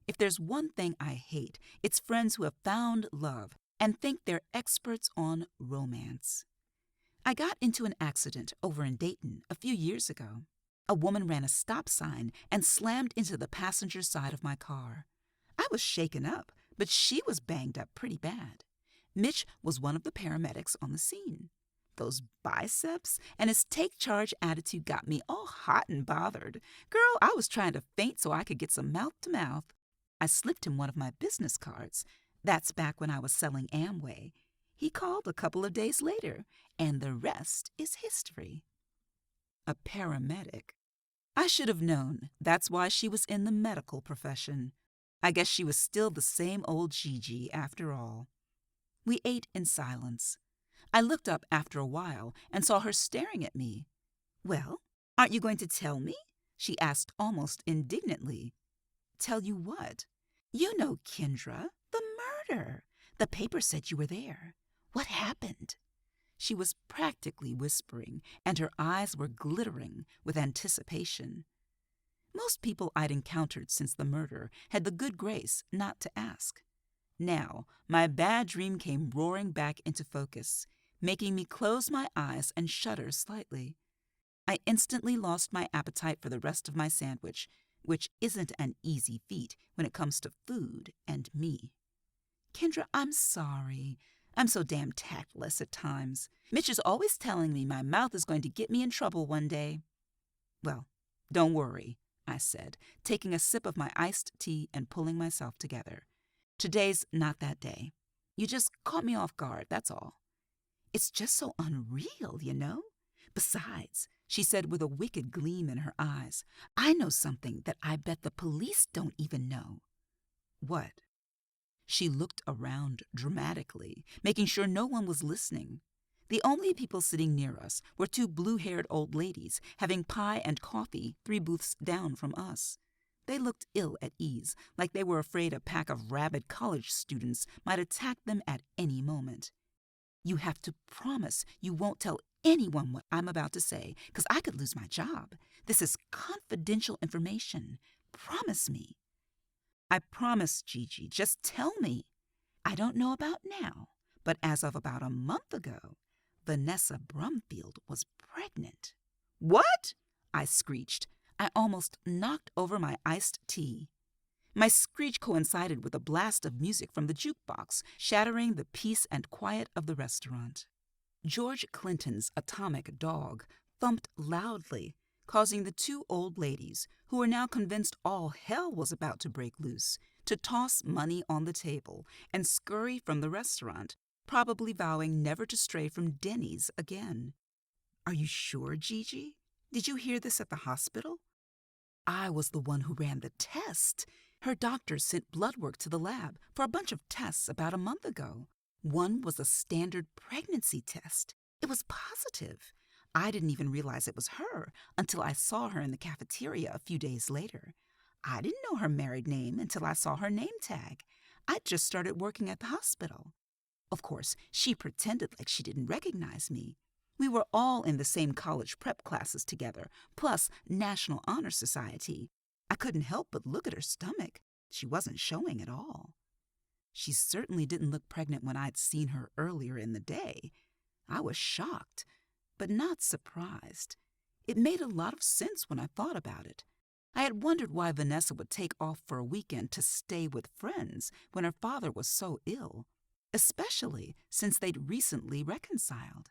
If there's one thing I hate, it's friends who have found love and think they're experts on romance. "I got into an accident over in Dayton a few years ago. A woman ran a stop sign and slammed into the passenger side of my car. I was shaken up, but she was banged up pretty bad. Mitch was one of the paramedics on the scene. Those biceps and his take-charge attitude got me all hot and bothered. Girl, I was trying to faint so I could get some mouth-to-mouth. I slipped him one of my business cards. That's back when I was selling Amway. He called a couple of days later, and the rest is history. A paramedic. I should have known. That's why she was in the medical profession. I guess she was still the same old Gigi after all. We ate in silence. I looked up after a while and saw her staring at me. "Well, aren't you going to tell me?" she asked almost indignantly. "Tell you what?" "You know, Kendra, the murder. The paper said you were there. What happened?" She was practically whispering, and her eyes were glittering with anticipation. Most people I'd encountered since the murder had the good grace not to ask. Now, my bad dream came roaring back into focus, making me close my eyes and shudder slightly. I instantly lost my appetite for the rest of my sandwich, which isn't an easy feat when it comes to food and me. "Kendra, I'm sorry. I'm so damn tactless at times. Mitch is always telling me my mouth is going to get me in trouble one day." "Well, don't worry," I said, taking a sip of my iced tea and pulling myself together. "Today's not that day. You just caught me off guard, that's all." "It's just so unreal, you know? Besides," she said with a wicked gleam in her eyes, "I know something that I bet the police don't even know." "What?" She looked around dramatically, making sure no one was listening. The only people sitting near us were two blue-haired old ladies having pie and coffee 3 booths down from us. They looked ill at ease, like they were afraid a pack of rabid college students might attack them at any moment. "You have to promise you won't tell anyone what I'm about to say, because I could lose my job. This is confidential information. Promise me." "I promise, Gigi. Just tell me." "I don't know about now, but as of about a month ago, Vanessa Brumfield was pregnant." "What?" I screeched. I almost knocked over my iced tea. My screech coincided with a blast of music from the jukebox, shattering the peace and quiet of the restaurant. George Clinton's atomic dog thumped loudly, causing the 2 old ladies, who were now convinced all hell was about to break loose, to toss money on the table and scurry from the restaurant, probably vowing never to stray from Denny's again. "Are you sure, Gigi? Did you hear this at the hospital?" "I was the one who ran the test. Her doctor sent blood work to the lab for a bunch of tests about a month ago. One was a standard pregnancy test. It was positive. I didn't even realize it was her until I saw her in the cafeteria a few days later. I didn't know her married name until I saw her name tag. I just started working at the hospital. Of course, she pretended like she didn't recognize me. We were all in the same college prep classes together, plus National Honor Society. I couldn't help but look at her stomach. She wasn't showing at all. She certainly didn't look pregnant when I'd seen her earlier in the day. I was shocked, but not surprised. It made a lot of sense when I thought about it. I had wondered why Vanessa would take off for a weekend to stay with friends when her father was so ill, especially since they'd recently reconciled.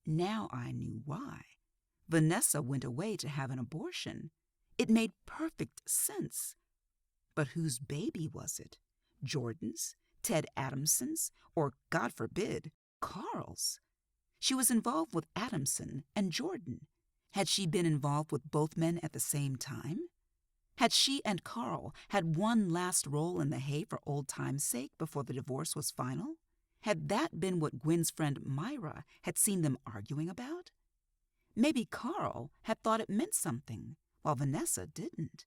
Now I knew why. Vanessa went away to have an abortion. It made perfect sense. But whose baby was it? Jordan's? Ted Adamson's? Or, God forbid, Carl's? She was involved with Adamson and Jordan. Had she been involved with both men at the same time? Had she and Carl had one last roll in the hay for old time's sake before the divorce was final? Had that been what Gwen's friend Myra had seen them arguing about? Maybe Carl had thought it meant something, while Vanessa didn't.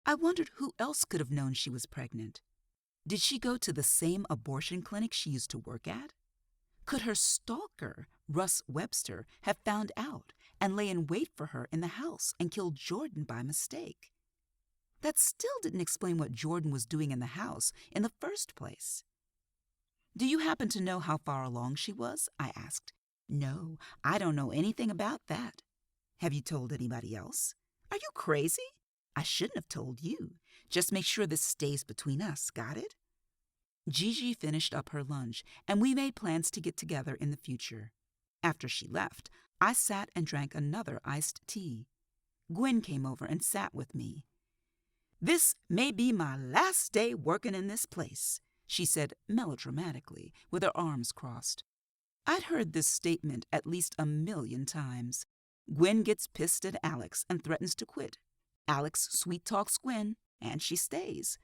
I wondered who else could have known she was pregnant. Did she go to the same abortion clinic she used to work at? Could her stalker, Russ Webster, have found out and lay in wait for her in the house and killed Jordan by mistake? That still didn't explain what Jordan was doing in the house in the first place. "Do you happen to know how far along she was?" I asked. "No, I don't know anything about that." "Have you told anybody else?" "Are you crazy? I shouldn't have told you. Just make sure this stays between us, got it?" Gigi finished up her lunch, and we made plans to get together in the future. After she left, I sat and drank another iced tea. Gwen came over and sat with me. "This may be my last day working in this place," she said melodramatically, with her arms crossed. I'd heard this statement at least 1,000,000 times. Gwen gets pissed at Alex and threatens to quit. Alex sweet-talks Gwen, and she stays.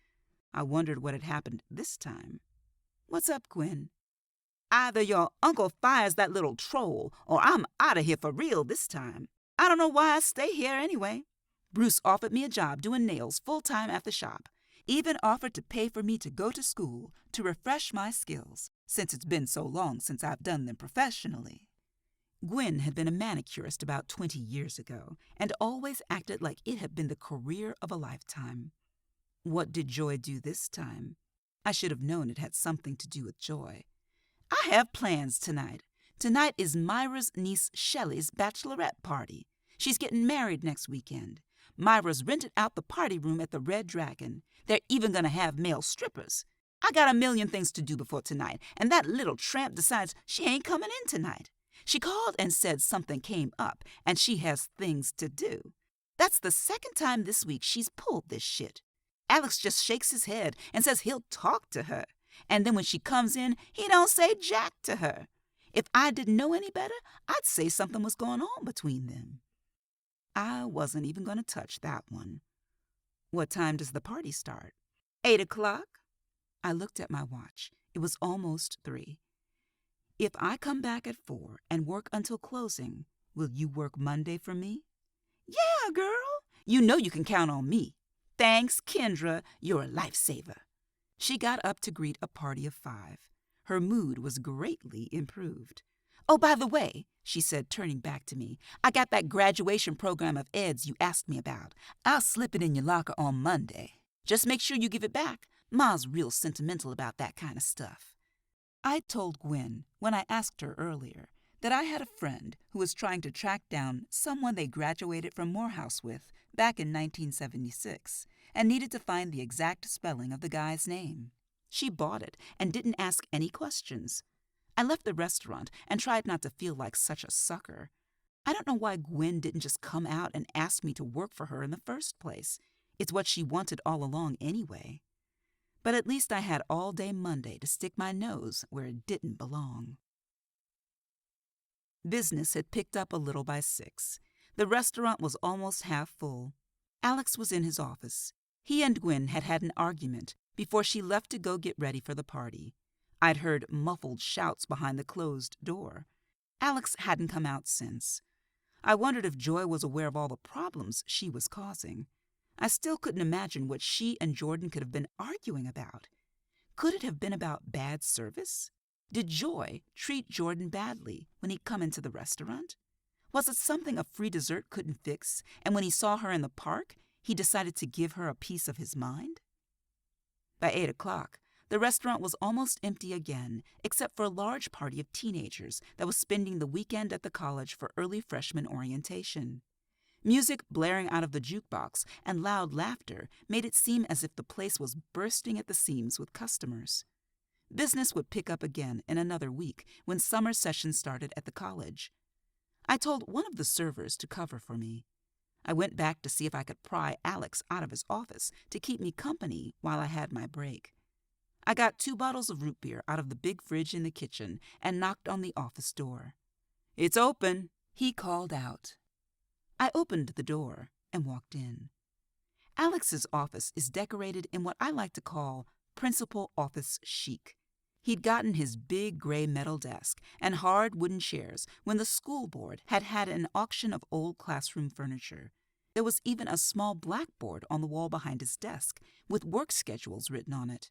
I wondered what had happened this time. "What's up, Gwen?" "Either your uncle fires that little troll, or I'm out of here for real this time. I don't know why I stay here anyway. Bruce offered me a job doing nails full-time at the shop. Even offered to pay for me to go to school to refresh my skills, since it's been so long since I've done them professionally." Gwen had been a manicurist about 20 years ago and always acted like it had been the career of a lifetime. What did Joy do this time? I should have known it had something to do with Joy. "I have plans tonight. Tonight is Myra's niece Shelley's bachelorette party. She's getting married next weekend. Myra's rented out the party room at the Red Dragon. They're even going to have male strippers. I got 1,000,000 things to do before tonight, and that little tramp decides she ain't coming in tonight. She called and said something came up, and she has things to do. That's the second time this week she's pulled this shit. Alex just shakes his head and says he'll talk to her, and then when she comes in, he don't say jack to her. If I didn't know any better, I'd say something was going on between them." I wasn't even going to touch that one. "What time does the party start?" 8 o'clock. I looked at my watch. It was almost 3. "If I come back at 4 and work until closing, will you work Monday for me?" "Yeah, girl. You know you can count on me. Thanks, Kendra. You're a lifesaver." She got up to greet a party of 5. Her mood was greatly improved. "Oh, by the way," she said, turning back to me, "I got that graduation program of Ed's you asked me about. I'll slip it in your locker on Monday. Just make sure you give it back. Ma's real sentimental about that kind of stuff." I told Gwen, when I asked her earlier, that I had a friend who was trying to track down someone they graduated from Morehouse with back in 1976 and needed to find the exact spelling of the guy's name. She bought it and didn't ask any questions. I left the restaurant and tried not to feel like such a sucker. I don't know why Gwen didn't just come out and ask me to work for her in the first place. It's what she wanted all along anyway. But at least I had all day Monday to stick my nose where it didn't belong. Business had picked up a little by 6. The restaurant was almost half full. Alex was in his office. He and Gwen had had an argument before she left to go get ready for the party. I'd heard muffled shouts behind the closed door. Alex hadn't come out since. I wondered if Joy was aware of all the problems she was causing. I still couldn't imagine what she and Jordan could have been arguing about. Could it have been about bad service? Did Joy treat Jordan badly when he'd come into the restaurant? Was it something a free dessert couldn't fix, and when he saw her in the park, he decided to give her a piece of his mind? By 8 o'clock, the restaurant was almost empty again, except for a large party of teenagers that was spending the weekend at the college for early freshman orientation. Music blaring out of the jukebox and loud laughter made it seem as if the place was bursting at the seams with customers. Business would pick up again in another week when summer session started at the college. I told one of the servers to cover for me. I went back to see if I could pry Alex out of his office to keep me company while I had my break. I got 2 bottles of root beer out of the big fridge in the kitchen and knocked on the office door. "It's open," he called out. I opened the door and walked in. Alex's office is decorated in what I like to call principal office chic. He'd gotten his big gray metal desk and hard wooden chairs when the school board had had an auction of old classroom furniture. There was even a small blackboard on the wall behind his desk with work schedules written on it.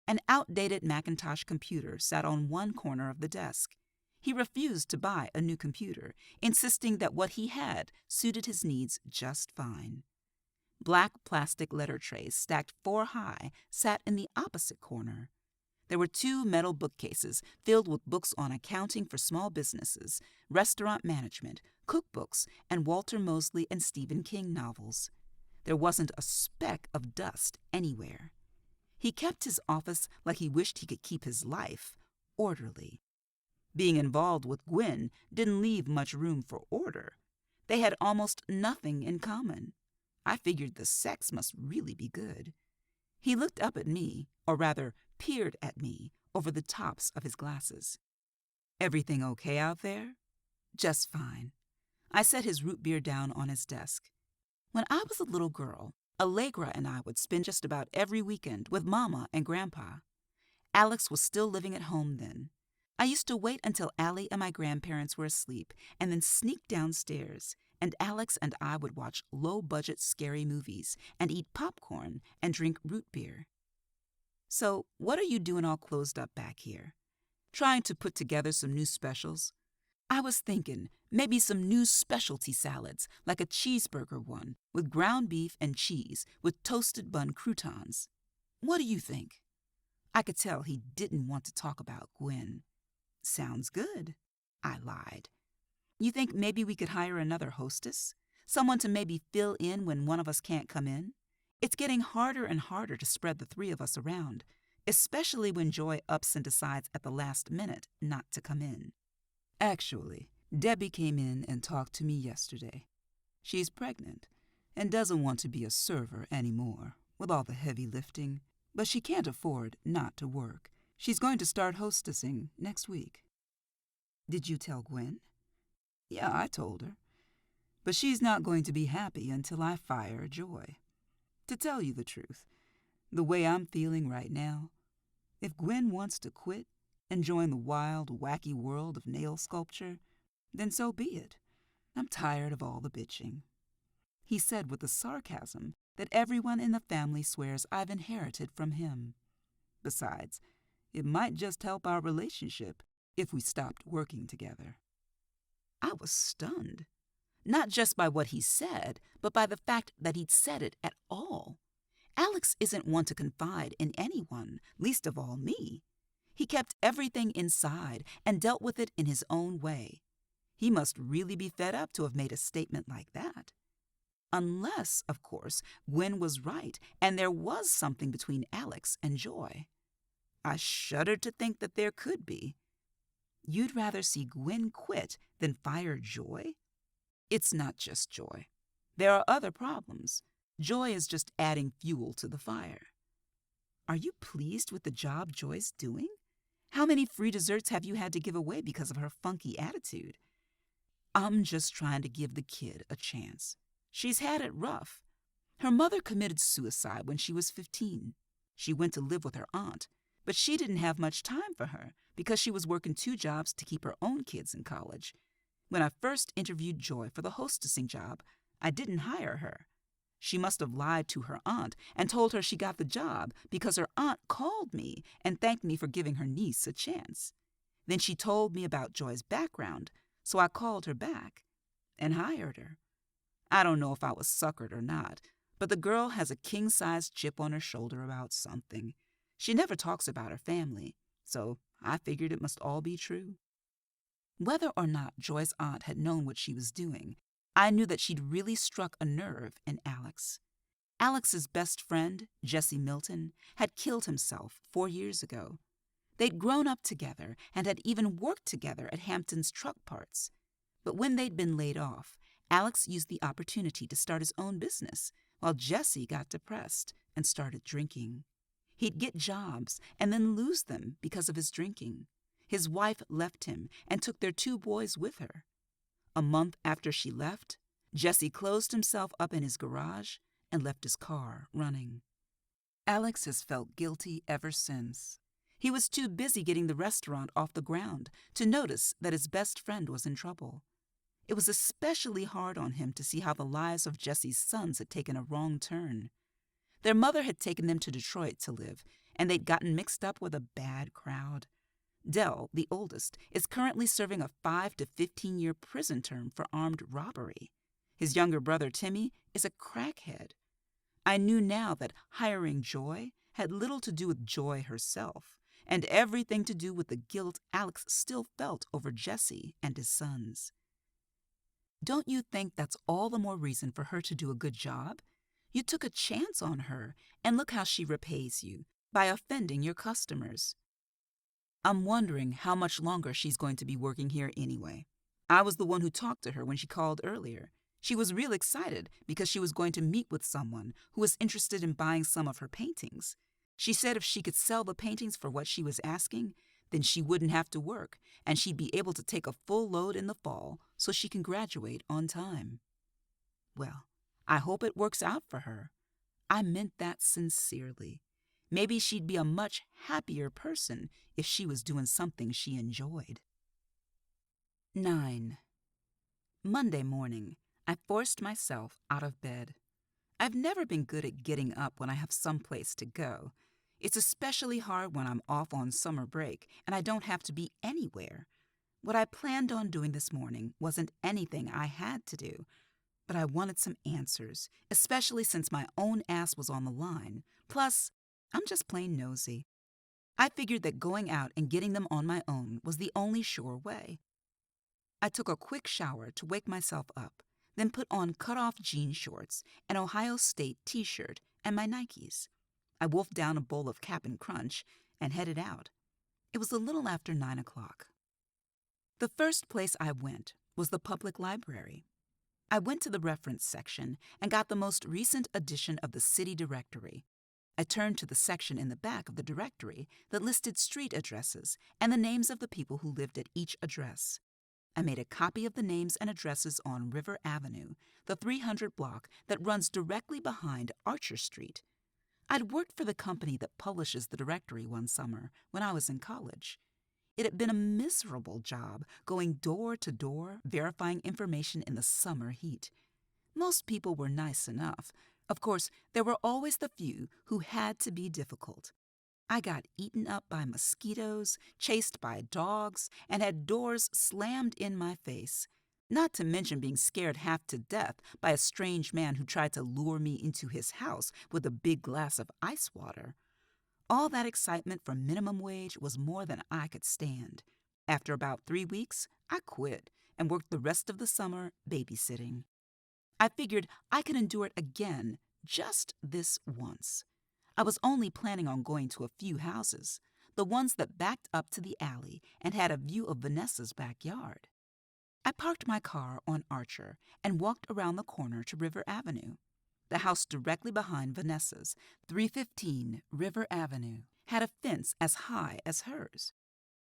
An outdated Macintosh computer sat on one corner of the desk. He refused to buy a new computer, insisting that what he had suited his needs just fine. Black plastic letter trays stacked 4 high sat in the opposite corner. There were 2 metal bookcases filled with books on accounting for small businesses, restaurant management, cookbooks, and Walter Mosley and Stephen King novels. There wasn't a speck of dust anywhere. He kept his office like he wished he could keep his life orderly. Being involved with Gwen didn't leave much room for order. They had almost nothing in common. I figured the sex must really be good. He looked up at me, or rather, peered at me over the tops of his glasses. "Everything okay out there?" "Just fine." I set his root beer down on his desk. When I was a little girl, Allegra and I would spend just about every weekend with Mama and Grandpa. Alex was still living at home then. I used to wait until Allie and my grandparents were asleep and then sneak downstairs, and Alex and I would watch low-budget scary movies and eat popcorn and drink root beer. "So, what are you doing all closed up back here?" "Trying to put together some new specials." "I was thinking maybe some new specialty salads, like a cheeseburger one with ground beef and cheese with toasted bun croutons. What do you think?" I could tell he didn't want to talk about Gwen. "Sounds good," I lied. "You think maybe we could hire another hostess? Someone to maybe fill in when one of us can't come in? It's getting harder and harder to spread the three of us around, especially when Joy ups and decides at the last minute not to come in." "Actually, Debbie came in and talked to me yesterday. She's pregnant and doesn't want to be a server anymore with all the heavy lifting, but she can't afford not to work. She's going to start hostessing next week." "Did you tell Gwen?" "Yeah, I told her. But she's not going to be happy until I fire Joy. To tell you the truth, the way I'm feeling right now, if Gwen wants to quit and join the wild, wacky world of nail sculpture, then so be it. I'm tired of all the bitching," he said with the sarcasm that everyone in the family swears I've inherited from him. Besides, it might just help our relationship if we stopped working together. I was stunned, not just by what he said, but by the fact that he'd said it at all. Alex isn't one to confide in anyone, least of all me. He kept everything inside and dealt with it in his own way. He must really be fed up to have made a statement like that. Unless, of course, Gwen was right and there was something between Alex and Joy. I shuddered to think that there could be. You'd rather see Gwen quit than fire Joy? It's not just Joy. There are other problems. Joy is just adding fuel to the fire. Are you pleased with the job Joy's doing? How many free desserts have you had to give away because of her funky attitude? I'm just trying to give the kid a chance. She's had it rough. Her mother committed suicide when she was 15. She went to live with her aunt, but she didn't have much time for her because she was working 2 jobs to keep her own kids in college. When I first interviewed Joy for the hostessing job, I didn't hire her. She must have lied to her aunt and told her she got the job because her aunt called me and thanked me for giving her niece a chance. Then she told me about Joy's background, so I called her back and hired her. I don't know if I was suckered or not, but the girl has a king-sized chip on her shoulder about something. She never talks about her family, so I figured it must all be true. Whether or not Joy's aunt had known what she was doing, I knew that she'd really struck a nerve in Alex. Alex's best friend, Jesse Milton, had killed himself 4 years ago. They'd grown up together and had even worked together at Hampton's Truck Parts. But when they'd been laid off, Alex used the opportunity to start his own business, while Jesse got depressed and started drinking. He'd get jobs and then lose them because of his drinking. His wife left him and took their 2 boys with her. A month after she left, Jesse closed himself up in his garage and left his car running. Alex has felt guilty ever since. He was too busy getting the restaurant off the ground to notice that his best friend was in trouble. It was especially hard on him to see how the lives of Jesse's sons had taken a wrong turn. Their mother had taken them to Detroit to live, and they'd gotten mixed up with a bad crowd. Dell, the oldest, is currently serving a 5 to 15-year prison term for armed robbery. His younger brother, Timmy, is a crackhead. I knew now that hiring Joy had little to do with Joy herself, and everything to do with the guilt Alex still felt over Jesse and his sons. Don't you think that's all the more reason for her to do a good job? You took a chance on her, and look how she repays you, by offending your customers. I'm wondering how much longer she's going to be working here anyway. I was the one who talked to her when she called earlier. She was real excited because she was going to meet with someone who was interested in buying some of her paintings. She said if she could sell the paintings for what she was asking, then she wouldn't have to work, and she'd be able to take a full load in the fall so she can graduate on time. Well, I hope it works out for her. I meant that sincerely. Maybe she'd be a much happier person if she was doing something she enjoyed. 9. Monday morning, I forced myself out of bed. I've never been good at getting up when I have someplace to go. It's especially hard when I'm off on summer break and I don't have to be anywhere. What I planned on doing this morning wasn't anything I had to do, but I wanted some answers, especially since my own ass was on the line. Plus, I'm just plain nosy. I figured that going out and getting them on my own was the only sure way. I took a quick shower to wake myself up, then put on cut-off jean shorts, an Ohio State t-shirt, and my Nikes. I wolfed down a bowl of Cap'n Crunch and headed out. It was a little after 9 o'clock. The first place I went was the public library. I went to the reference section and got the most recent edition of the city directory. I turned to the section in the back of the directory that listed street addresses and the names of the people who lived at each address. I made a copy of the names and addresses on River Avenue, the 300 block that runs directly behind Archer Street. I'd worked for the company that publishes the directory one summer when I was in college. It had been a miserable job going door to door, verifying information in the summer heat. Most people were nice enough. Of course, there were always the few who had to be difficult. I got eaten up by mosquitoes, chased by dogs, and had doors slammed in my face. Not to mention being scared half to death by a strange man who tried to lure me into his house with a big glass of ice water. All that excitement for minimum wage was more than I could stand. After about 3 weeks, I quit and worked the rest of the summer babysitting. I figured I could endure it again, just this once. I was only planning on going to a few houses, the ones that backed up to the alley and had a view of Vanessa's backyard. I parked my car on Archer and walked around the corner to River Avenue. The house directly behind Vanessa's, 315 River Avenue, had a fence as high as hers.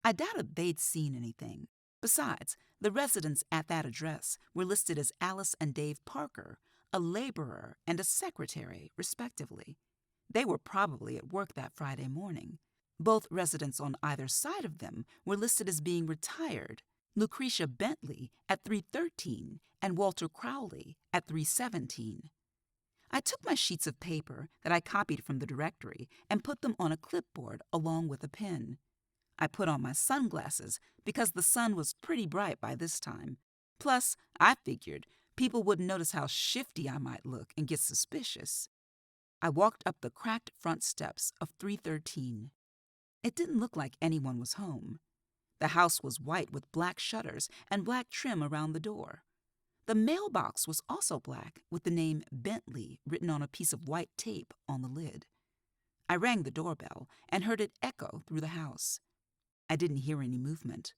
I doubted they'd seen anything. Besides, the residents at that address were listed as Alice and Dave Parker, a laborer and a secretary, respectively. They were probably at work that Friday morning. Both residents on either side of them were listed as being retired. Lucretia Bentley at 313 and Walter Crowley at 317. I took my sheets of paper that I copied from the directory and put them on a clipboard along with a pen. I put on my sunglasses because the sun was pretty bright by this time. Plus, I figured people wouldn't notice how shifty I might look and get suspicious. I walked up the cracked front steps of 313. It didn't look like anyone was home. The house was white with black shutters and black trim around the door. The mailbox was also black with the name Bentley written on a piece of white tape on the lid. I rang the doorbell and heard it echo through the house. I didn't hear any movement.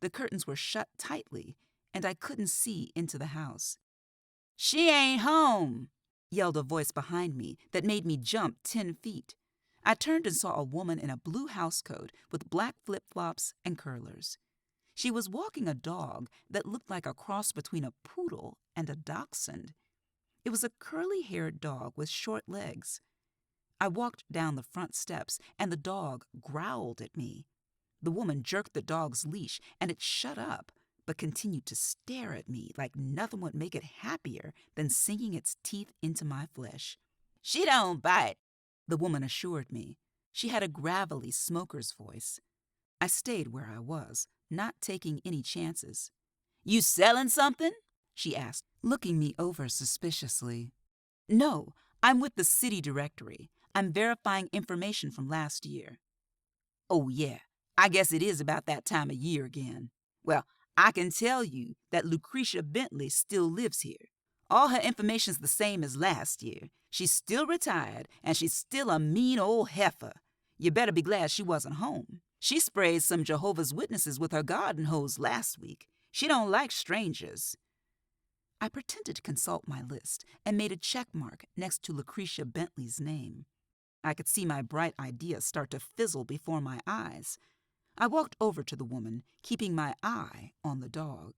The curtains were shut tightly and I couldn't see into the house. "She ain't home!" yelled a voice behind me that made me jump 10 feet. I turned and saw a woman in a blue housecoat with black flip-flops and curlers. She was walking a dog that looked like a cross between a poodle and a dachshund. It was a curly-haired dog with short legs. I walked down the front steps and the dog growled at me. The woman jerked the dog's leash and it shut up, but continued to stare at me like nothing would make it happier than sinking its teeth into my flesh. "She don't bite," the woman assured me. She had a gravelly smoker's voice. I stayed where I was, not taking any chances. "You selling something?" she asked, looking me over suspiciously. "No, I'm with the city directory. I'm verifying information from last year." "Oh, yeah, I guess it is about that time of year again. Well, I can tell you that Lucretia Bentley still lives here. All her information's the same as last year. She's still retired, and she's still a mean old heifer. You better be glad she wasn't home. She sprayed some Jehovah's Witnesses with her garden hose last week. She don't like strangers. I pretended to consult my list and made a check mark next to Lucretia Bentley's name. I could see my bright ideas start to fizzle before my eyes. I walked over to the woman, keeping my eye on the dog.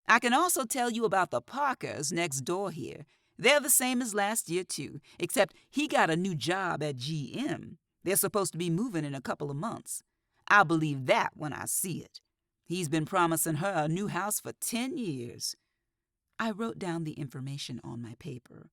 I can also tell you about the Parkers next door here. They're the same as last year, too, except he got a new job at GM. They're supposed to be moving in a couple of months. I'll believe that when I see it. He's been promising her a new house for 10 years. I wrote down the information on my paper.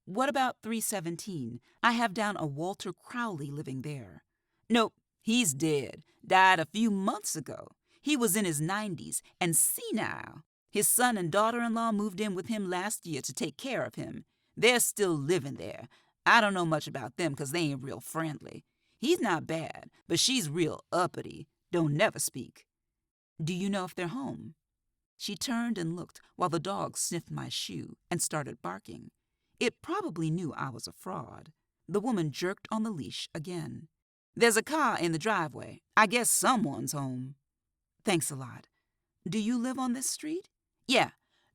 What about 317? I have down a Walter Crowley living there. Nope, he's dead. Died a few months ago. He was in his 90s and senile. His son and daughter-in-law moved in with him last year to take care of him. They're still living there. I don't know much about them because they ain't real friendly. He's not bad, but she's real uppity. Don't never speak. Do you know if they're home? She turned and looked while the dog sniffed my shoe and started barking. It probably knew I was a fraud. The woman jerked on the leash again. There's a car in the driveway. I guess someone's home. Thanks a lot. Do you live on this street? Yeah,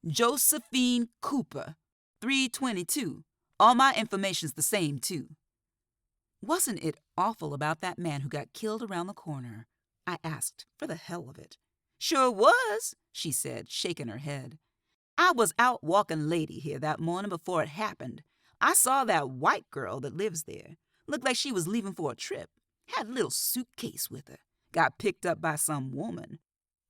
Josephine Cooper, 322. All my information's the same, too. Wasn't it awful about that man who got killed around the corner? I asked, for the hell of it. Sure was, she said, shaking her head. I was out walking lady here that morning before it happened. I saw that white girl that lives there. Looked like she was leaving for a trip. Had a little suitcase with her. Got picked up by some woman.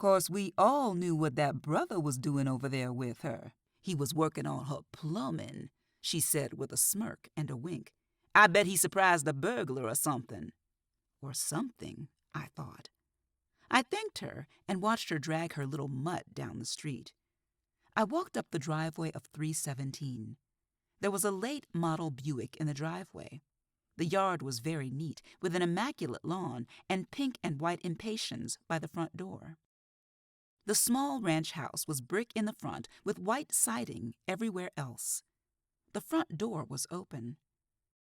Course, we all knew what that brother was doing over there with her. He was working on her plumbing, she said with a smirk and a wink. I bet he surprised a burglar or something. Or something, I thought. I thanked her and watched her drag her little mutt down the street. I walked up the driveway of 317. There was a late model Buick in the driveway. The yard was very neat, with an immaculate lawn and pink and white impatiens by the front door. The small ranch house was brick in the front with white siding everywhere else. The front door was open.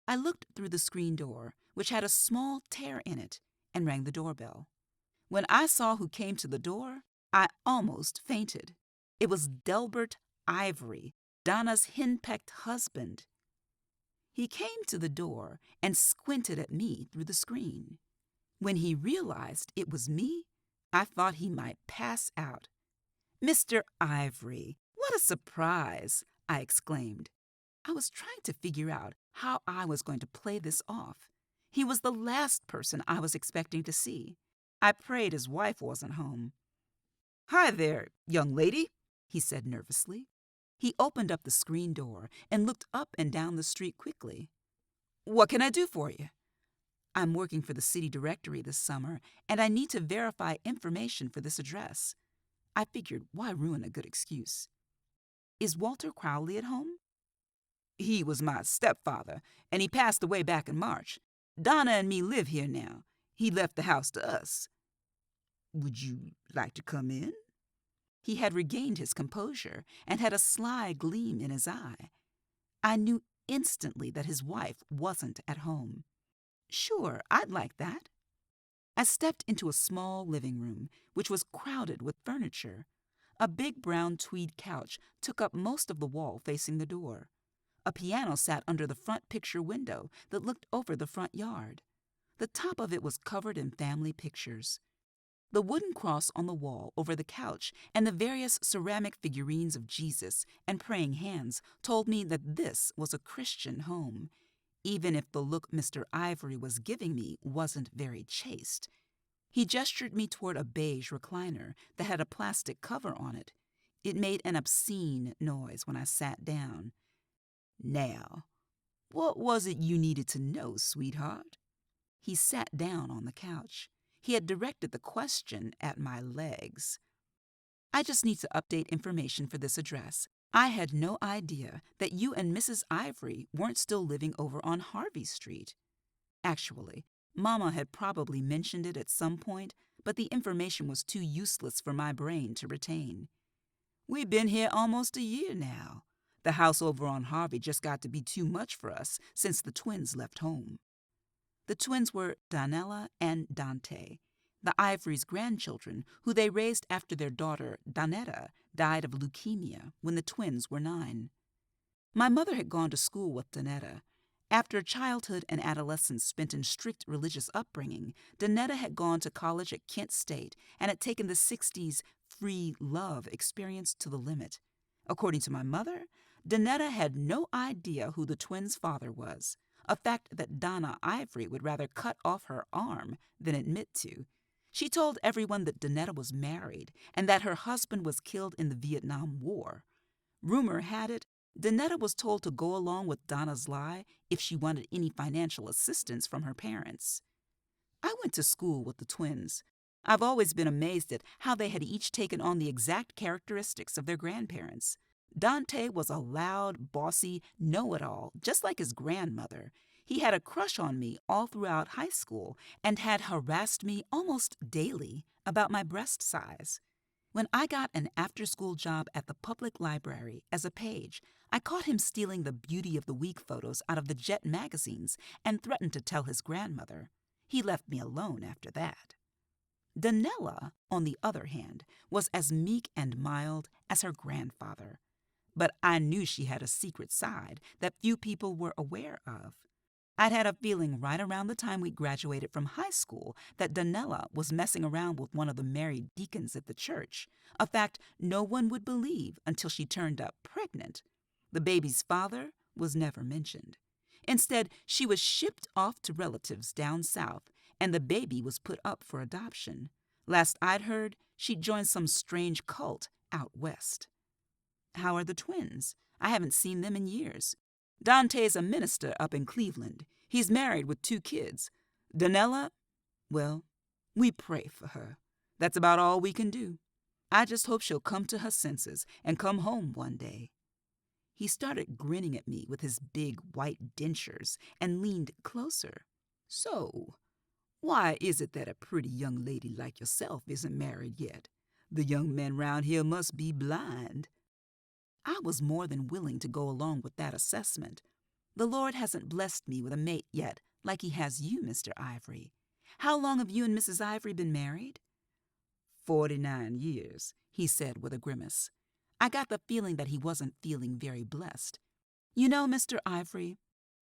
I looked through the screen door, which had a small tear in it, and rang the doorbell. When I saw who came to the door, I almost fainted. It was Delbert Ivory, Donna's henpecked husband. He came to the door and squinted at me through the screen. When he realized it was me, I thought he might pass out. Mr. Ivory, what a surprise, I exclaimed. I was trying to figure out how I was going to play this off. He was the last person I was expecting to see. I prayed his wife wasn't home. Hi there, young lady, he said nervously. He opened up the screen door and looked up and down the street quickly. What can I do for you? I'm working for the city directory this summer, and I need to verify information for this address. I figured, why ruin a good excuse? Is Walter Crowley at home? He was my stepfather, and he passed away back in March. Donna and me live here now. He left the house to us. Would you like to come in? He had regained his composure and had a sly gleam in his eye. I knew instantly that his wife wasn't at home. Sure, I'd like that. I stepped into a small living room, which was crowded with furniture. A big brown tweed couch took up most of the wall facing the door. A piano sat under the front picture window that looked over the front yard. The top of it was covered in family pictures. The wooden cross on the wall over the couch and the various ceramic figurines of Jesus and praying hands told me that this was a Christian home, even if the look Mr. Ivory was giving me wasn't very chaste. He gestured me toward a beige recliner that had a plastic cover on it. It made an obscene noise when I sat down. Now, what was it you needed to know, sweetheart? He sat down on the couch. He had directed the question at my legs. I just need to update information for this address. I had no idea that you and Mrs. Ivory weren't still living over on Harvey Street. Actually, Mama had probably mentioned it at some point, but the information was too useless for my brain to retain. We've been here almost a year now. The house over on Harvey just got to be too much for us since the twins left home. The twins were Donella and Dante. The Ivory's grandchildren, who they raised after their daughter, Donetta, died of leukemia when the twins were 9. My mother had gone to school with Donetta. After a childhood and adolescence spent in strict religious upbringing, Donetta had gone to college at Kent State and had taken the 60s free love experience to the limit. According to my mother, Donetta had no idea who the twins' father was, a fact that Donna Ivory would rather cut off her arm than admit to. She told everyone that Donetta was married and that her husband was killed in the Vietnam War. Rumor had it, Donetta was told to go along with Donna's lie if she wanted any financial assistance from her parents. I went to school with the twins. I've always been amazed at how they had each taken on the exact characteristics of their grandparents. Dante was a loud, bossy, know-it-all, just like his grandmother. He had a crush on me all throughout high school and had harassed me almost daily about my breast size. When I got an after-school job at the public library as a page, I caught him stealing the Beauty of the Week photos out of the Jet magazines and threatened to tell his grandmother. He left me alone after that. Donella, on the other hand, was as meek and mild as her grandfather. But I knew she had a secret side that few people were aware of. I'd had a feeling right around the time we graduated from high school that Donella was messing around with one of the married deacons at the church, a fact no one would believe until she turned up pregnant. The baby's father was never mentioned. Instead, she was shipped off to relatives down south, and the baby was put up for adoption. Last I'd heard, she'd joined some strange cult out west. How are the twins? I haven't seen them in years. Dante's a minister up in Cleveland. He's married with 2 kids. Donella, well, we pray for her. That's about all we can do. I just hope she'll come to her senses and come home one day. He started grinning at me with his big white dentures and leaned closer. So, why is it that a pretty young lady like yourself isn't married yet? The young men round here must be blind. I was more than willing to go along with that assessment. The Lord hasn't blessed me with a mate yet, like he has you, Mr. Ivory. How long have you and Mrs. Ivory been married? 49 years, he said with a grimace. I got the feeling that he wasn't feeling very blessed. You know, Mr. Ivory,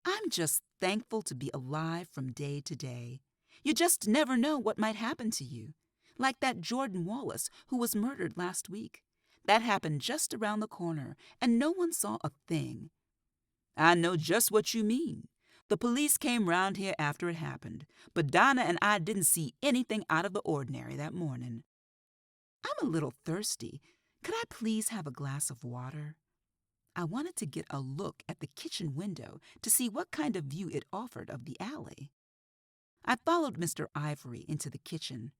I'm just thankful to be alive from day to day. You just never know what might happen to you. Like that Jordan Wallace who was murdered last week. That happened just around the corner, and no one saw a thing. I know just what you mean. The police came round here after it happened, but Donna and I didn't see anything out of the ordinary that morning. I'm a little thirsty. Could I please have a glass of water? I wanted to get a look at the kitchen window to see what kind of view it offered of the alley. I followed Mr. Ivory into the kitchen.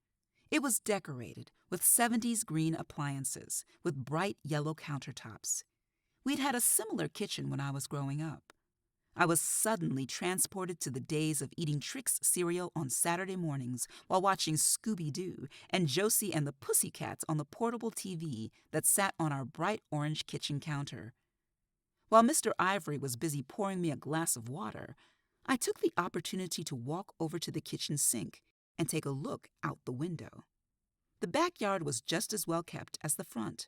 It was decorated with 70s green appliances with bright yellow countertops. We'd had a similar kitchen when I was growing up. I was suddenly transported to the days of eating Trix cereal on Saturday mornings while watching Scooby-Doo and Josie and the Pussycats on the portable TV that sat on our bright orange kitchen counter. While Mr. Ivory was busy pouring me a glass of water, I took the opportunity to walk over to the kitchen sink and take a look out the window. The backyard was just as well kept as the front.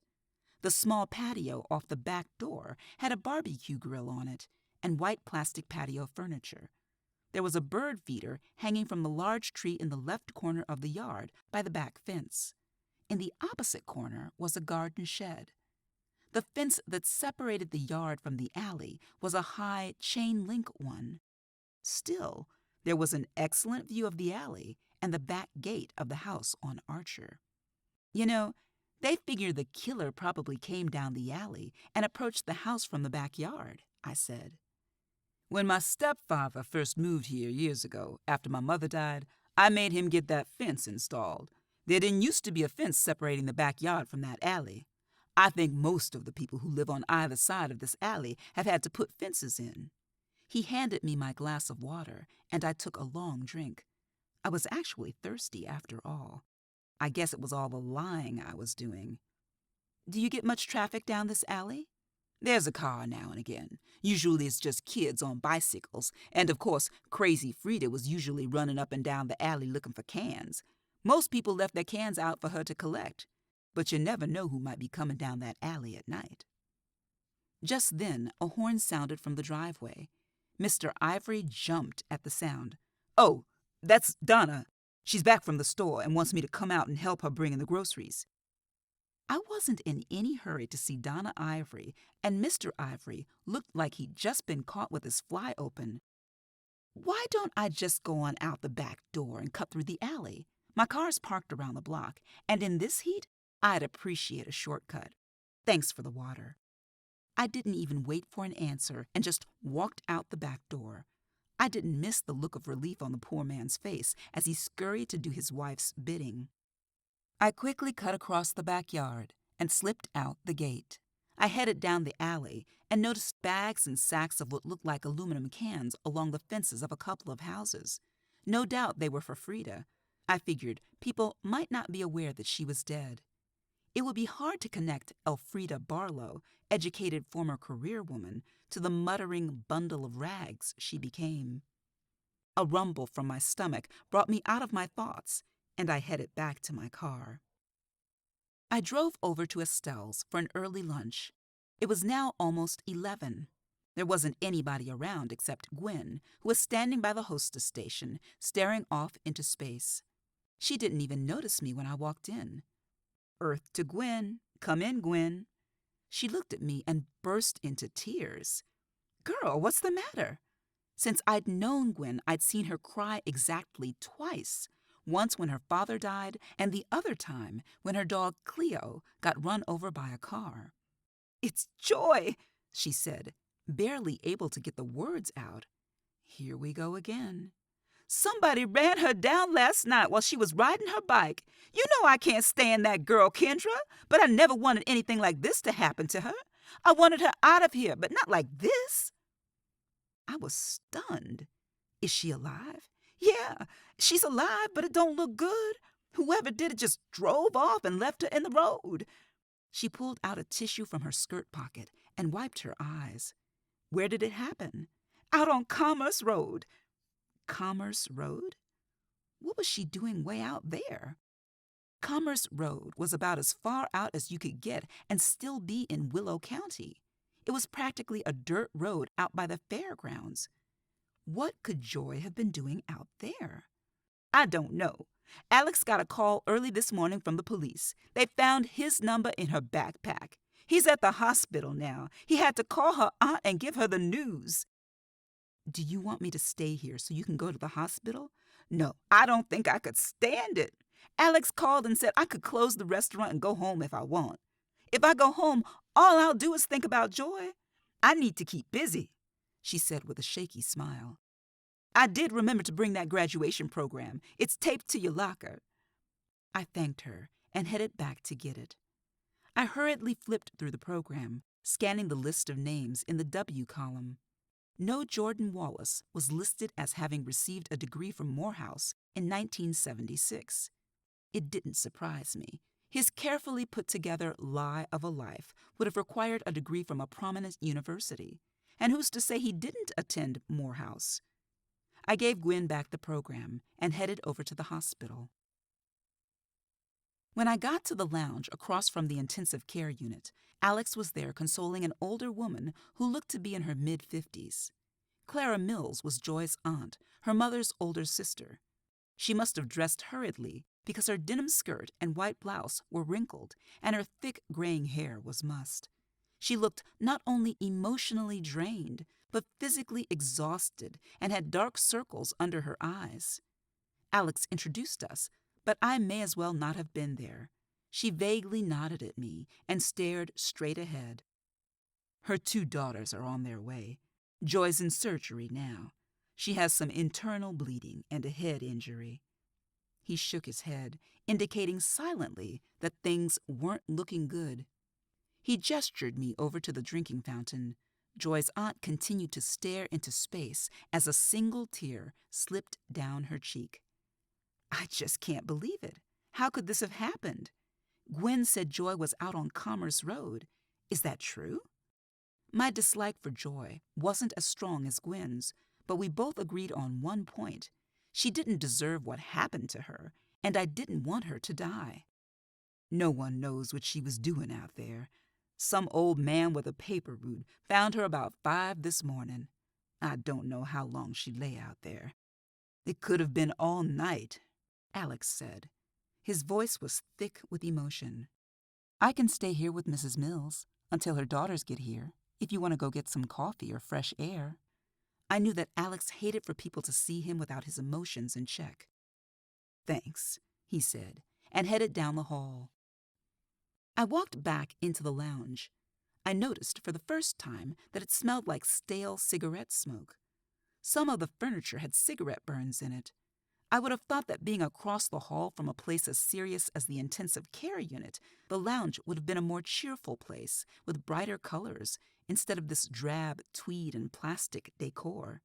The small patio off the back door had a barbecue grill on it and white plastic patio furniture. There was a bird feeder hanging from the large tree in the left corner of the yard by the back fence. In the opposite corner was a garden shed. The fence that separated the yard from the alley was a high chain-link one. Still, there was an excellent view of the alley and the back gate of the house on Archer. You know, they figure the killer probably came down the alley and approached the house from the backyard, I said. When my stepfather first moved here years ago, after my mother died, I made him get that fence installed. There didn't used to be a fence separating the backyard from that alley. I think most of the people who live on either side of this alley have had to put fences in. He handed me my glass of water, and I took a long drink. I was actually thirsty after all. I guess it was all the lying I was doing. Do you get much traffic down this alley? There's a car now and again. Usually it's just kids on bicycles, and of course, Crazy Frida was usually running up and down the alley looking for cans. Most people left their cans out for her to collect, but you never know who might be coming down that alley at night. Just then, a horn sounded from the driveway. Mr. Ivory jumped at the sound. "Oh, that's Donna. She's back from the store and wants me to come out and help her bring in the groceries." I wasn't in any hurry to see Donna Ivory, and Mr. Ivory looked like he'd just been caught with his fly open. Why don't I just go on out the back door and cut through the alley? My car's parked around the block, and in this heat, I'd appreciate a shortcut. Thanks for the water. I didn't even wait for an answer and just walked out the back door. I didn't miss the look of relief on the poor man's face as he scurried to do his wife's bidding. I quickly cut across the backyard and slipped out the gate. I headed down the alley and noticed bags and sacks of what looked like aluminum cans along the fences of a couple of houses. No doubt they were for Frida. I figured people might not be aware that she was dead. It would be hard to connect Elfrida Barlow, educated former career woman, to the muttering bundle of rags she became. A rumble from my stomach brought me out of my thoughts, and I headed back to my car. I drove over to Estelle's for an early lunch. It was now almost 11. There wasn't anybody around except Gwen, who was standing by the hostess station, staring off into space. She didn't even notice me when I walked in. "Earth to Gwen. Come in, Gwen." She looked at me and burst into tears. "Girl, what's the matter?" Since I'd known Gwen, I'd seen her cry exactly twice. Once when her father died, and the other time when her dog Cleo got run over by a car. "It's Joy," she said, barely able to get the words out. Here we go again. "Somebody ran her down last night while she was riding her bike. You know I can't stand that girl, Kendra, but I never wanted anything like this to happen to her. I wanted her out of here, but not like this." I was stunned. "Is she alive?" "Yeah, she's alive, but it don't look good. Whoever did it just drove off and left her in the road." She pulled out a tissue from her skirt pocket and wiped her eyes. "Where did it happen?" "Out on Commerce Road." Commerce Road? What was she doing way out there? Commerce Road was about as far out as you could get and still be in Willow County. It was practically a dirt road out by the fairgrounds. What could Joy have been doing out there? "I don't know. Alex got a call early this morning from the police. They found his number in her backpack. He's at the hospital now. He had to call her aunt and give her the news." "Do you want me to stay here so you can go to the hospital?" "No, I don't think I could stand it. Alex called and said I could close the restaurant and go home if I want. If I go home, all I'll do is think about Joy. I need to keep busy," she said with a shaky smile. "I did remember to bring that graduation program. It's taped to your locker." I thanked her and headed back to get it. I hurriedly flipped through the program, scanning the list of names in the W column. No Jordan Wallace was listed as having received a degree from Morehouse in 1976. It didn't surprise me. His carefully put-together lie of a life would have required a degree from a prominent university. And who's to say he didn't attend Morehouse? I gave Gwen back the program and headed over to the hospital. When I got to the lounge across from the intensive care unit, Alex was there consoling an older woman who looked to be in her mid-50s. Clara Mills was Joy's aunt, her mother's older sister. She must have dressed hurriedly because her denim skirt and white blouse were wrinkled and her thick graying hair was mussed. She looked not only emotionally drained, but physically exhausted and had dark circles under her eyes. Alex introduced us, but I may as well not have been there. She vaguely nodded at me and stared straight ahead. "Her 2 daughters are on their way. Joy's in surgery now. She has some internal bleeding and a head injury." He shook his head, indicating silently that things weren't looking good. He gestured me over to the drinking fountain. Joy's aunt continued to stare into space as a single tear slipped down her cheek. "I just can't believe it. How could this have happened? Gwen said Joy was out on Commerce Road. Is that true?" My dislike for Joy wasn't as strong as Gwen's, but we both agreed on one point. She didn't deserve what happened to her, and I didn't want her to die. No one knows what she was doing out there. Some old man with a paper route found her about 5 this morning. I don't know how long she lay out there. It could have been all night, Alex said. His voice was thick with emotion. I can stay here with Mrs. Mills until her daughters get here, if you want to go get some coffee or fresh air. I knew that Alex hated for people to see him without his emotions in check. Thanks, he said, and headed down the hall. I walked back into the lounge. I noticed for the first time that it smelled like stale cigarette smoke. Some of the furniture had cigarette burns in it. I would have thought that being across the hall from a place as serious as the intensive care unit, the lounge would have been a more cheerful place with brighter colors instead of this drab tweed and plastic decor.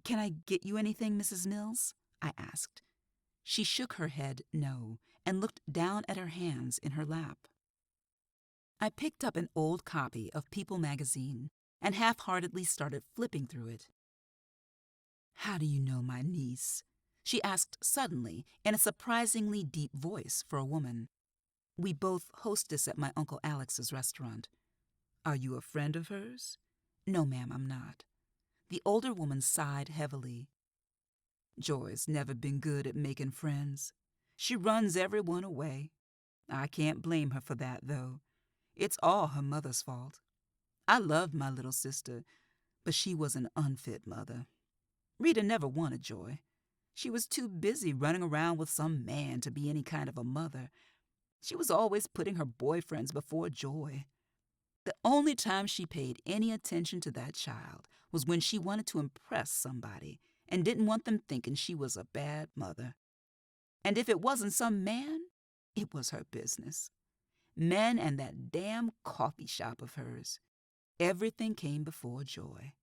"Can I get you anything, Mrs. Mills?" I asked. She shook her head no and looked down at her hands in her lap. I picked up an old copy of People magazine and half-heartedly started flipping through it. "How do you know my niece?" she asked suddenly in a surprisingly deep voice for a woman. "We both hostess at my Uncle Alex's restaurant." "Are you a friend of hers?" "No, ma'am, I'm not." The older woman sighed heavily. "Joy's never been good at making friends. She runs everyone away. I can't blame her for that, though. It's all her mother's fault. I loved my little sister, but she was an unfit mother. Rita never wanted Joy. She was too busy running around with some man to be any kind of a mother. She was always putting her boyfriends before Joy. The only time she paid any attention to that child was when she wanted to impress somebody and didn't want them thinking she was a bad mother. And if it wasn't some man, it was her business. Men and that damn coffee shop of hers. Everything came before Joy."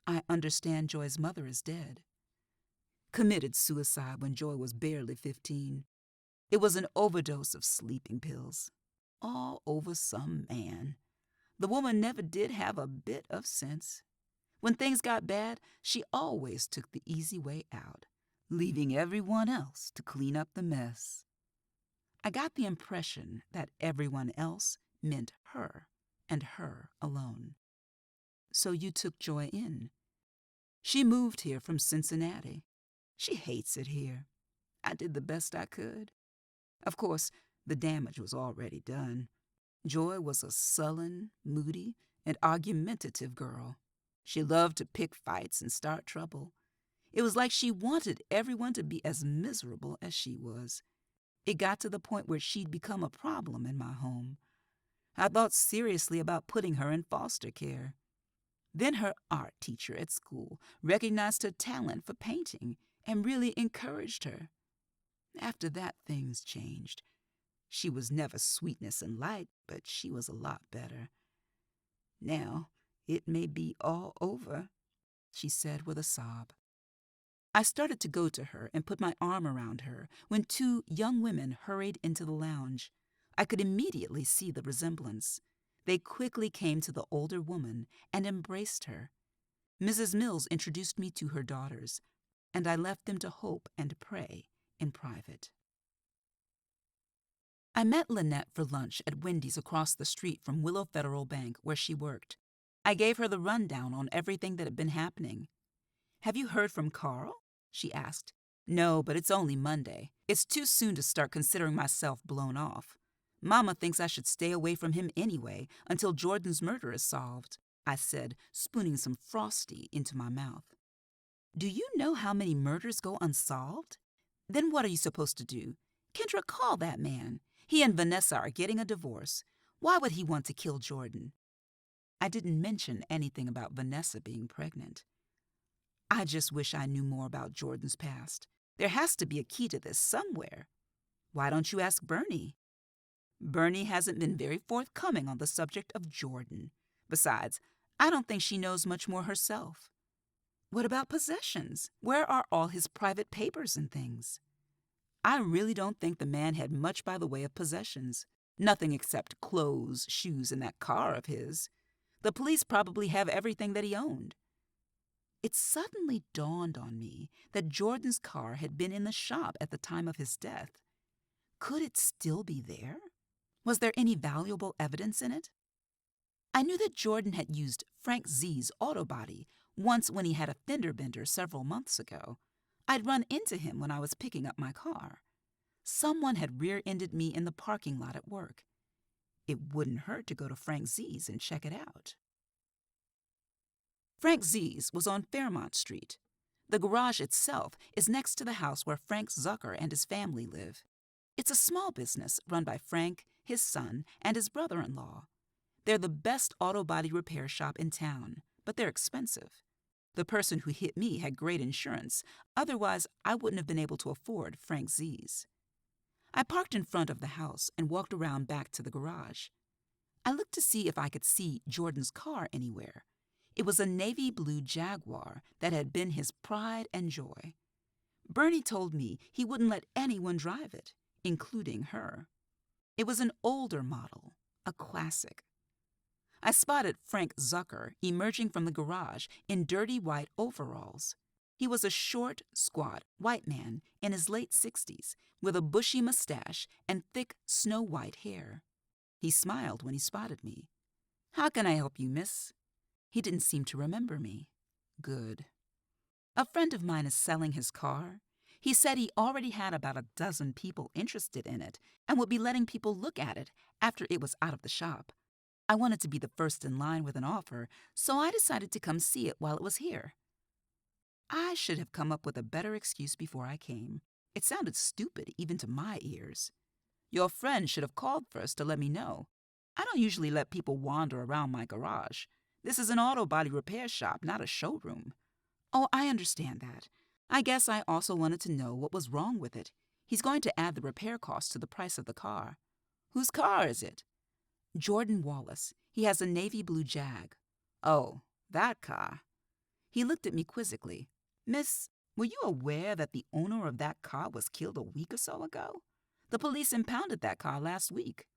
"I understand Joy's mother is dead." "Committed suicide when Joy was barely 15. It was an overdose of sleeping pills. All over some man. The woman never did have a bit of sense. When things got bad, she always took the easy way out, leaving everyone else to clean up the mess." I got the impression that everyone else meant her, and her alone. "So you took Joy in?" "She moved here from Cincinnati. She hates it here. I did the best I could. Of course, the damage was already done. Joy was a sullen, moody, and argumentative girl. She loved to pick fights and start trouble. It was like she wanted everyone to be as miserable as she was. It got to the point where she'd become a problem in my home. I thought seriously about putting her in foster care. Then her art teacher at school recognized her talent for painting and really encouraged her. After that, things changed. She was never sweetness and light, but she was a lot better. Now, it may be all over," she said with a sob. I started to go to her and put my arm around her when 2 young women hurried into the lounge. I could immediately see the resemblance. They quickly came to the older woman and embraced her. Mrs. Mills introduced me to her daughters, and I left them to hope and pray in private. I met Lynette for lunch at Wendy's across the street from Willow Federal Bank, where she worked. I gave her the rundown on everything that had been happening. "Have you heard from Carl?" she asked. "No, but it's only Monday. It's too soon to start considering myself blown off. Mama thinks I should stay away from him anyway until Jordan's murder is solved," I said, spooning some Frosty into my mouth. "Do you know how many murders go unsolved? Then what are you supposed to do? Kendra, call that man. He and Vanessa are getting a divorce. Why would he want to kill Jordan?" I didn't mention anything about Vanessa being pregnant. "I just wish I knew more about Jordan's past. There has to be a key to this somewhere. Why don't you ask Bernie?" "Bernie hasn't been very forthcoming on the subject of Jordan. Besides, I don't think she knows much more herself." "What about possessions? Where are all his private papers and things?" "I really don't think the man had much by the way of possessions. Nothing except clothes, shoes, and that car of his. The police probably have everything that he owned." It suddenly dawned on me that Jordan's car had been in the shop at the time of his death. Could it still be there? Was there any valuable evidence in it? I knew that Jordan had used Frank Z's auto body once when he had a fender bender several months ago. I'd run into him when I was picking up my car. Someone had rear-ended me in the parking lot at work. It wouldn't hurt to go to Frank Z's and check it out. Frank Z's was on Fairmont Street. The garage itself is next to the house where Frank Zucker and his family live. It's a small business run by Frank, his son, and his brother-in-law. They're the best auto body repair shop in town, but they're expensive. The person who hit me had great insurance, otherwise I wouldn't have been able to afford Frank Z's. I parked in front of the house and walked around back to the garage. I looked to see if I could see Jordan's car anywhere. It was a navy blue Jaguar that had been his pride and joy. Bernie told me he wouldn't let anyone drive it, including her. It was an older model, a classic. I spotted Frank Zucker emerging from the garage in dirty white overalls. He was a short, squat, white man in his late 60s with a bushy mustache and thick, snow-white hair. He smiled when he spotted me. "How can I help you, miss?" He didn't seem to remember me. Good. "A friend of mine is selling his car. He said he already had about a dozen people interested in it and would be letting people look at it after it was out of the shop. I wanted to be the first in line with an offer, so I decided to come see it while it was here." I should have come up with a better excuse before I came. It sounded stupid even to my ears. "Your friend should have called first to let me know. I don't usually let people wander around my garage. This is an auto body repair shop, not a showroom." "Oh, I understand that. I guess I also wanted to know what was wrong with it. He's going to add the repair cost to the price of the car." "Whose car is it?" "Jordan Wallace. He has a navy blue Jag." "Oh, that car." He looked at me quizzically. "Miss, were you aware that the owner of that car was killed a week or so ago? The police impounded that car last week."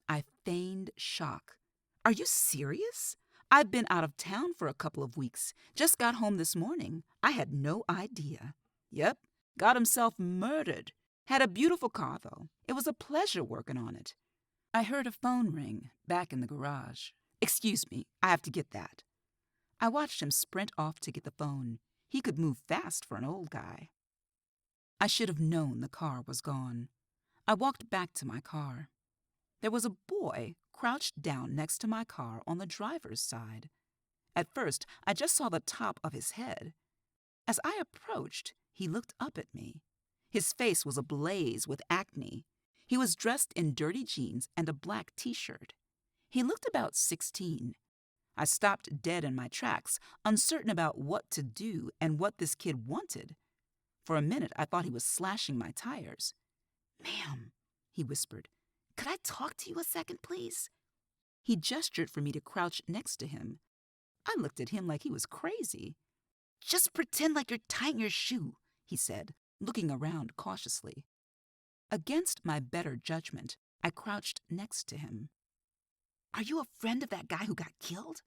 I feigned shock. "Are you serious? I've been out of town for a couple of weeks. Just got home this morning. I had no idea." "Yep, got himself murdered. Had a beautiful car, though. It was a pleasure working on it." I heard a phone ring back in the garage. "Excuse me, I have to get that." I watched him sprint off to get the phone. He could move fast for an old guy. I should have known the car was gone. I walked back to my car. There was a boy crouched down next to my car on the driver's side. At first, I just saw the top of his head. As I approached, he looked up at me. His face was ablaze with acne. He was dressed in dirty jeans and a black t-shirt. He looked about 16. I stopped dead in my tracks, uncertain about what to do and what this kid wanted. For a minute, I thought he was slashing my tires. "Ma'am," he whispered, "could I talk to you a second, please?" He gestured for me to crouch next to him. I looked at him like he was crazy. "Just pretend like you're tying your shoe," he said, looking around cautiously. Against my better judgment, I crouched next to him. "Are you a friend of that guy who got killed?"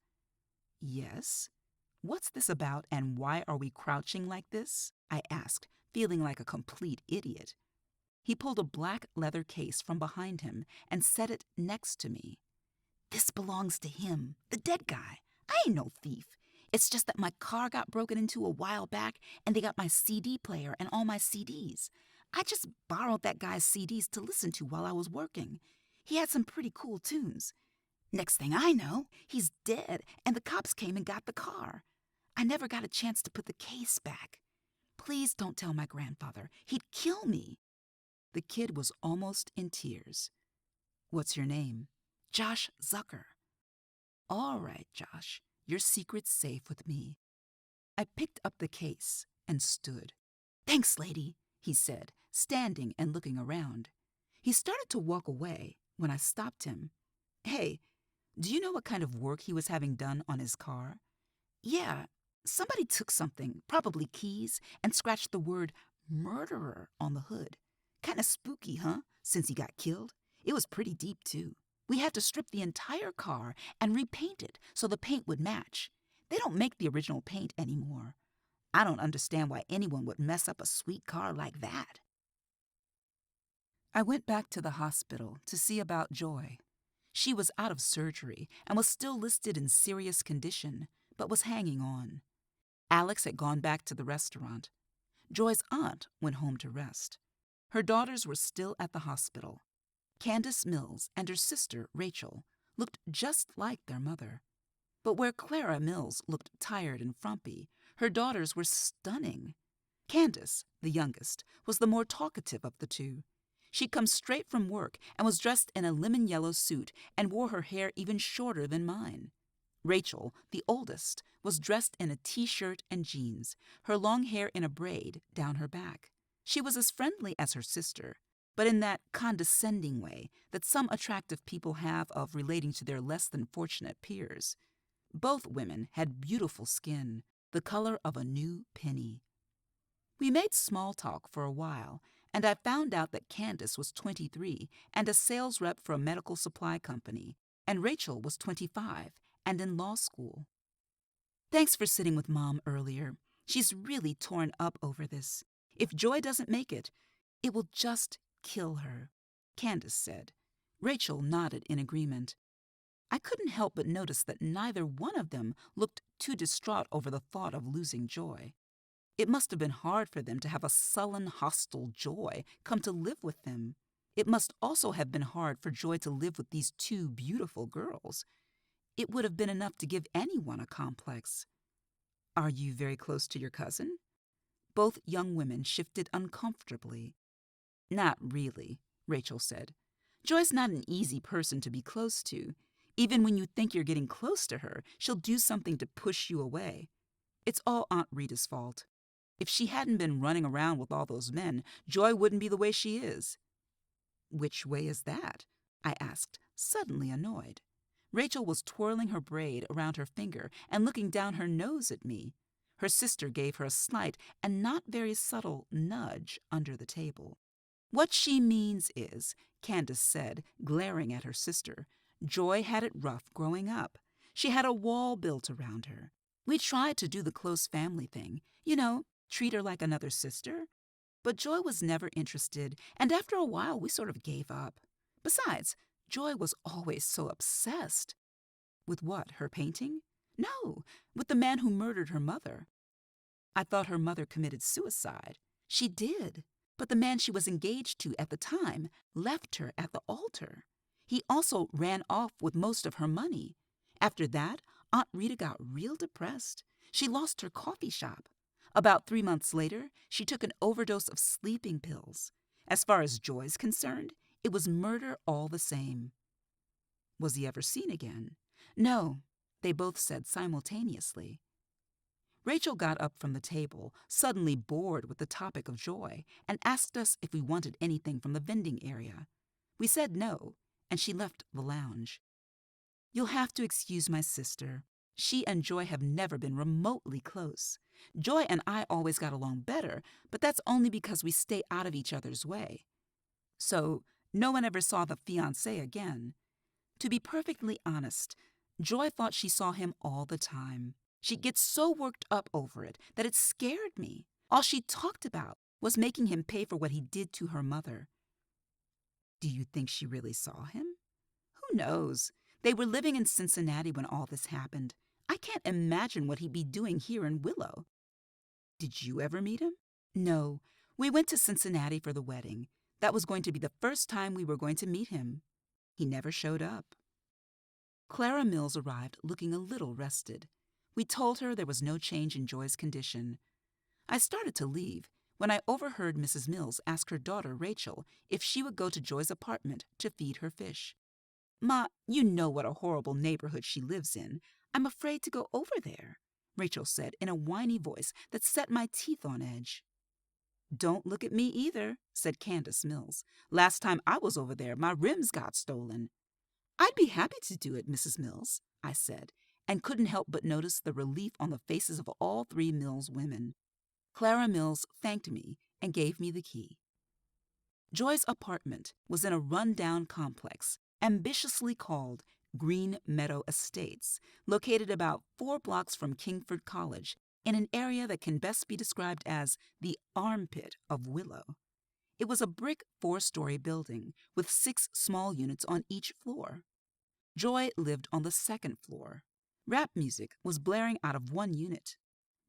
"Yes." "What's this about, and why are we crouching like this?" I asked, feeling like a complete idiot. He pulled a black leather case from behind him and set it next to me. "This belongs to him, the dead guy. I ain't no thief. It's just that my car got broken into a while back, and they got my CD player and all my CDs. I just borrowed that guy's CDs to listen to while I was working. He had some pretty cool tunes. Next thing I know, he's dead, and the cops came and got the car. I never got a chance to put the case back. Please don't tell my grandfather. He'd kill me." The kid was almost in tears. "What's your name?" "Josh Zucker." "All right, Josh. Your secret's safe with me." I picked up the case and stood. "Thanks, lady," he said, standing and looking around. He started to walk away when I stopped him. "Hey, do you know what kind of work he was having done on his car?" "Yeah, somebody took something, probably keys, and scratched the word murderer on the hood. Kinda spooky, huh, since he got killed? It was pretty deep, too. We had to strip the entire car and repaint it so the paint would match. They don't make the original paint anymore. I don't understand why anyone would mess up a sweet car like that. I went back to the hospital to see about Joy. She was out of surgery and was still listed in serious condition, but was hanging on. Alex had gone back to the restaurant. Joy's aunt went home to rest. Her daughters were still at the hospital. Candace Mills and her sister, Rachel, looked just like their mother. But where Clara Mills looked tired and frumpy, her daughters were stunning. Candace, the youngest, was the more talkative of the two. She'd come straight from work and was dressed in a lemon yellow suit and wore her hair even shorter than mine. Rachel, the oldest, was dressed in a t-shirt and jeans, her long hair in a braid down her back. She was as friendly as her sister, but in that condescending way that some attractive people have of relating to their less than fortunate peers. Both women had beautiful skin, the color of a new penny. We made small talk for a while, and I found out that Candace was 23 and a sales rep for a medical supply company, and Rachel was 25 and in law school. Thanks for sitting with Mom earlier. She's really torn up over this. If Joy doesn't make it, it will just kill her, Candace said. Rachel nodded in agreement. I couldn't help but notice that neither one of them looked too distraught over the thought of losing Joy. It must have been hard for them to have a sullen, hostile Joy come to live with them. It must also have been hard for Joy to live with these two beautiful girls. It would have been enough to give anyone a complex. Are you very close to your cousin? Both young women shifted uncomfortably. Not really, Rachel said. Joy's not an easy person to be close to. Even when you think you're getting close to her, she'll do something to push you away. It's all Aunt Rita's fault. If she hadn't been running around with all those men, Joy wouldn't be the way she is. Which way is that? I asked, suddenly annoyed. Rachel was twirling her braid around her finger and looking down her nose at me. Her sister gave her a slight and not very subtle nudge under the table. What she means is, Candace said, glaring at her sister, Joy had it rough growing up. She had a wall built around her. We tried to do the close family thing, treat her like another sister. But Joy was never interested, and after a while we sort of gave up. Besides, Joy was always so obsessed. With what, her painting? No, with the man who murdered her mother. I thought her mother committed suicide. She did, but the man she was engaged to at the time left her at the altar. He also ran off with most of her money. After that, Aunt Rita got real depressed. She lost her coffee shop. About 3 months later, she took an overdose of sleeping pills. As far as Joy's concerned, it was murder all the same. Was he ever seen again? No, they both said simultaneously. Rachel got up from the table, suddenly bored with the topic of Joy, and asked us if we wanted anything from the vending area. We said no, and she left the lounge. You'll have to excuse my sister. She and Joy have never been remotely close. Joy and I always got along better, but that's only because we stay out of each other's way. So, no one ever saw the fiancé again. To be perfectly honest, Joy thought she saw him all the time. She'd get so worked up over it that it scared me. All she talked about was making him pay for what he did to her mother. Do you think she really saw him? Who knows? They were living in Cincinnati when all this happened. I can't imagine what he'd be doing here in Willow. Did you ever meet him? No. We went to Cincinnati for the wedding. That was going to be the first time we were going to meet him. He never showed up. Clara Mills arrived looking a little rested. We told her there was no change in Joy's condition. I started to leave when I overheard Mrs. Mills ask her daughter Rachel if she would go to Joy's apartment to feed her fish. Ma, you know what a horrible neighborhood she lives in. I'm afraid to go over there, Rachel said in a whiny voice that set my teeth on edge. Don't look at me either, said Candace Mills. Last time I was over there, my rims got stolen. I'd be happy to do it, Mrs. Mills, I said, and couldn't help but notice the relief on the faces of all 3 Mills women. Clara Mills thanked me and gave me the key. Joy's apartment was in a run-down complex, ambitiously called Green Meadow Estates, located about 4 blocks from Kingford College, in an area that can best be described as the armpit of Willow. It was a brick 4-story building with 6 small units on each floor. Joy lived on the 2nd floor. Rap music was blaring out of one unit.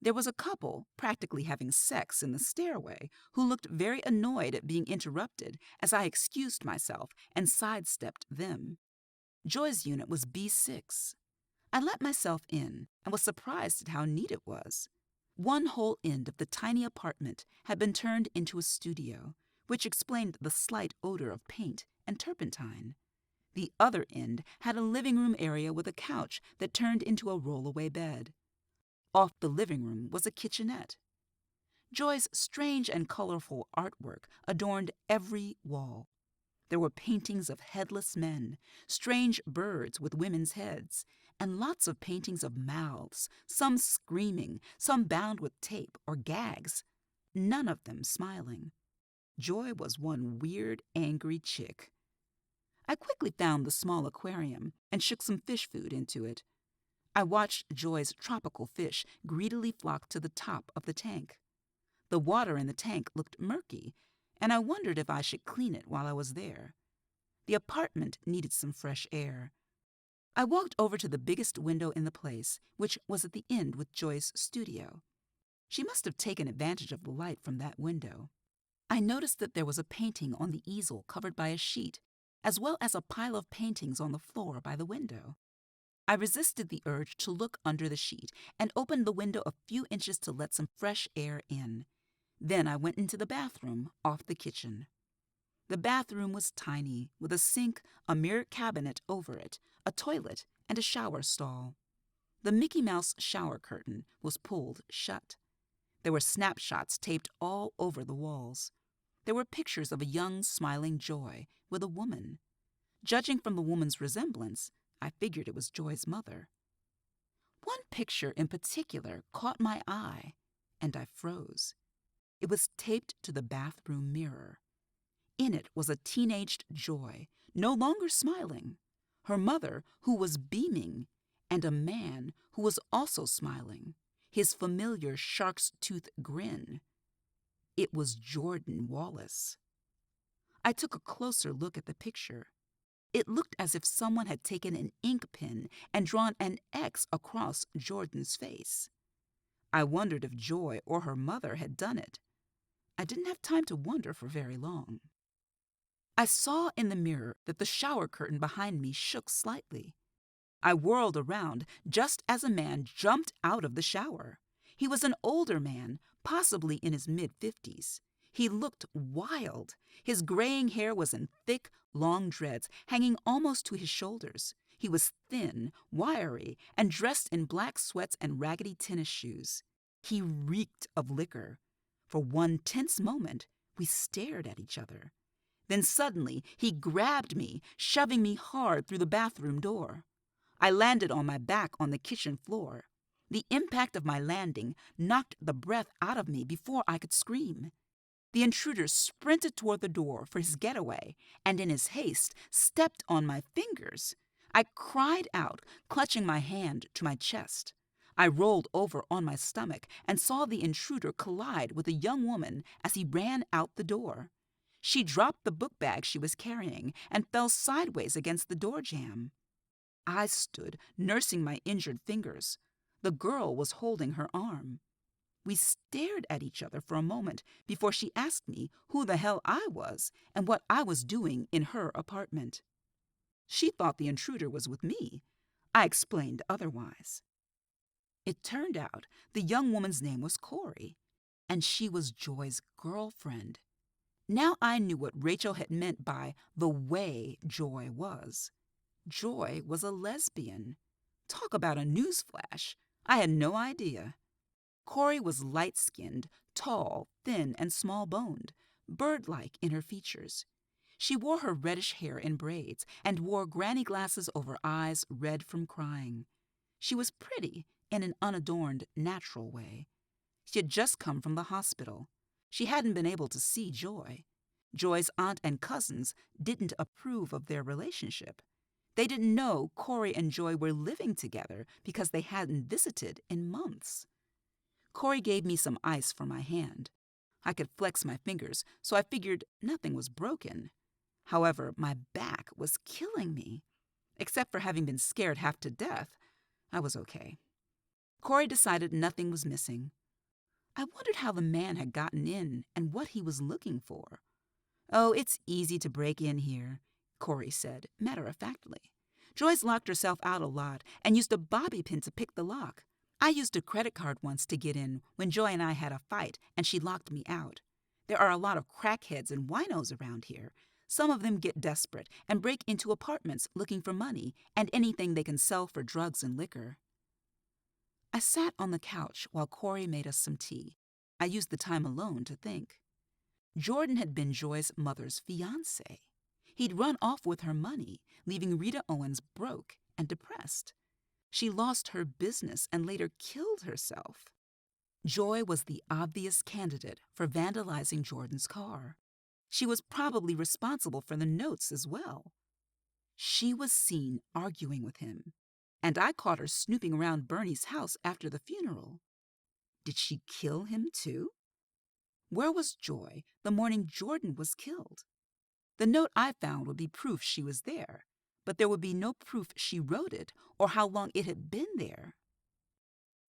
There was a couple practically having sex in the stairway who looked very annoyed at being interrupted as I excused myself and sidestepped them. Joy's unit was B6. I let myself in and was surprised at how neat it was. One whole end of the tiny apartment had been turned into a studio, which explained the slight odor of paint and turpentine. The other end had a living room area with a couch that turned into a rollaway bed. Off the living room was a kitchenette. Joy's strange and colorful artwork adorned every wall. There were paintings of headless men, strange birds with women's heads, and lots of paintings of mouths, some screaming, some bound with tape or gags, none of them smiling. Joy was one weird, angry chick. I quickly found the small aquarium and shook some fish food into it. I watched Joy's tropical fish greedily flock to the top of the tank. The water in the tank looked murky, and I wondered if I should clean it while I was there. The apartment needed some fresh air. I walked over to the biggest window in the place, which was at the end with Joy's studio. She must have taken advantage of the light from that window. I noticed that there was a painting on the easel covered by a sheet, as well as a pile of paintings on the floor by the window. I resisted the urge to look under the sheet and opened the window a few inches to let some fresh air in. Then I went into the bathroom off the kitchen. The bathroom was tiny, with a sink, a mirror cabinet over it, a toilet, and a shower stall. The Mickey Mouse shower curtain was pulled shut. There were snapshots taped all over the walls. There were pictures of a young, smiling Joy with a woman. Judging from the woman's resemblance, I figured it was Joy's mother. One picture in particular caught my eye, and I froze. It was taped to the bathroom mirror. In it was a teenaged Joy, no longer smiling, her mother, who was beaming, and a man who was also smiling, his familiar shark's tooth grin. It was Jordan Wallace. I took a closer look at the picture. It looked as if someone had taken an ink pen and drawn an X across Jordan's face. I wondered if Joy or her mother had done it. I didn't have time to wonder for very long. I saw in the mirror that the shower curtain behind me shook slightly. I whirled around just as a man jumped out of the shower. He was an older man, possibly in his mid-50s. He looked wild. His graying hair was in thick, long dreads hanging almost to his shoulders. He was thin, wiry, and dressed in black sweats and raggedy tennis shoes. He reeked of liquor. For one tense moment, we stared at each other. Then suddenly, he grabbed me, shoving me hard through the bathroom door. I landed on my back on the kitchen floor. The impact of my landing knocked the breath out of me before I could scream. The intruder sprinted toward the door for his getaway, and in his haste, stepped on my fingers. I cried out, clutching my hand to my chest. I rolled over on my stomach and saw the intruder collide with a young woman as he ran out the door. She dropped the book bag she was carrying and fell sideways against the door jamb. I stood, nursing my injured fingers. The girl was holding her arm. We stared at each other for a moment before she asked me who the hell I was and what I was doing in her apartment. She thought the intruder was with me. I explained otherwise. It turned out the young woman's name was Corey, and she was Joy's girlfriend. Now I knew what Rachel had meant by the way Joy was. Joy was a lesbian. Talk about a newsflash. I had no idea. Corey was light-skinned, tall, thin, and small-boned, bird-like in her features. She wore her reddish hair in braids and wore granny glasses over eyes red from crying. She was pretty in an unadorned, natural way. She had just come from the hospital. She hadn't been able to see Joy. Joy's aunt and cousins didn't approve of their relationship. They didn't know Corey and Joy were living together because they hadn't visited in months. Corey gave me some ice for my hand. I could flex my fingers, so I figured nothing was broken. However, my back was killing me. Except for having been scared half to death, I was okay. Corey decided nothing was missing. I wondered how the man had gotten in and what he was looking for. "Oh, it's easy to break in here," Corey said, matter-of-factly. "Joyce locked herself out a lot and used a bobby pin to pick the lock. I used a credit card once to get in when Joy and I had a fight, and she locked me out. There are a lot of crackheads and winos around here. Some of them get desperate and break into apartments looking for money and anything they can sell for drugs and liquor." I sat on the couch while Corey made us some tea. I used the time alone to think. Jordan had been Joy's mother's fiancé. He'd run off with her money, leaving Rita Owens broke and depressed. She lost her business and later killed herself. Joy was the obvious candidate for vandalizing Jordan's car. She was probably responsible for the notes as well. She was seen arguing with him, and I caught her snooping around Bernie's house after the funeral. Did she kill him too? Where was Joy the morning Jordan was killed? The note I found would be proof she was there, but there would be no proof she wrote it or how long it had been there.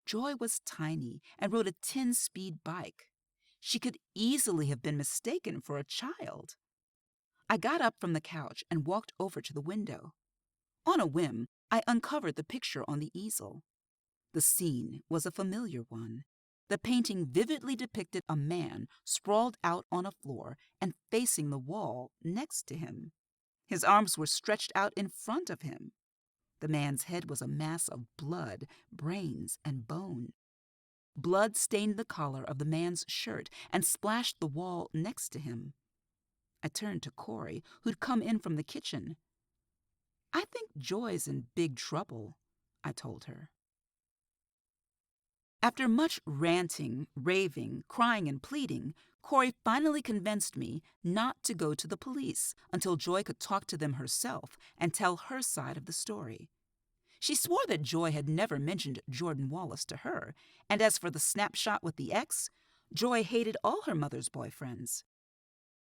Joy was tiny and rode a 10-speed bike. She could easily have been mistaken for a child. I got up from the couch and walked over to the window. On a whim, I uncovered the picture on the easel. The scene was a familiar one. The painting vividly depicted a man sprawled out on a floor and facing the wall next to him. His arms were stretched out in front of him. The man's head was a mass of blood, brains, and bone. Blood stained the collar of the man's shirt and splashed the wall next to him. I turned to Corey, who'd come in from the kitchen. "I think Joy's in big trouble," I told her. After much ranting, raving, crying, and pleading, Corey finally convinced me not to go to the police until Joy could talk to them herself and tell her side of the story. She swore that Joy had never mentioned Jordan Wallace to her, and as for the snapshot with the ex, Joy hated all her mother's boyfriends.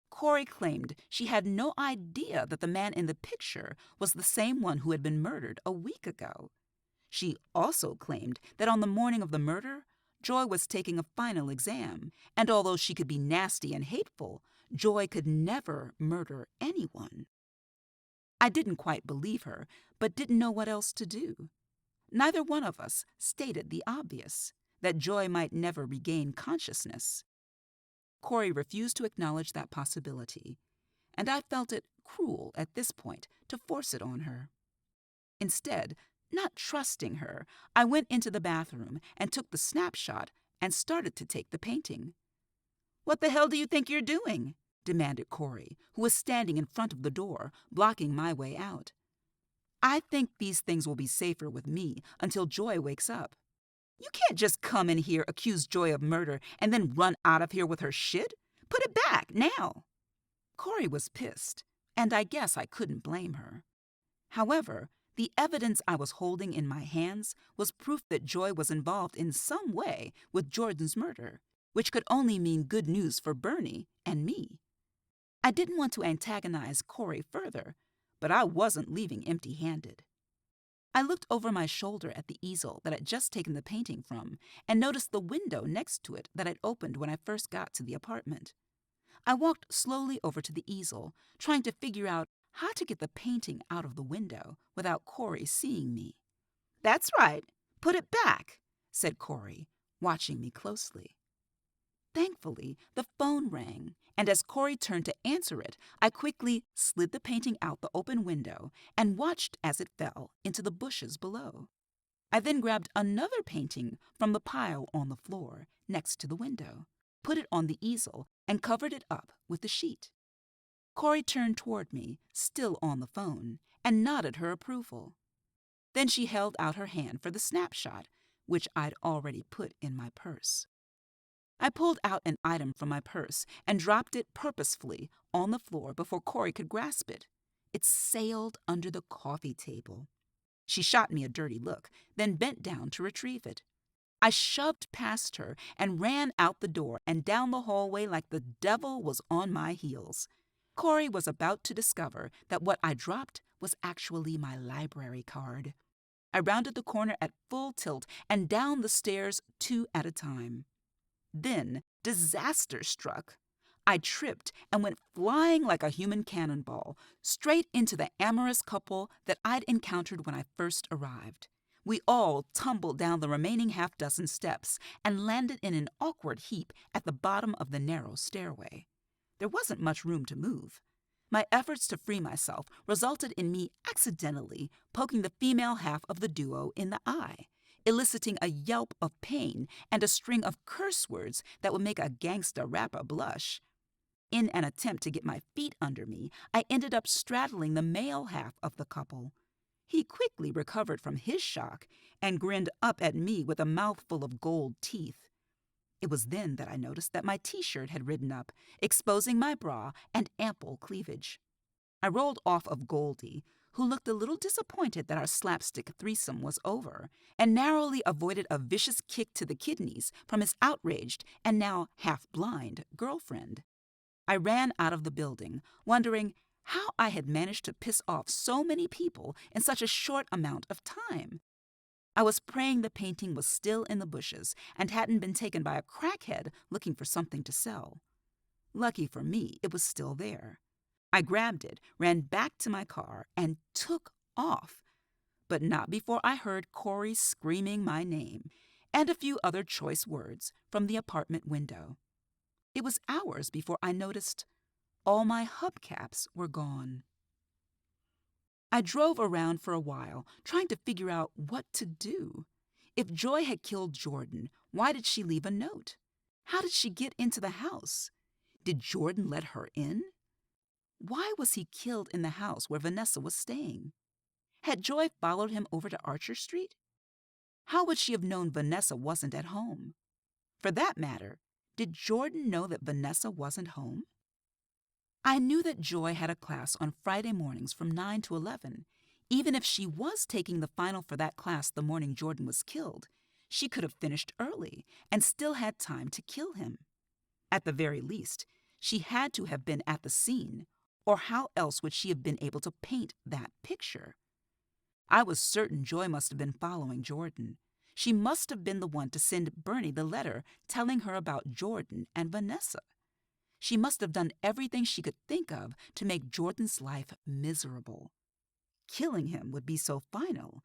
Corey claimed she had no idea that the man in the picture was the same one who had been murdered a week ago. She also claimed that on the morning of the murder, Joy was taking a final exam, and although she could be nasty and hateful, Joy could never murder anyone. I didn't quite believe her, but didn't know what else to do. Neither one of us stated the obvious, that Joy might never regain consciousness. Corey refused to acknowledge that possibility, and I felt it cruel at this point to force it on her. Instead, not trusting her, I went into the bathroom and took the snapshot and started to take the painting. "What the hell do you think you're doing?" demanded Corey, who was standing in front of the door, blocking my way out. "I think these things will be safer with me until Joy wakes up." "You can't just come in here, accuse Joy of murder, and then run out of here with her shit. Put it back, now." Corey was pissed, and I guess I couldn't blame her. However, the evidence I was holding in my hands was proof that Joy was involved in some way with Jordan's murder, which could only mean good news for Bernie and me. I didn't want to antagonize Corey further, but I wasn't leaving empty-handed. I looked over my shoulder at the easel that I'd just taken the painting from and noticed the window next to it that I'd opened when I first got to the apartment. I walked slowly over to the easel, trying to figure out how to get the painting out of the window without Corey seeing me. "That's right. Put it back," said Corey, watching me closely. Thankfully, the phone rang, and as Corey turned to answer it, I quickly slid the painting out the open window and watched as it fell into the bushes below. I then grabbed another painting from the pile on the floor next to the window, put it on the easel, and covered it up with the sheet. Corey turned toward me, still on the phone, and nodded her approval. Then she held out her hand for the snapshot, which I'd already put in my purse. I pulled out an item from my purse and dropped it purposefully on the floor before Corey could grasp it. It sailed under the coffee table. She shot me a dirty look, then bent down to retrieve it. I shoved past her and ran out the door and down the hallway like the devil was on my heels. Corey was about to discover that what I dropped was actually my library card. I rounded the corner at full tilt and down the stairs 2 at a time. Then disaster struck. I tripped and went flying like a human cannonball, straight into the amorous couple that I'd encountered when I first arrived. We all tumbled down the remaining half-dozen steps and landed in an awkward heap at the bottom of the narrow stairway. There wasn't much room to move. My efforts to free myself resulted in me accidentally poking the female half of the duo in the eye, eliciting a yelp of pain and a string of curse words that would make a gangsta rapper blush. In an attempt to get my feet under me, I ended up straddling the male half of the couple. He quickly recovered from his shock and grinned up at me with a mouthful of gold teeth. It was then that I noticed that my t-shirt had ridden up, exposing my bra and ample cleavage. I rolled off of Goldie, who looked a little disappointed that our slapstick threesome was over, and narrowly avoided a vicious kick to the kidneys from his outraged and now half-blind girlfriend. I ran out of the building, wondering how I had managed to piss off so many people in such a short amount of time. I was praying the painting was still in the bushes and hadn't been taken by a crackhead looking for something to sell. Lucky for me, it was still there. I grabbed it, ran back to my car, and took off, but not before I heard Corey screaming my name and a few other choice words from the apartment window. It was hours before I noticed all my hubcaps were gone. I drove around for a while, trying to figure out what to do. If Joy had killed Jordan, why did she leave a note? How did she get into the house? Did Jordan let her in? Why was he killed in the house where Vanessa was staying? Had Joy followed him over to Archer Street? How would she have known Vanessa wasn't at home? For that matter, did Jordan know that Vanessa wasn't home? I knew that Joy had a class on Friday mornings from 9 to 11. Even if she was taking the final for that class the morning Jordan was killed, she could have finished early and still had time to kill him. At the very least, she had to have been at the scene, or how else would she have been able to paint that picture? I was certain Joy must have been following Jordan. She must have been the one to send Bernie the letter telling her about Jordan and Vanessa. She must have done everything she could think of to make Jordan's life miserable. Killing him would be so final.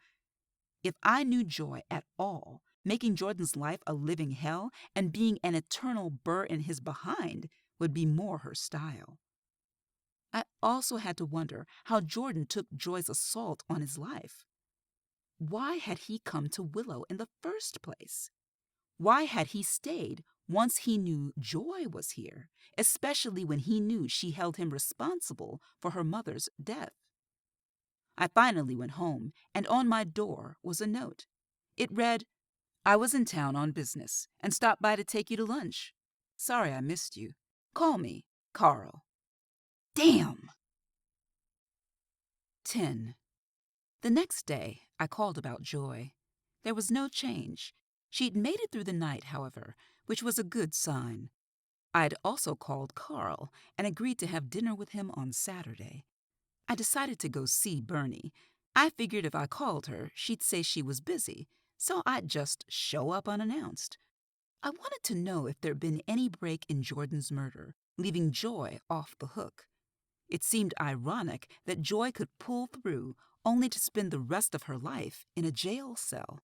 If I knew Joy at all, making Jordan's life a living hell and being an eternal burr in his behind would be more her style. I also had to wonder how Jordan took Joy's assault on his life. Why had he come to Willow in the first place? Why had he stayed once he knew Joy was here, especially when he knew she held him responsible for her mother's death? I finally went home, and on my door was a note. It read, "I was in town on business and stopped by to take you to lunch. Sorry I missed you. Call me, Carl." Damn! 10. The next day, I called about Joy. There was no change. She'd made it through the night, however, which was a good sign. I'd also called Carl and agreed to have dinner with him on Saturday. I decided to go see Bernie. I figured if I called her, she'd say she was busy, so I'd just show up unannounced. I wanted to know if there'd been any break in Jordan's murder, leaving Joy off the hook. It seemed ironic that Joy could pull through only to spend the rest of her life in a jail cell.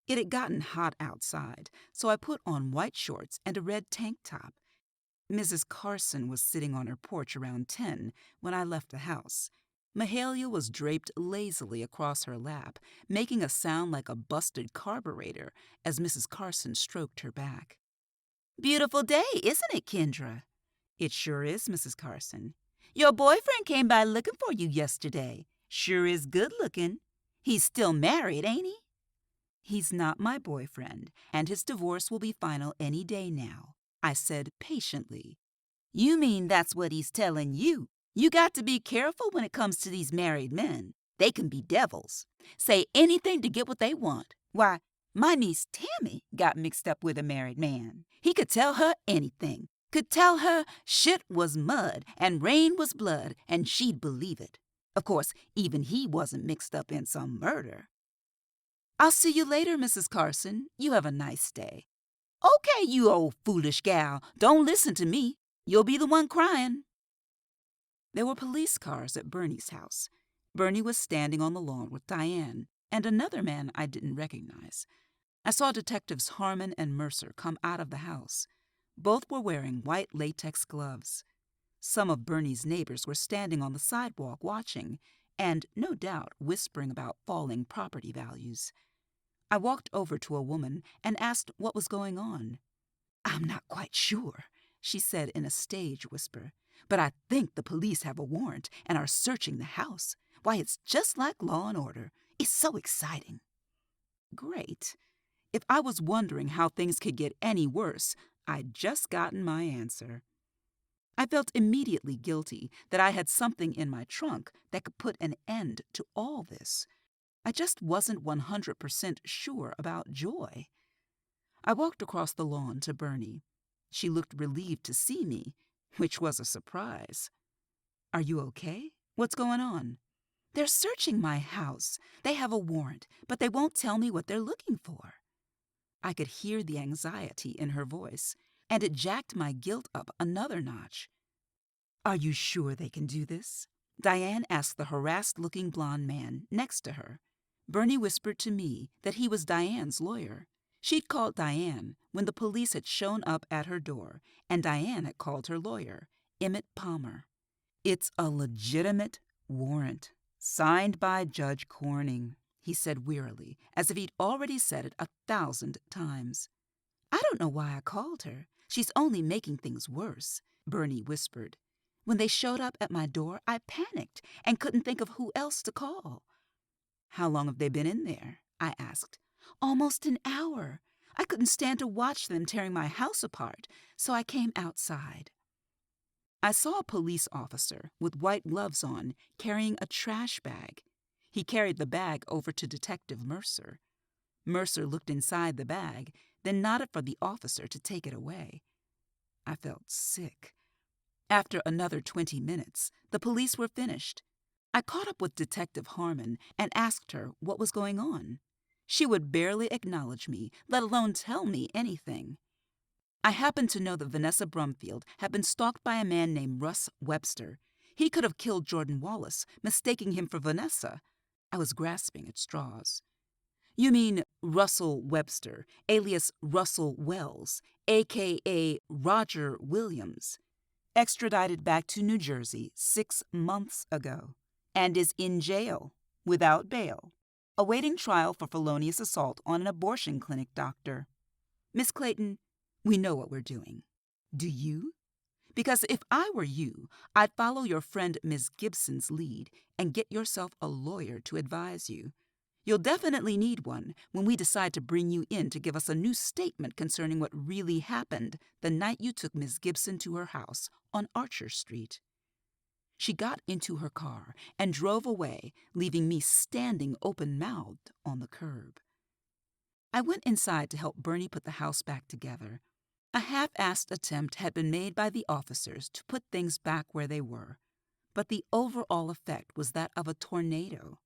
It had gotten hot outside, so I put on white shorts and a red tank top. Mrs. Carson was sitting on her porch around 10 when I left the house. Mahalia was draped lazily across her lap, making a sound like a busted carburetor as Mrs. Carson stroked her back. "Beautiful day, isn't it, Kendra?" "It sure is, Mrs. Carson." "Your boyfriend came by looking for you yesterday. Sure is good looking. He's still married, ain't he?" "He's not my boyfriend, and his divorce will be final any day now," I said patiently. "You mean that's what he's telling you? You got to be careful when it comes to these married men. They can be devils. Say anything to get what they want. Why, my niece Tammy got mixed up with a married man. He could tell her anything. Could tell her shit was mud and rain was blood, and she'd believe it. Of course, even he wasn't mixed up in some murder. I'll see you later, Mrs. Carson. You have a nice day. Okay, you old foolish gal. Don't listen to me. You'll be the one crying. There were police cars at Bernie's house. Bernie was standing on the lawn with Diane and another man I didn't recognize. I saw Detectives Harmon and Mercer come out of the house. Both were wearing white latex gloves. Some of Bernie's neighbors were standing on the sidewalk watching and, no doubt, whispering about falling property values. I walked over to a woman and asked what was going on. "I'm not quite sure," she said in a stage whisper, "but I think the police have a warrant and are searching the house. Why, it's just like Law and Order. It's so exciting." Great. If I was wondering how things could get any worse, I'd just gotten my answer. I felt immediately guilty that I had something in my trunk that could put an end to all this. I just wasn't 100% sure about Joy. I walked across the lawn to Bernie. She looked relieved to see me, which was a surprise. "Are you okay? What's going on?" "They're searching my house. They have a warrant, but they won't tell me what they're looking for." I could hear the anxiety in her voice, and it jacked my guilt up another notch. "Are you sure they can do this?" Diane asked the harassed-looking blond man next to her. Bernie whispered to me that he was Diane's lawyer. She'd called Diane when the police had shown up at her door, and Diane had called her lawyer, Emmett Palmer. "It's a legitimate warrant, signed by Judge Corning," he said wearily, as if he'd already said it 1,000 times. "I don't know why I called her. She's only making things worse," Bernie whispered. "When they showed up at my door, I panicked and couldn't think of who else to call." "How long have they been in there?" I asked. "Almost an hour. I couldn't stand to watch them tearing my house apart, so I came outside." I saw a police officer with white gloves on carrying a trash bag. He carried the bag over to Detective Mercer. Mercer looked inside the bag, then nodded for the officer to take it away. I felt sick. After another 20 minutes, the police were finished. I caught up with Detective Harmon and asked her what was going on. She would barely acknowledge me, let alone tell me anything. I happened to know that Vanessa Brumfield had been stalked by a man named Russ Webster. He could have killed Jordan Wallace, mistaking him for Vanessa. I was grasping at straws. "You mean Russell Webster, alias Russell Wells, a.k.a. Roger Williams, extradited back to New Jersey 6 months ago, and is in jail, without bail, awaiting trial for felonious assault on an abortion clinic doctor. Miss Clayton, we know what we're doing. Do you? Because if I were you, I'd follow your friend Miss Gibson's lead and get yourself a lawyer to advise you. You'll definitely need one when we decide to bring you in to give us a new statement concerning what really happened the night you took Miss Gibson to her house on Archer Street." She got into her car and drove away, leaving me standing open-mouthed on the curb. I went inside to help Bernie put the house back together. A half-assed attempt had been made by the officers to put things back where they were, but the overall effect was that of a tornado.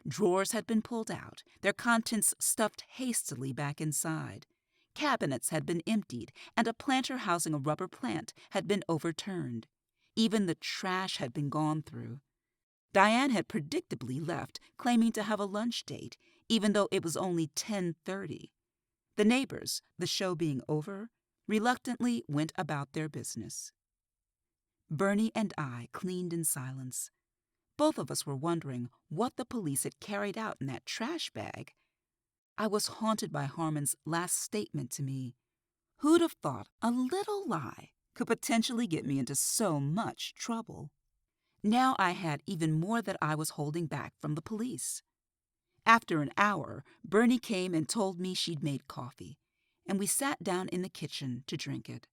Drawers had been pulled out, their contents stuffed hastily back inside. Cabinets had been emptied, and a planter housing a rubber plant had been overturned. Even the trash had been gone through. Diane had predictably left, claiming to have a lunch date, even though it was only 10:30. The neighbors, the show being over, reluctantly went about their business. Bernie and I cleaned in silence. Both of us were wondering what the police had carried out in that trash bag. I was haunted by Harmon's last statement to me. Who'd have thought a little lie could potentially get me into so much trouble? Now I had even more that I was holding back from the police. After an hour, Bernie came and told me she'd made coffee, and we sat down in the kitchen to drink it.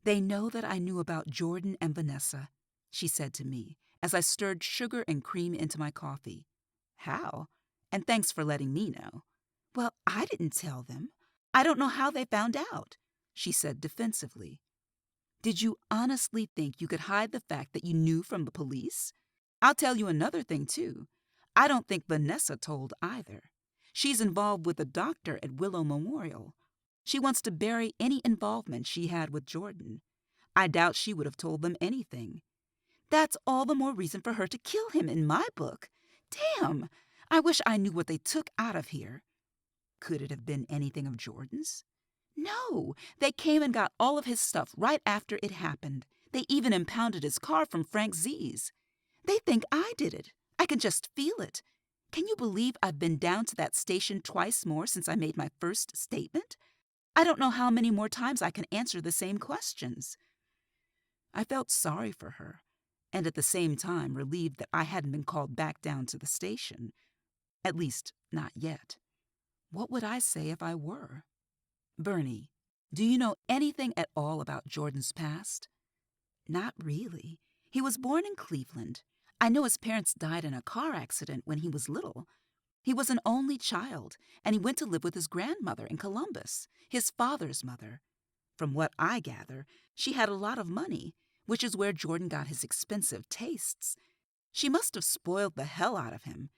"They know that I knew about Jordan and Vanessa. she said to me as I stirred sugar and cream into my coffee. How? And thanks for letting me know. Well, I didn't tell them. I don't know how they found out, she said defensively. Did you honestly think you could hide the fact that you knew from the police? I'll tell you another thing, too. I don't think Vanessa told either. She's involved with a doctor at Willow Memorial. She wants to bury any involvement she had with Jordan. I doubt she would have told them anything. That's all the more reason for her to kill him in my book. Damn! I wish I knew what they took out of here. Could it have been anything of Jordan's? No, they came and got all of his stuff right after it happened. They even impounded his car from Frank Z's. They think I did it. I can just feel it. Can you believe I've been down to that station twice more since I made my first statement? I don't know how many more times I can answer the same questions. I felt sorry for her, and at the same time relieved that I hadn't been called back down to the station. At least, not yet. What would I say if I were? Bernie, do you know anything at all about Jordan's past? Not really. He was born in Cleveland. I know his parents died in a car accident when he was little. He was an only child, and he went to live with his grandmother in Columbus, his father's mother. From what I gather, she had a lot of money, which is where Jordan got his expensive tastes. She must have spoiled the hell out of him.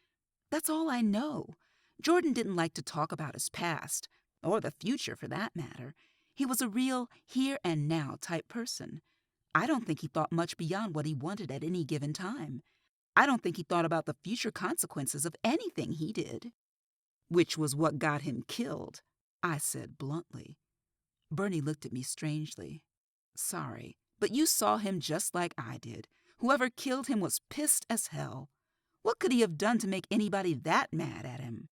That's all I know. Jordan didn't like to talk about his past, or the future for that matter. He was a real here and now type person. I don't think he thought much beyond what he wanted at any given time. I don't think he thought about the future consequences of anything he did. Which was what got him killed, I said bluntly. Bernie looked at me strangely. Sorry, but you saw him just like I did. Whoever killed him was pissed as hell. What could he have done to make anybody that mad at him?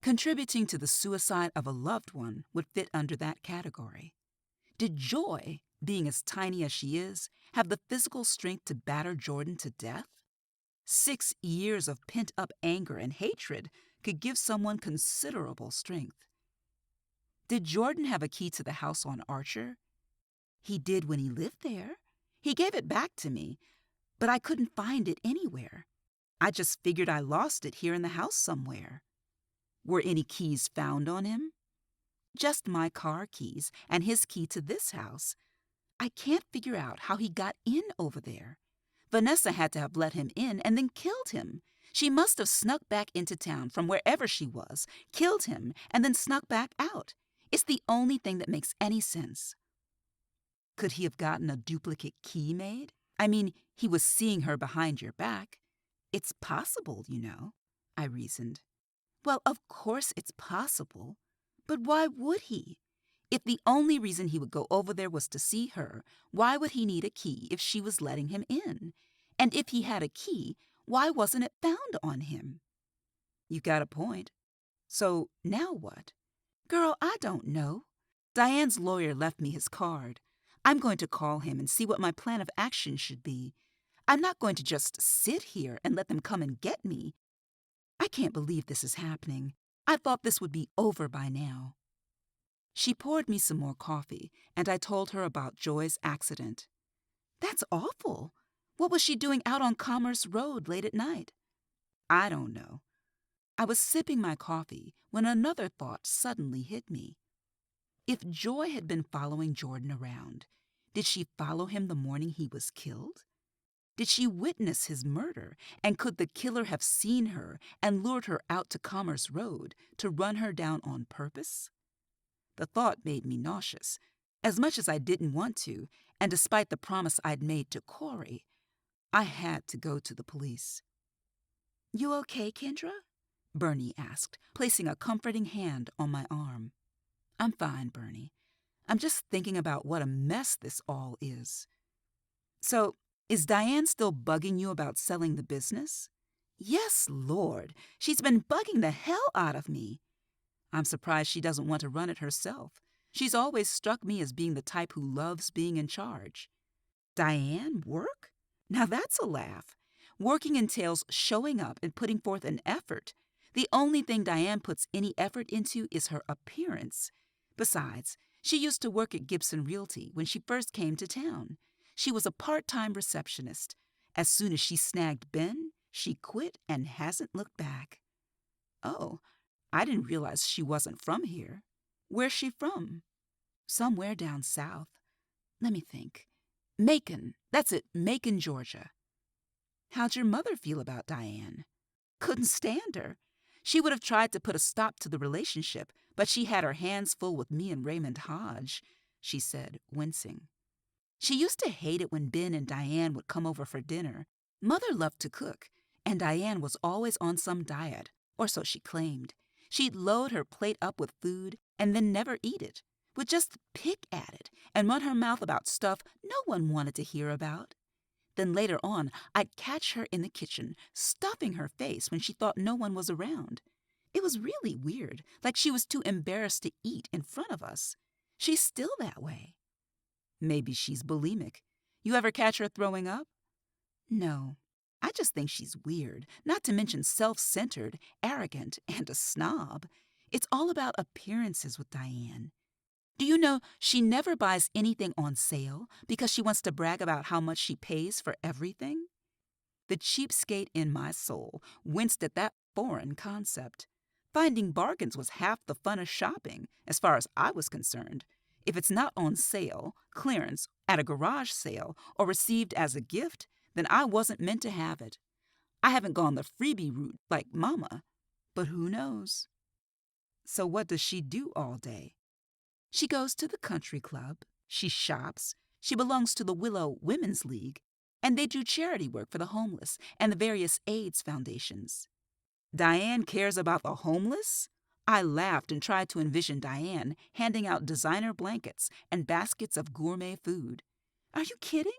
Contributing to the suicide of a loved one would fit under that category. Did Joy, being as tiny as she is, have the physical strength to batter Jordan to death? 6 years of pent-up anger and hatred could give someone considerable strength. Did Jordan have a key to the house on Archer? He did when he lived there. He gave it back to me, but I couldn't find it anywhere. I just figured I lost it here in the house somewhere. Were any keys found on him? Just my car keys and his key to this house. I can't figure out how he got in over there. Vanessa had to have let him in and then killed him. She must have snuck back into town from wherever she was, killed him, and then snuck back out. It's the only thing that makes any sense. Could he have gotten a duplicate key made? I mean, he was seeing her behind your back. It's possible, you know, I reasoned. Well, of course it's possible. But why would he? If the only reason he would go over there was to see her, why would he need a key if she was letting him in? And if he had a key, why wasn't it found on him? You got a point. So now what? Girl, I don't know. Diane's lawyer left me his card. I'm going to call him and see what my plan of action should be. I'm not going to just sit here and let them come and get me. I can't believe this is happening. I thought this would be over by now. She poured me some more coffee, and I told her about Joy's accident. That's awful. What was she doing out on Commerce Road late at night? I don't know. I was sipping my coffee when another thought suddenly hit me. If Joy had been following Jordan around, did she follow him the morning he was killed? Did she witness his murder, and could the killer have seen her and lured her out to Commerce Road to run her down on purpose? The thought made me nauseous. As much as I didn't want to, and despite the promise I'd made to Corey, I had to go to the police. You okay, Kendra? Bernie asked, placing a comforting hand on my arm. I'm fine, Bernie. I'm just thinking about what a mess this all is. So, is Diane still bugging you about selling the business? Yes, Lord. She's been bugging the hell out of me. I'm surprised she doesn't want to run it herself. She's always struck me as being the type who loves being in charge. Diane, work? Now that's a laugh. Working entails showing up and putting forth an effort. The only thing Diane puts any effort into is her appearance. Besides, she used to work at Gibson Realty when she first came to town. She was a part-time receptionist. As soon as she snagged Ben, she quit and hasn't looked back. Oh, I didn't realize she wasn't from here. Where's she from? Somewhere down south. Let me think. Macon. That's it, Macon, Georgia. How'd your mother feel about Diane? Couldn't stand her. She would have tried to put a stop to the relationship, but she had her hands full with me and Raymond Hodge, she said, wincing. She used to hate it when Ben and Diane would come over for dinner. Mother loved to cook, and Diane was always on some diet, or so she claimed. She'd load her plate up with food and then never eat it, would just pick at it and run her mouth about stuff no one wanted to hear about. Then later on, I'd catch her in the kitchen, stuffing her face when she thought no one was around. It was really weird, like she was too embarrassed to eat in front of us. She's still that way. Maybe she's bulimic. You ever catch her throwing up? No. I just think she's weird, not to mention self-centered, arrogant, and a snob. It's all about appearances with Diane. Do you know she never buys anything on sale because she wants to brag about how much she pays for everything? The cheapskate in my soul winced at that foreign concept. Finding bargains was half the fun of shopping, as far as I was concerned. If it's not on sale, clearance, at a garage sale, or received as a gift, then I wasn't meant to have it. I haven't gone the freebie route like Mama, but who knows? So what does she do all day? She goes to the country club, she shops, she belongs to the Willow Women's League, and they do charity work for the homeless and the various AIDS foundations. Diane cares about the homeless? I laughed and tried to envision Diane handing out designer blankets and baskets of gourmet food. Are you kidding?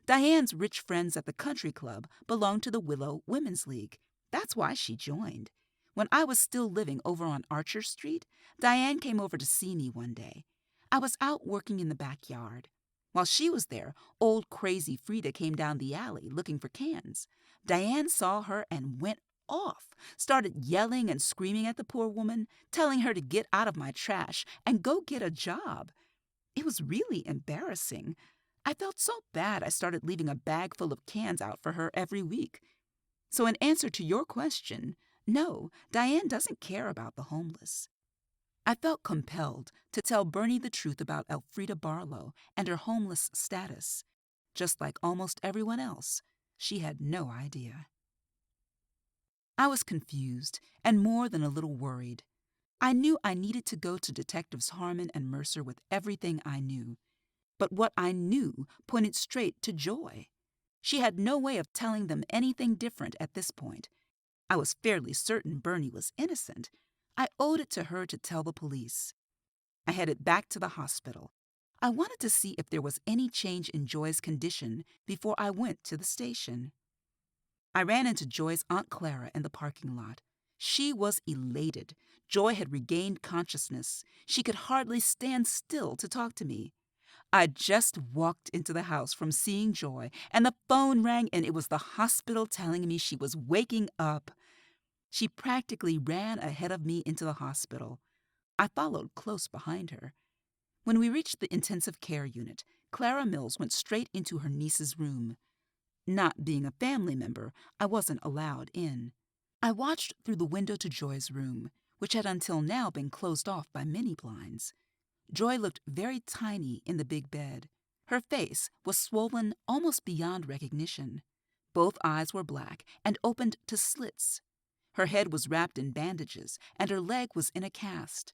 Diane's rich friends at the country club belong to the Willow Women's League. That's why she joined. When I was still living over on Archer Street, Diane came over to see me one day. I was out working in the backyard. While she was there, old crazy Frida came down the alley looking for cans. Diane saw her and went off, started yelling and screaming at the poor woman, telling her to get out of my trash and go get a job. It was really embarrassing. I felt so bad I started leaving a bag full of cans out for her every week. So in answer to your question, no, Diane doesn't care about the homeless. I felt compelled to tell Bernie the truth about Elfrida Barlow and her homeless status. Just like almost everyone else, she had no idea. I was confused and more than a little worried. I knew I needed to go to Detectives Harmon and Mercer with everything I knew. But what I knew pointed straight to Joy. She had no way of telling them anything different at this point. I was fairly certain Bernie was innocent. I owed it to her to tell the police. I headed back to the hospital. I wanted to see if there was any change in Joy's condition before I went to the station. I ran into Joy's Aunt Clara in the parking lot. She was elated. Joy had regained consciousness. She could hardly stand still to talk to me. I just walked into the house from seeing Joy, and the phone rang, and it was the hospital telling me she was waking up. She practically ran ahead of me into the hospital. I followed close behind her. When we reached the intensive care unit, Clara Mills went straight into her niece's room. Not being a family member, I wasn't allowed in. I watched through the window to Joy's room, which had until now been closed off by many blinds. Joy looked very tiny in the big bed. Her face was swollen almost beyond recognition. Both eyes were black and opened to slits. Her head was wrapped in bandages, and her leg was in a cast.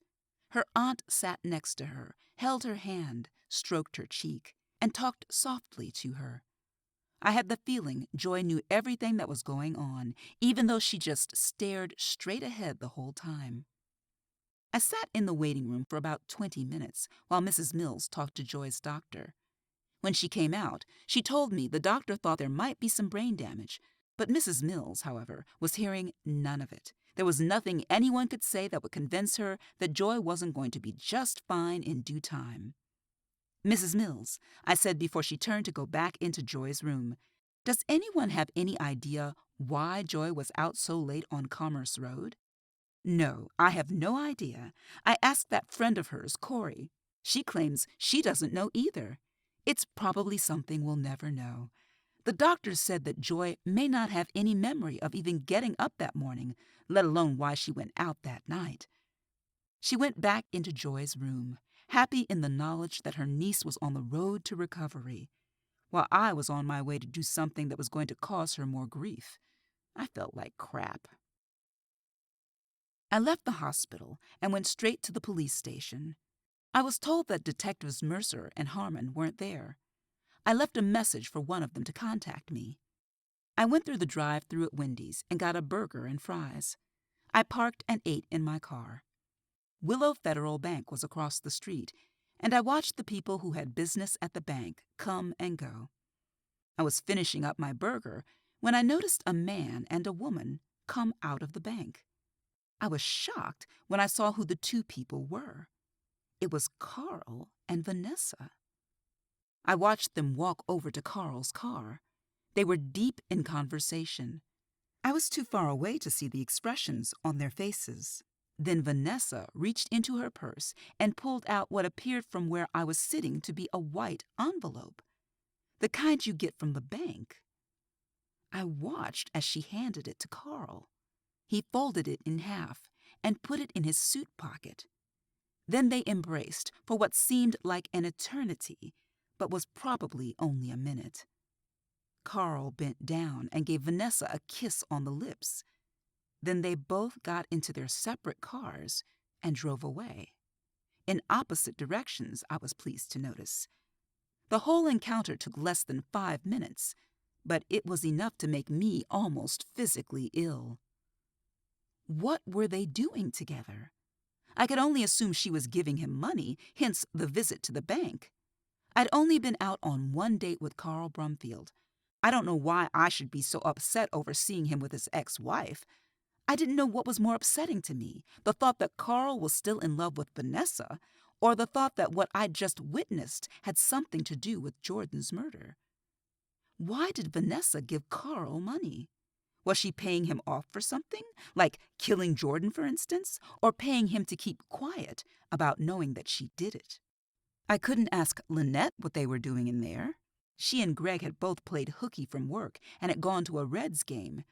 Her aunt sat next to her, held her hand, stroked her cheek, and talked softly to her. I had the feeling Joy knew everything that was going on, even though she just stared straight ahead the whole time. I sat in the waiting room for about 20 minutes while Mrs. Mills talked to Joy's doctor. When she came out, she told me the doctor thought there might be some brain damage, but Mrs. Mills, however, was hearing none of it. There was nothing anyone could say that would convince her that Joy wasn't going to be just fine in due time. Mrs. Mills, I said before she turned to go back into Joy's room, does anyone have any idea why Joy was out so late on Commerce Road? No, I have no idea. I asked that friend of hers, Corey. She claims she doesn't know either. It's probably something we'll never know. The doctor said that Joy may not have any memory of even getting up that morning, let alone why she went out that night. She went back into Joy's room, happy in the knowledge that her niece was on the road to recovery, while I was on my way to do something that was going to cause her more grief. I felt like crap. I left the hospital and went straight to the police station. I was told that Detectives Mercer and Harmon weren't there. I left a message for one of them to contact me. I went through the drive-thru at Wendy's and got a burger and fries. I parked and ate in my car. Willow Federal Bank was across the street, and I watched the people who had business at the bank come and go. I was finishing up my burger when I noticed a man and a woman come out of the bank. I was shocked when I saw who the two people were. It was Carl and Vanessa. I watched them walk over to Carl's car. They were deep in conversation. I was too far away to see the expressions on their faces. Then Vanessa reached into her purse and pulled out what appeared from where I was sitting to be a white envelope, the kind you get from the bank. I watched as she handed it to Carl. He folded it in half and put it in his suit pocket. Then they embraced for what seemed like an eternity, but was probably only a minute. Carl bent down and gave Vanessa a kiss on the lips. Then they both got into their separate cars and drove away. In opposite directions, I was pleased to notice. The whole encounter took less than 5 minutes, but it was enough to make me almost physically ill. What were they doing together? I could only assume she was giving him money, hence the visit to the bank. I'd only been out on one date with Carl Brumfield. I don't know why I should be so upset over seeing him with his ex-wife. I didn't know what was more upsetting to me, the thought that Carl was still in love with Vanessa, or the thought that what I'd just witnessed had something to do with Jordan's murder. Why did Vanessa give Carl money? Was she paying him off for something, like killing Jordan, for instance, or paying him to keep quiet about knowing that she did it? I couldn't ask Lynette what they were doing in there. She and Greg had both played hooky from work and had gone to a Reds game.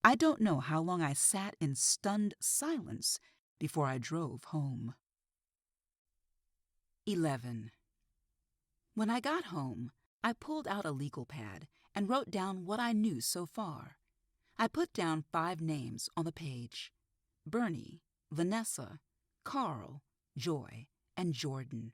I don't know how long I sat in stunned silence before I drove home. 11. When I got home, I pulled out a legal pad and wrote down what I knew so far. I put down 5 names on the page: Bernie, Vanessa, Carl, Joy, and Jordan.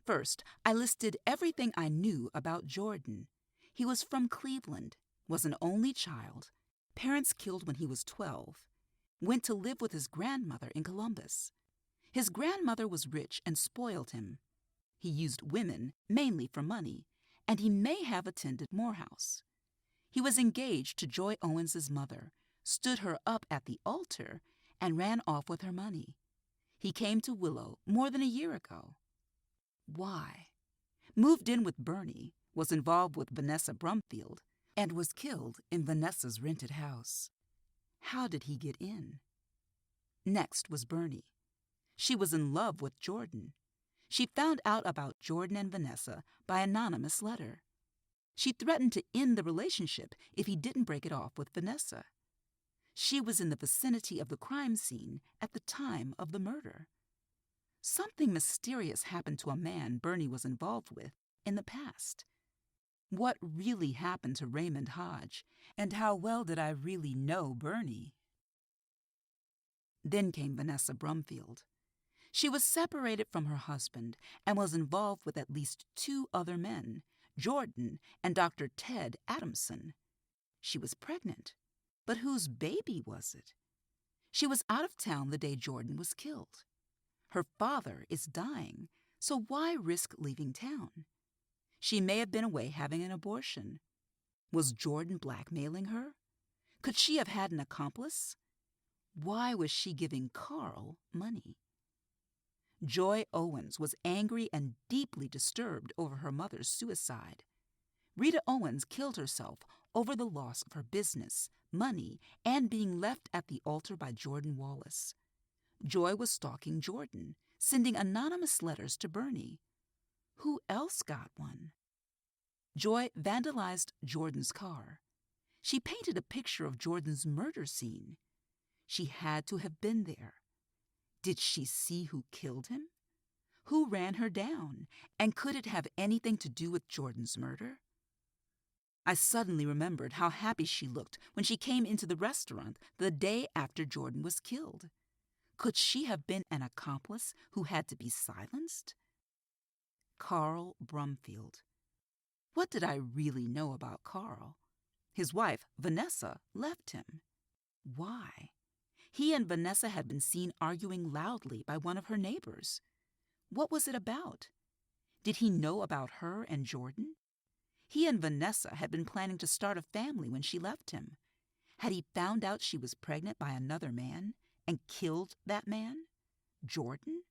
First, I listed everything I knew about Jordan. He was from Cleveland, was an only child, parents killed when he was 12, went to live with his grandmother in Columbus. His grandmother was rich and spoiled him. He used women, mainly for money, and he may have attended Morehouse. He was engaged to Joy Owens's mother, stood her up at the altar, and ran off with her money. He came to Willow more than a year ago. Why? Moved in with Bernie, was involved with Vanessa Brumfield, and was killed in Vanessa's rented house. How did he get in? Next was Bernie. She was in love with Jordan. She found out about Jordan and Vanessa by anonymous letter. She threatened to end the relationship if he didn't break it off with Vanessa. She was in the vicinity of the crime scene at the time of the murder. Something mysterious happened to a man Bernie was involved with in the past. What really happened to Raymond Hodge, and how well did I really know Bernie? Then came Vanessa Brumfield. She was separated from her husband and was involved with at least 2 other men, Jordan and Dr. Ted Adamson. She was pregnant, but whose baby was it? She was out of town the day Jordan was killed. Her father is dying, so why risk leaving town? She may have been away having an abortion. Was Jordan blackmailing her? Could she have had an accomplice? Why was she giving Carl money? Joy Owens was angry and deeply disturbed over her mother's suicide. Rita Owens killed herself over the loss of her business, money, and being left at the altar by Jordan Wallace. Joy was stalking Jordan, sending anonymous letters to Bernie. Who else got one? Joy vandalized Jordan's car. She painted a picture of Jordan's murder scene. She had to have been there. Did she see who killed him? Who ran her down? And could it have anything to do with Jordan's murder? I suddenly remembered how happy she looked when she came into the restaurant the day after Jordan was killed. Could she have been an accomplice who had to be silenced? Carl Brumfield. What did I really know about Carl? His wife, Vanessa, left him. Why? He and Vanessa had been seen arguing loudly by one of her neighbors. What was it about? Did he know about her and Jordan? He and Vanessa had been planning to start a family when she left him. Had he found out she was pregnant by another man and killed that man? Jordan?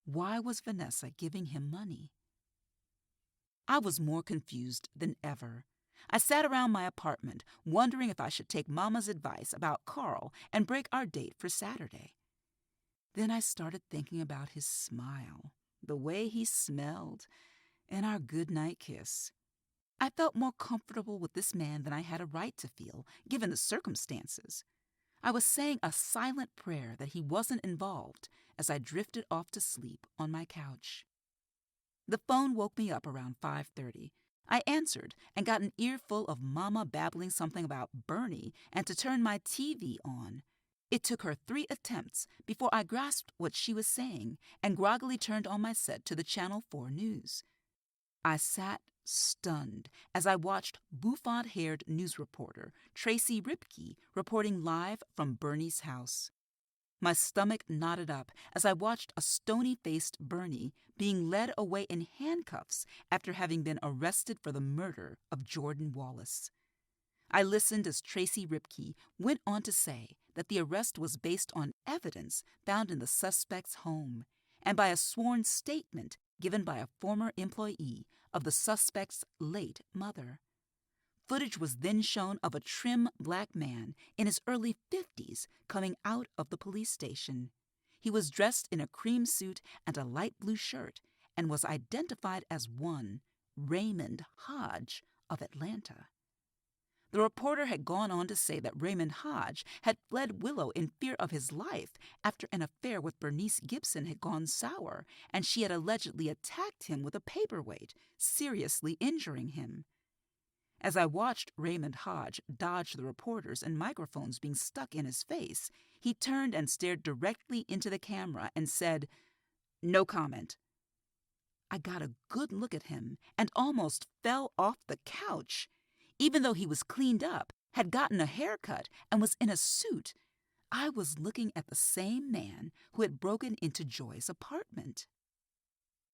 Why was Vanessa giving him money? I was more confused than ever. I sat around my apartment, wondering if I should take Mama's advice about Carl and break our date for Saturday. Then I started thinking about his smile, the way he smelled, and our goodnight kiss. I felt more comfortable with this man than I had a right to feel, given the circumstances. I was saying a silent prayer that he wasn't involved as I drifted off to sleep on my couch. The phone woke me up around 5:30. I answered and got an earful of Mama babbling something about Bernie and to turn my TV on. It took her 3 attempts before I grasped what she was saying and groggily turned on my set to the Channel 4 news. I sat stunned as I watched bouffant-haired news reporter Tracy Ripke reporting live from Bernie's house. My stomach knotted up as I watched a stony-faced Bernie being led away in handcuffs after having been arrested for the murder of Jordan Wallace. I listened as Tracy Ripke went on to say that the arrest was based on evidence found in the suspect's home and by a sworn statement given by a former employee of the suspect's late mother. Footage was then shown of a trim black man in his early 50s coming out of the police station. He was dressed in a cream suit and a light blue shirt and was identified as one Raymond Hodge of Atlanta. The reporter had gone on to say that Raymond Hodge had fled Willow in fear of his life after an affair with Bernice Gibson had gone sour, and she had allegedly attacked him with a paperweight, seriously injuring him. As I watched Raymond Hodge dodge the reporters and microphones being stuck in his face, he turned and stared directly into the camera and said, "No comment." I got a good look at him and almost fell off the couch. Even though he was cleaned up, had gotten a haircut, and was in a suit, I was looking at the same man who had broken into Joy's apartment.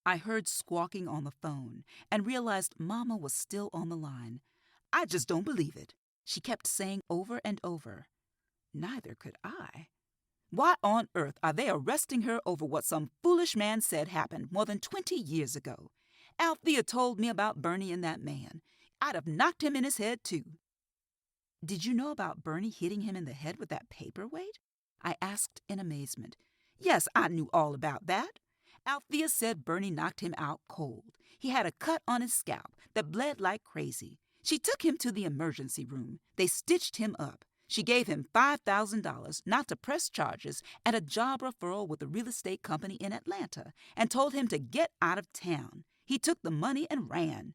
I heard squawking on the phone and realized Mama was still on the line. "I just don't believe it," she kept saying over and over. Neither could I. Why on earth are they arresting her over what some foolish man said happened more than 20 years ago? Althea told me about Bernie and that man. I'd have knocked him in his head, too. "Did you know about Bernie hitting him in the head with that paperweight?" I asked in amazement. "Yes, I knew all about that. Althea said Bernie knocked him out cold. He had a cut on his scalp that bled like crazy. She took him to the emergency room. They stitched him up. She gave him $5,000 not to press charges and a job referral with a real estate company in Atlanta and told him to get out of town. He took the money and ran."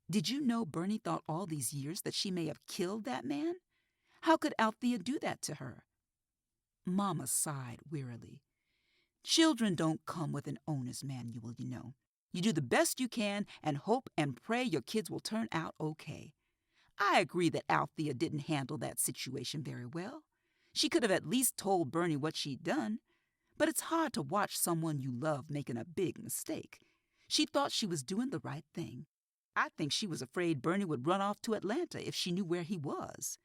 "Did you know Bernie thought all these years that she may have killed that man? How could Althea do that to her?" Mama sighed wearily. "Children don't come with an owner's manual, you know. You do the best you can and hope and pray your kids will turn out okay. I agree that Althea didn't handle that situation very well. She could have at least told Bernie what she'd done. But it's hard to watch someone you love making a big mistake. She thought she was doing the right thing. I think she was afraid Bernie would run off to Atlanta if she knew where he was."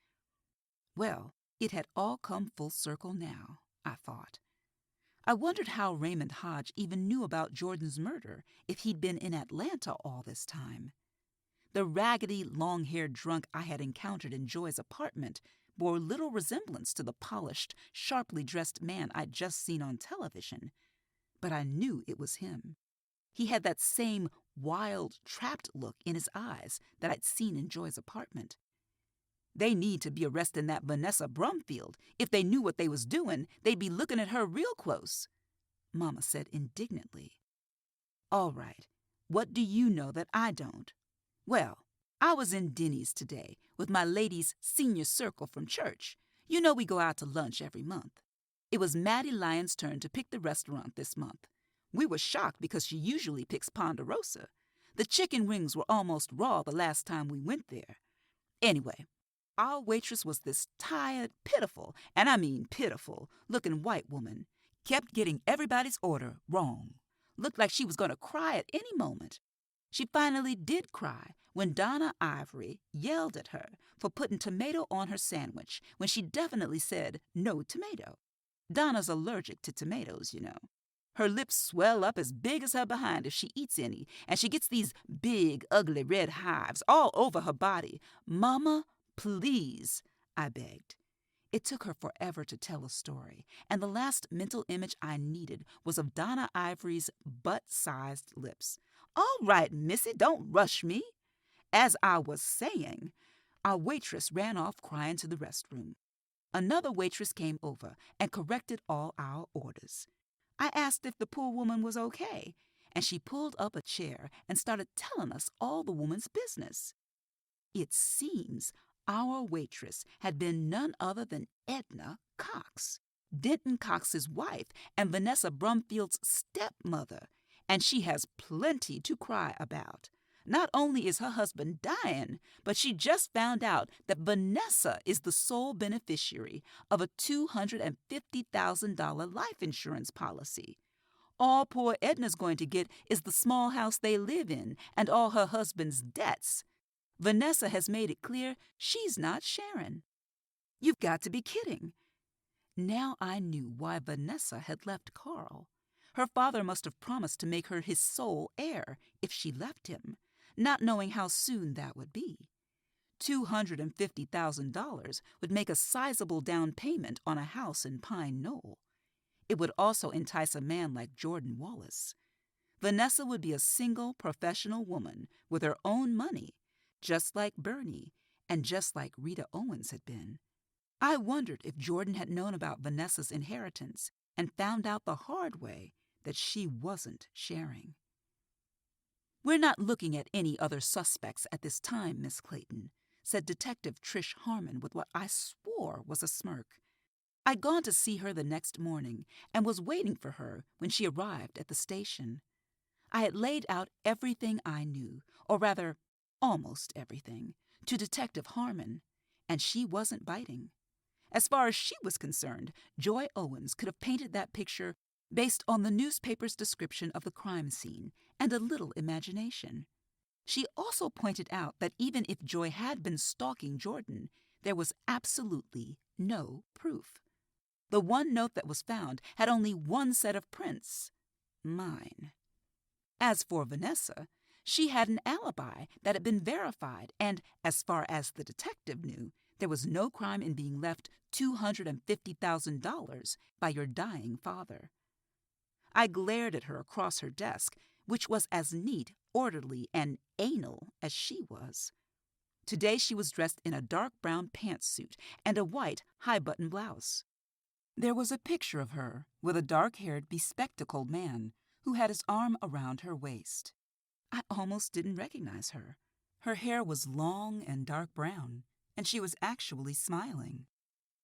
Well, it had all come full circle now, I thought. I wondered how Raymond Hodge even knew about Jordan's murder if he'd been in Atlanta all this time. The raggedy, long-haired drunk I had encountered in Joy's apartment bore little resemblance to the polished, sharply dressed man I'd just seen on television, but I knew it was him. He had that same wild, trapped look in his eyes that I'd seen in Joy's apartment. They need to be arresting that Vanessa Brumfield. If they knew what they was doing, they'd be looking at her real close, Mama said indignantly. All right, what do you know that I don't? Well, I was in Denny's today with my ladies' senior circle from church. You know we go out to lunch every month. It was Maddie Lyon's turn to pick the restaurant this month. We were shocked because she usually picks Ponderosa. The chicken wings were almost raw the last time we went there. Anyway, our waitress was this tired, pitiful, and I mean pitiful, looking white woman. Kept getting everybody's order wrong. Looked like she was going to cry at any moment. She finally did cry when Donna Ivory yelled at her for putting tomato on her sandwich when she definitely said no tomato. Donna's allergic to tomatoes, you know. Her lips swell up as big as her behind if she eats any, and she gets these big, ugly red hives all over her body. Mama, please, I begged. It took her forever to tell a story, and the last mental image I needed was of Donna Ivory's butt-sized lips. All right, missy, don't rush me. As I was saying, our waitress ran off crying to the restroom. Another waitress came over and corrected all our orders. I asked if the poor woman was okay, and she pulled up a chair and started telling us all the woman's business. It seems our waitress had been none other than Edna Cox, Denton Cox's wife and Vanessa Brumfield's stepmother, and she has plenty to cry about. Not only is her husband dying, but she just found out that Vanessa is the sole beneficiary of a $250,000 life insurance policy. All poor Edna's going to get is the small house they live in and all her husband's debts. Vanessa has made it clear she's not sharing. You've got to be kidding. Now I knew why Vanessa had left Carl. Her father must have promised to make her his sole heir if she left him, not knowing how soon that would be. $250,000 would make a sizable down payment on a house in Pine Knoll. It would also entice a man like Jordan Wallace. Vanessa would be a single professional woman with her own money, just like Bernie and just like Rita Owens had been. I wondered if Jordan had known about Vanessa's inheritance and found out the hard way that she wasn't sharing. We're not looking at any other suspects at this time, Miss Clayton, said Detective Trish Harmon with what I swore was a smirk. I'd gone to see her the next morning and was waiting for her when she arrived at the station. I had laid out everything I knew, or rather, almost everything, to Detective Harmon, and she wasn't biting. As far as she was concerned, Joy Owens could have painted that picture based on the newspaper's description of the crime scene and a little imagination. She also pointed out that even if Joy had been stalking Jordan, there was absolutely no proof. The one note that was found had only one set of prints, mine. As for Vanessa, she had an alibi that had been verified, and as far as the detective knew, there was no crime in being left $250,000 by your dying father. I glared at her across her desk, which was as neat, orderly, and anal as she was. Today she was dressed in a dark brown pantsuit and a white high-button blouse. There was a picture of her with a dark-haired, bespectacled man who had his arm around her waist. I almost didn't recognize her. Her hair was long and dark brown, and she was actually smiling.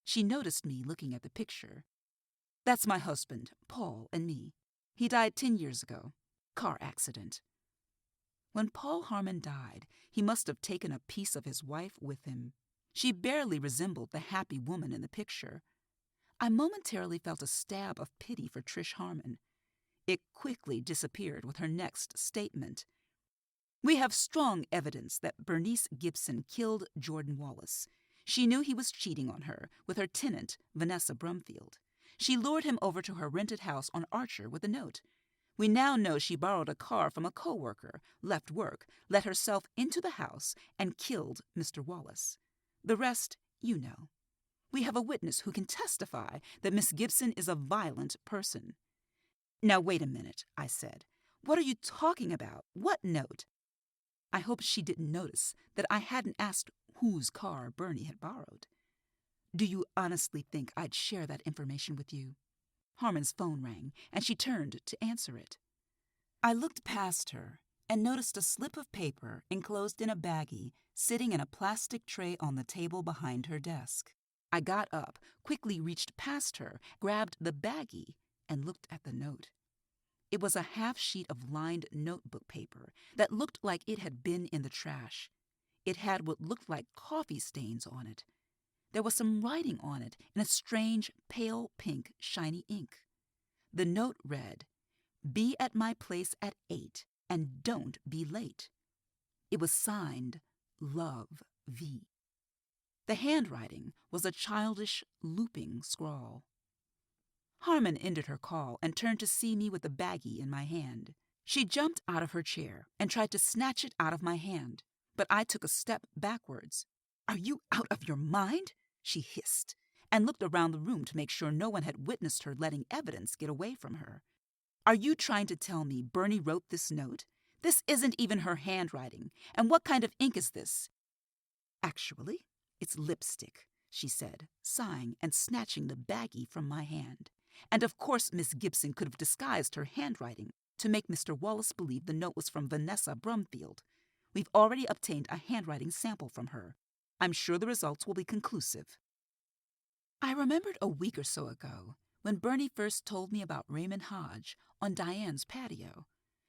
She noticed me looking at the picture. That's my husband, Paul, and me. He died 10 years ago. Car accident. When Paul Harmon died, he must have taken a piece of his wife with him. She barely resembled the happy woman in the picture. I momentarily felt a stab of pity for Trish Harmon. It quickly disappeared with her next statement. We have strong evidence that Bernice Gibson killed Jordan Wallace. She knew he was cheating on her with her tenant, Vanessa Brumfield. She lured him over to her rented house on Archer with a note. We now know she borrowed a car from a co-worker, left work, let herself into the house, and killed Mr. Wallace. The rest, you know. We have a witness who can testify that Miss Gibson is a violent person. Now wait a minute, I said. What are you talking about? What note? I hoped she didn't notice that I hadn't asked whose car Bernie had borrowed. Do you honestly think I'd share that information with you? Harmon's phone rang, and she turned to answer it. I looked past her and noticed a slip of paper enclosed in a baggie sitting in a plastic tray on the table behind her desk. I got up, quickly reached past her, grabbed the baggie, and looked at the note. It was a half sheet of lined notebook paper that looked like it had been in the trash. It had what looked like coffee stains on it. There was some writing on it in a strange, pale pink, shiny ink. The note read, "Be at my place at 8 and don't be late." It was signed, Love V. The handwriting was a childish, looping scrawl. Harmon ended her call and turned to see me with the baggie in my hand. She jumped out of her chair and tried to snatch it out of my hand, but I took a step backwards. "Are you out of your mind?" she hissed, and looked around the room to make sure no one had witnessed her letting evidence get away from her. "Are you trying to tell me Bernie wrote this note? This isn't even her handwriting. And what kind of ink is this?" "Actually, it's lipstick," she said, sighing and snatching the baggie from my hand. "And of course Miss Gibson could have disguised her handwriting to make Mr. Wallace believe the note was from Vanessa Brumfield. We've already obtained a handwriting sample from her. I'm sure the results will be conclusive." I remembered a week or so ago when Bernie first told me about Raymond Hodge on Diane's patio.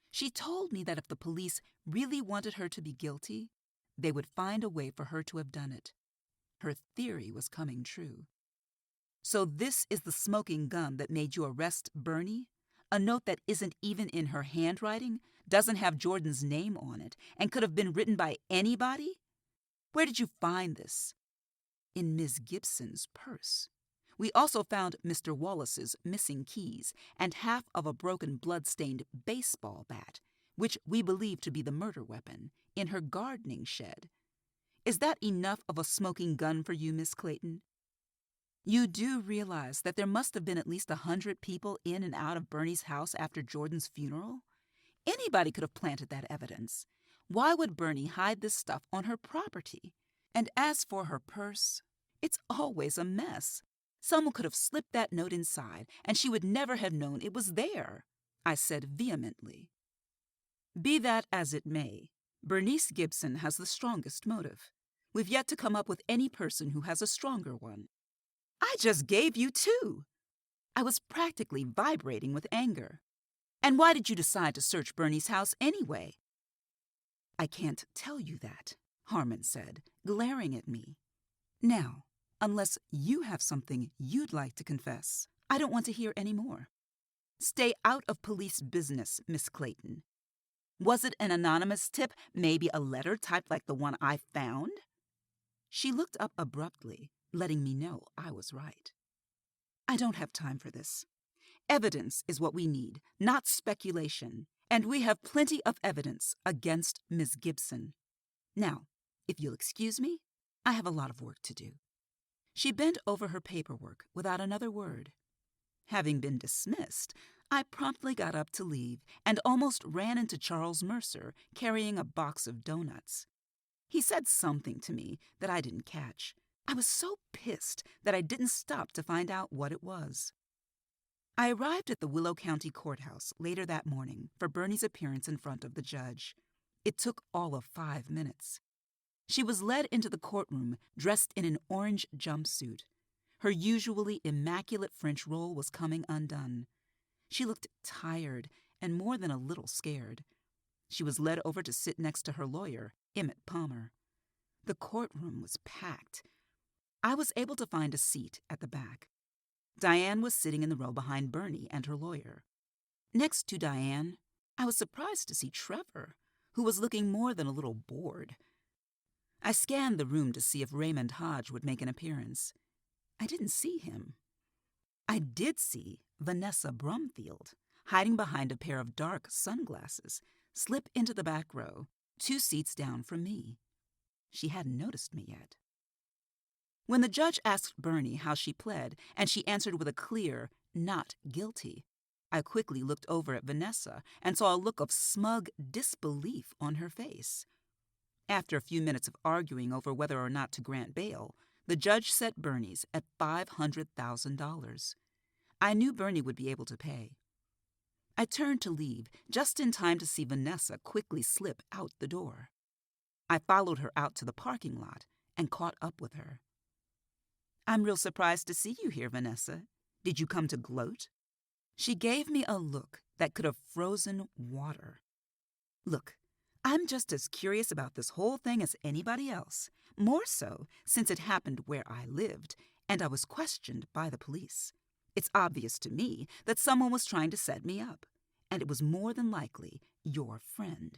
She told me that if the police really wanted her to be guilty, they would find a way for her to have done it. Her theory was coming true. So this is the smoking gun that made you arrest Bernie? A note that isn't even in her handwriting, doesn't have Jordan's name on it, and could have been written by anybody? Where did you find this? In Miss Gibson's purse. We also found Mr. Wallace's missing keys and half of a broken blood-stained baseball bat, which we believe to be the murder weapon, in her gardening shed. Is that enough of a smoking gun for you, Miss Clayton? You do realize that there must have been at least 100 people in and out of Bernie's house after Jordan's funeral? Anybody could have planted that evidence. Why would Bernie hide this stuff on her property? And as for her purse, it's always a mess. Someone could have slipped that note inside, and she would never have known it was there, I said vehemently. Be that as it may, Bernice Gibson has the strongest motive. We've yet to come up with any person who has a stronger one. I just gave you 2. I was practically vibrating with anger. And why did you decide to search Bernie's house anyway? I can't tell you that, Harmon said, glaring at me. Now, unless you have something you'd like to confess, I don't want to hear any more. Stay out of police business, Miss Clayton. Was it an anonymous tip, maybe a letter typed like the one I found? She looked up abruptly, letting me know I was right. I don't have time for this. Evidence is what we need, not speculation, and we have plenty of evidence against Miss Gibson. Now, if you'll excuse me, I have a lot of work to do. She bent over her paperwork without another word. Having been dismissed, I promptly got up to leave and almost ran into Charles Mercer carrying a box of donuts. He said something to me that I didn't catch. I was so pissed that I didn't stop to find out what it was. I arrived at the Willow County Courthouse later that morning for Bernie's appearance in front of the judge. It took all of 5 minutes. She was led into the courtroom dressed in an orange jumpsuit. Her usually immaculate French roll was coming undone. She looked tired and more than a little scared. She was led over to sit next to her lawyer, Emmett Palmer. The courtroom was packed. I was able to find a seat at the back. Diane was sitting in the row behind Bernie and her lawyer. Next to Diane, I was surprised to see Trevor, who was looking more than a little bored. I scanned the room to see if Raymond Hodge would make an appearance. I didn't see him. I did see Vanessa Brumfield, hiding behind a pair of dark sunglasses, slip into the back row, 2 seats down from me. She hadn't noticed me yet. When the judge asked Bernie how she pled, and she answered with a clear, not guilty, I quickly looked over at Vanessa and saw a look of smug disbelief on her face. After a few minutes of arguing over whether or not to grant bail, the judge set Bernie's at $500,000. I knew Bernie would be able to pay. I turned to leave just in time to see Vanessa quickly slip out the door. I followed her out to the parking lot and caught up with her. "I'm real surprised to see you here, Vanessa. Did you come to gloat?" She gave me a look that could have frozen water. "Look, I'm just as curious about this whole thing as anybody else, more so since it happened where I lived and I was questioned by the police. It's obvious to me that someone was trying to set me up, and it was more than likely your friend.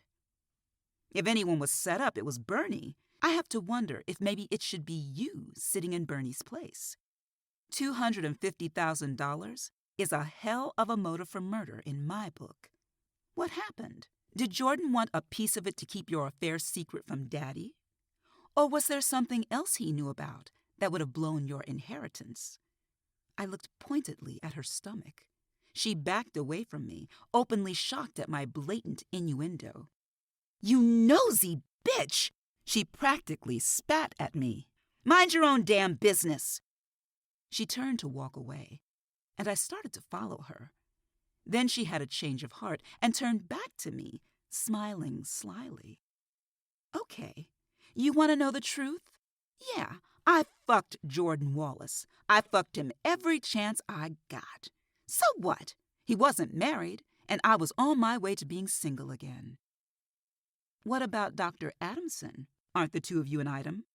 If anyone was set up, it was Bernie. I have to wonder if maybe it should be you sitting in Bernie's place. $250,000 is a hell of a motive for murder in my book. What happened? Did Jordan want a piece of it to keep your affair secret from Daddy? Or was there something else he knew about that would have blown your inheritance?" I looked pointedly at her stomach. She backed away from me, openly shocked at my blatant innuendo. "You nosy bitch!" She practically spat at me. "Mind your own damn business!" She turned to walk away, and I started to follow her. Then she had a change of heart and turned back to me, smiling slyly. "Okay, you want to know the truth? Yeah, I fucked Jordan Wallace. I fucked him every chance I got. So what? He wasn't married, and I was on my way to being single again." "What about Dr. Adamson? Aren't the two of you an item?"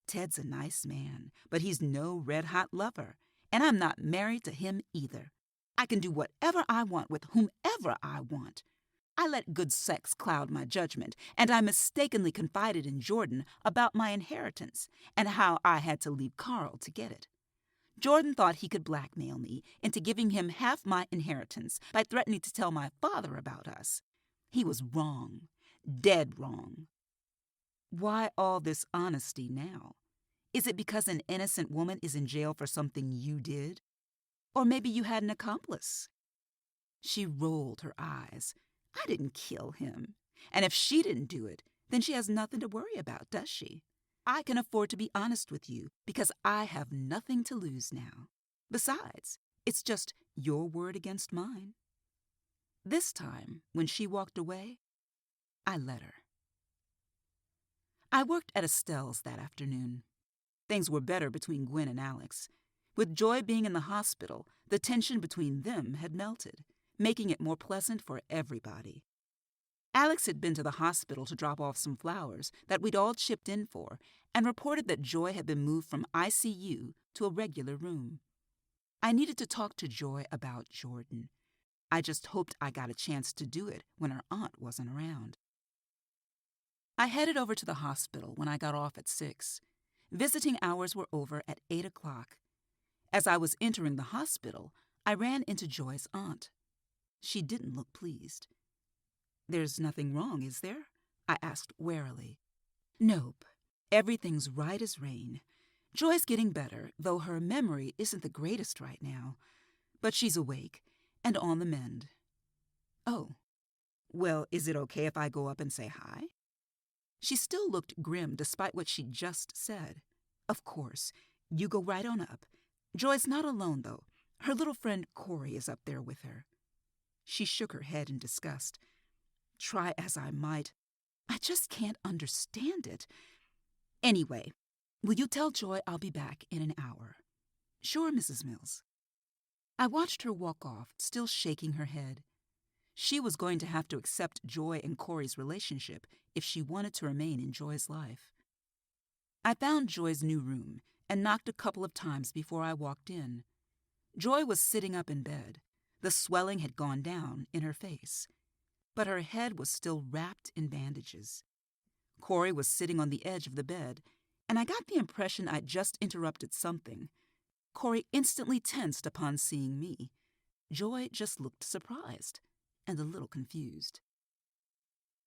"Ted's a nice man, but he's no red-hot lover, and I'm not married to him either. I can do whatever I want with whomever I want. I let good sex cloud my judgment, and I mistakenly confided in Jordan about my inheritance and how I had to leave Carl to get it. Jordan thought he could blackmail me into giving him half my inheritance by threatening to tell my father about us. He was wrong, dead wrong. Why all this honesty now? Is it because an innocent woman is in jail for something you did? Or maybe you had an accomplice?" She rolled her eyes. "I didn't kill him. And if she didn't do it, then she has nothing to worry about, does she? I can afford to be honest with you because I have nothing to lose now. Besides, it's just your word against mine." This time, when she walked away, I let her. I worked at Estelle's that afternoon. Things were better between Gwen and Alex. With Joy being in the hospital, the tension between them had melted, making it more pleasant for everybody. Alex had been to the hospital to drop off some flowers that we'd all chipped in for and reported that Joy had been moved from ICU to a regular room. I needed to talk to Joy about Jordan. I just hoped I got a chance to do it when her aunt wasn't around. I headed over to the hospital when I got off at 6. Visiting hours were over at 8 o'clock. As I was entering the hospital, I ran into Joy's aunt. She didn't look pleased. "There's nothing wrong, is there?" I asked warily. "Nope. Everything's right as rain. Joy's getting better, though her memory isn't the greatest right now. But she's awake and on the mend." "Oh. Well, is it okay if I go up and say hi?" She still looked grim despite what she'd just said. "Of course. You go right on up. Joy's not alone, though. Her little friend Corey is up there with her." She shook her head in disgust. Try as I might, I just can't understand it. "Anyway, will you tell Joy I'll be back in an hour?" "Sure, Mrs. Mills." I watched her walk off, still shaking her head. She was going to have to accept Joy and Corey's relationship if she wanted to remain in Joy's life. I found Joy's new room and knocked a couple of times before I walked in. Joy was sitting up in bed. The swelling had gone down in her face, but her head was still wrapped in bandages. Corey was sitting on the edge of the bed, and I got the impression I'd just interrupted something. Corey instantly tensed upon seeing me. Joy just looked surprised and a little confused.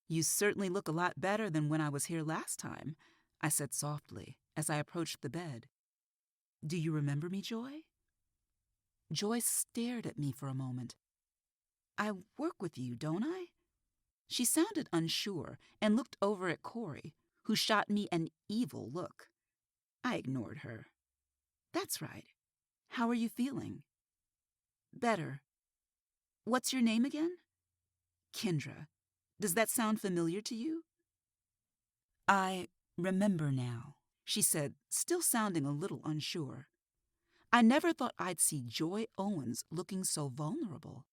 "You certainly look a lot better than when I was here last time," I said softly as I approached the bed. "Do you remember me, Joy?" Joy stared at me for a moment, I work with you, don't I? She sounded unsure and looked over at Corey, who shot me an evil look. I ignored her. That's right. How are you feeling? Better. What's your name again? Kendra. Does that sound familiar to you? I remember now, she said, still sounding a little unsure. I never thought I'd see Joy Owens looking so vulnerable.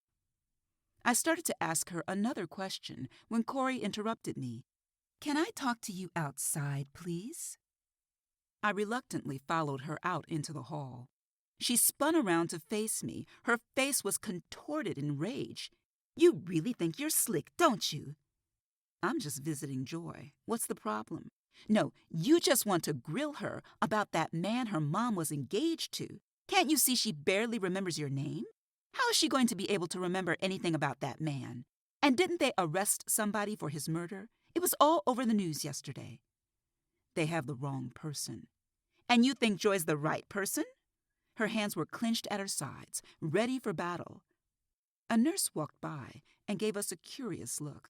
I started to ask her another question when Corey interrupted me. Can I talk to you outside, please? I reluctantly followed her out into the hall. She spun around to face me. Her face was contorted in rage. You really think you're slick, don't you? I'm just visiting Joy. What's the problem? No, you just want to grill her about that man her mom was engaged to. Can't you see she barely remembers your name? How is she going to be able to remember anything about that man? And didn't they arrest somebody for his murder? It was all over the news yesterday. They have the wrong person. And you think Joy's the right person? Her hands were clenched at her sides, ready for battle. A nurse walked by and gave us a curious look.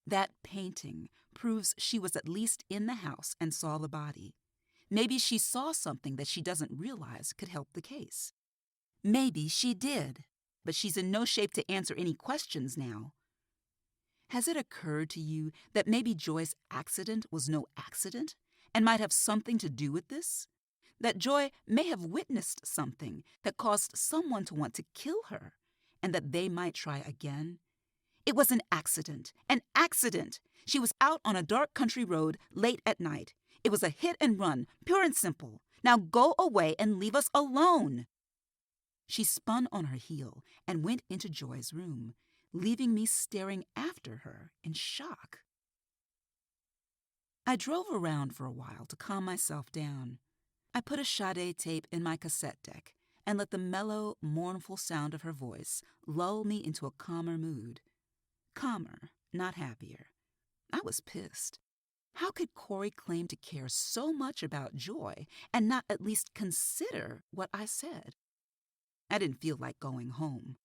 That painting proves she was at least in the house and saw the body. Maybe she saw something that she doesn't realize could help the case. Maybe she did, but she's in no shape to answer any questions now. Has it occurred to you that maybe Joy's accident was no accident and might have something to do with this? That Joy may have witnessed something that caused someone to want to kill her, and that they might try again? It was an accident. An accident! She was out on a dark country road late at night. It was a hit and run, pure and simple. Now go away and leave us alone! She spun on her heel and went into Joy's room, leaving me staring after her in shock. I drove around for a while to calm myself down. I put a Sade tape in my cassette deck and let the mellow, mournful sound of her voice lull me into a calmer mood. Calmer, not happier. I was pissed. How could Corey claim to care so much about Joy and not at least consider what I said? I didn't feel like going home.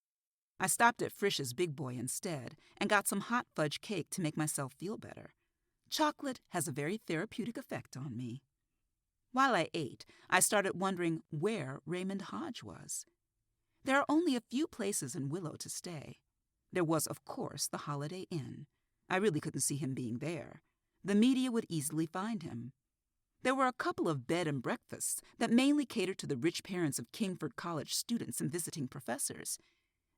I stopped at Frisch's Big Boy instead and got some hot fudge cake to make myself feel better. Chocolate has a very therapeutic effect on me. While I ate, I started wondering where Raymond Hodge was. There are only a few places in Willow to stay. There was, of course, the Holiday Inn. I really couldn't see him being there. The media would easily find him. There were a couple of bed and breakfasts that mainly catered to the rich parents of Kingford College students and visiting professors.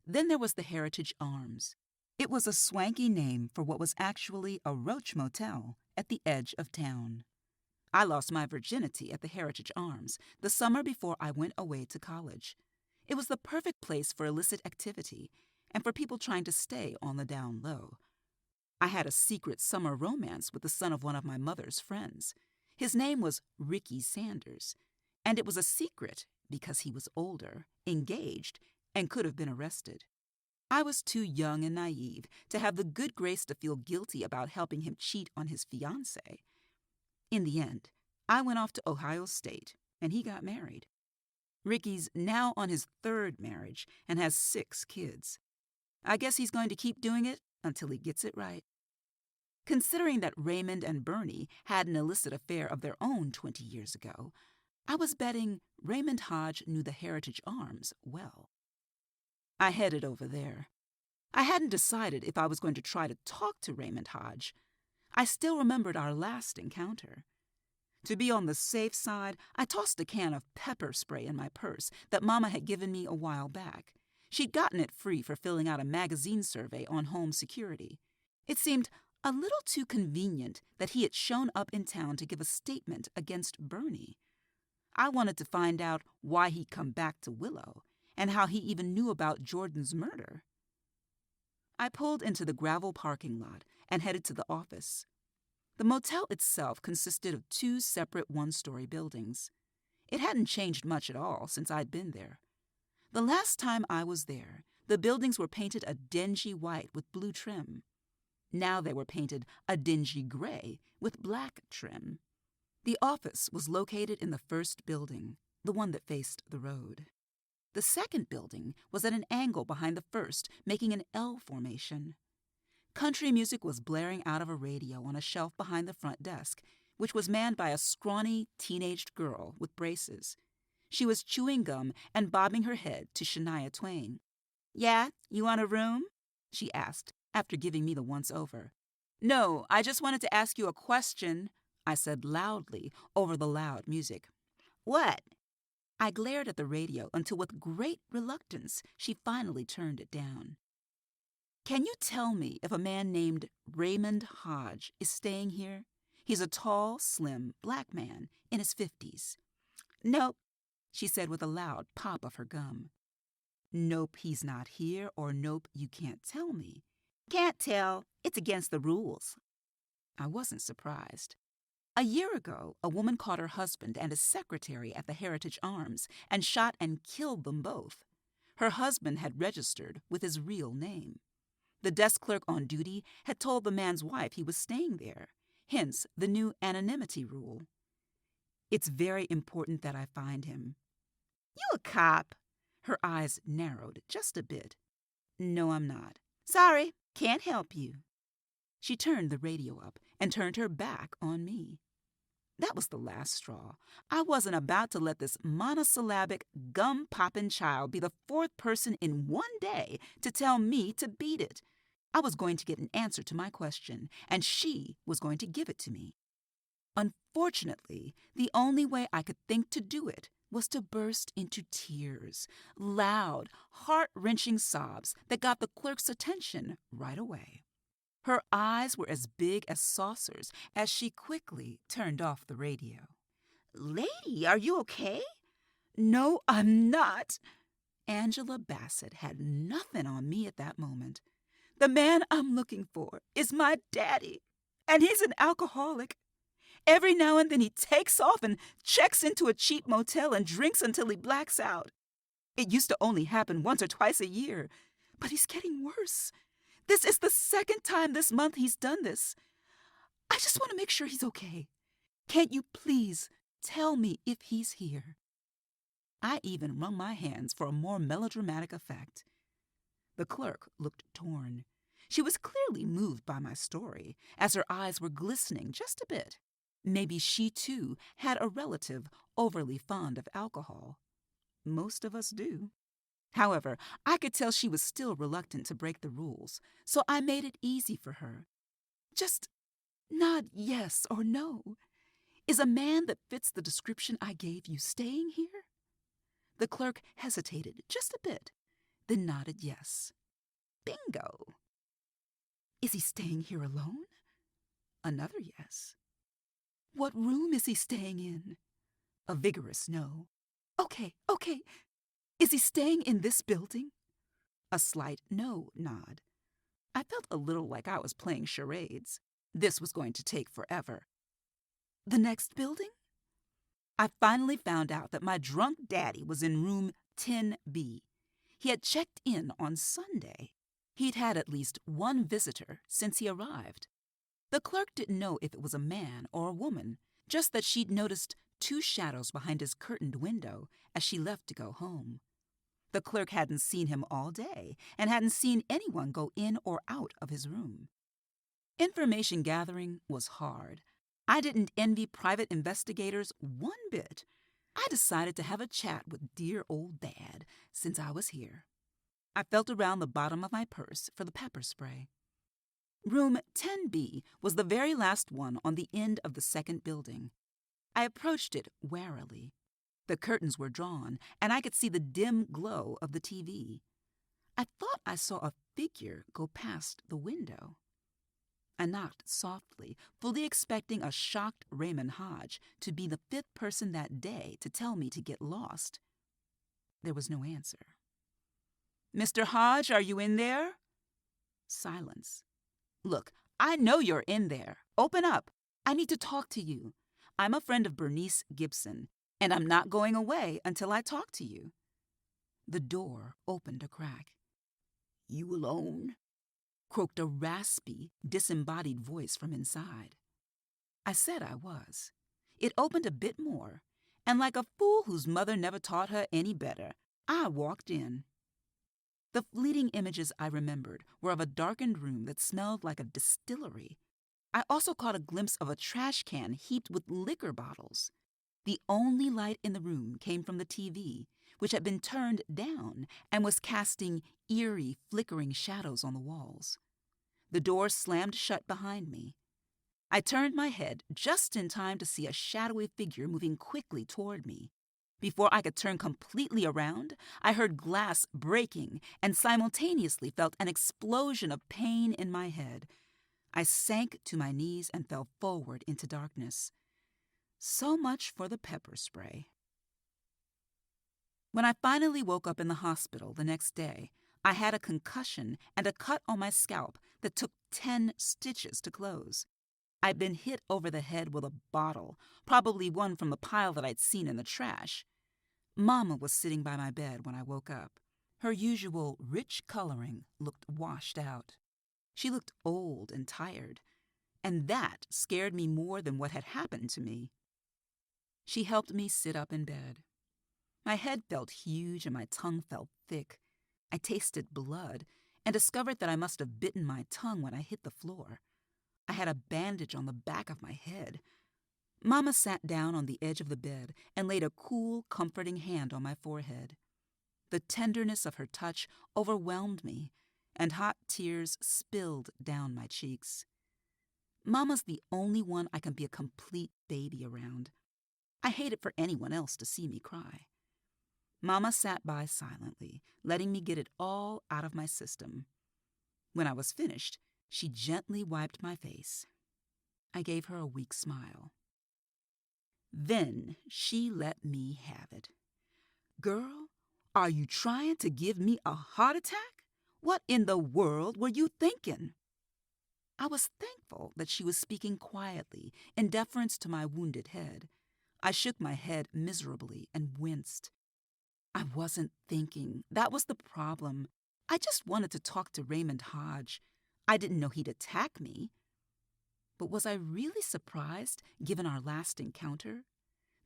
Then there was the Heritage Arms. It was a swanky name for what was actually a roach motel at the edge of town. I lost my virginity at the Heritage Arms the summer before I went away to college. It was the perfect place for illicit activity and for people trying to stay on the down low. I had a secret summer romance with the son of one of my mother's friends. His name was Ricky Sanders, and it was a secret because he was older, engaged, and could have been arrested. I was too young and naive to have the good grace to feel guilty about helping him cheat on his fiancée. In the end, I went off to Ohio State, and he got married. Ricky's now on his third marriage and has 6 kids. I guess he's going to keep doing it until he gets it right. Considering that Raymond and Bernie had an illicit affair of their own 20 years ago, I was betting Raymond Hodge knew the Heritage Arms well. I headed over there. I hadn't decided if I was going to try to talk to Raymond Hodge. I still remembered our last encounter. To be on the safe side, I tossed a can of pepper spray in my purse that Mama had given me a while back. She'd gotten it free for filling out a magazine survey on home security. It seemed a little too convenient that he had shown up in town to give a statement against Bernie. I wanted to find out why he'd come back to Willow and how he even knew about Jordan's murder. I pulled into the gravel parking lot and headed to the office. The motel itself consisted of 2 separate one-story buildings. It hadn't changed much at all since I'd been there. The last time I was there, the buildings were painted a dingy white with blue trim. Now they were painted a dingy gray with black trim. The office was located in the first building, the one that faced the road. The second building was at an angle behind the first, making an L formation. Country music was blaring out of a radio on a shelf behind the front desk, which was manned by a scrawny, teenaged girl with braces. She was chewing gum and bobbing her head to Shania Twain. "Yeah, you want a room?" she asked, after giving me the once-over. "No, I just wanted to ask you a question," I said loudly over the loud music. "What?" I glared at the radio until with great reluctance she finally turned it down. "Can you tell me if a man named Raymond Hodge is staying here? He's a tall, slim, black man in his 50s. "Nope," she said with a loud pop of her gum. "Nope, he's not here, or nope, you can't tell me." "Can't tell. It's against the rules." I wasn't surprised. A year ago, a woman caught her husband and his secretary at the Heritage Arms and shot and killed them both. Her husband had registered with his real name. The desk clerk on duty had told the man's wife he was staying there, hence the new anonymity rule. "It's very important that I find him." "You a cop?" Her eyes narrowed just a bit. "No, I'm not." "Sorry, can't help you." She turned the radio up and turned her back on me. That was the last straw. I wasn't about to let this monosyllabic, gum-popping child be the fourth person in one day to tell me to beat it. I was going to get an answer to my question, and she was going to give it to me. Unfortunately, the only way I could think to do it was to burst into tears, loud, heart-wrenching sobs that got the clerk's attention right away. Her eyes were as big as saucers as she quickly turned off the radio. "Lady, are you okay?" "No, I'm not." Angela Bassett had nothing on me at that moment. "The man I'm looking for is my daddy, and he's an alcoholic. Every now and then he takes off and checks into a cheap motel and drinks until he blacks out. It used to only happen once or twice a year, but he's getting worse. This is the second time this month he's done this. I just want to make sure he's okay. Can't you please tell me if he's here?" I even wrung my hands for a more melodramatic effect. The clerk looked torn. She was clearly moved by my story, as her eyes were glistening just a bit. Maybe she, too, had a relative overly fond of alcohol. Most of us do. However, I could tell she was still reluctant to break the rules, so I made it easy for her. "Just nod yes or no. Is a man that fits the description I gave you staying here?" The clerk hesitated just a bit, then nodded yes. Bingo. "Is he staying here alone?" Another yes. "What room is he staying in?" A vigorous no. Okay. Is he staying in this building?" A slight no nod. I felt a little like I was playing charades. This was going to take forever. "The next building?" I finally found out that my drunk daddy was in room 10B. He had checked in on Sunday. He'd had at least one visitor since he arrived. The clerk didn't know if it was a man or a woman, just that she'd noticed 2 shadows behind his curtained window as she left to go home. The clerk hadn't seen him all day and hadn't seen anyone go in or out of his room. Information gathering was hard. I didn't envy private investigators one bit. I decided to have a chat with dear old Dad since I was here. I felt around the bottom of my purse for the pepper spray. Room 10B was the very last one on the end of the second building. I approached it warily. The curtains were drawn, and I could see the dim glow of the TV. I thought I saw a figure go past the window. I knocked softly, fully expecting a shocked Raymond Hodge to be the 5th person that day to tell me to get lost. There was no answer. "Mr. Hodge, are you in there?" Silence. "Look, I know you're in there. Open up. I need to talk to you. I'm a friend of Bernice Gibson, and I'm not going away until I talk to you." The door opened a crack. "You alone?" croaked a raspy, disembodied voice from inside. I said I was. It opened a bit more, and like a fool whose mother never taught her any better, I walked in. The fleeting images I remembered were of a darkened room that smelled like a distillery. I also caught a glimpse of a trash can heaped with liquor bottles. The only light in the room came from the TV, which had been turned down and was casting eerie, flickering shadows on the walls. The door slammed shut behind me. I turned my head just in time to see a shadowy figure moving quickly toward me. Before I could turn completely around, I heard glass breaking and simultaneously felt an explosion of pain in my head. I sank to my knees and fell forward into darkness. So much for the pepper spray. When I finally woke up in the hospital the next day, I had a concussion and a cut on my scalp that took 10 stitches to close. I'd been hit over the head with a bottle, probably one from the pile that I'd seen in the trash. Mama was sitting by my bed when I woke up. Her usual rich coloring looked washed out. She looked old and tired, and that scared me more than what had happened to me. She helped me sit up in bed. My head felt huge and my tongue felt thick. I tasted blood and discovered that I must have bitten my tongue when I hit the floor. I had a bandage on the back of my head. Mama sat down on the edge of the bed and laid a cool, comforting hand on my forehead. The tenderness of her touch overwhelmed me, and hot tears spilled down my cheeks. Mama's the only one I can be a complete baby around. I hated for anyone else to see me cry. Mama sat by silently, letting me get it all out of my system. When I was finished, she gently wiped my face. I gave her a weak smile. Then she let me have it. "Girl, are you trying to give me a heart attack? What in the world were you thinking?" I was thankful that she was speaking quietly in deference to my wounded head. I shook my head miserably and winced. I wasn't thinking. That was the problem. I just wanted to talk to Raymond Hodge. I didn't know he'd attack me. But was I really surprised, given our last encounter?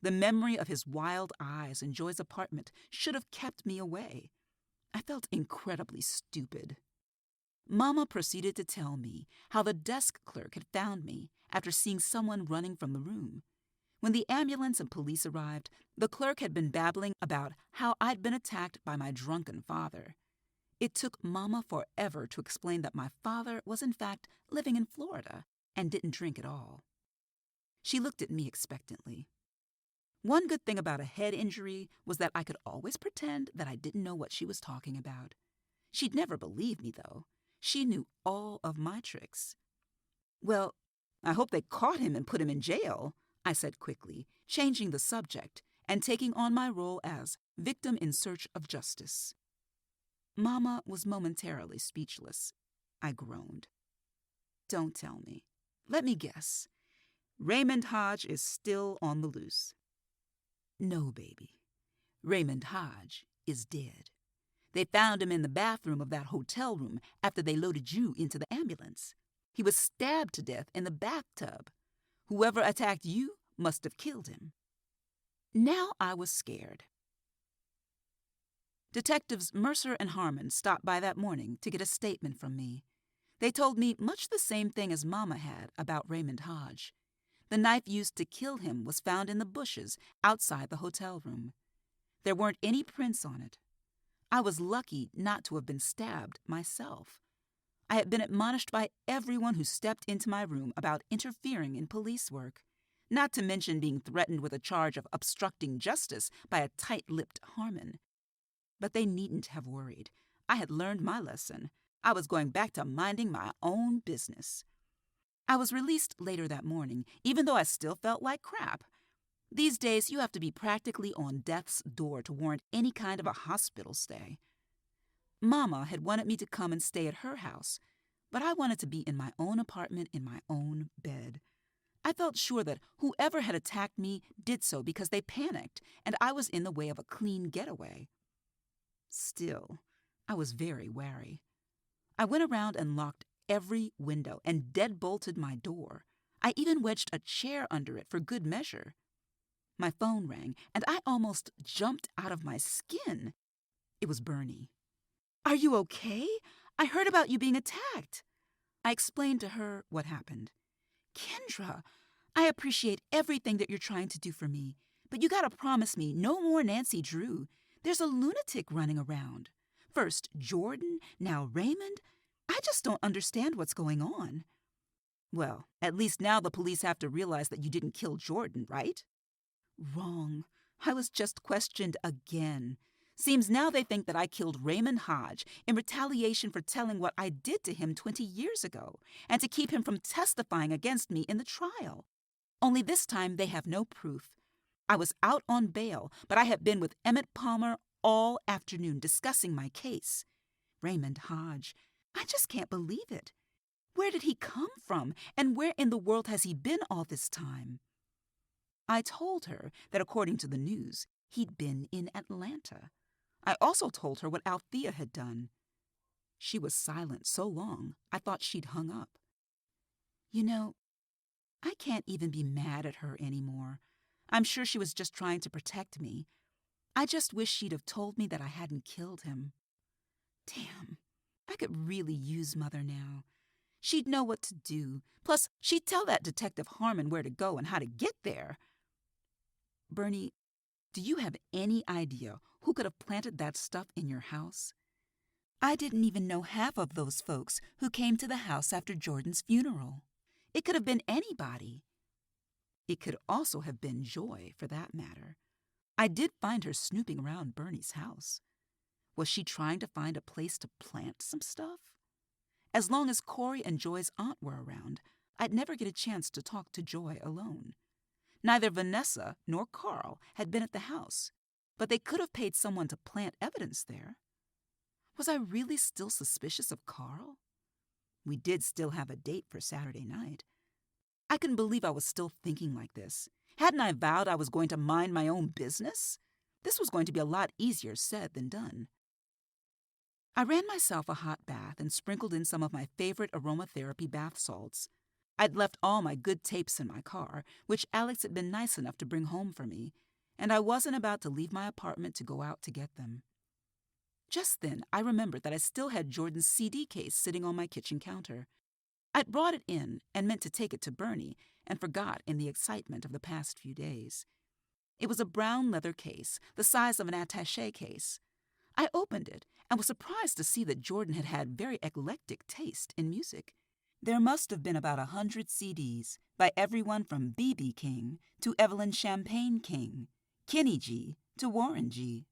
The memory of his wild eyes in Joy's apartment should have kept me away. I felt incredibly stupid. Mama proceeded to tell me how the desk clerk had found me after seeing someone running from the room. When the ambulance and police arrived, the clerk had been babbling about how I'd been attacked by my drunken father. It took Mama forever to explain that my father was in fact living in Florida and didn't drink at all. She looked at me expectantly. One good thing about a head injury was that I could always pretend that I didn't know what she was talking about. She'd never believe me, though. She knew all of my tricks. "Well, I hope they caught him and put him in jail," I said quickly, changing the subject and taking on my role as victim in search of justice. Mama was momentarily speechless. I groaned. "Don't tell me. Let me guess. Raymond Hodge is still on the loose." "No, baby. Raymond Hodge is dead. They found him in the bathroom of that hotel room after they loaded you into the ambulance. He was stabbed to death in the bathtub. Whoever attacked you must have killed him." Now I was scared. Detectives Mercer and Harmon stopped by that morning to get a statement from me. They told me much the same thing as Mama had about Raymond Hodge. The knife used to kill him was found in the bushes outside the hotel room. There weren't any prints on it. I was lucky not to have been stabbed myself. I had been admonished by everyone who stepped into my room about interfering in police work, not to mention being threatened with a charge of obstructing justice by a tight-lipped Harmon. But they needn't have worried. I had learned my lesson. I was going back to minding my own business. I was released later that morning, even though I still felt like crap. These days, you have to be practically on death's door to warrant any kind of a hospital stay. Mama had wanted me to come and stay at her house, but I wanted to be in my own apartment in my own bed. I felt sure that whoever had attacked me did so because they panicked, and I was in the way of a clean getaway. Still, I was very wary. I went around and locked every window and deadbolted my door. I even wedged a chair under it for good measure. My phone rang, and I almost jumped out of my skin. It was Bernie. "Are you okay? I heard about you being attacked." I explained to her what happened. "Kendra, I appreciate everything that you're trying to do for me, but you gotta promise me no more Nancy Drew. There's a lunatic running around. First Jordan, now Raymond. I just don't understand what's going on." "Well, at least now the police have to realize that you didn't kill Jordan, right?" "Wrong. I was just questioned again. Seems now they think that I killed Raymond Hodge in retaliation for telling what I did to him 20 years ago, and to keep him from testifying against me in the trial. Only this time they have no proof. I was out on bail, but I had been with Emmett Palmer all afternoon discussing my case. Raymond Hodge. I just can't believe it. Where did he come from, and where in the world has he been all this time?" I told her that according to the news, he'd been in Atlanta. I also told her what Althea had done. She was silent so long, I thought she'd hung up. "You know, I can't even be mad at her anymore. I'm sure she was just trying to protect me. I just wish she'd have told me that I hadn't killed him. Damn, I could really use Mother now. She'd know what to do. Plus, she'd tell that Detective Harmon where to go and how to get there." "Bernie, do you have any idea who could have planted that stuff in your house? I didn't even know half of those folks who came to the house after Jordan's funeral. It could have been anybody." It could also have been Joy, for that matter. I did find her snooping around Bernie's house. Was she trying to find a place to plant some stuff? As long as Corey and Joy's aunt were around, I'd never get a chance to talk to Joy alone. Neither Vanessa nor Carl had been at the house, but they could have paid someone to plant evidence there. Was I really still suspicious of Carl? We did still have a date for Saturday night. I couldn't believe I was still thinking like this. Hadn't I vowed I was going to mind my own business? This was going to be a lot easier said than done. I ran myself a hot bath and sprinkled in some of my favorite aromatherapy bath salts. I'd left all my good tapes in my car, which Alex had been nice enough to bring home for me, and I wasn't about to leave my apartment to go out to get them. Just then, I remembered that I still had Jordan's CD case sitting on my kitchen counter. I'd brought it in and meant to take it to Bernie, and forgot in the excitement of the past few days. It was a brown leather case, the size of an attaché case. I opened it and was surprised to see that Jordan had had very eclectic taste in music. There must have been about 100 CDs by everyone from B.B. King to Evelyn Champagne King, Kenny G to Warren G.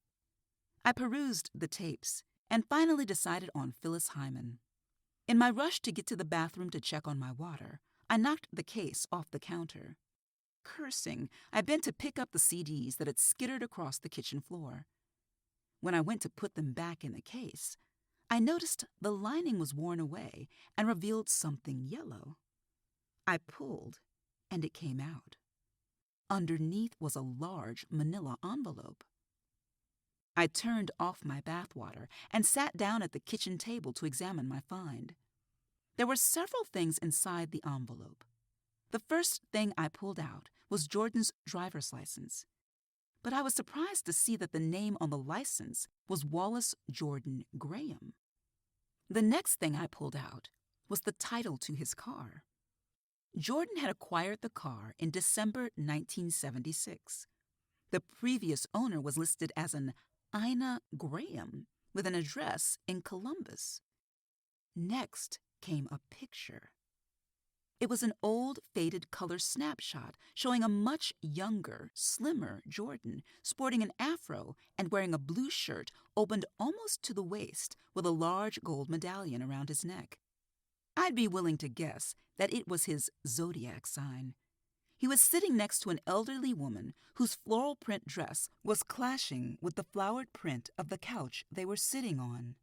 I perused the tapes and finally decided on Phyllis Hyman. In my rush to get to the bathroom to check on my water, I knocked the case off the counter. Cursing, I bent to pick up the CDs that had skittered across the kitchen floor. When I went to put them back in the case, I noticed the lining was worn away and revealed something yellow. I pulled, and it came out. Underneath was a large manila envelope. I turned off my bathwater and sat down at the kitchen table to examine my find. There were several things inside the envelope. The first thing I pulled out was Jordan's driver's license, but I was surprised to see that the name on the license was Wallace Jordan Graham. The next thing I pulled out was the title to his car. Jordan had acquired the car in December 1976. The previous owner was listed as an Ina Graham with an address in Columbus. Next came a picture. It was an old, faded color snapshot showing a much younger, slimmer Jordan, sporting an afro and wearing a blue shirt opened almost to the waist with a large gold medallion around his neck. I'd be willing to guess that it was his zodiac sign. He was sitting next to an elderly woman whose floral print dress was clashing with the flowered print of the couch they were sitting on.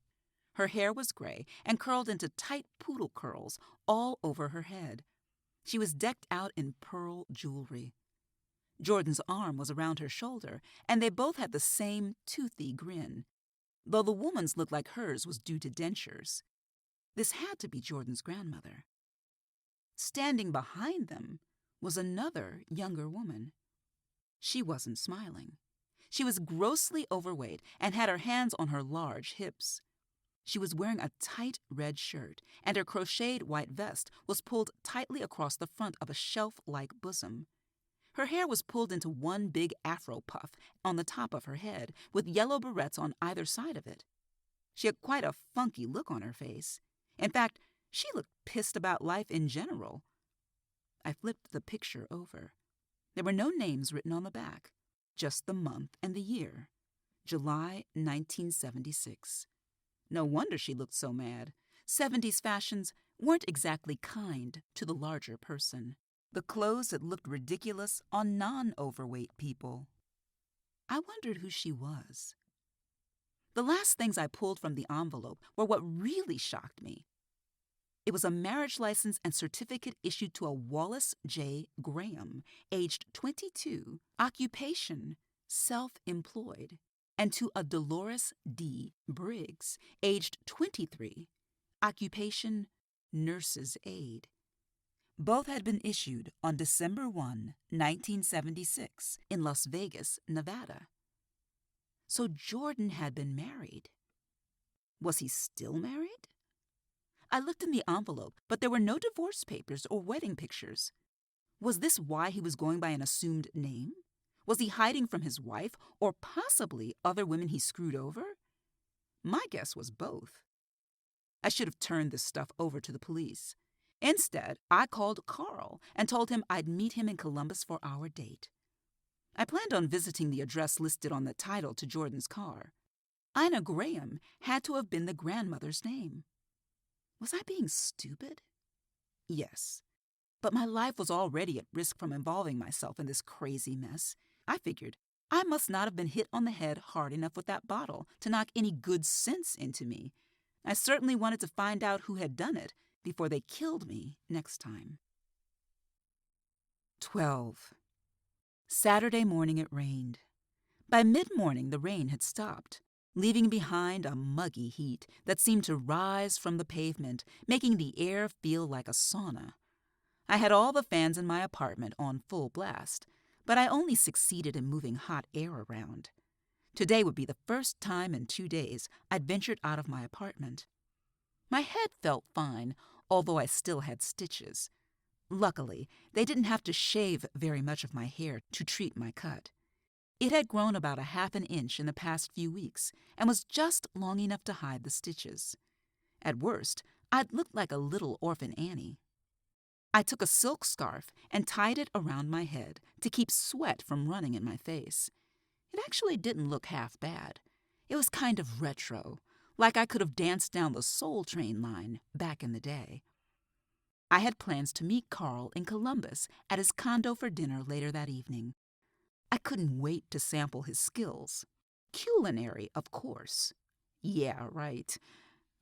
Her hair was gray and curled into tight poodle curls all over her head. She was decked out in pearl jewelry. Jordan's arm was around her shoulder, and they both had the same toothy grin, though the woman's looked like hers was due to dentures. This had to be Jordan's grandmother. Standing behind them was another younger woman. She wasn't smiling. She was grossly overweight and had her hands on her large hips. She was wearing a tight red shirt, and her crocheted white vest was pulled tightly across the front of a shelf-like bosom. Her hair was pulled into one big afro puff on the top of her head, with yellow barrettes on either side of it. She had quite a funky look on her face. In fact, she looked pissed about life in general. I flipped the picture over. There were no names written on the back, just the month and the year. July 1976. No wonder she looked so mad. 70s fashions weren't exactly kind to the larger person. The clothes had looked ridiculous on non-overweight people. I wondered who she was. The last things I pulled from the envelope were what really shocked me. It was a marriage license and certificate issued to a Wallace J. Graham, aged 22, occupation, self-employed, and to a Dolores D. Briggs, aged 23, occupation, nurse's aide. Both had been issued on December 1, 1976, in Las Vegas, Nevada. So Jordan had been married. Was he still married? I looked in the envelope, but there were no divorce papers or wedding pictures. Was this why he was going by an assumed name? Was he hiding from his wife or possibly other women he screwed over? My guess was both. I should have turned this stuff over to the police. Instead, I called Carl and told him I'd meet him in Columbus for our date. I planned on visiting the address listed on the title to Jordan's car. Ina Graham had to have been the grandmother's name. Was I being stupid? Yes, but my life was already at risk from involving myself in this crazy mess. I figured I must not have been hit on the head hard enough with that bottle to knock any good sense into me. I certainly wanted to find out who had done it before they killed me next time. 12. Saturday morning it rained. By mid-morning the rain had stopped, leaving behind a muggy heat that seemed to rise from the pavement, making the air feel like a sauna. I had all the fans in my apartment on full blast, but I only succeeded in moving hot air around. Today would be the first time in 2 days I'd ventured out of my apartment. My head felt fine, although I still had stitches. Luckily, they didn't have to shave very much of my hair to treat my cut. It had grown about 1/2 inch in the past few weeks and was just long enough to hide the stitches. At worst, I'd looked like a little orphan Annie. I took a silk scarf and tied it around my head to keep sweat from running in my face. It actually didn't look half bad. It was kind of retro, like I could have danced down the Soul Train line back in the day. I had plans to meet Carl in Columbus at his condo for dinner later that evening. I couldn't wait to sample his skills. Culinary, of course. Yeah, right.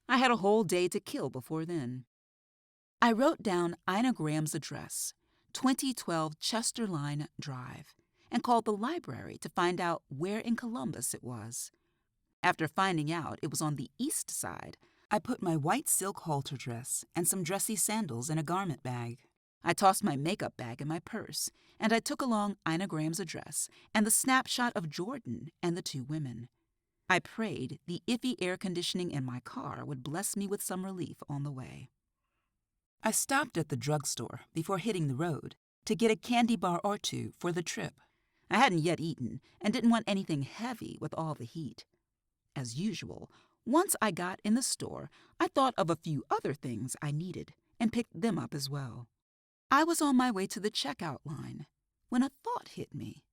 I had a whole day to kill before then. I wrote down Ina Graham's address, 2012 Chester Line Drive, and called the library to find out where in Columbus it was. After finding out it was on the east side, I put my white silk halter dress and some dressy sandals in a garment bag. I tossed my makeup bag in my purse, and I took along Ina Graham's address and the snapshot of Jordan and the 2 women. I prayed the iffy air conditioning in my car would bless me with some relief on the way. I stopped at the drugstore before hitting the road to get a candy bar or 2 for the trip. I hadn't yet eaten and didn't want anything heavy with all the heat. As usual, once I got in the store, I thought of a few other things I needed and picked them up as well. I was on my way to the checkout line when a thought hit me.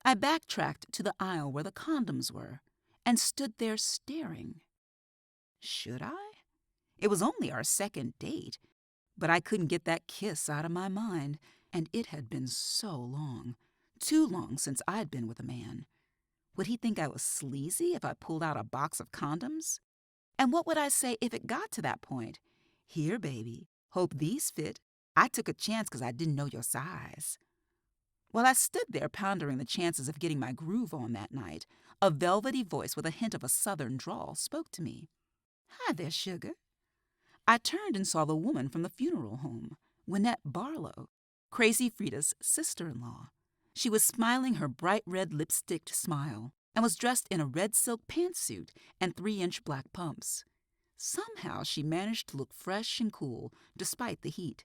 I backtracked to the aisle where the condoms were and stood there staring. Should I? It was only our second date, but I couldn't get that kiss out of my mind, and it had been so long, too long since I'd been with a man. Would he think I was sleazy if I pulled out a box of condoms? And what would I say if it got to that point? Here, baby, hope these fit. I took a chance because I didn't know your size. While I stood there pondering the chances of getting my groove on that night, a velvety voice with a hint of a southern drawl spoke to me. Hi there, sugar. I turned and saw the woman from the funeral home, Wynette Barlow, Crazy Frida's sister-in-law. She was smiling her bright red lipsticked smile and was dressed in a red silk pantsuit and 3-inch black pumps. Somehow she managed to look fresh and cool despite the heat.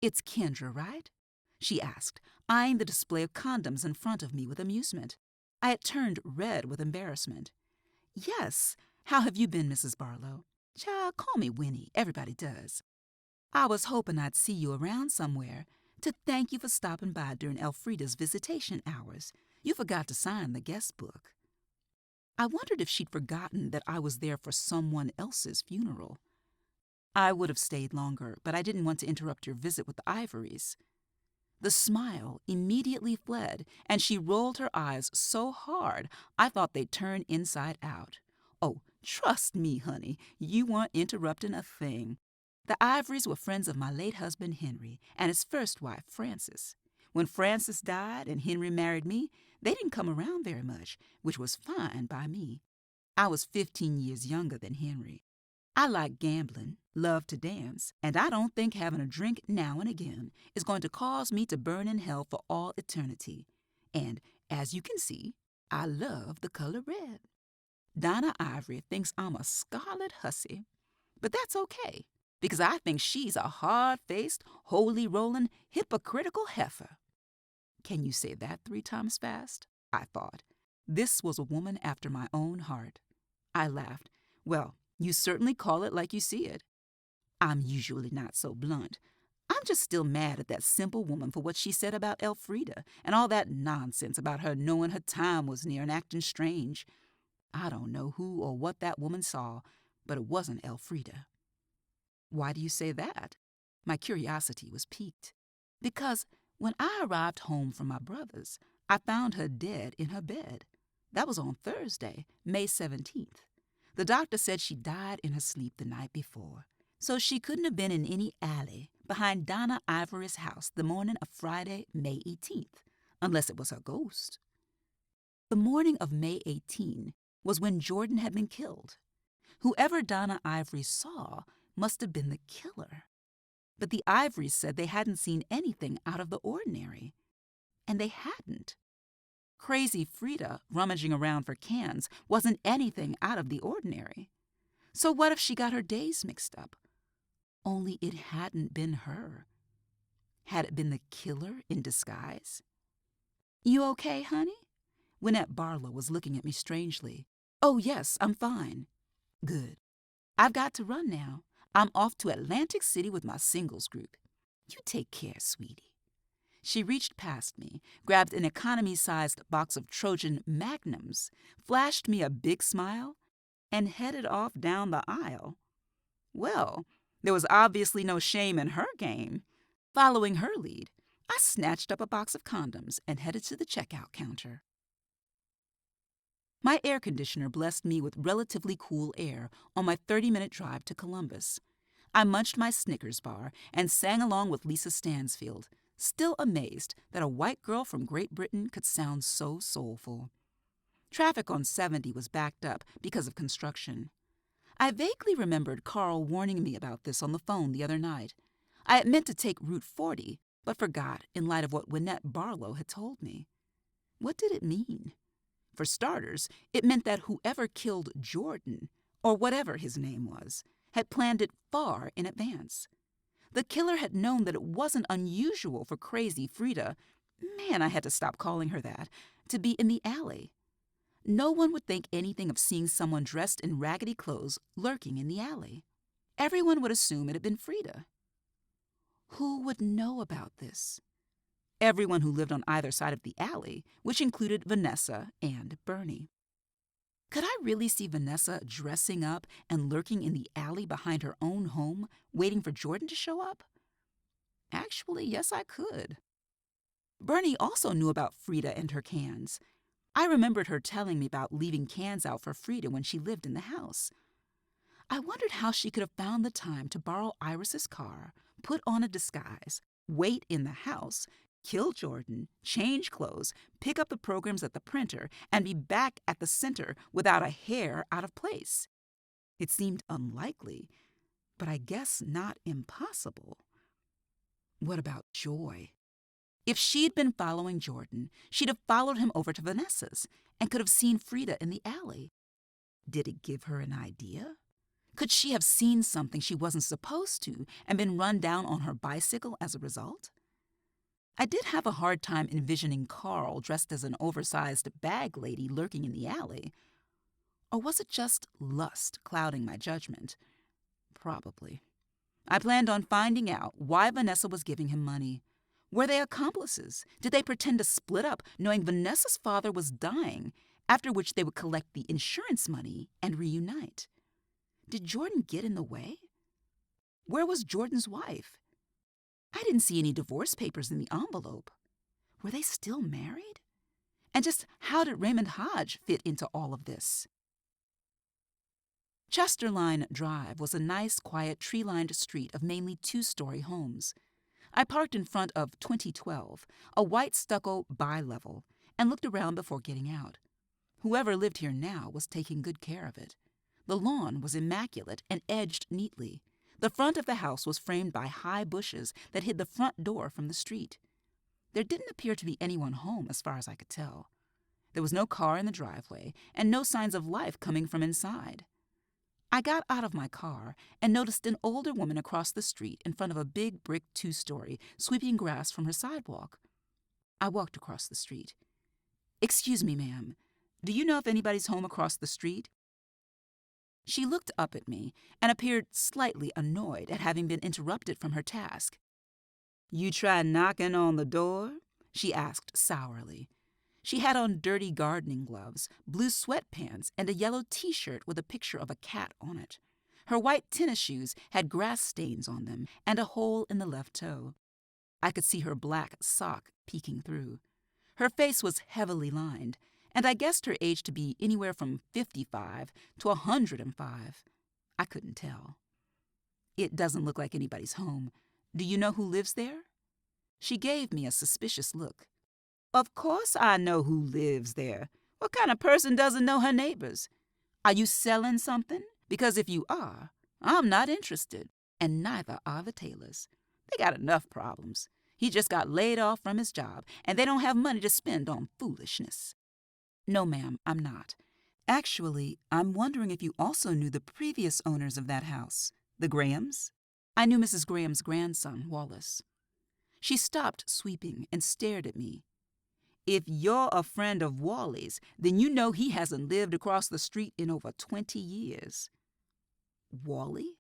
"It's Kendra, right?" she asked, eyeing the display of condoms in front of me with amusement. I had turned red with embarrassment. "Yes. How have you been, Mrs. Barlow?" "Child, call me Winnie. Everybody does." "I was hoping I'd see you around somewhere to thank you for stopping by during Elfrida's visitation hours. You forgot to sign the guest book." I wondered if she'd forgotten that I was there for someone else's funeral. "I would have stayed longer, but I didn't want to interrupt your visit with the Ivories." The smile immediately fled, and she rolled her eyes so hard I thought they'd turn inside out. "Oh, trust me, honey, you weren't interrupting a thing. The Ivories were friends of my late husband Henry and his first wife, Frances. When Frances died and Henry married me, they didn't come around very much, which was fine by me. I was 15 years younger than Henry. I like gambling, love to dance, and I don't think having a drink now and again is going to cause me to burn in hell for all eternity. And, as you can see, I love the color red. Donna Ivory thinks I'm a scarlet hussy, but that's okay, because I think she's a hard-faced, holy-rolling, hypocritical heifer." Can you say that 3 times fast? I thought. This was a woman after my own heart. I laughed. "Well, you certainly call it like you see it." I'm usually not so blunt. I'm just still mad at that simple woman for what she said about Elfrida and all that nonsense about her knowing her time was near and acting strange. I don't know who or what that woman saw, but it wasn't Elfrida. "Why do you say that?" My curiosity was piqued. "Because when I arrived home from my brother's, I found her dead in her bed. That was on Thursday, May 17th. The doctor said she died in her sleep the night before, so she couldn't have been in any alley behind Donna Ivory's house the morning of Friday, May 18th, unless it was her ghost." The morning of May 18 was when Jordan had been killed. Whoever Donna Ivory saw must have been the killer. But the Ivories said they hadn't seen anything out of the ordinary. And they hadn't. Crazy Frida rummaging around for cans wasn't anything out of the ordinary. So what if she got her days mixed up? Only it hadn't been her. Had it been the killer in disguise? "You okay, honey?" Wynette Barlow was looking at me strangely. "Oh, yes, I'm fine." "Good. I've got to run now. I'm off to Atlantic City with my singles group. You take care, sweetie." She reached past me, grabbed an economy-sized box of Trojan Magnums, flashed me a big smile, and headed off down the aisle. Well, there was obviously no shame in her game. Following her lead, I snatched up a box of condoms and headed to the checkout counter. My air conditioner blessed me with relatively cool air on my 30-minute drive to Columbus. I munched my Snickers bar and sang along with Lisa Stansfield, still amazed that a white girl from Great Britain could sound so soulful. Traffic on 70 was backed up because of construction. I vaguely remembered Carl warning me about this on the phone the other night. I had meant to take Route 40, but forgot in light of what Wynette Barlow had told me. What did it mean? For starters, it meant that whoever killed Jordan, or whatever his name was, had planned it far in advance. The killer had known that it wasn't unusual for Crazy Frida, man, I had to stop calling her that, to be in the alley. No one would think anything of seeing someone dressed in raggedy clothes lurking in the alley. Everyone would assume it had been Frida. Who would know about this? Everyone who lived on either side of the alley, which included Vanessa and Bernie. Could I really see Vanessa dressing up and lurking in the alley behind her own home, waiting for Jordan to show up? Actually, yes, I could. Bernie also knew about Frida and her cans. I remembered her telling me about leaving cans out for Frida when she lived in the house. I wondered how she could have found the time to borrow Iris's car, put on a disguise, wait in the house, kill Jordan, change clothes, pick up the programs at the printer, and be back at the center without a hair out of place. It seemed unlikely, but I guess not impossible. What about Joy? If she'd been following Jordan, she'd have followed him over to Vanessa's and could have seen Frida in the alley. Did it give her an idea? Could she have seen something she wasn't supposed to and been run down on her bicycle as a result? I did have a hard time envisioning Carl dressed as an oversized bag lady lurking in the alley. Or was it just lust clouding my judgment? Probably. I planned on finding out why Vanessa was giving him money. Were they accomplices? Did they pretend to split up, knowing Vanessa's father was dying, after which they would collect the insurance money and reunite? Did Jordan get in the way? Where was Jordan's wife? I didn't see any divorce papers in the envelope. Were they still married? And just how did Raymond Hodge fit into all of this? Chesterline Drive was a nice, quiet, tree-lined street of mainly two-story homes. I parked in front of 2012, a white stucco bi-level, and looked around before getting out. Whoever lived here now was taking good care of it. The lawn was immaculate and edged neatly. The front of the house was framed by high bushes that hid the front door from the street. There didn't appear to be anyone home as far as I could tell. There was no car in the driveway and no signs of life coming from inside. I got out of my car and noticed an older woman across the street in front of a big brick two-story, sweeping grass from her sidewalk. I walked across the street. "Excuse me, ma'am. Do you know if anybody's home across the street?" She looked up at me and appeared slightly annoyed at having been interrupted from her task. "You try knocking on the door?" she asked sourly. She had on dirty gardening gloves, blue sweatpants, and a yellow T-shirt with a picture of a cat on it. Her white tennis shoes had grass stains on them and a hole in the left toe. I could see her black sock peeking through. Her face was heavily lined, and I guessed her age to be anywhere from 55 to 105. I couldn't tell. "It doesn't look like anybody's home. Do you know who lives there?" She gave me a suspicious look. "Of course I know who lives there. What kind of person doesn't know her neighbors? Are you selling something? Because if you are, I'm not interested, and neither are the Taylors. They got enough problems. He just got laid off from his job, and they don't have money to spend on foolishness." "No, ma'am, I'm not. Actually, I'm wondering if you also knew the previous owners of that house, the Grahams?" I knew Mrs. Graham's grandson, Wallace. She stopped sweeping and stared at me. "If you're a friend of Wally's, then you know he hasn't lived across the street in over 20 years. "Wally?"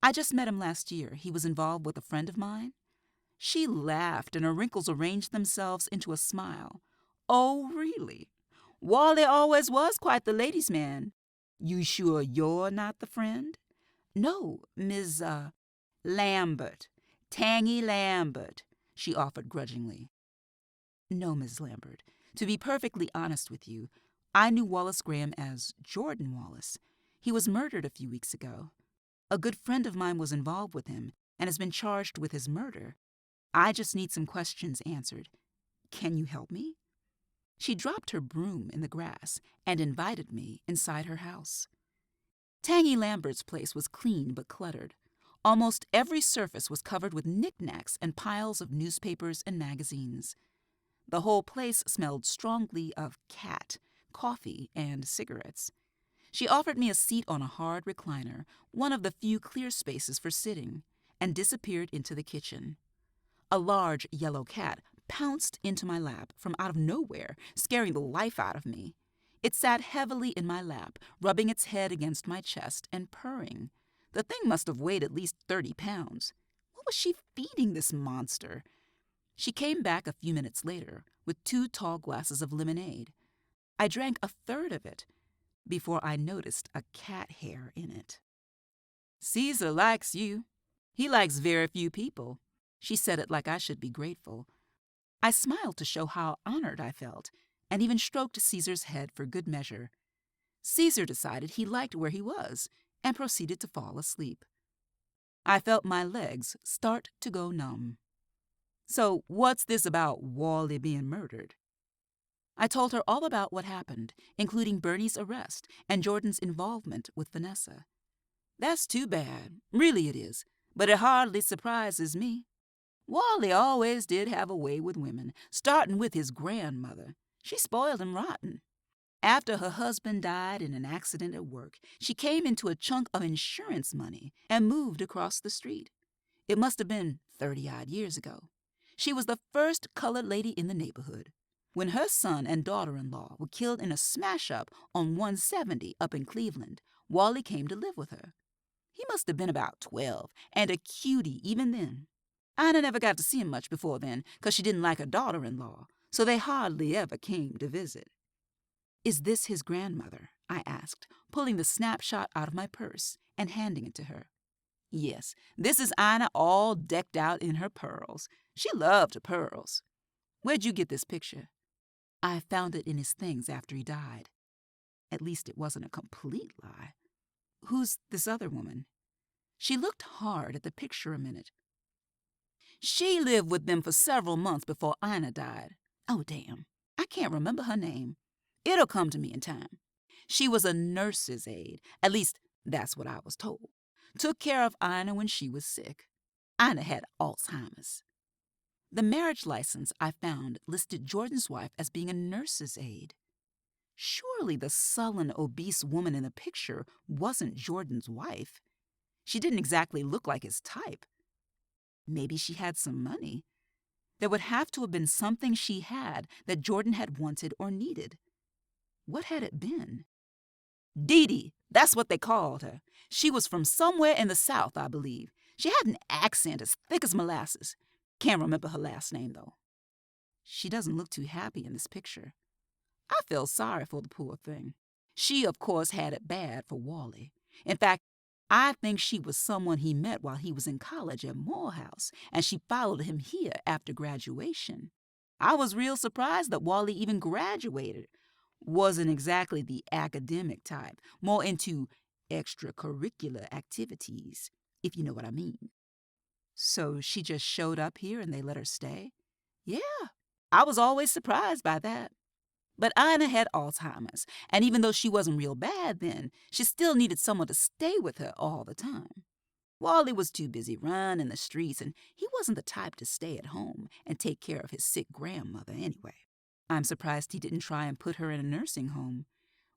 "I just met him last year. He was involved with a friend of mine." She laughed, and her wrinkles arranged themselves into a smile. "Oh, really? Wally always was quite the ladies' man. You sure you're not the friend?" "No, Miss, Lambert. Tangy Lambert," she offered grudgingly. "No, Miss Lambert. To be perfectly honest with you, I knew Wallace Graham as Jordan Wallace. He was murdered a few weeks ago. A good friend of mine was involved with him and has been charged with his murder. I just need some questions answered. Can you help me?" She dropped her broom in the grass and invited me inside her house. Tangy Lambert's place was clean but cluttered. Almost every surface was covered with knickknacks and piles of newspapers and magazines. The whole place smelled strongly of cat, coffee, and cigarettes. She offered me a seat on a hard recliner, one of the few clear spaces for sitting, and disappeared into the kitchen. A large yellow cat pounced into my lap from out of nowhere, scaring the life out of me. It sat heavily in my lap, rubbing its head against my chest and purring. The thing must have weighed at least 30 pounds. What was she feeding this monster? She came back a few minutes later with 2 tall glasses of lemonade. I drank a third of it before I noticed a cat hair in it. "Caesar likes you. He likes very few people." She said it like I should be grateful. I smiled to show how honored I felt, and even stroked Caesar's head for good measure. Caesar decided he liked where he was and proceeded to fall asleep. I felt my legs start to go numb. "So what's this about Wally being murdered?" I told her all about what happened, including Bernie's arrest and Jordan's involvement with Vanessa. "That's too bad. Really it is. But it hardly surprises me." Wally always did have a way with women, starting with his grandmother. She spoiled him rotten. After her husband died in an accident at work, she came into a chunk of insurance money and moved across the street. It must have been 30-odd years ago. She was the first colored lady in the neighborhood. When her son and daughter-in-law were killed in a smash-up on 170 up in Cleveland, Wally came to live with her. He must have been about 12, and a cutie even then. Ina never got to see him much before then, 'cause she didn't like her daughter-in-law, so they hardly ever came to visit. "Is this his grandmother?" I asked, pulling the snapshot out of my purse and handing it to her. "Yes, this is Ina all decked out in her pearls. She loved her pearls. Where'd you get this picture?" "I found it in his things after he died." At least it wasn't a complete lie. "Who's this other woman?" She looked hard at the picture a minute. "She lived with them for several months before Ina died. Oh, damn, I can't remember her name. It'll come to me in time. She was a nurse's aide. At least, that's what I was told. Took care of Ina when she was sick. Ina had Alzheimer's." The marriage license I found listed Jordan's wife as being a nurse's aide. Surely the sullen, obese woman in the picture wasn't Jordan's wife. She didn't exactly look like his type. Maybe she had some money. There would have to have been something she had that Jordan had wanted or needed. What had it been? Dee Dee, that's what they called her. She was from somewhere in the South, I believe. She had an accent as thick as molasses. Can't remember her last name, though. She doesn't look too happy in this picture. I feel sorry for the poor thing. She, of course, had it bad for Wally. In fact, I think she was someone he met while he was in college at Morehouse, and she followed him here after graduation. I was real surprised that Wally even graduated. Wasn't exactly the academic type, more into extracurricular activities, if you know what I mean. So she just showed up here and they let her stay? Yeah, I was always surprised by that. But Ina had Alzheimer's, and even though she wasn't real bad then, she still needed someone to stay with her all the time. Wally was too busy running the streets, and he wasn't the type to stay at home and take care of his sick grandmother anyway. I'm surprised he didn't try and put her in a nursing home.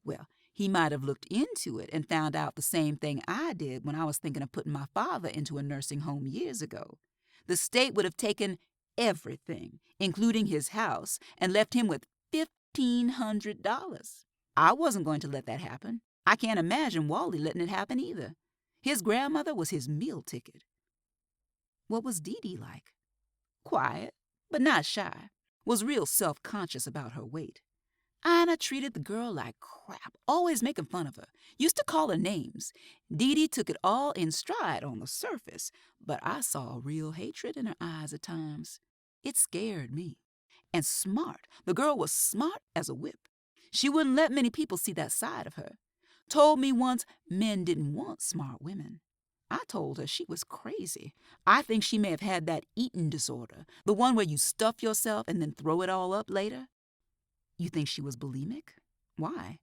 Well, he might have looked into it and found out the same thing I did when I was thinking of putting my father into a nursing home years ago. The state would have taken everything, including his house, and left him with $1,500. I wasn't going to let that happen. I can't imagine Wally letting it happen either. His grandmother was his meal ticket. What was Dee Dee like? Quiet, but not shy. Was real self-conscious about her weight. Ina treated the girl like crap, always making fun of her. Used to call her names. Dee Dee took it all in stride on the surface, but I saw real hatred in her eyes at times. It scared me. And smart. The girl was smart as a whip. She wouldn't let many people see that side of her. Told me once men didn't want smart women. I told her she was crazy. I think she may have had that eating disorder, the one where you stuff yourself and then throw it all up later. You think she was bulimic? Why?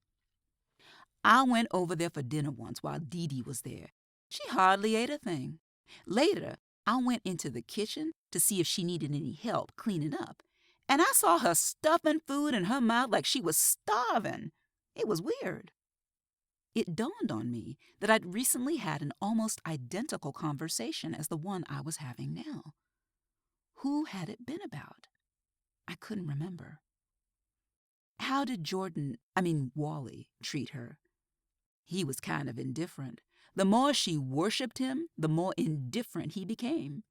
I went over there for dinner once while Dee Dee was there. She hardly ate a thing. Later, I went into the kitchen to see if she needed any help cleaning up, and I saw her stuffing food in her mouth like she was starving. It was weird. It dawned on me that I'd recently had an almost identical conversation as the one I was having now. Who had it been about? I couldn't remember. How did Wally, treat her? He was kind of indifferent. The more she worshipped him, the more indifferent he became.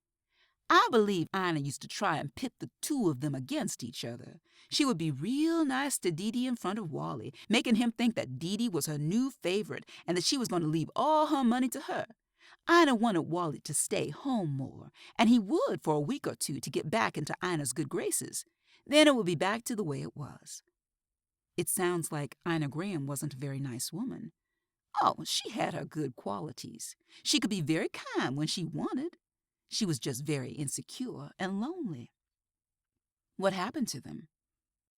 I believe Ina used to try and pit the two of them against each other. She would be real nice to Dee Dee in front of Wally, making him think that Dee Dee was her new favorite and that she was going to leave all her money to her. Ina wanted Wally to stay home more, and he would for a week or two to get back into Ina's good graces. Then it would be back to the way it was. It sounds like Ina Graham wasn't a very nice woman. Oh, she had her good qualities. She could be very kind when she wanted. She was just very insecure and lonely. What happened to them?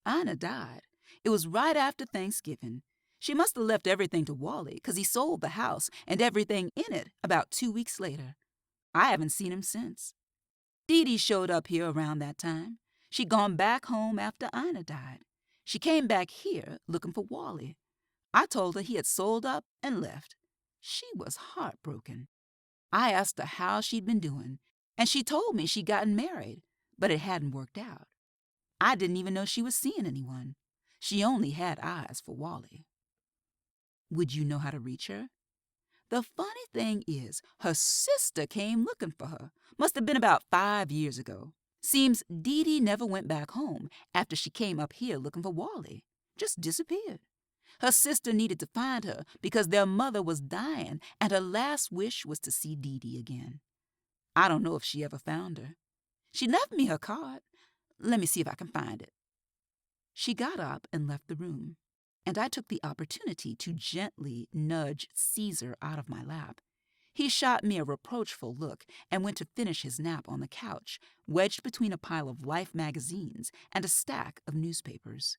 Ina died. It was right after Thanksgiving. She must have left everything to Wally because he sold the house and everything in it about 2 weeks later. I haven't seen him since. Dee Dee showed up here around that time. She'd gone back home after Ina died. She came back here looking for Wally. I told her he had sold up and left. She was heartbroken. I asked her how she'd been doing, and she told me she'd gotten married, but it hadn't worked out. I didn't even know she was seeing anyone. She only had eyes for Wally. Would you know how to reach her? The funny thing is, her sister came looking for her. Must have been about 5 years ago. Seems Dee Dee never went back home after she came up here looking for Wally. Just disappeared. Her sister needed to find her because their mother was dying, and her last wish was to see Dee Dee again. I don't know if she ever found her. She left me her card. Let me see if I can find it. She got up and left the room, and I took the opportunity to gently nudge Caesar out of my lap. He shot me a reproachful look and went to finish his nap on the couch, wedged between a pile of Life magazines and a stack of newspapers.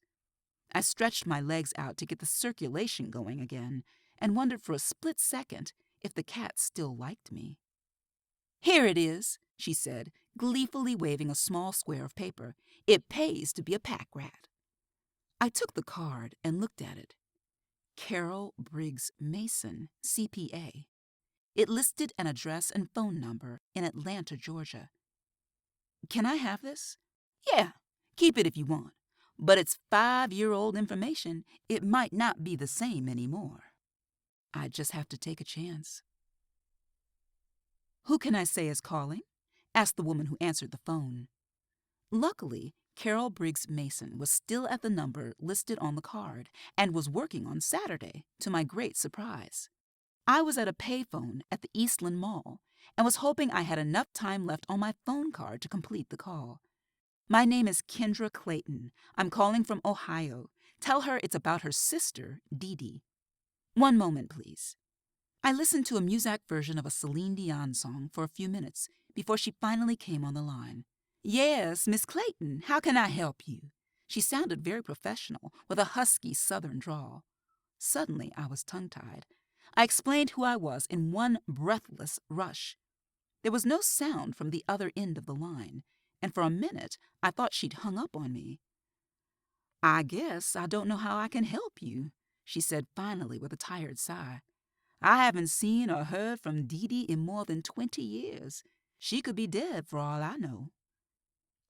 I stretched my legs out to get the circulation going again and wondered for a split second if the cat still liked me. "Here it is," she said, gleefully waving a small square of paper. "It pays to be a pack rat." I took the card and looked at it. Carol Briggs Mason, CPA. It listed an address and phone number in Atlanta, Georgia. "Can I have this?" "Yeah, keep it if you want. But it's 5-year-old information. It might not be the same anymore." I'd just have to take a chance. "Who can I say is calling?" asked the woman who answered the phone. Luckily, Carol Briggs Mason was still at the number listed on the card and was working on Saturday, to my great surprise. I was at a payphone at the Eastland Mall and was hoping I had enough time left on my phone card to complete the call. "My name is Kendra Clayton. I'm calling from Ohio. Tell her it's about her sister, Dee Dee." "One moment, please." I listened to a Muzak version of a Celine Dion song for a few minutes before she finally came on the line. "Yes, Miss Clayton, how can I help you?" She sounded very professional, with a husky southern drawl. Suddenly, I was tongue-tied. I explained who I was in one breathless rush. There was no sound from the other end of the line, and for a minute I thought she'd hung up on me. "I guess I don't know how I can help you," she said finally with a tired sigh. "I haven't seen or heard from Dee Dee in more than 20 years. She could be dead for all I know."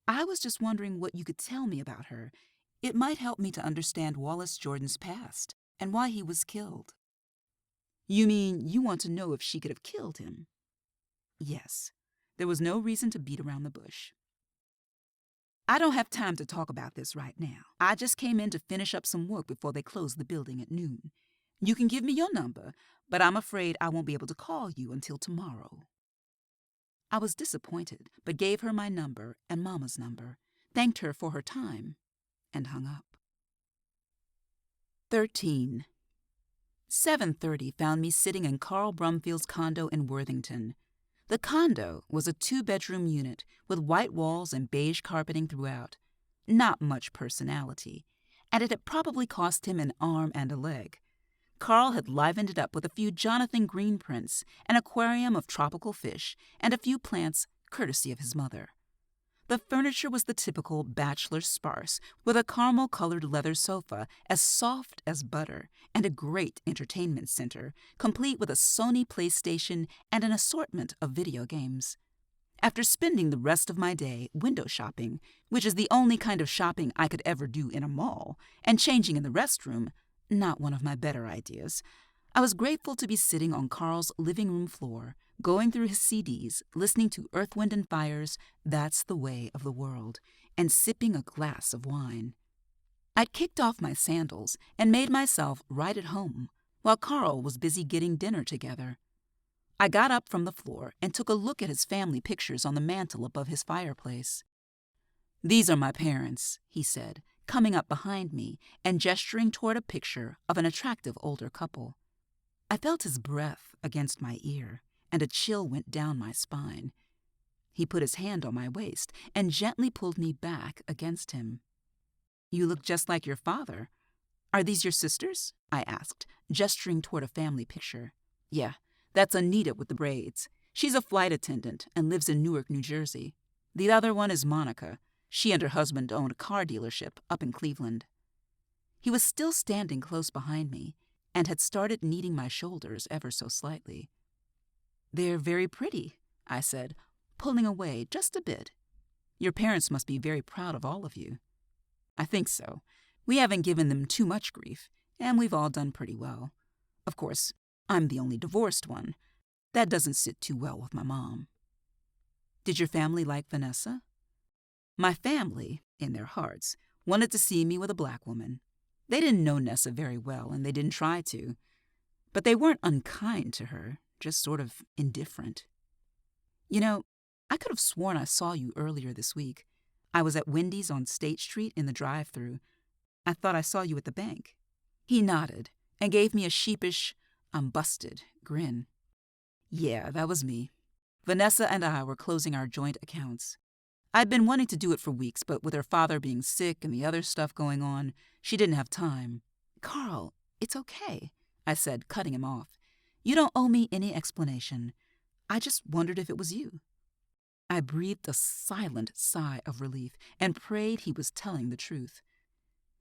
"I was just wondering what you could tell me about her. It might help me to understand Wallace Jordan's past and why he was killed." "You mean you want to know if she could have killed him?" "Yes. There was no reason to beat around the bush." "I don't have time to talk about this right now. I just came in to finish up some work before they close the building at noon. You can give me your number, but I'm afraid I won't be able to call you until tomorrow." I was disappointed, but gave her my number and Mama's number, thanked her for her time, and hung up. 13. 7:30 found me sitting in Carl Brumfield's condo in Worthington. The condo was a 2-bedroom unit with white walls and beige carpeting throughout. Not much personality, and it had probably cost him an arm and a leg. Carl had livened it up with a few Jonathan Green prints, an aquarium of tropical fish, and a few plants courtesy of his mother. The furniture was the typical bachelor sparse, with a caramel-colored leather sofa as soft as butter and a great entertainment center, complete with a Sony PlayStation and an assortment of video games. After spending the rest of my day window shopping, which is the only kind of shopping I could ever do in a mall, and changing in the restroom, not one of my better ideas, I was grateful to be sitting on Carl's living room floor, going through his CDs, listening to Earth, Wind & Fire's That's the Way of the World, and sipping a glass of wine. I'd kicked off my sandals and made myself right at home, while Carl was busy getting dinner together. I got up from the floor and took a look at his family pictures on the mantel above his fireplace. "These are my parents," he said, coming up behind me and gesturing toward a picture of an attractive older couple. I felt his breath against my ear, and a chill went down my spine. He put his hand on my waist and gently pulled me back against him. "You look just like your father. Are these your sisters?" I asked, gesturing toward a family picture. "Yeah, that's Anita with the braids. She's a flight attendant and lives in Newark, New Jersey." The other one is Monica. She and her husband own a car dealership up in Cleveland. He was still standing close behind me and had started kneading my shoulders ever so slightly. They're very pretty, I said, pulling away just a bit. Your parents must be very proud of all of you. I think so. We haven't given them too much grief, and we've all done pretty well. Of course, I'm the only divorced one. That doesn't sit too well with my mom. Did your family like Vanessa? My family, in their hearts, wanted to see me with a black woman. They didn't know Nessa very well, and they didn't try to. But they weren't unkind to her, just sort of indifferent. You know, I could have sworn I saw you earlier this week. I was at Wendy's on State Street in the drive-thru. I thought I saw you at the bank. He nodded and gave me a sheepish, I'm busted grin. Yeah, that was me. Vanessa and I were closing our joint accounts. I'd been wanting to do it for weeks, but with her father being sick and the other stuff going on, she didn't have time. Carl, it's okay, I said, cutting him off. You don't owe me any explanation. I just wondered if it was you. I breathed a silent sigh of relief and prayed he was telling the truth.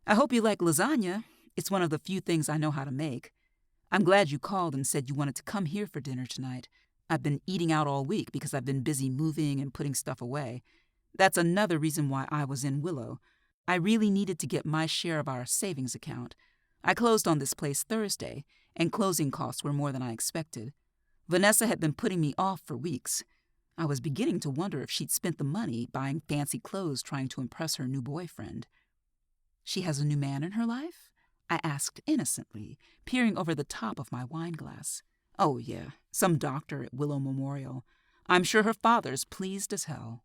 I hope you like lasagna. It's one of the few things I know how to make. I'm glad you called and said you wanted to come here for dinner tonight. I've been eating out all week because I've been busy moving and putting stuff away. That's another reason why I was in Willow. I really needed to get my share of our savings account. I closed on this place Thursday, and closing costs were more than I expected. Vanessa had been putting me off for weeks. I was beginning to wonder if she'd spent the money buying fancy clothes trying to impress her new boyfriend. She has a new man in her life? I asked innocently, peering over the top of my wine glass. Oh, yeah, some doctor at Willow Memorial. I'm sure her father's pleased as hell.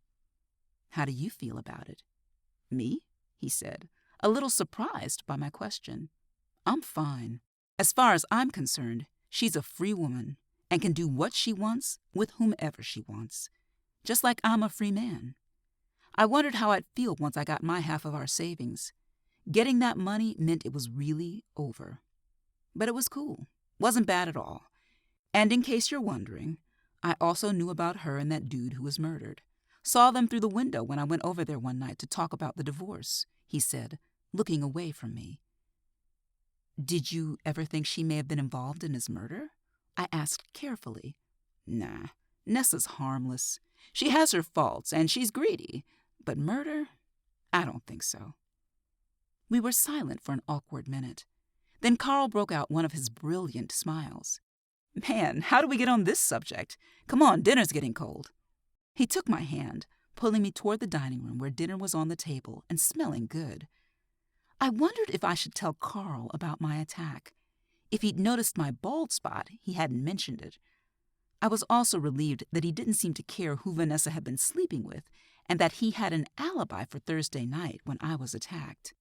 How do you feel about it? Me? He said, a little surprised by my question. I'm fine. As far as I'm concerned, she's a free woman and can do what she wants with whomever she wants, just like I'm a free man. I wondered how I'd feel once I got my half of our savings. Getting that money meant it was really over. But it was cool. Wasn't bad at all. And in case you're wondering, I also knew about her and that dude who was murdered. Saw them through the window when I went over there one night to talk about the divorce, he said, looking away from me. Did you ever think she may have been involved in his murder? I asked carefully. Nah, Nessa's harmless. She has her faults and she's greedy, but murder? I don't think so. We were silent for an awkward minute. Then Carl broke out one of his brilliant smiles. Man, how do we get on this subject? Come on, dinner's getting cold. He took my hand, pulling me toward the dining room where dinner was on the table and smelling good. I wondered if I should tell Carl about my attack. If he'd noticed my bald spot, he hadn't mentioned it. I was also relieved that he didn't seem to care who Vanessa had been sleeping with and that he had an alibi for Thursday night when I was attacked.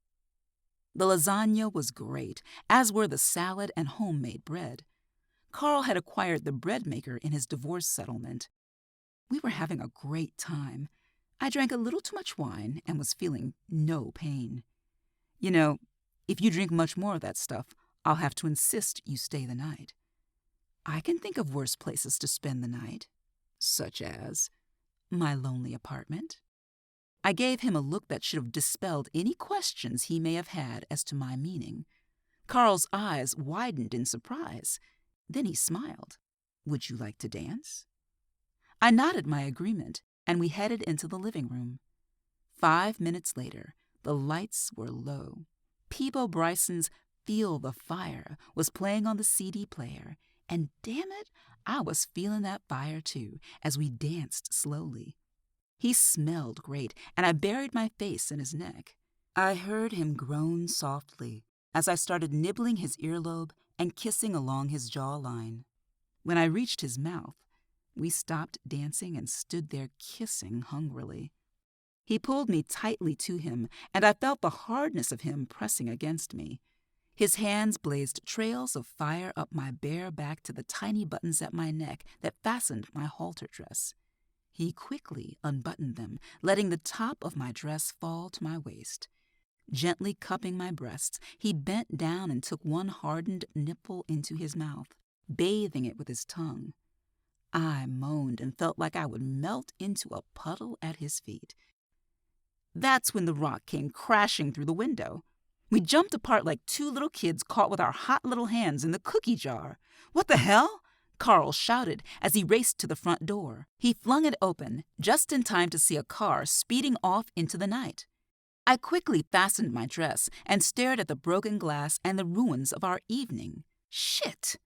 The lasagna was great, as were the salad and homemade bread. Carl had acquired the bread maker in his divorce settlement. We were having a great time. I drank a little too much wine and was feeling no pain. You know, if you drink much more of that stuff, I'll have to insist you stay the night. I can think of worse places to spend the night, such as my lonely apartment. I gave him a look that should have dispelled any questions he may have had as to my meaning. Carl's eyes widened in surprise. Then he smiled. Would you like to dance? I nodded my agreement, and we headed into the living room. 5 minutes later, the lights were low. Peebo Bryson's Feel the Fire was playing on the CD player, and damn it, I was feeling that fire too as we danced slowly. He smelled great, and I buried my face in his neck. I heard him groan softly as I started nibbling his earlobe and kissing along his jawline. When I reached his mouth, we stopped dancing and stood there kissing hungrily. He pulled me tightly to him, and I felt the hardness of him pressing against me. His hands blazed trails of fire up my bare back to the tiny buttons at my neck that fastened my halter dress. He quickly unbuttoned them, letting the top of my dress fall to my waist. Gently cupping my breasts, he bent down and took one hardened nipple into his mouth, bathing it with his tongue. I moaned and felt like I would melt into a puddle at his feet. That's when the rock came crashing through the window. We jumped apart like two little kids caught with our hot little hands in the cookie jar. "What the hell?" Carl shouted as he raced to the front door. He flung it open, just in time to see a car speeding off into the night. I quickly fastened my dress and stared at the broken glass and the ruins of our evening. Shit!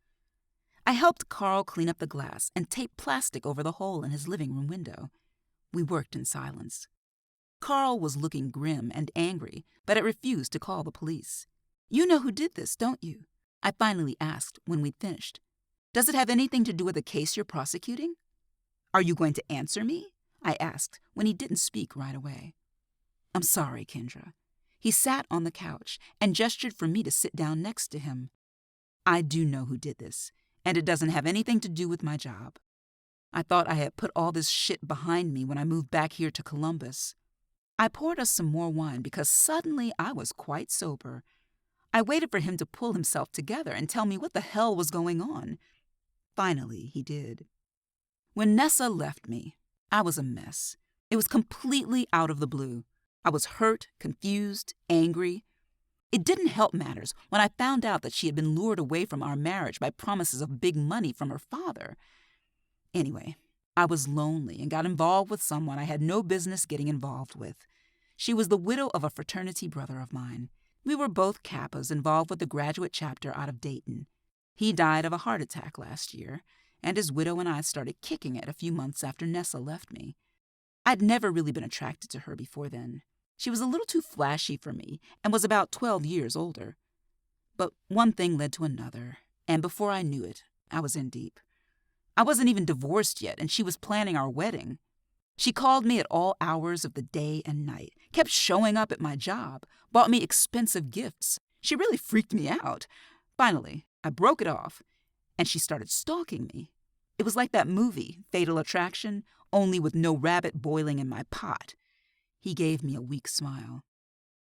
I helped Carl clean up the glass and tape plastic over the hole in his living room window. We worked in silence. Carl was looking grim and angry, but I refused to call the police. "You know who did this, don't you?" I finally asked when we'd finished. "Does it have anything to do with the case you're prosecuting?" "Are you going to answer me?" I asked when he didn't speak right away. "I'm sorry, Kendra." He sat on the couch and gestured for me to sit down next to him. "I do know who did this, and it doesn't have anything to do with my job. I thought I had put all this shit behind me when I moved back here to Columbus." I poured us some more wine because suddenly I was quite sober. I waited for him to pull himself together and tell me what the hell was going on. Finally, he did. When Nessa left me, I was a mess. It was completely out of the blue. I was hurt, confused, angry. It didn't help matters when I found out that she had been lured away from our marriage by promises of big money from her father. Anyway, I was lonely and got involved with someone I had no business getting involved with. She was the widow of a fraternity brother of mine. We were both Kappas involved with the graduate chapter out of Dayton. He died of a heart attack last year, and his widow and I started kicking it a few months after Nessa left me. I'd never really been attracted to her before then. She was a little too flashy for me and was about 12 years older. But one thing led to another, and before I knew it, I was in deep. I wasn't even divorced yet, and she was planning our wedding. She called me at all hours of the day and night, kept showing up at my job, bought me expensive gifts. She really freaked me out. Finally, I broke it off, and she started stalking me. It was like that movie, Fatal Attraction, only with no rabbit boiling in my pot. He gave me a weak smile.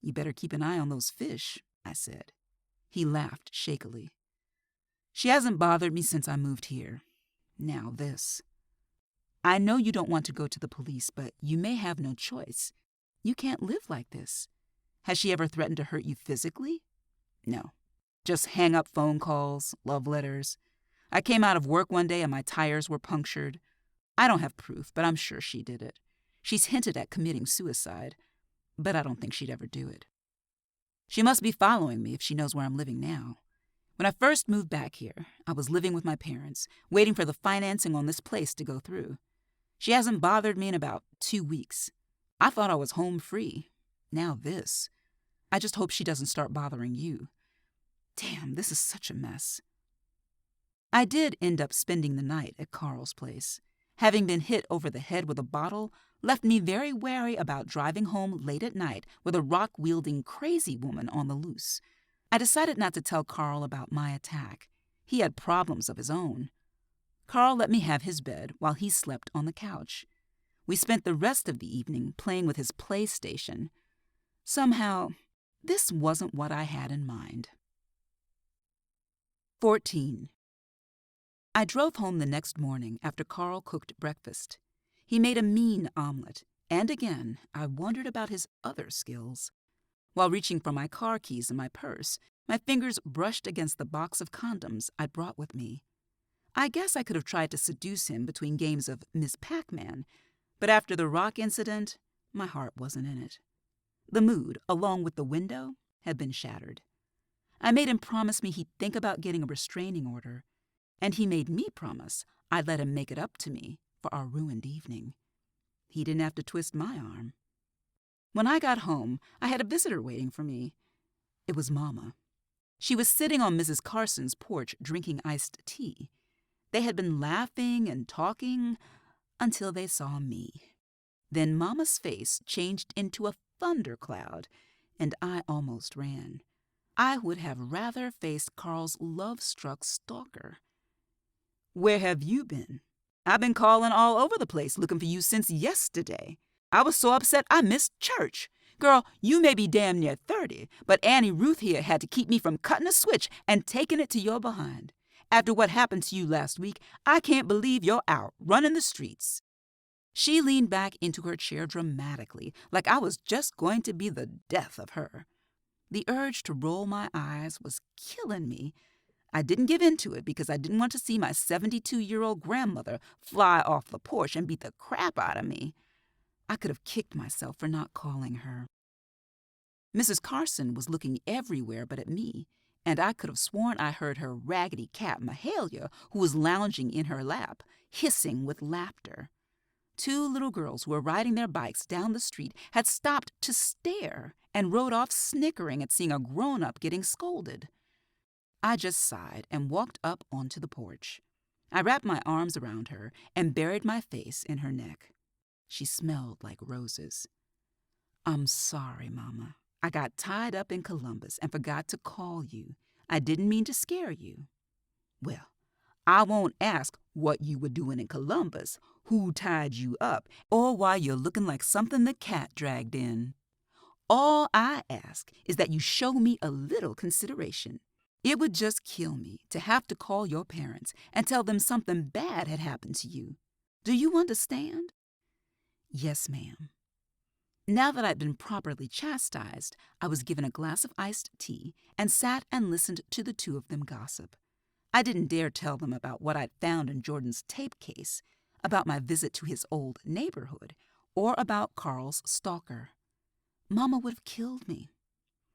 "You better keep an eye on those fish," I said. He laughed shakily. "She hasn't bothered me since I moved here. Now this. I know you don't want to go to the police, but you may have no choice. You can't live like this. Has she ever threatened to hurt you physically?" "No. Just hang up phone calls, love letters. I came out of work one day and my tires were punctured. I don't have proof, but I'm sure she did it. She's hinted at committing suicide, but I don't think she'd ever do it. She must be following me if she knows where I'm living now. When I first moved back here, I was living with my parents, waiting for the financing on this place to go through. She hasn't bothered me in about 2 weeks. I thought I was home free. Now this. I just hope she doesn't start bothering you. Damn, this is such a mess." I did end up spending the night at Carl's place. Having been hit over the head with a bottle left me very wary about driving home late at night with a rock-wielding crazy woman on the loose. I decided not to tell Carl about my attack. He had problems of his own. Carl let me have his bed while he slept on the couch. We spent the rest of the evening playing with his PlayStation. Somehow, this wasn't what I had in mind. 14. I drove home the next morning after Carl cooked breakfast. He made a mean omelet, and again I wondered about his other skills. While reaching for my car keys in my purse, my fingers brushed against the box of condoms I'd brought with me. I guess I could have tried to seduce him between games of Miss Pac-Man, but after the rock incident, my heart wasn't in it. The mood, along with the window, had been shattered. I made him promise me he'd think about getting a restraining order, and he made me promise I'd let him make it up to me for our ruined evening. He didn't have to twist my arm. When I got home, I had a visitor waiting for me. It was Mama. She was sitting on Mrs. Carson's porch drinking iced tea. They had been laughing and talking until they saw me. Then Mama's face changed into a thundercloud, and I almost ran. I would have rather faced Carl's love-struck stalker. "Where have you been? I've been calling all over the place looking for you since yesterday. I was so upset I missed church. Girl, you may be damn near 30, but Annie Ruth here had to keep me from cutting a switch and taking it to your behind. After what happened to you last week, I can't believe you're out running the streets." She leaned back into her chair dramatically, like I was just going to be the death of her. The urge to roll my eyes was killing me. I didn't give in to it because I didn't want to see my 72-year-old grandmother fly off the porch and beat the crap out of me. I could have kicked myself for not calling her. Mrs. Carson was looking everywhere but at me, and I could have sworn I heard her raggedy cat Mahalia, who was lounging in her lap, hissing with laughter. 2 little girls who were riding their bikes down the street had stopped to stare and rode off snickering at seeing a grown-up getting scolded. I just sighed and walked up onto the porch. I wrapped my arms around her and buried my face in her neck. She smelled like roses. "I'm sorry, Mama. I got tied up in Columbus and forgot to call you. I didn't mean to scare you." "Well, I won't ask what you were doing in Columbus, who tied you up, or why you're looking like something the cat dragged in. All I ask is that you show me a little consideration. It would just kill me to have to call your parents and tell them something bad had happened to you. Do you understand?" "Yes, ma'am." Now that I'd been properly chastised, I was given a glass of iced tea and sat and listened to the 2 of them gossip. I didn't dare tell them about what I'd found in Jordan's tape case, about my visit to his old neighborhood, or about Carl's stalker. Mama would have killed me.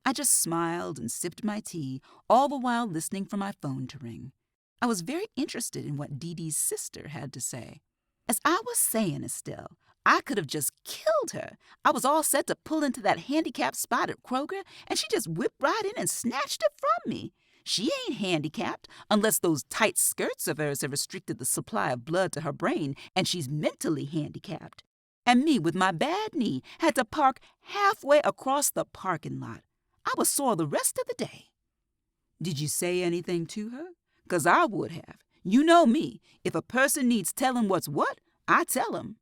I just smiled and sipped my tea, all the while listening for my phone to ring. I was very interested in what Dee Dee's sister had to say. As I was saying, Estelle, I could have just killed her. I was all set to pull into that handicapped spot at Kroger, and she just whipped right in and snatched it from me. She ain't handicapped, unless those tight skirts of hers have restricted the supply of blood to her brain, and she's mentally handicapped. And me, with my bad knee, had to park halfway across the parking lot. I was sore the rest of the day." "Did you say anything to her? 'Cause I would have. You know me. If a person needs telling what's what, I tell 'em."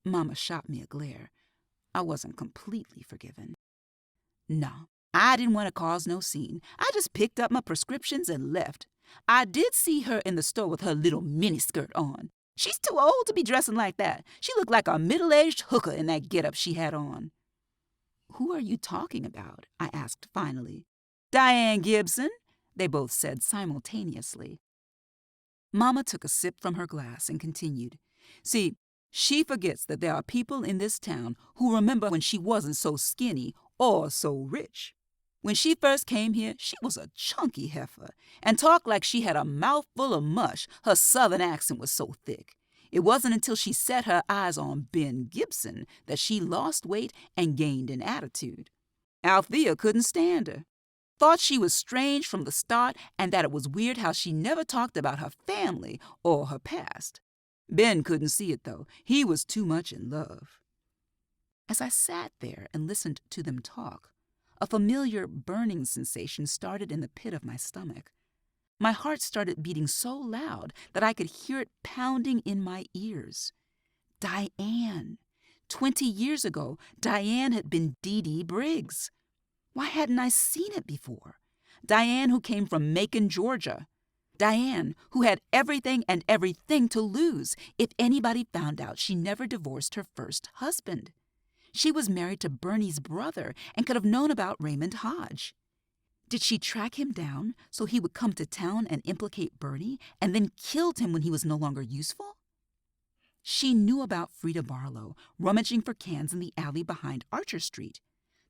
Mama shot me a glare. I wasn't completely forgiven. "No, I didn't want to cause no scene. I just picked up my prescriptions and left. I did see her in the store with her little miniskirt on. She's too old to be dressing like that. She looked like a middle-aged hooker in that getup she had on." "Who are you talking about?" I asked finally. "Diane Gibson," they both said simultaneously. Mama took a sip from her glass and continued. "See, she forgets that there are people in this town who remember when she wasn't so skinny or so rich. When she first came here, she was a chunky heifer and talked like she had a mouthful of mush. Her southern accent was so thick. It wasn't until she set her eyes on Ben Gibson that she lost weight and gained an attitude. Althea couldn't stand her. Thought she was strange from the start and that it was weird how she never talked about her family or her past. Ben couldn't see it, though. He was too much in love." As I sat there and listened to them talk, a familiar burning sensation started in the pit of my stomach. My heart started beating so loud that I could hear it pounding in my ears. Diane. 20 years ago, Diane had been Dee Dee Briggs. Why hadn't I seen it before? Diane, who came from Macon, Georgia. Diane, who had everything and everything to lose if anybody found out she never divorced her first husband. She was married to Bernie's brother and could have known about Raymond Hodge. Did she track him down so he would come to town and implicate Bernie and then killed him when he was no longer useful? She knew about Frida Barlow, rummaging for cans in the alley behind Archer Street.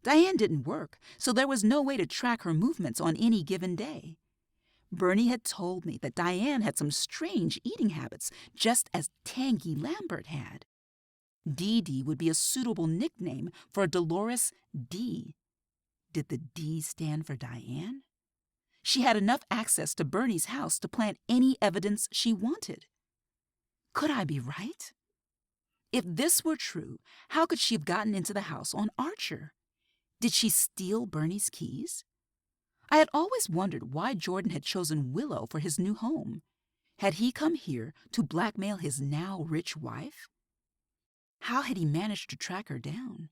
Diane didn't work, so there was no way to track her movements on any given day. Bernie had told me that Diane had some strange eating habits, just as Tangy Lambert had. Dee Dee would be a suitable nickname for Dolores D. Did the D stand for Diane? She had enough access to Bernie's house to plant any evidence she wanted. Could I be right? If this were true, how could she have gotten into the house on Archer? Did she steal Bernie's keys? I had always wondered why Jordan had chosen Willow for his new home. Had he come here to blackmail his now rich wife? How had he managed to track her down?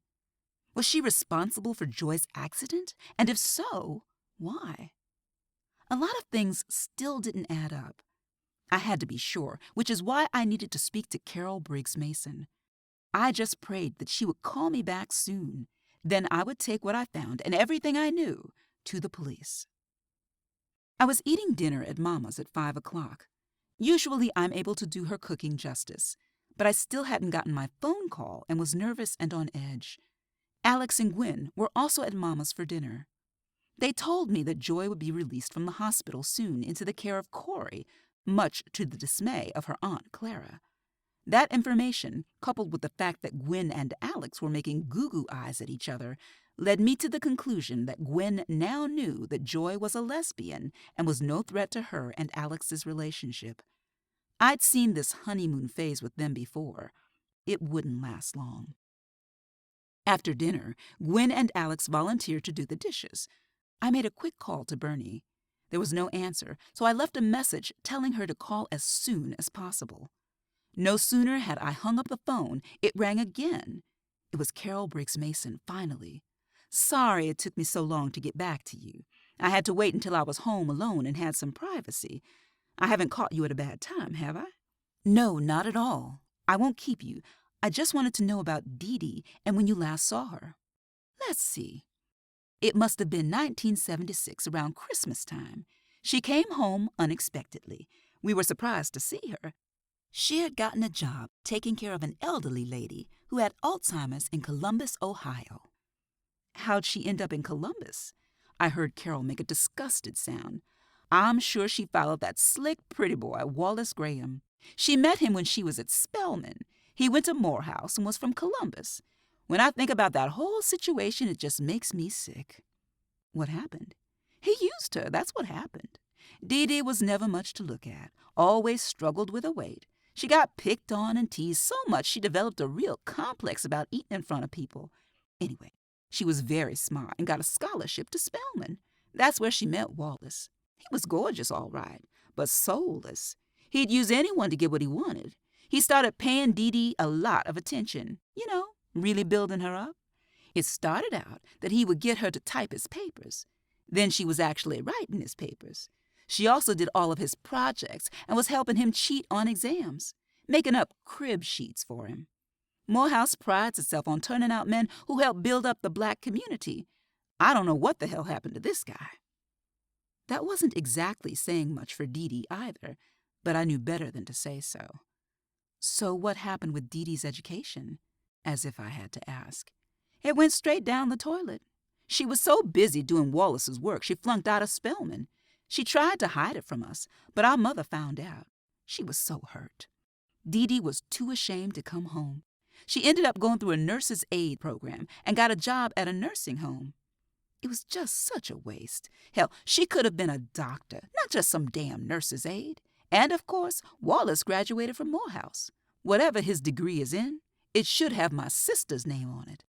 Was she responsible for Joy's accident? And if so, why? a lot of things still didn't add up. I had to be sure, which is why I needed to speak to Carol Briggs Mason. I just prayed that she would call me back soon. Then I would take what I found and everything I knew to the police. I was eating dinner at Mama's at 5 o'clock. Usually I'm able to do her cooking justice, but I still hadn't gotten my phone call and was nervous and on edge. Alex and Gwen were also at Mama's for dinner. They told me that Joy would be released from the hospital soon into the care of Corey, much to the dismay of her aunt Clara. That information, coupled with the fact that Gwen and Alex were making goo-goo eyes at each other, led me to the conclusion that Gwen now knew that Joy was a lesbian and was no threat to her and Alex's relationship. I'd seen this honeymoon phase with them before. It wouldn't last long. After dinner, Gwen and Alex volunteered to do the dishes. I made a quick call to Bernie. There was no answer, so I left a message telling her to call as soon as possible. No sooner had I hung up the phone, it rang again. It was Carol Briggs Mason, finally. Sorry it took me so long to get back to you. I had to wait until I was home alone and had some privacy. I haven't caught you at a bad time, have I? No, not at all. I won't keep you. I just wanted to know about Dee Dee and when you last saw her. Let's see. It must have been 1976, around Christmas time. She came home unexpectedly. We were surprised to see her. She had gotten a job taking care of an elderly lady who had Alzheimer's in Columbus, Ohio. How'd she end up in Columbus? I heard Carol make a disgusted sound. I'm sure she followed that slick, pretty boy, Wallace Graham. She met him when she was at Spelman. He went to Morehouse and was from Columbus. When I think about that whole situation, it just makes me sick. What happened? He used her, that's what happened. Dee Dee was never much to look at, always struggled with her weight. She got picked on and teased so much she developed a real complex about eating in front of people. Anyway, she was very smart and got a scholarship to Spelman. That's where she met Wallace. He was gorgeous, all right, but soulless. He'd use anyone to get what he wanted. He started paying Dee Dee a lot of attention, really building her up. It started out that he would get her to type his papers. Then she was actually writing his papers. She also did all of his projects and was helping him cheat on exams, making up crib sheets for him. Morehouse prides itself on turning out men who help build up the black community. I don't know what the hell happened to this guy. That wasn't exactly saying much for Dee Dee either, but I knew better than to say so. So what happened with Dee Dee's education? As if I had to ask. It went straight down the toilet. She was so busy doing Wallace's work, she flunked out of Spelman. She tried to hide it from us, but our mother found out. She was so hurt. Dee Dee was too ashamed to come home. She ended up going through a nurse's aid program and got a job at a nursing home. It was just such a waste. Hell, she could have been a doctor, not just some damn nurse's aide. And, of course, Wallace graduated from Morehouse. Whatever his degree is in, it should have my sister's name on it.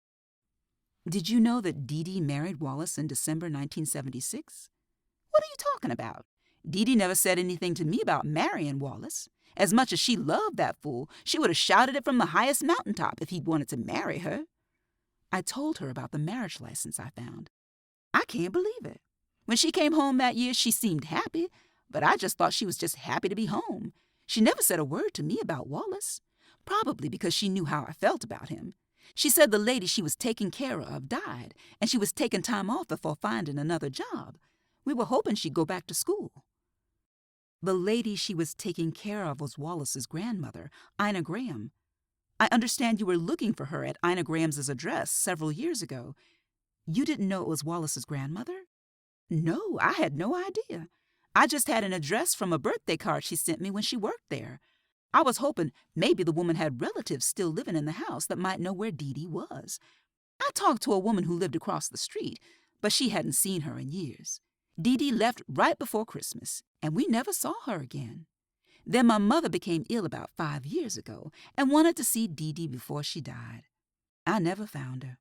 Did you know that Dee Dee married Wallace in December 1976? What are you talking about? Dee Dee never said anything to me about marrying Wallace. As much as she loved that fool, she would have shouted it from the highest mountaintop if he'd wanted to marry her. I told her about the marriage license I found. I can't believe it. When she came home that year, she seemed happy, but I just thought she was just happy to be home. She never said a word to me about Wallace, probably because she knew how I felt about him. She said the lady she was taking care of died, and she was taking time off before finding another job. We were hoping she'd go back to school. The lady she was taking care of was Wallace's grandmother, Ina Graham. I understand you were looking for her at Ina Graham's address several years ago. You didn't know it was Wallace's grandmother? No, I had no idea. I just had an address from a birthday card she sent me when she worked there. I was hoping maybe the woman had relatives still living in the house that might know where Dee Dee was. I talked to a woman who lived across the street, but she hadn't seen her in years. Dee Dee left right before Christmas, and we never saw her again. Then my mother became ill about 5 years ago and wanted to see Dee Dee before she died. I never found her.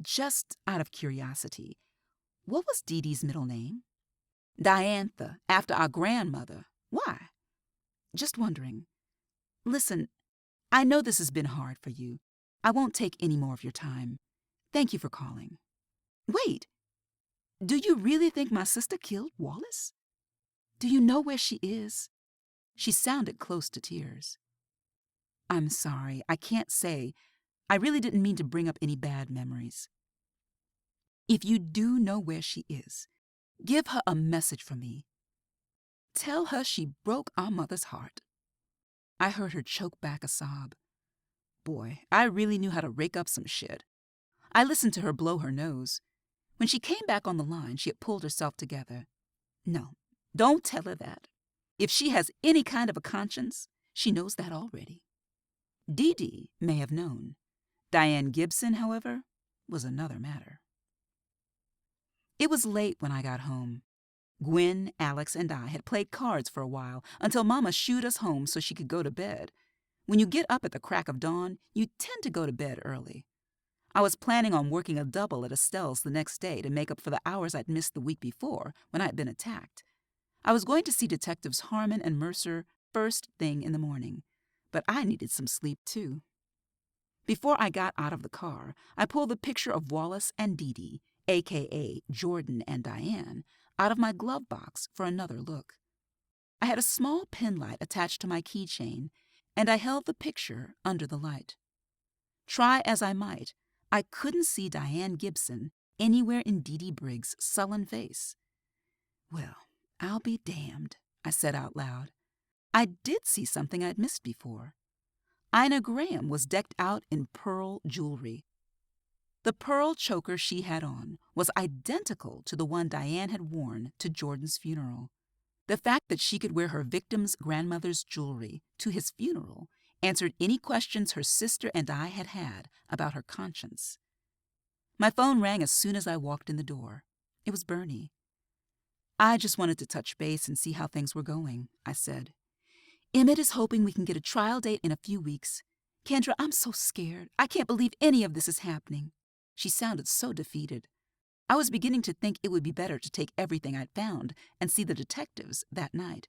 Just out of curiosity, what was Dee Dee's middle name? Diantha, after our grandmother. Why? Just wondering. Listen, I know this has been hard for you. I won't take any more of your time. Thank you for calling. Wait! Do you really think my sister killed Wallace? Do you know where she is? She sounded close to tears. I'm sorry, I can't say. I really didn't mean to bring up any bad memories. If you do know where she is, give her a message from me. Tell her she broke our mother's heart. I heard her choke back a sob. Boy, I really knew how to rake up some shit. I listened to her blow her nose. When she came back on the line, she had pulled herself together. No, don't tell her that. If she has any kind of a conscience, she knows that already. Dee Dee may have known. Diane Gibson, however, was another matter. It was late when I got home. Gwen, Alex, and I had played cards for a while until Mama shooed us home so she could go to bed. When you get up at the crack of dawn, you tend to go to bed early. I was planning on working a double at Estelle's the next day to make up for the hours I'd missed the week before when I'd been attacked. I was going to see Detectives Harmon and Mercer first thing in the morning, but I needed some sleep too. Before I got out of the car, I pulled the picture of Wallace and Dee Dee, a.k.a. Jordan and Diane, out of my glove box for another look. I had a small pen light attached to my keychain, and I held the picture under the light. Try as I might, I couldn't see Diane Gibson anywhere in Dee Dee Briggs' sullen face. Well, I'll be damned, I said out loud. I did see something I'd missed before. Ina Graham was decked out in pearl jewelry. The pearl choker she had on was identical to the one Diane had worn to Jordan's funeral. The fact that she could wear her victim's grandmother's jewelry to his funeral answered any questions her sister and I had had about her conscience. My phone rang as soon as I walked in the door. It was Bernie. I just wanted to touch base and see how things were going, I said. Emmett is hoping we can get a trial date in a few weeks. Kendra, I'm so scared. I can't believe any of this is happening. She sounded so defeated. I was beginning to think it would be better to take everything I'd found and see the detectives that night.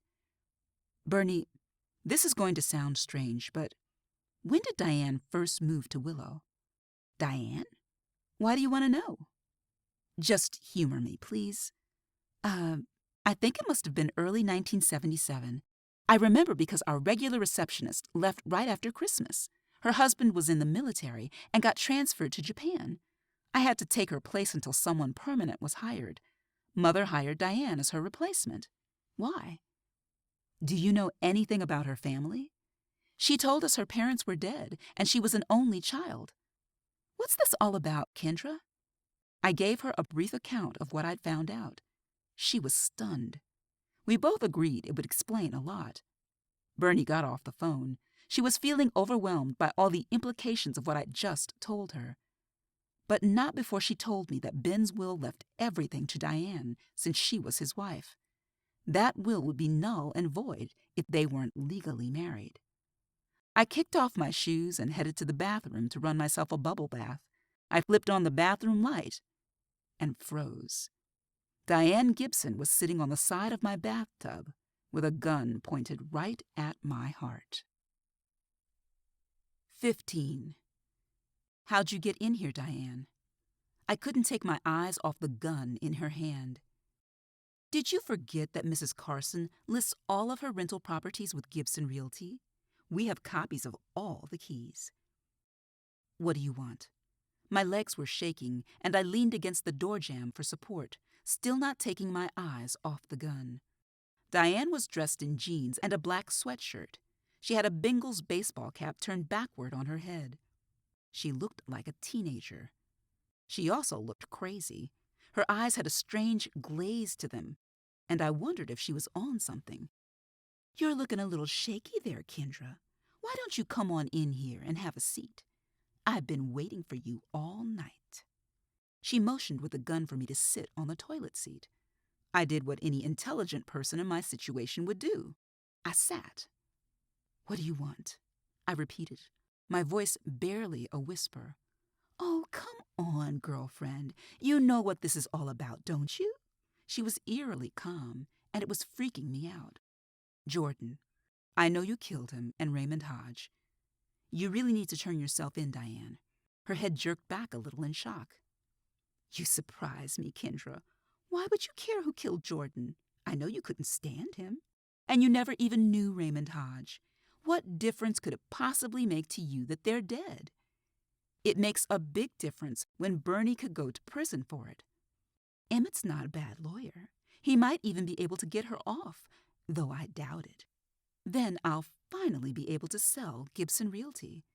Bernie, this is going to sound strange, but when did Diane first move to Willow? Diane? Why do you want to know? Just humor me, please. I think it must have been early 1977. I remember because our regular receptionist left right after Christmas. Her husband was in the military and got transferred to Japan. I had to take her place until someone permanent was hired. Mother hired Diane as her replacement. Why? Do you know anything about her family? She told us her parents were dead and she was an only child. What's this all about, Kendra? I gave her a brief account of what I'd found out. She was stunned. We both agreed it would explain a lot. Bernie got off the phone. She was feeling overwhelmed by all the implications of what I'd just told her. But not before she told me that Ben's will left everything to Diane since she was his wife. That will would be null and void if they weren't legally married. I kicked off my shoes and headed to the bathroom to run myself a bubble bath. I flipped on the bathroom light and froze. Diane Gibson was sitting on the side of my bathtub with a gun pointed right at my heart. 15. How'd you get in here, Diane? I couldn't take my eyes off the gun in her hand. Did you forget that Mrs. Carson lists all of her rental properties with Gibson Realty? We have copies of all the keys. What do you want? My legs were shaking, and I leaned against the door jamb for support, still not taking my eyes off the gun. Diane was dressed in jeans and a black sweatshirt. She had a Bengals baseball cap turned backward on her head. She looked like a teenager. She also looked crazy. Her eyes had a strange glaze to them, and I wondered if she was on something. You're looking a little shaky there, Kendra. Why don't you come on in here and have a seat? I've been waiting for you all night. She motioned with the gun for me to sit on the toilet seat. I did what any intelligent person in my situation would do. I sat. What do you want? I repeated, my voice barely a whisper. Oh, come on, girlfriend. You know what this is all about, don't you? She was eerily calm, and it was freaking me out. Jordan, I know you killed him and Raymond Hodge. You really need to turn yourself in, Diane. Her head jerked back a little in shock. You surprise me, Kendra. Why would you care who killed Jordan? I know you couldn't stand him. And you never even knew Raymond Hodge. What difference could it possibly make to you that they're dead? It makes a big difference when Bernie could go to prison for it. Emmett's not a bad lawyer. He might even be able to get her off, though I doubt it. Then I'll finally be able to sell Gibson Realty.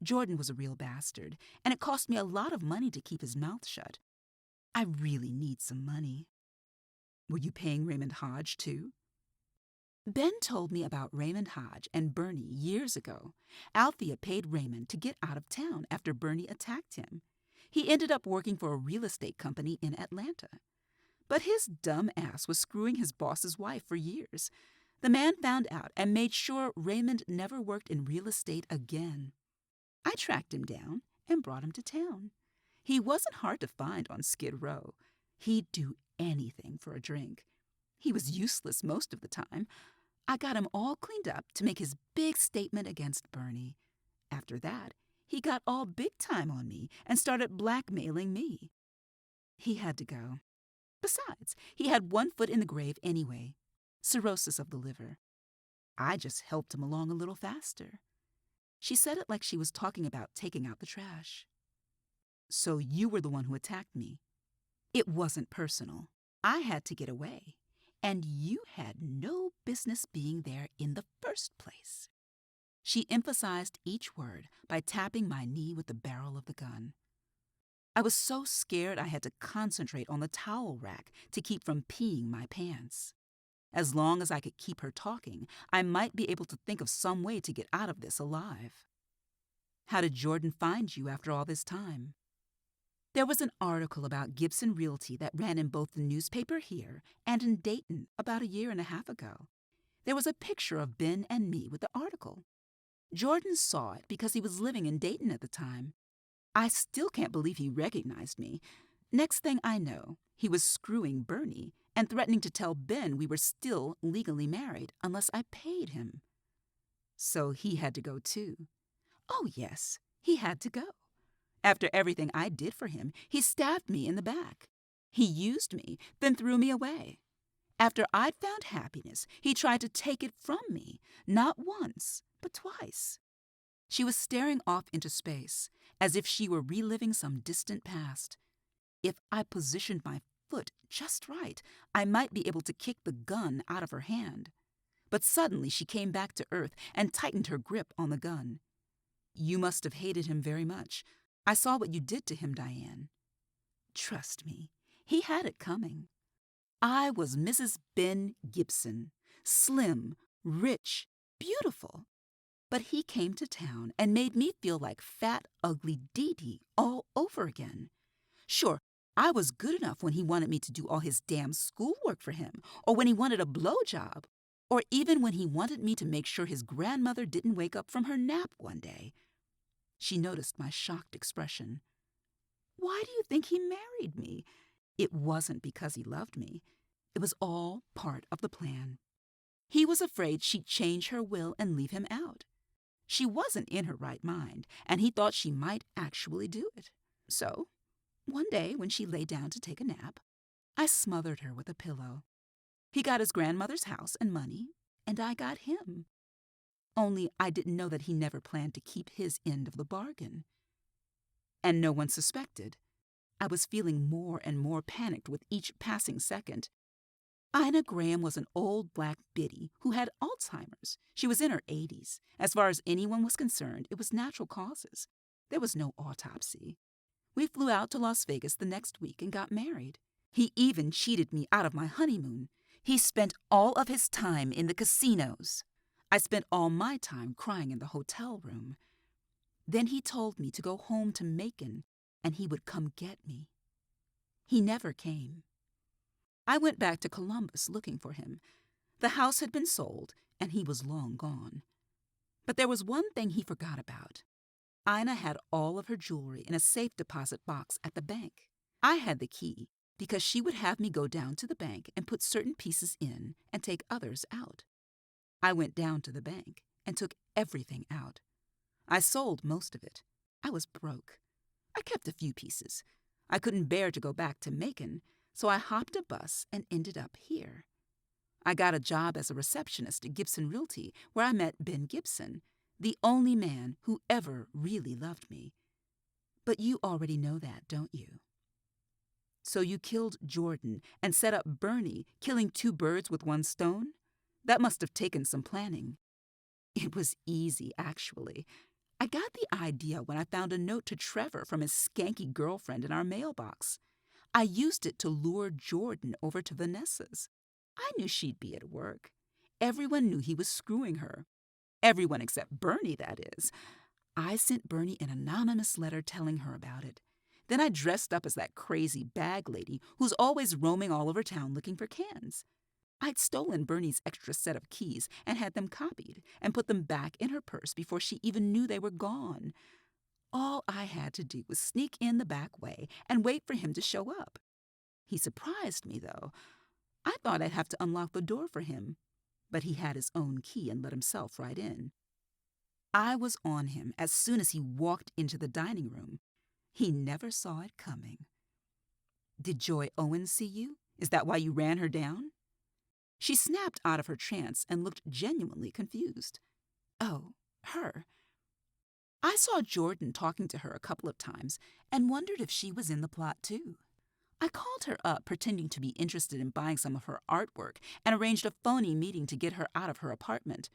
Jordan was a real bastard, and it cost me a lot of money to keep his mouth shut. I really need some money. Were you paying Raymond Hodge, too? Ben told me about Raymond Hodge and Bernie years ago. Althea paid Raymond to get out of town after Bernie attacked him. He ended up working for a real estate company in Atlanta. But his dumb ass was screwing his boss's wife for years. The man found out and made sure Raymond never worked in real estate again. I tracked him down and brought him to town. He wasn't hard to find on Skid Row. He'd do anything for a drink. He was useless most of the time. I got him all cleaned up to make his big statement against Bernie. After that, he got all big time on me and started blackmailing me. He had to go. Besides, he had one foot in the grave anyway. Cirrhosis of the liver. I just helped him along a little faster. She said it like she was talking about taking out the trash. So you were the one who attacked me. It wasn't personal. I had to get away. And you had no business being there in the first place. She emphasized each word by tapping my knee with the barrel of the gun. I was so scared I had to concentrate on the towel rack to keep from peeing my pants. As long as I could keep her talking, I might be able to think of some way to get out of this alive. How did Jordan find you after all this time? There was an article about Gibson Realty that ran in both the newspaper here and in Dayton about 1.5 years ago. There was a picture of Ben and me with the article. Jordan saw it because he was living in Dayton at the time. I still can't believe he recognized me. Next thing I know, he was screwing Bernie and threatening to tell Ben we were still legally married unless I paid him. So he had to go too. Oh yes, he had to go. After everything I did for him, he stabbed me in the back. He used me, then threw me away. After I'd found happiness, he tried to take it from me, not once, but twice. She was staring off into space, as if she were reliving some distant past. If I positioned my foot just right, I might be able to kick the gun out of her hand. But suddenly she came back to earth and tightened her grip on the gun. You must have hated him very much. I saw what you did to him, Diane. Trust me, he had it coming. I was Mrs. Ben Gibson, slim, rich, beautiful. But he came to town and made me feel like fat, ugly Dee Dee all over again. Sure, I was good enough when he wanted me to do all his damn schoolwork for him, or when he wanted a blowjob, or even when he wanted me to make sure his grandmother didn't wake up from her nap one day. She noticed my shocked expression. Why do you think he married me? It wasn't because he loved me. It was all part of the plan. He was afraid she'd change her will and leave him out. She wasn't in her right mind, and he thought she might actually do it. So, one day when she lay down to take a nap, I smothered her with a pillow. He got his grandmother's house and money, and I got him. Only I didn't know that he never planned to keep his end of the bargain. And no one suspected. I was feeling more and more panicked with each passing second. Ina Graham was an old black biddy who had Alzheimer's. She was in her 80s. As far as anyone was concerned, it was natural causes. There was no autopsy. We flew out to Las Vegas the next week and got married. He even cheated me out of my honeymoon. He spent all of his time in the casinos. I spent all my time crying in the hotel room. Then he told me to go home to Macon, and he would come get me. He never came. I went back to Columbus looking for him. The house had been sold, and he was long gone. But there was one thing he forgot about. Ina had all of her jewelry in a safe deposit box at the bank. I had the key because she would have me go down to the bank and put certain pieces in and take others out. I went down to the bank and took everything out. I sold most of it. I was broke. I kept a few pieces. I couldn't bear to go back to Macon, so I hopped a bus and ended up here. I got a job as a receptionist at Gibson Realty, where I met Ben Gibson, the only man who ever really loved me. But you already know that, don't you? So you killed Jordan and set up Bernie, killing 2 birds with 1 stone? That must have taken some planning. It was easy, actually. I got the idea when I found a note to Trevor from his skanky girlfriend in our mailbox. I used it to lure Jordan over to Vanessa's. I knew she'd be at work. Everyone knew he was screwing her. Everyone except Bernie, that is. I sent Bernie an anonymous letter telling her about it. Then I dressed up as that crazy bag lady who's always roaming all over town looking for cans. I'd stolen Bernie's extra set of keys and had them copied and put them back in her purse before she even knew they were gone. All I had to do was sneak in the back way and wait for him to show up. He surprised me, though. I thought I'd have to unlock the door for him, but he had his own key and let himself right in. I was on him as soon as he walked into the dining room. He never saw it coming. Did Joy Owens see you? Is that why you ran her down? She snapped out of her trance and looked genuinely confused. Oh, her. I saw Jordan talking to her a couple of times and wondered if she was in the plot too. I called her up pretending to be interested in buying some of her artwork and arranged a phony meeting to get her out of her apartment.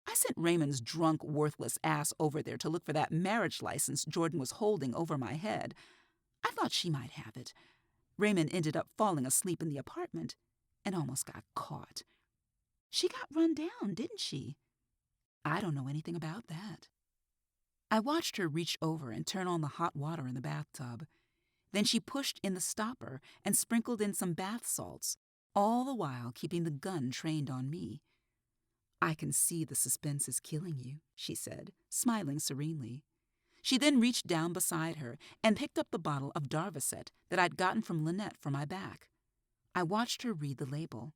I sent Raymond's drunk, worthless ass over there to look for that marriage license Jordan was holding over my head. I thought she might have it. Raymond ended up falling asleep in the apartment and almost got caught. She got run down, didn't she? I don't know anything about that. I watched her reach over and turn on the hot water in the bathtub. Then she pushed in the stopper and sprinkled in some bath salts, all the while keeping the gun trained on me. I can see the suspense is killing you, she said, smiling serenely. She then reached down beside her and picked up the bottle of Darvocet that I'd gotten from Lynette for my back. I watched her read the label.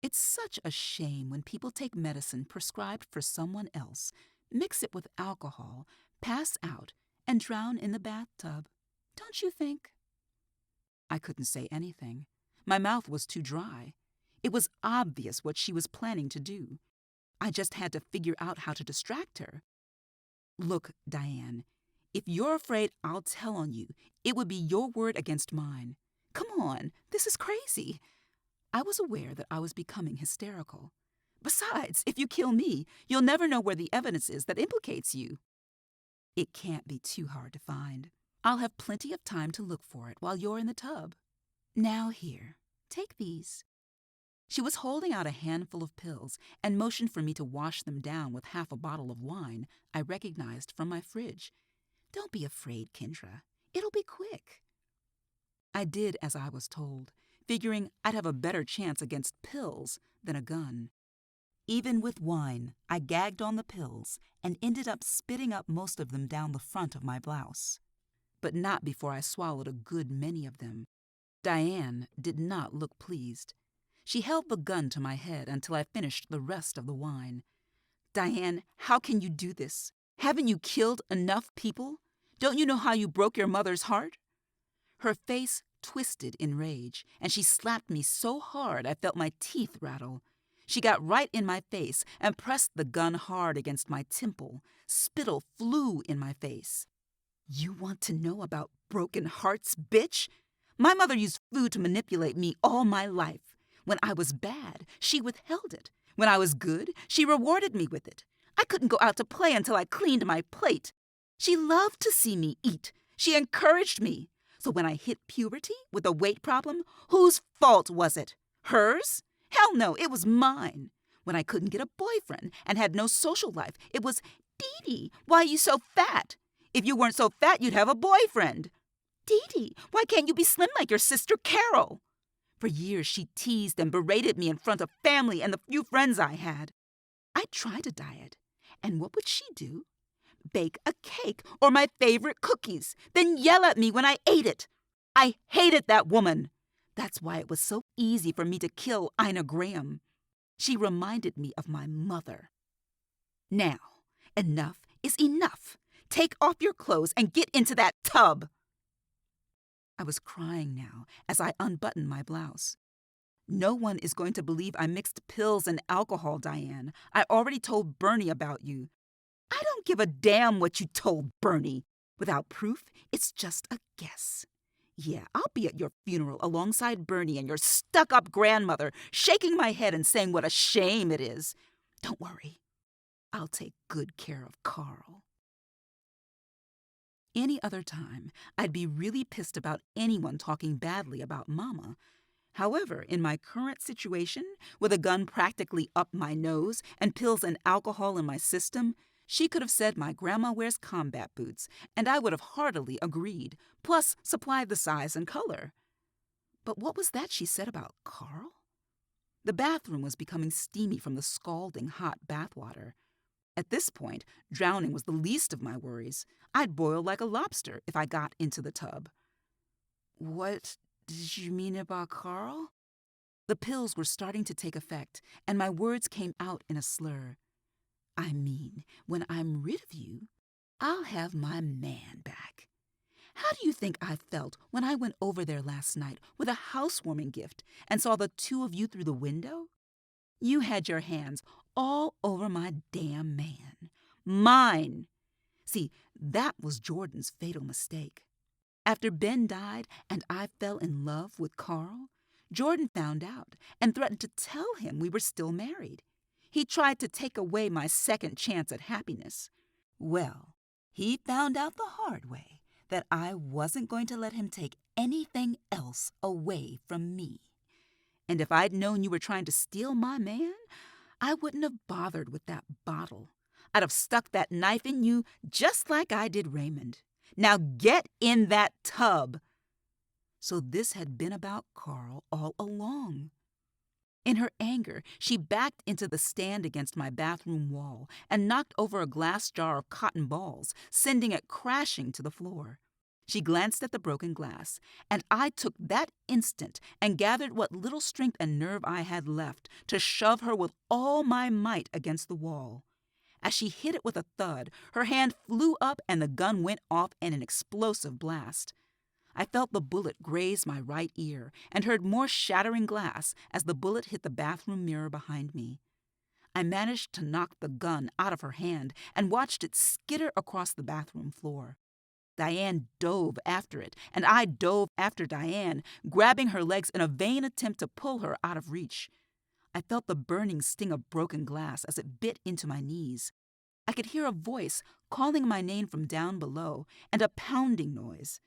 It's such a shame when people take medicine prescribed for someone else, mix it with alcohol, pass out, and drown in the bathtub. Don't you think? I couldn't say anything. My mouth was too dry. It was obvious what she was planning to do. I just had to figure out how to distract her. Look, Diane, if you're afraid I'll tell on you, it would be your word against mine. Come on, this is crazy. I was aware that I was becoming hysterical. Besides, if you kill me, you'll never know where the evidence is that implicates you. It can't be too hard to find. I'll have plenty of time to look for it while you're in the tub. Now here, take these. She was holding out a handful of pills and motioned for me to wash them down with half a bottle of wine I recognized from my fridge. Don't be afraid, Kendra. It'll be quick. I did as I was told, figuring I'd have a better chance against pills than a gun. Even with wine, I gagged on the pills and ended up spitting up most of them down the front of my blouse. But not before I swallowed a good many of them. Diane did not look pleased. She held the gun to my head until I finished the rest of the wine. Diane, how can you do this? Haven't you killed enough people? Don't you know how you broke your mother's heart? Her face twisted in rage, and she slapped me so hard I felt my teeth rattle. She got right in my face and pressed the gun hard against my temple. Spittle flew in my face. You want to know about broken hearts, bitch? My mother used food to manipulate me all my life. When I was bad, she withheld it. When I was good, she rewarded me with it. I couldn't go out to play until I cleaned my plate. She loved to see me eat. She encouraged me. So when I hit puberty with a weight problem, whose fault was it? Hers? Hell no, it was mine. When I couldn't get a boyfriend and had no social life, it was, Dee Dee, why are you so fat? If you weren't so fat, you'd have a boyfriend. Dee Dee, why can't you be slim like your sister Carol? For years, she teased and berated me in front of family and the few friends I had. I tried to diet, and what would she do? Bake a cake or my favorite cookies, then yell at me when I ate it. I hated that woman. That's why it was so easy for me to kill Ina Graham. She reminded me of my mother. Now, enough is enough. Take off your clothes and get into that tub. I was crying now as I unbuttoned my blouse. No one is going to believe I mixed pills and alcohol, Diane. I already told Bernie about you. I don't give a damn what you told Bernie. Without proof, it's just a guess. Yeah, I'll be at your funeral alongside Bernie and your stuck-up grandmother, shaking my head and saying what a shame it is. Don't worry. I'll take good care of Carl. Any other time, I'd be really pissed about anyone talking badly about Mama. However, in my current situation, with a gun practically up my nose and pills and alcohol in my system, she could have said my grandma wears combat boots, and I would have heartily agreed, plus supplied the size and color. But what was that she said about Carl? The bathroom was becoming steamy from the scalding hot bathwater. At this point, drowning was the least of my worries. I'd boil like a lobster if I got into the tub. What did you mean about Carl? The pills were starting to take effect, and my words came out in a slur. I mean, when I'm rid of you, I'll have my man back. How do you think I felt when I went over there last night with a housewarming gift and saw the two of you through the window? You had your hands all over my damn man. Mine. See, that was Jordan's fatal mistake. After Ben died and I fell in love with Carl, Jordan found out and threatened to tell him we were still married. He tried to take away my second chance at happiness. Well, he found out the hard way that I wasn't going to let him take anything else away from me. And if I'd known you were trying to steal my man, I wouldn't have bothered with that bottle. I'd have stuck that knife in you just like I did Raymond. Now get in that tub. So this had been about Carl all along. In her anger, she backed into the stand against my bathroom wall and knocked over a glass jar of cotton balls, sending it crashing to the floor. She glanced at the broken glass, and I took that instant and gathered what little strength and nerve I had left to shove her with all my might against the wall. As she hit it with a thud, her hand flew up and the gun went off in an explosive blast. I felt the bullet graze my right ear and heard more shattering glass as the bullet hit the bathroom mirror behind me. I managed to knock the gun out of her hand and watched it skitter across the bathroom floor. Diane dove after it, and I dove after Diane, grabbing her legs in a vain attempt to pull her out of reach. I felt the burning sting of broken glass as it bit into my knees. I could hear a voice calling my name from down below and a pounding noise.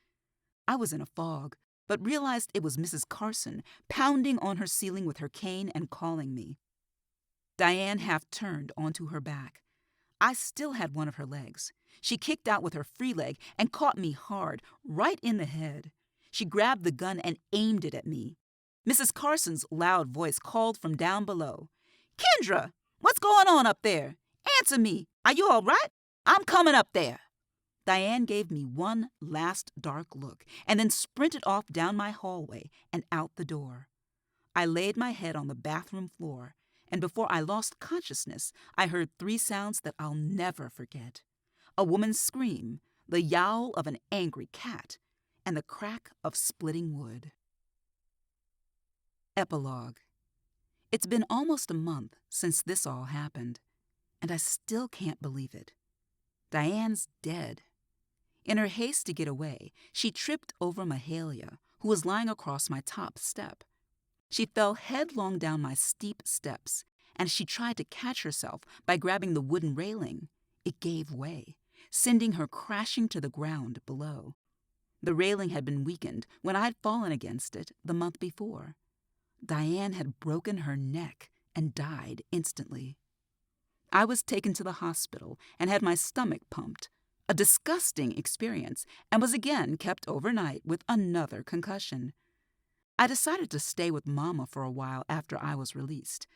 I was in a fog, but realized it was Mrs. Carson pounding on her ceiling with her cane and calling me. Diane half turned onto her back. I still had one of her legs. She kicked out with her free leg and caught me hard, right in the head. She grabbed the gun and aimed it at me. Mrs. Carson's loud voice called from down below. "Kendra, what's going on up there? Answer me. Are you all right? I'm coming up there." Diane gave me one last dark look and then sprinted off down my hallway and out the door. I laid my head on the bathroom floor, and before I lost consciousness, I heard three sounds that I'll never forget. A woman's scream, the yowl of an angry cat, and the crack of splitting wood. Epilogue. It's been almost a month since this all happened, and I still can't believe it. Diane's dead. In her haste to get away, she tripped over Mahalia, who was lying across my top step. She fell headlong down my steep steps, and she tried to catch herself by grabbing the wooden railing. It gave way, sending her crashing to the ground below. The railing had been weakened when I'd fallen against it the month before. Diane had broken her neck and died instantly. I was taken to the hospital and had my stomach pumped, a disgusting experience, and was again kept overnight with another concussion. I decided to stay with Mama for a while after I was released.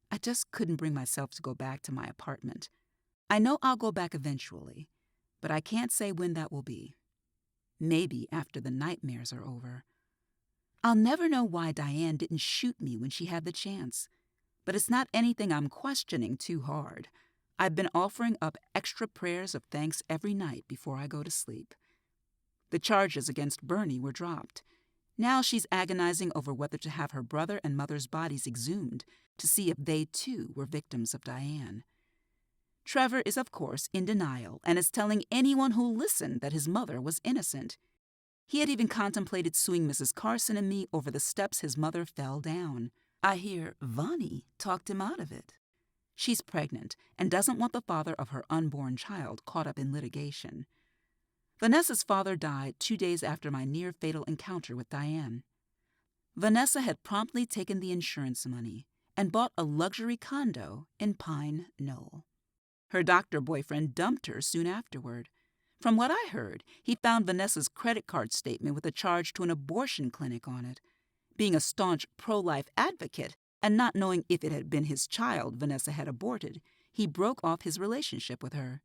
I just couldn't bring myself to go back to my apartment. I know I'll go back eventually, but I can't say when that will be. Maybe after the nightmares are over. I'll never know why Diane didn't shoot me when she had the chance, but it's not anything I'm questioning too hard. I've been offering up extra prayers of thanks every night before I go to sleep. The charges against Bernie were dropped. Now she's agonizing over whether to have her brother and mother's bodies exhumed to see if they too were victims of Diane. Trevor is, of course, in denial and is telling anyone who'll listen that his mother was innocent. He had even contemplated suing Mrs. Carson and me over the steps his mother fell down. I hear Vonnie talked him out of it. She's pregnant and doesn't want the father of her unborn child caught up in litigation. Vanessa's father died 2 days after my near-fatal encounter with Diane. Vanessa had promptly taken the insurance money and bought a luxury condo in Pine Knoll. Her doctor boyfriend dumped her soon afterward. From what I heard, he found Vanessa's credit card statement with a charge to an abortion clinic on it. Being a staunch pro-life advocate and not knowing if it had been his child Vanessa had aborted, he broke off his relationship with her.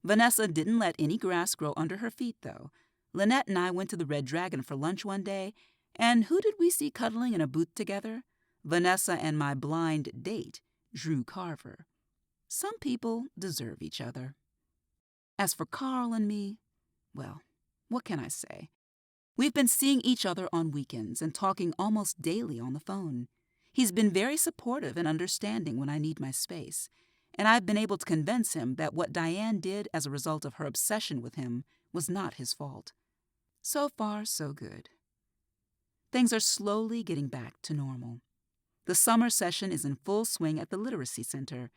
Vanessa didn't let any grass grow under her feet, though. Lynette and I went to the Red Dragon for lunch one day, and who did we see cuddling in a booth together? Vanessa and my blind date, Drew Carver. Some people deserve each other. As for Carl and me, well, what can I say? We've been seeing each other on weekends and talking almost daily on the phone. He's been very supportive and understanding when I need my space, and I've been able to convince him that what Diane did as a result of her obsession with him was not his fault. So far, so good. Things are slowly getting back to normal. The summer session is in full swing at the Literacy Center,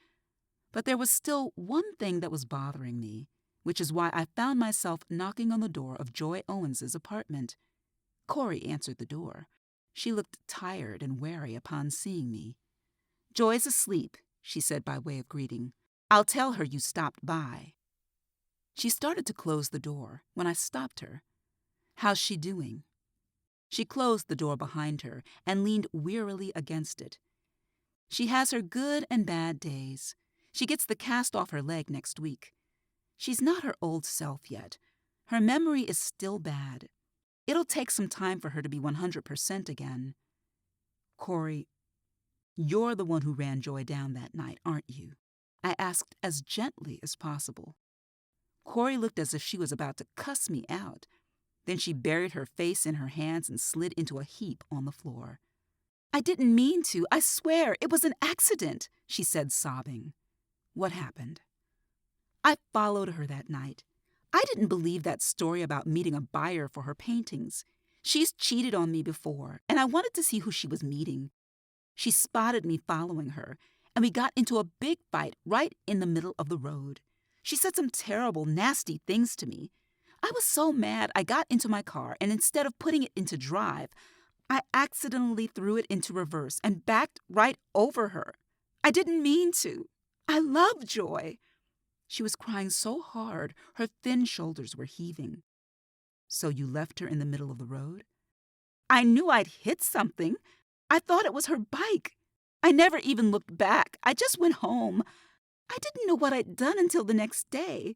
but there was still one thing that was bothering me, which is why I found myself knocking on the door of Joy Owens's apartment. Corey answered the door. She looked tired and wary upon seeing me. "Joy's asleep," she said by way of greeting. "I'll tell her you stopped by." She started to close the door when I stopped her. "How's she doing?" She closed the door behind her and leaned wearily against it. "She has her good and bad days. She gets the cast off her leg next week. She's not her old self yet. Her memory is still bad. It'll take some time for her to be 100% again." "Corey, you're the one who ran Joy down that night, aren't you?" I asked as gently as possible. Corey looked as if she was about to cuss me out. Then she buried her face in her hands and slid into a heap on the floor. "I didn't mean to. I swear, it was an accident," she said, sobbing. "What happened?" "I followed her that night. I didn't believe that story about meeting a buyer for her paintings. She's cheated on me before, and I wanted to see who she was meeting. She spotted me following her, and we got into a big fight right in the middle of the road. She said some terrible, nasty things to me. I was so mad I got into my car, and instead of putting it into drive, I accidentally threw it into reverse and backed right over her. I didn't mean to. I love Joy." She was crying so hard, her thin shoulders were heaving. "So you left her in the middle of the road?" "I knew I'd hit something. I thought it was her bike. I never even looked back. I just went home. I didn't know what I'd done until the next day.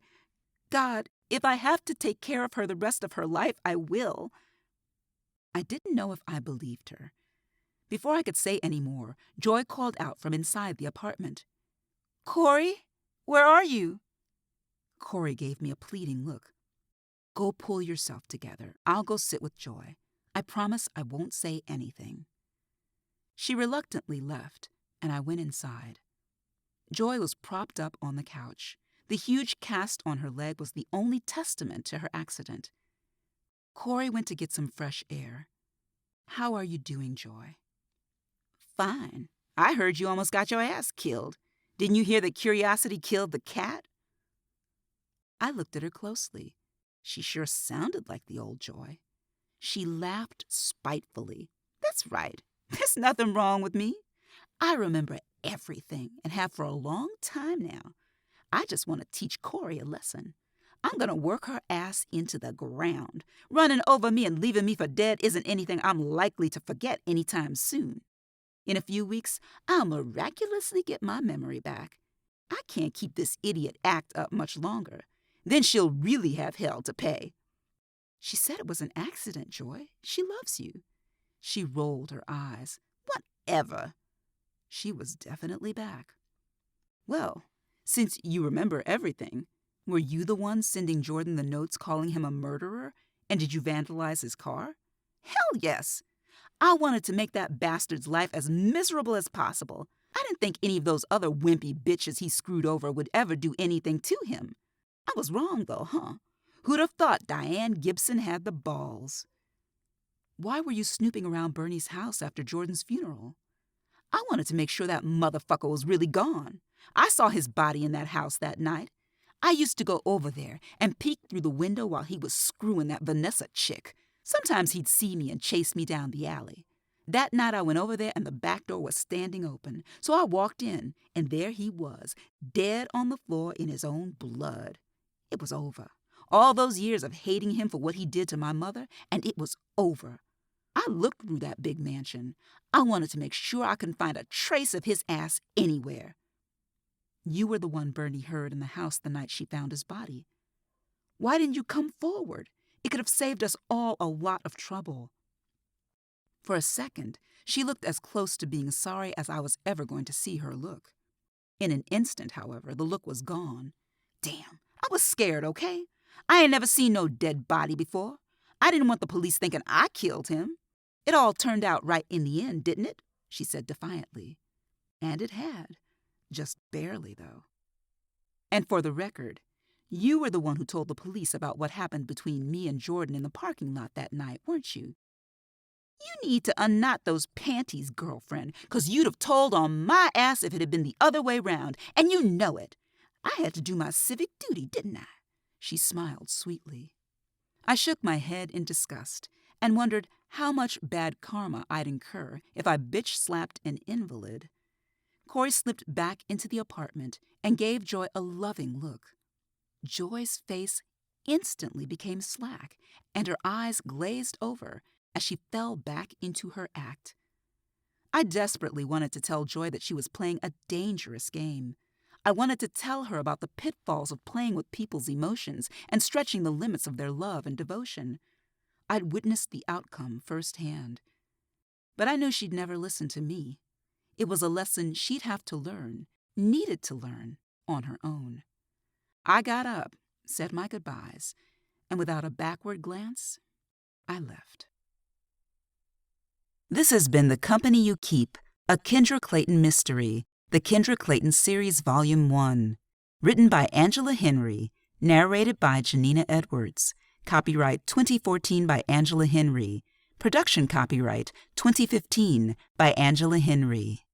God, if I have to take care of her the rest of her life, I will." I didn't know if I believed her. Before I could say any more, Joy called out from inside the apartment. "Corey, where are you?" Corey gave me a pleading look. "Go pull yourself together. I'll go sit with Joy. I promise I won't say anything." She reluctantly left, and I went inside. Joy was propped up on the couch. The huge cast on her leg was the only testament to her accident. Corey went to get some fresh air. "How are you doing, Joy?" "Fine. I heard you almost got your ass killed. Didn't you hear that curiosity killed the cat?" I looked at her closely. She sure sounded like the old Joy. She laughed spitefully. "That's right. There's nothing wrong with me. I remember everything and have for a long time now. I just want to teach Corey a lesson. I'm going to work her ass into the ground. Running over me and leaving me for dead isn't anything I'm likely to forget anytime soon. In a few weeks, I'll miraculously get my memory back. I can't keep this idiot act up much longer. Then she'll really have hell to pay." "She said it was an accident, Joy. She loves you." She rolled her eyes. "Whatever." She was definitely back. "Well, since you remember everything, were you the one sending Jordan the notes calling him a murderer? And did you vandalize his car? Hell yes. I wanted to make that bastard's life as miserable as possible. I didn't think any of those other wimpy bitches he screwed over would ever do anything to him. I was wrong, though, huh? Who'd have thought Diane Gibson had the balls? Why were you snooping around Bernie's house after Jordan's funeral? I wanted to make sure that motherfucker was really gone. I saw his body in that house that night. I used to go over there and peek through the window while he was screwing that Vanessa chick. Sometimes he'd see me and chase me down the alley. That night I went over there and the back door was standing open. So I walked in, and there he was, dead on the floor in his own blood. It was over. All those years of hating him for what he did to my mother, and it was over. I looked through that big mansion. I wanted to make sure I couldn't find a trace of his ass anywhere. You were the one Bernie heard in the house the night she found his body. Why didn't you come forward? It could have saved us all a lot of trouble. For a second, she looked as close to being sorry as I was ever going to see her look. In an instant, however, the look was gone. Damn, I was scared, okay? I ain't never seen no dead body before. I didn't want the police thinking I killed him. It all turned out right in the end, didn't it? She said defiantly. And it had. Just barely, though. And for the record, you were the one who told the police about what happened between me and Jordan in the parking lot that night, weren't you? You need to unknot those panties, girlfriend, 'cause you'd have told on my ass if it had been the other way round, and you know it. I had to do my civic duty, didn't I? She smiled sweetly. I shook my head in disgust and wondered how much bad karma I'd incur if I bitch-slapped an invalid. Corey slipped back into the apartment and gave Joy a loving look. Joy's face instantly became slack, and her eyes glazed over as she fell back into her act. I desperately wanted to tell Joy that she was playing a dangerous game. I wanted to tell her about the pitfalls of playing with people's emotions and stretching the limits of their love and devotion. I'd witnessed the outcome firsthand. But I knew she'd never listen to me. It was a lesson she'd have to learn, needed to learn, on her own. I got up, said my goodbyes, and without a backward glance, I left. This has been The Company You Keep, a Kendra Clayton mystery, the Kendra Clayton Series Volume 1. Written by Angela Henry, narrated by Janina Edwards. Copyright 2014 by Angela Henry. Production copyright 2015 by Angela Henry.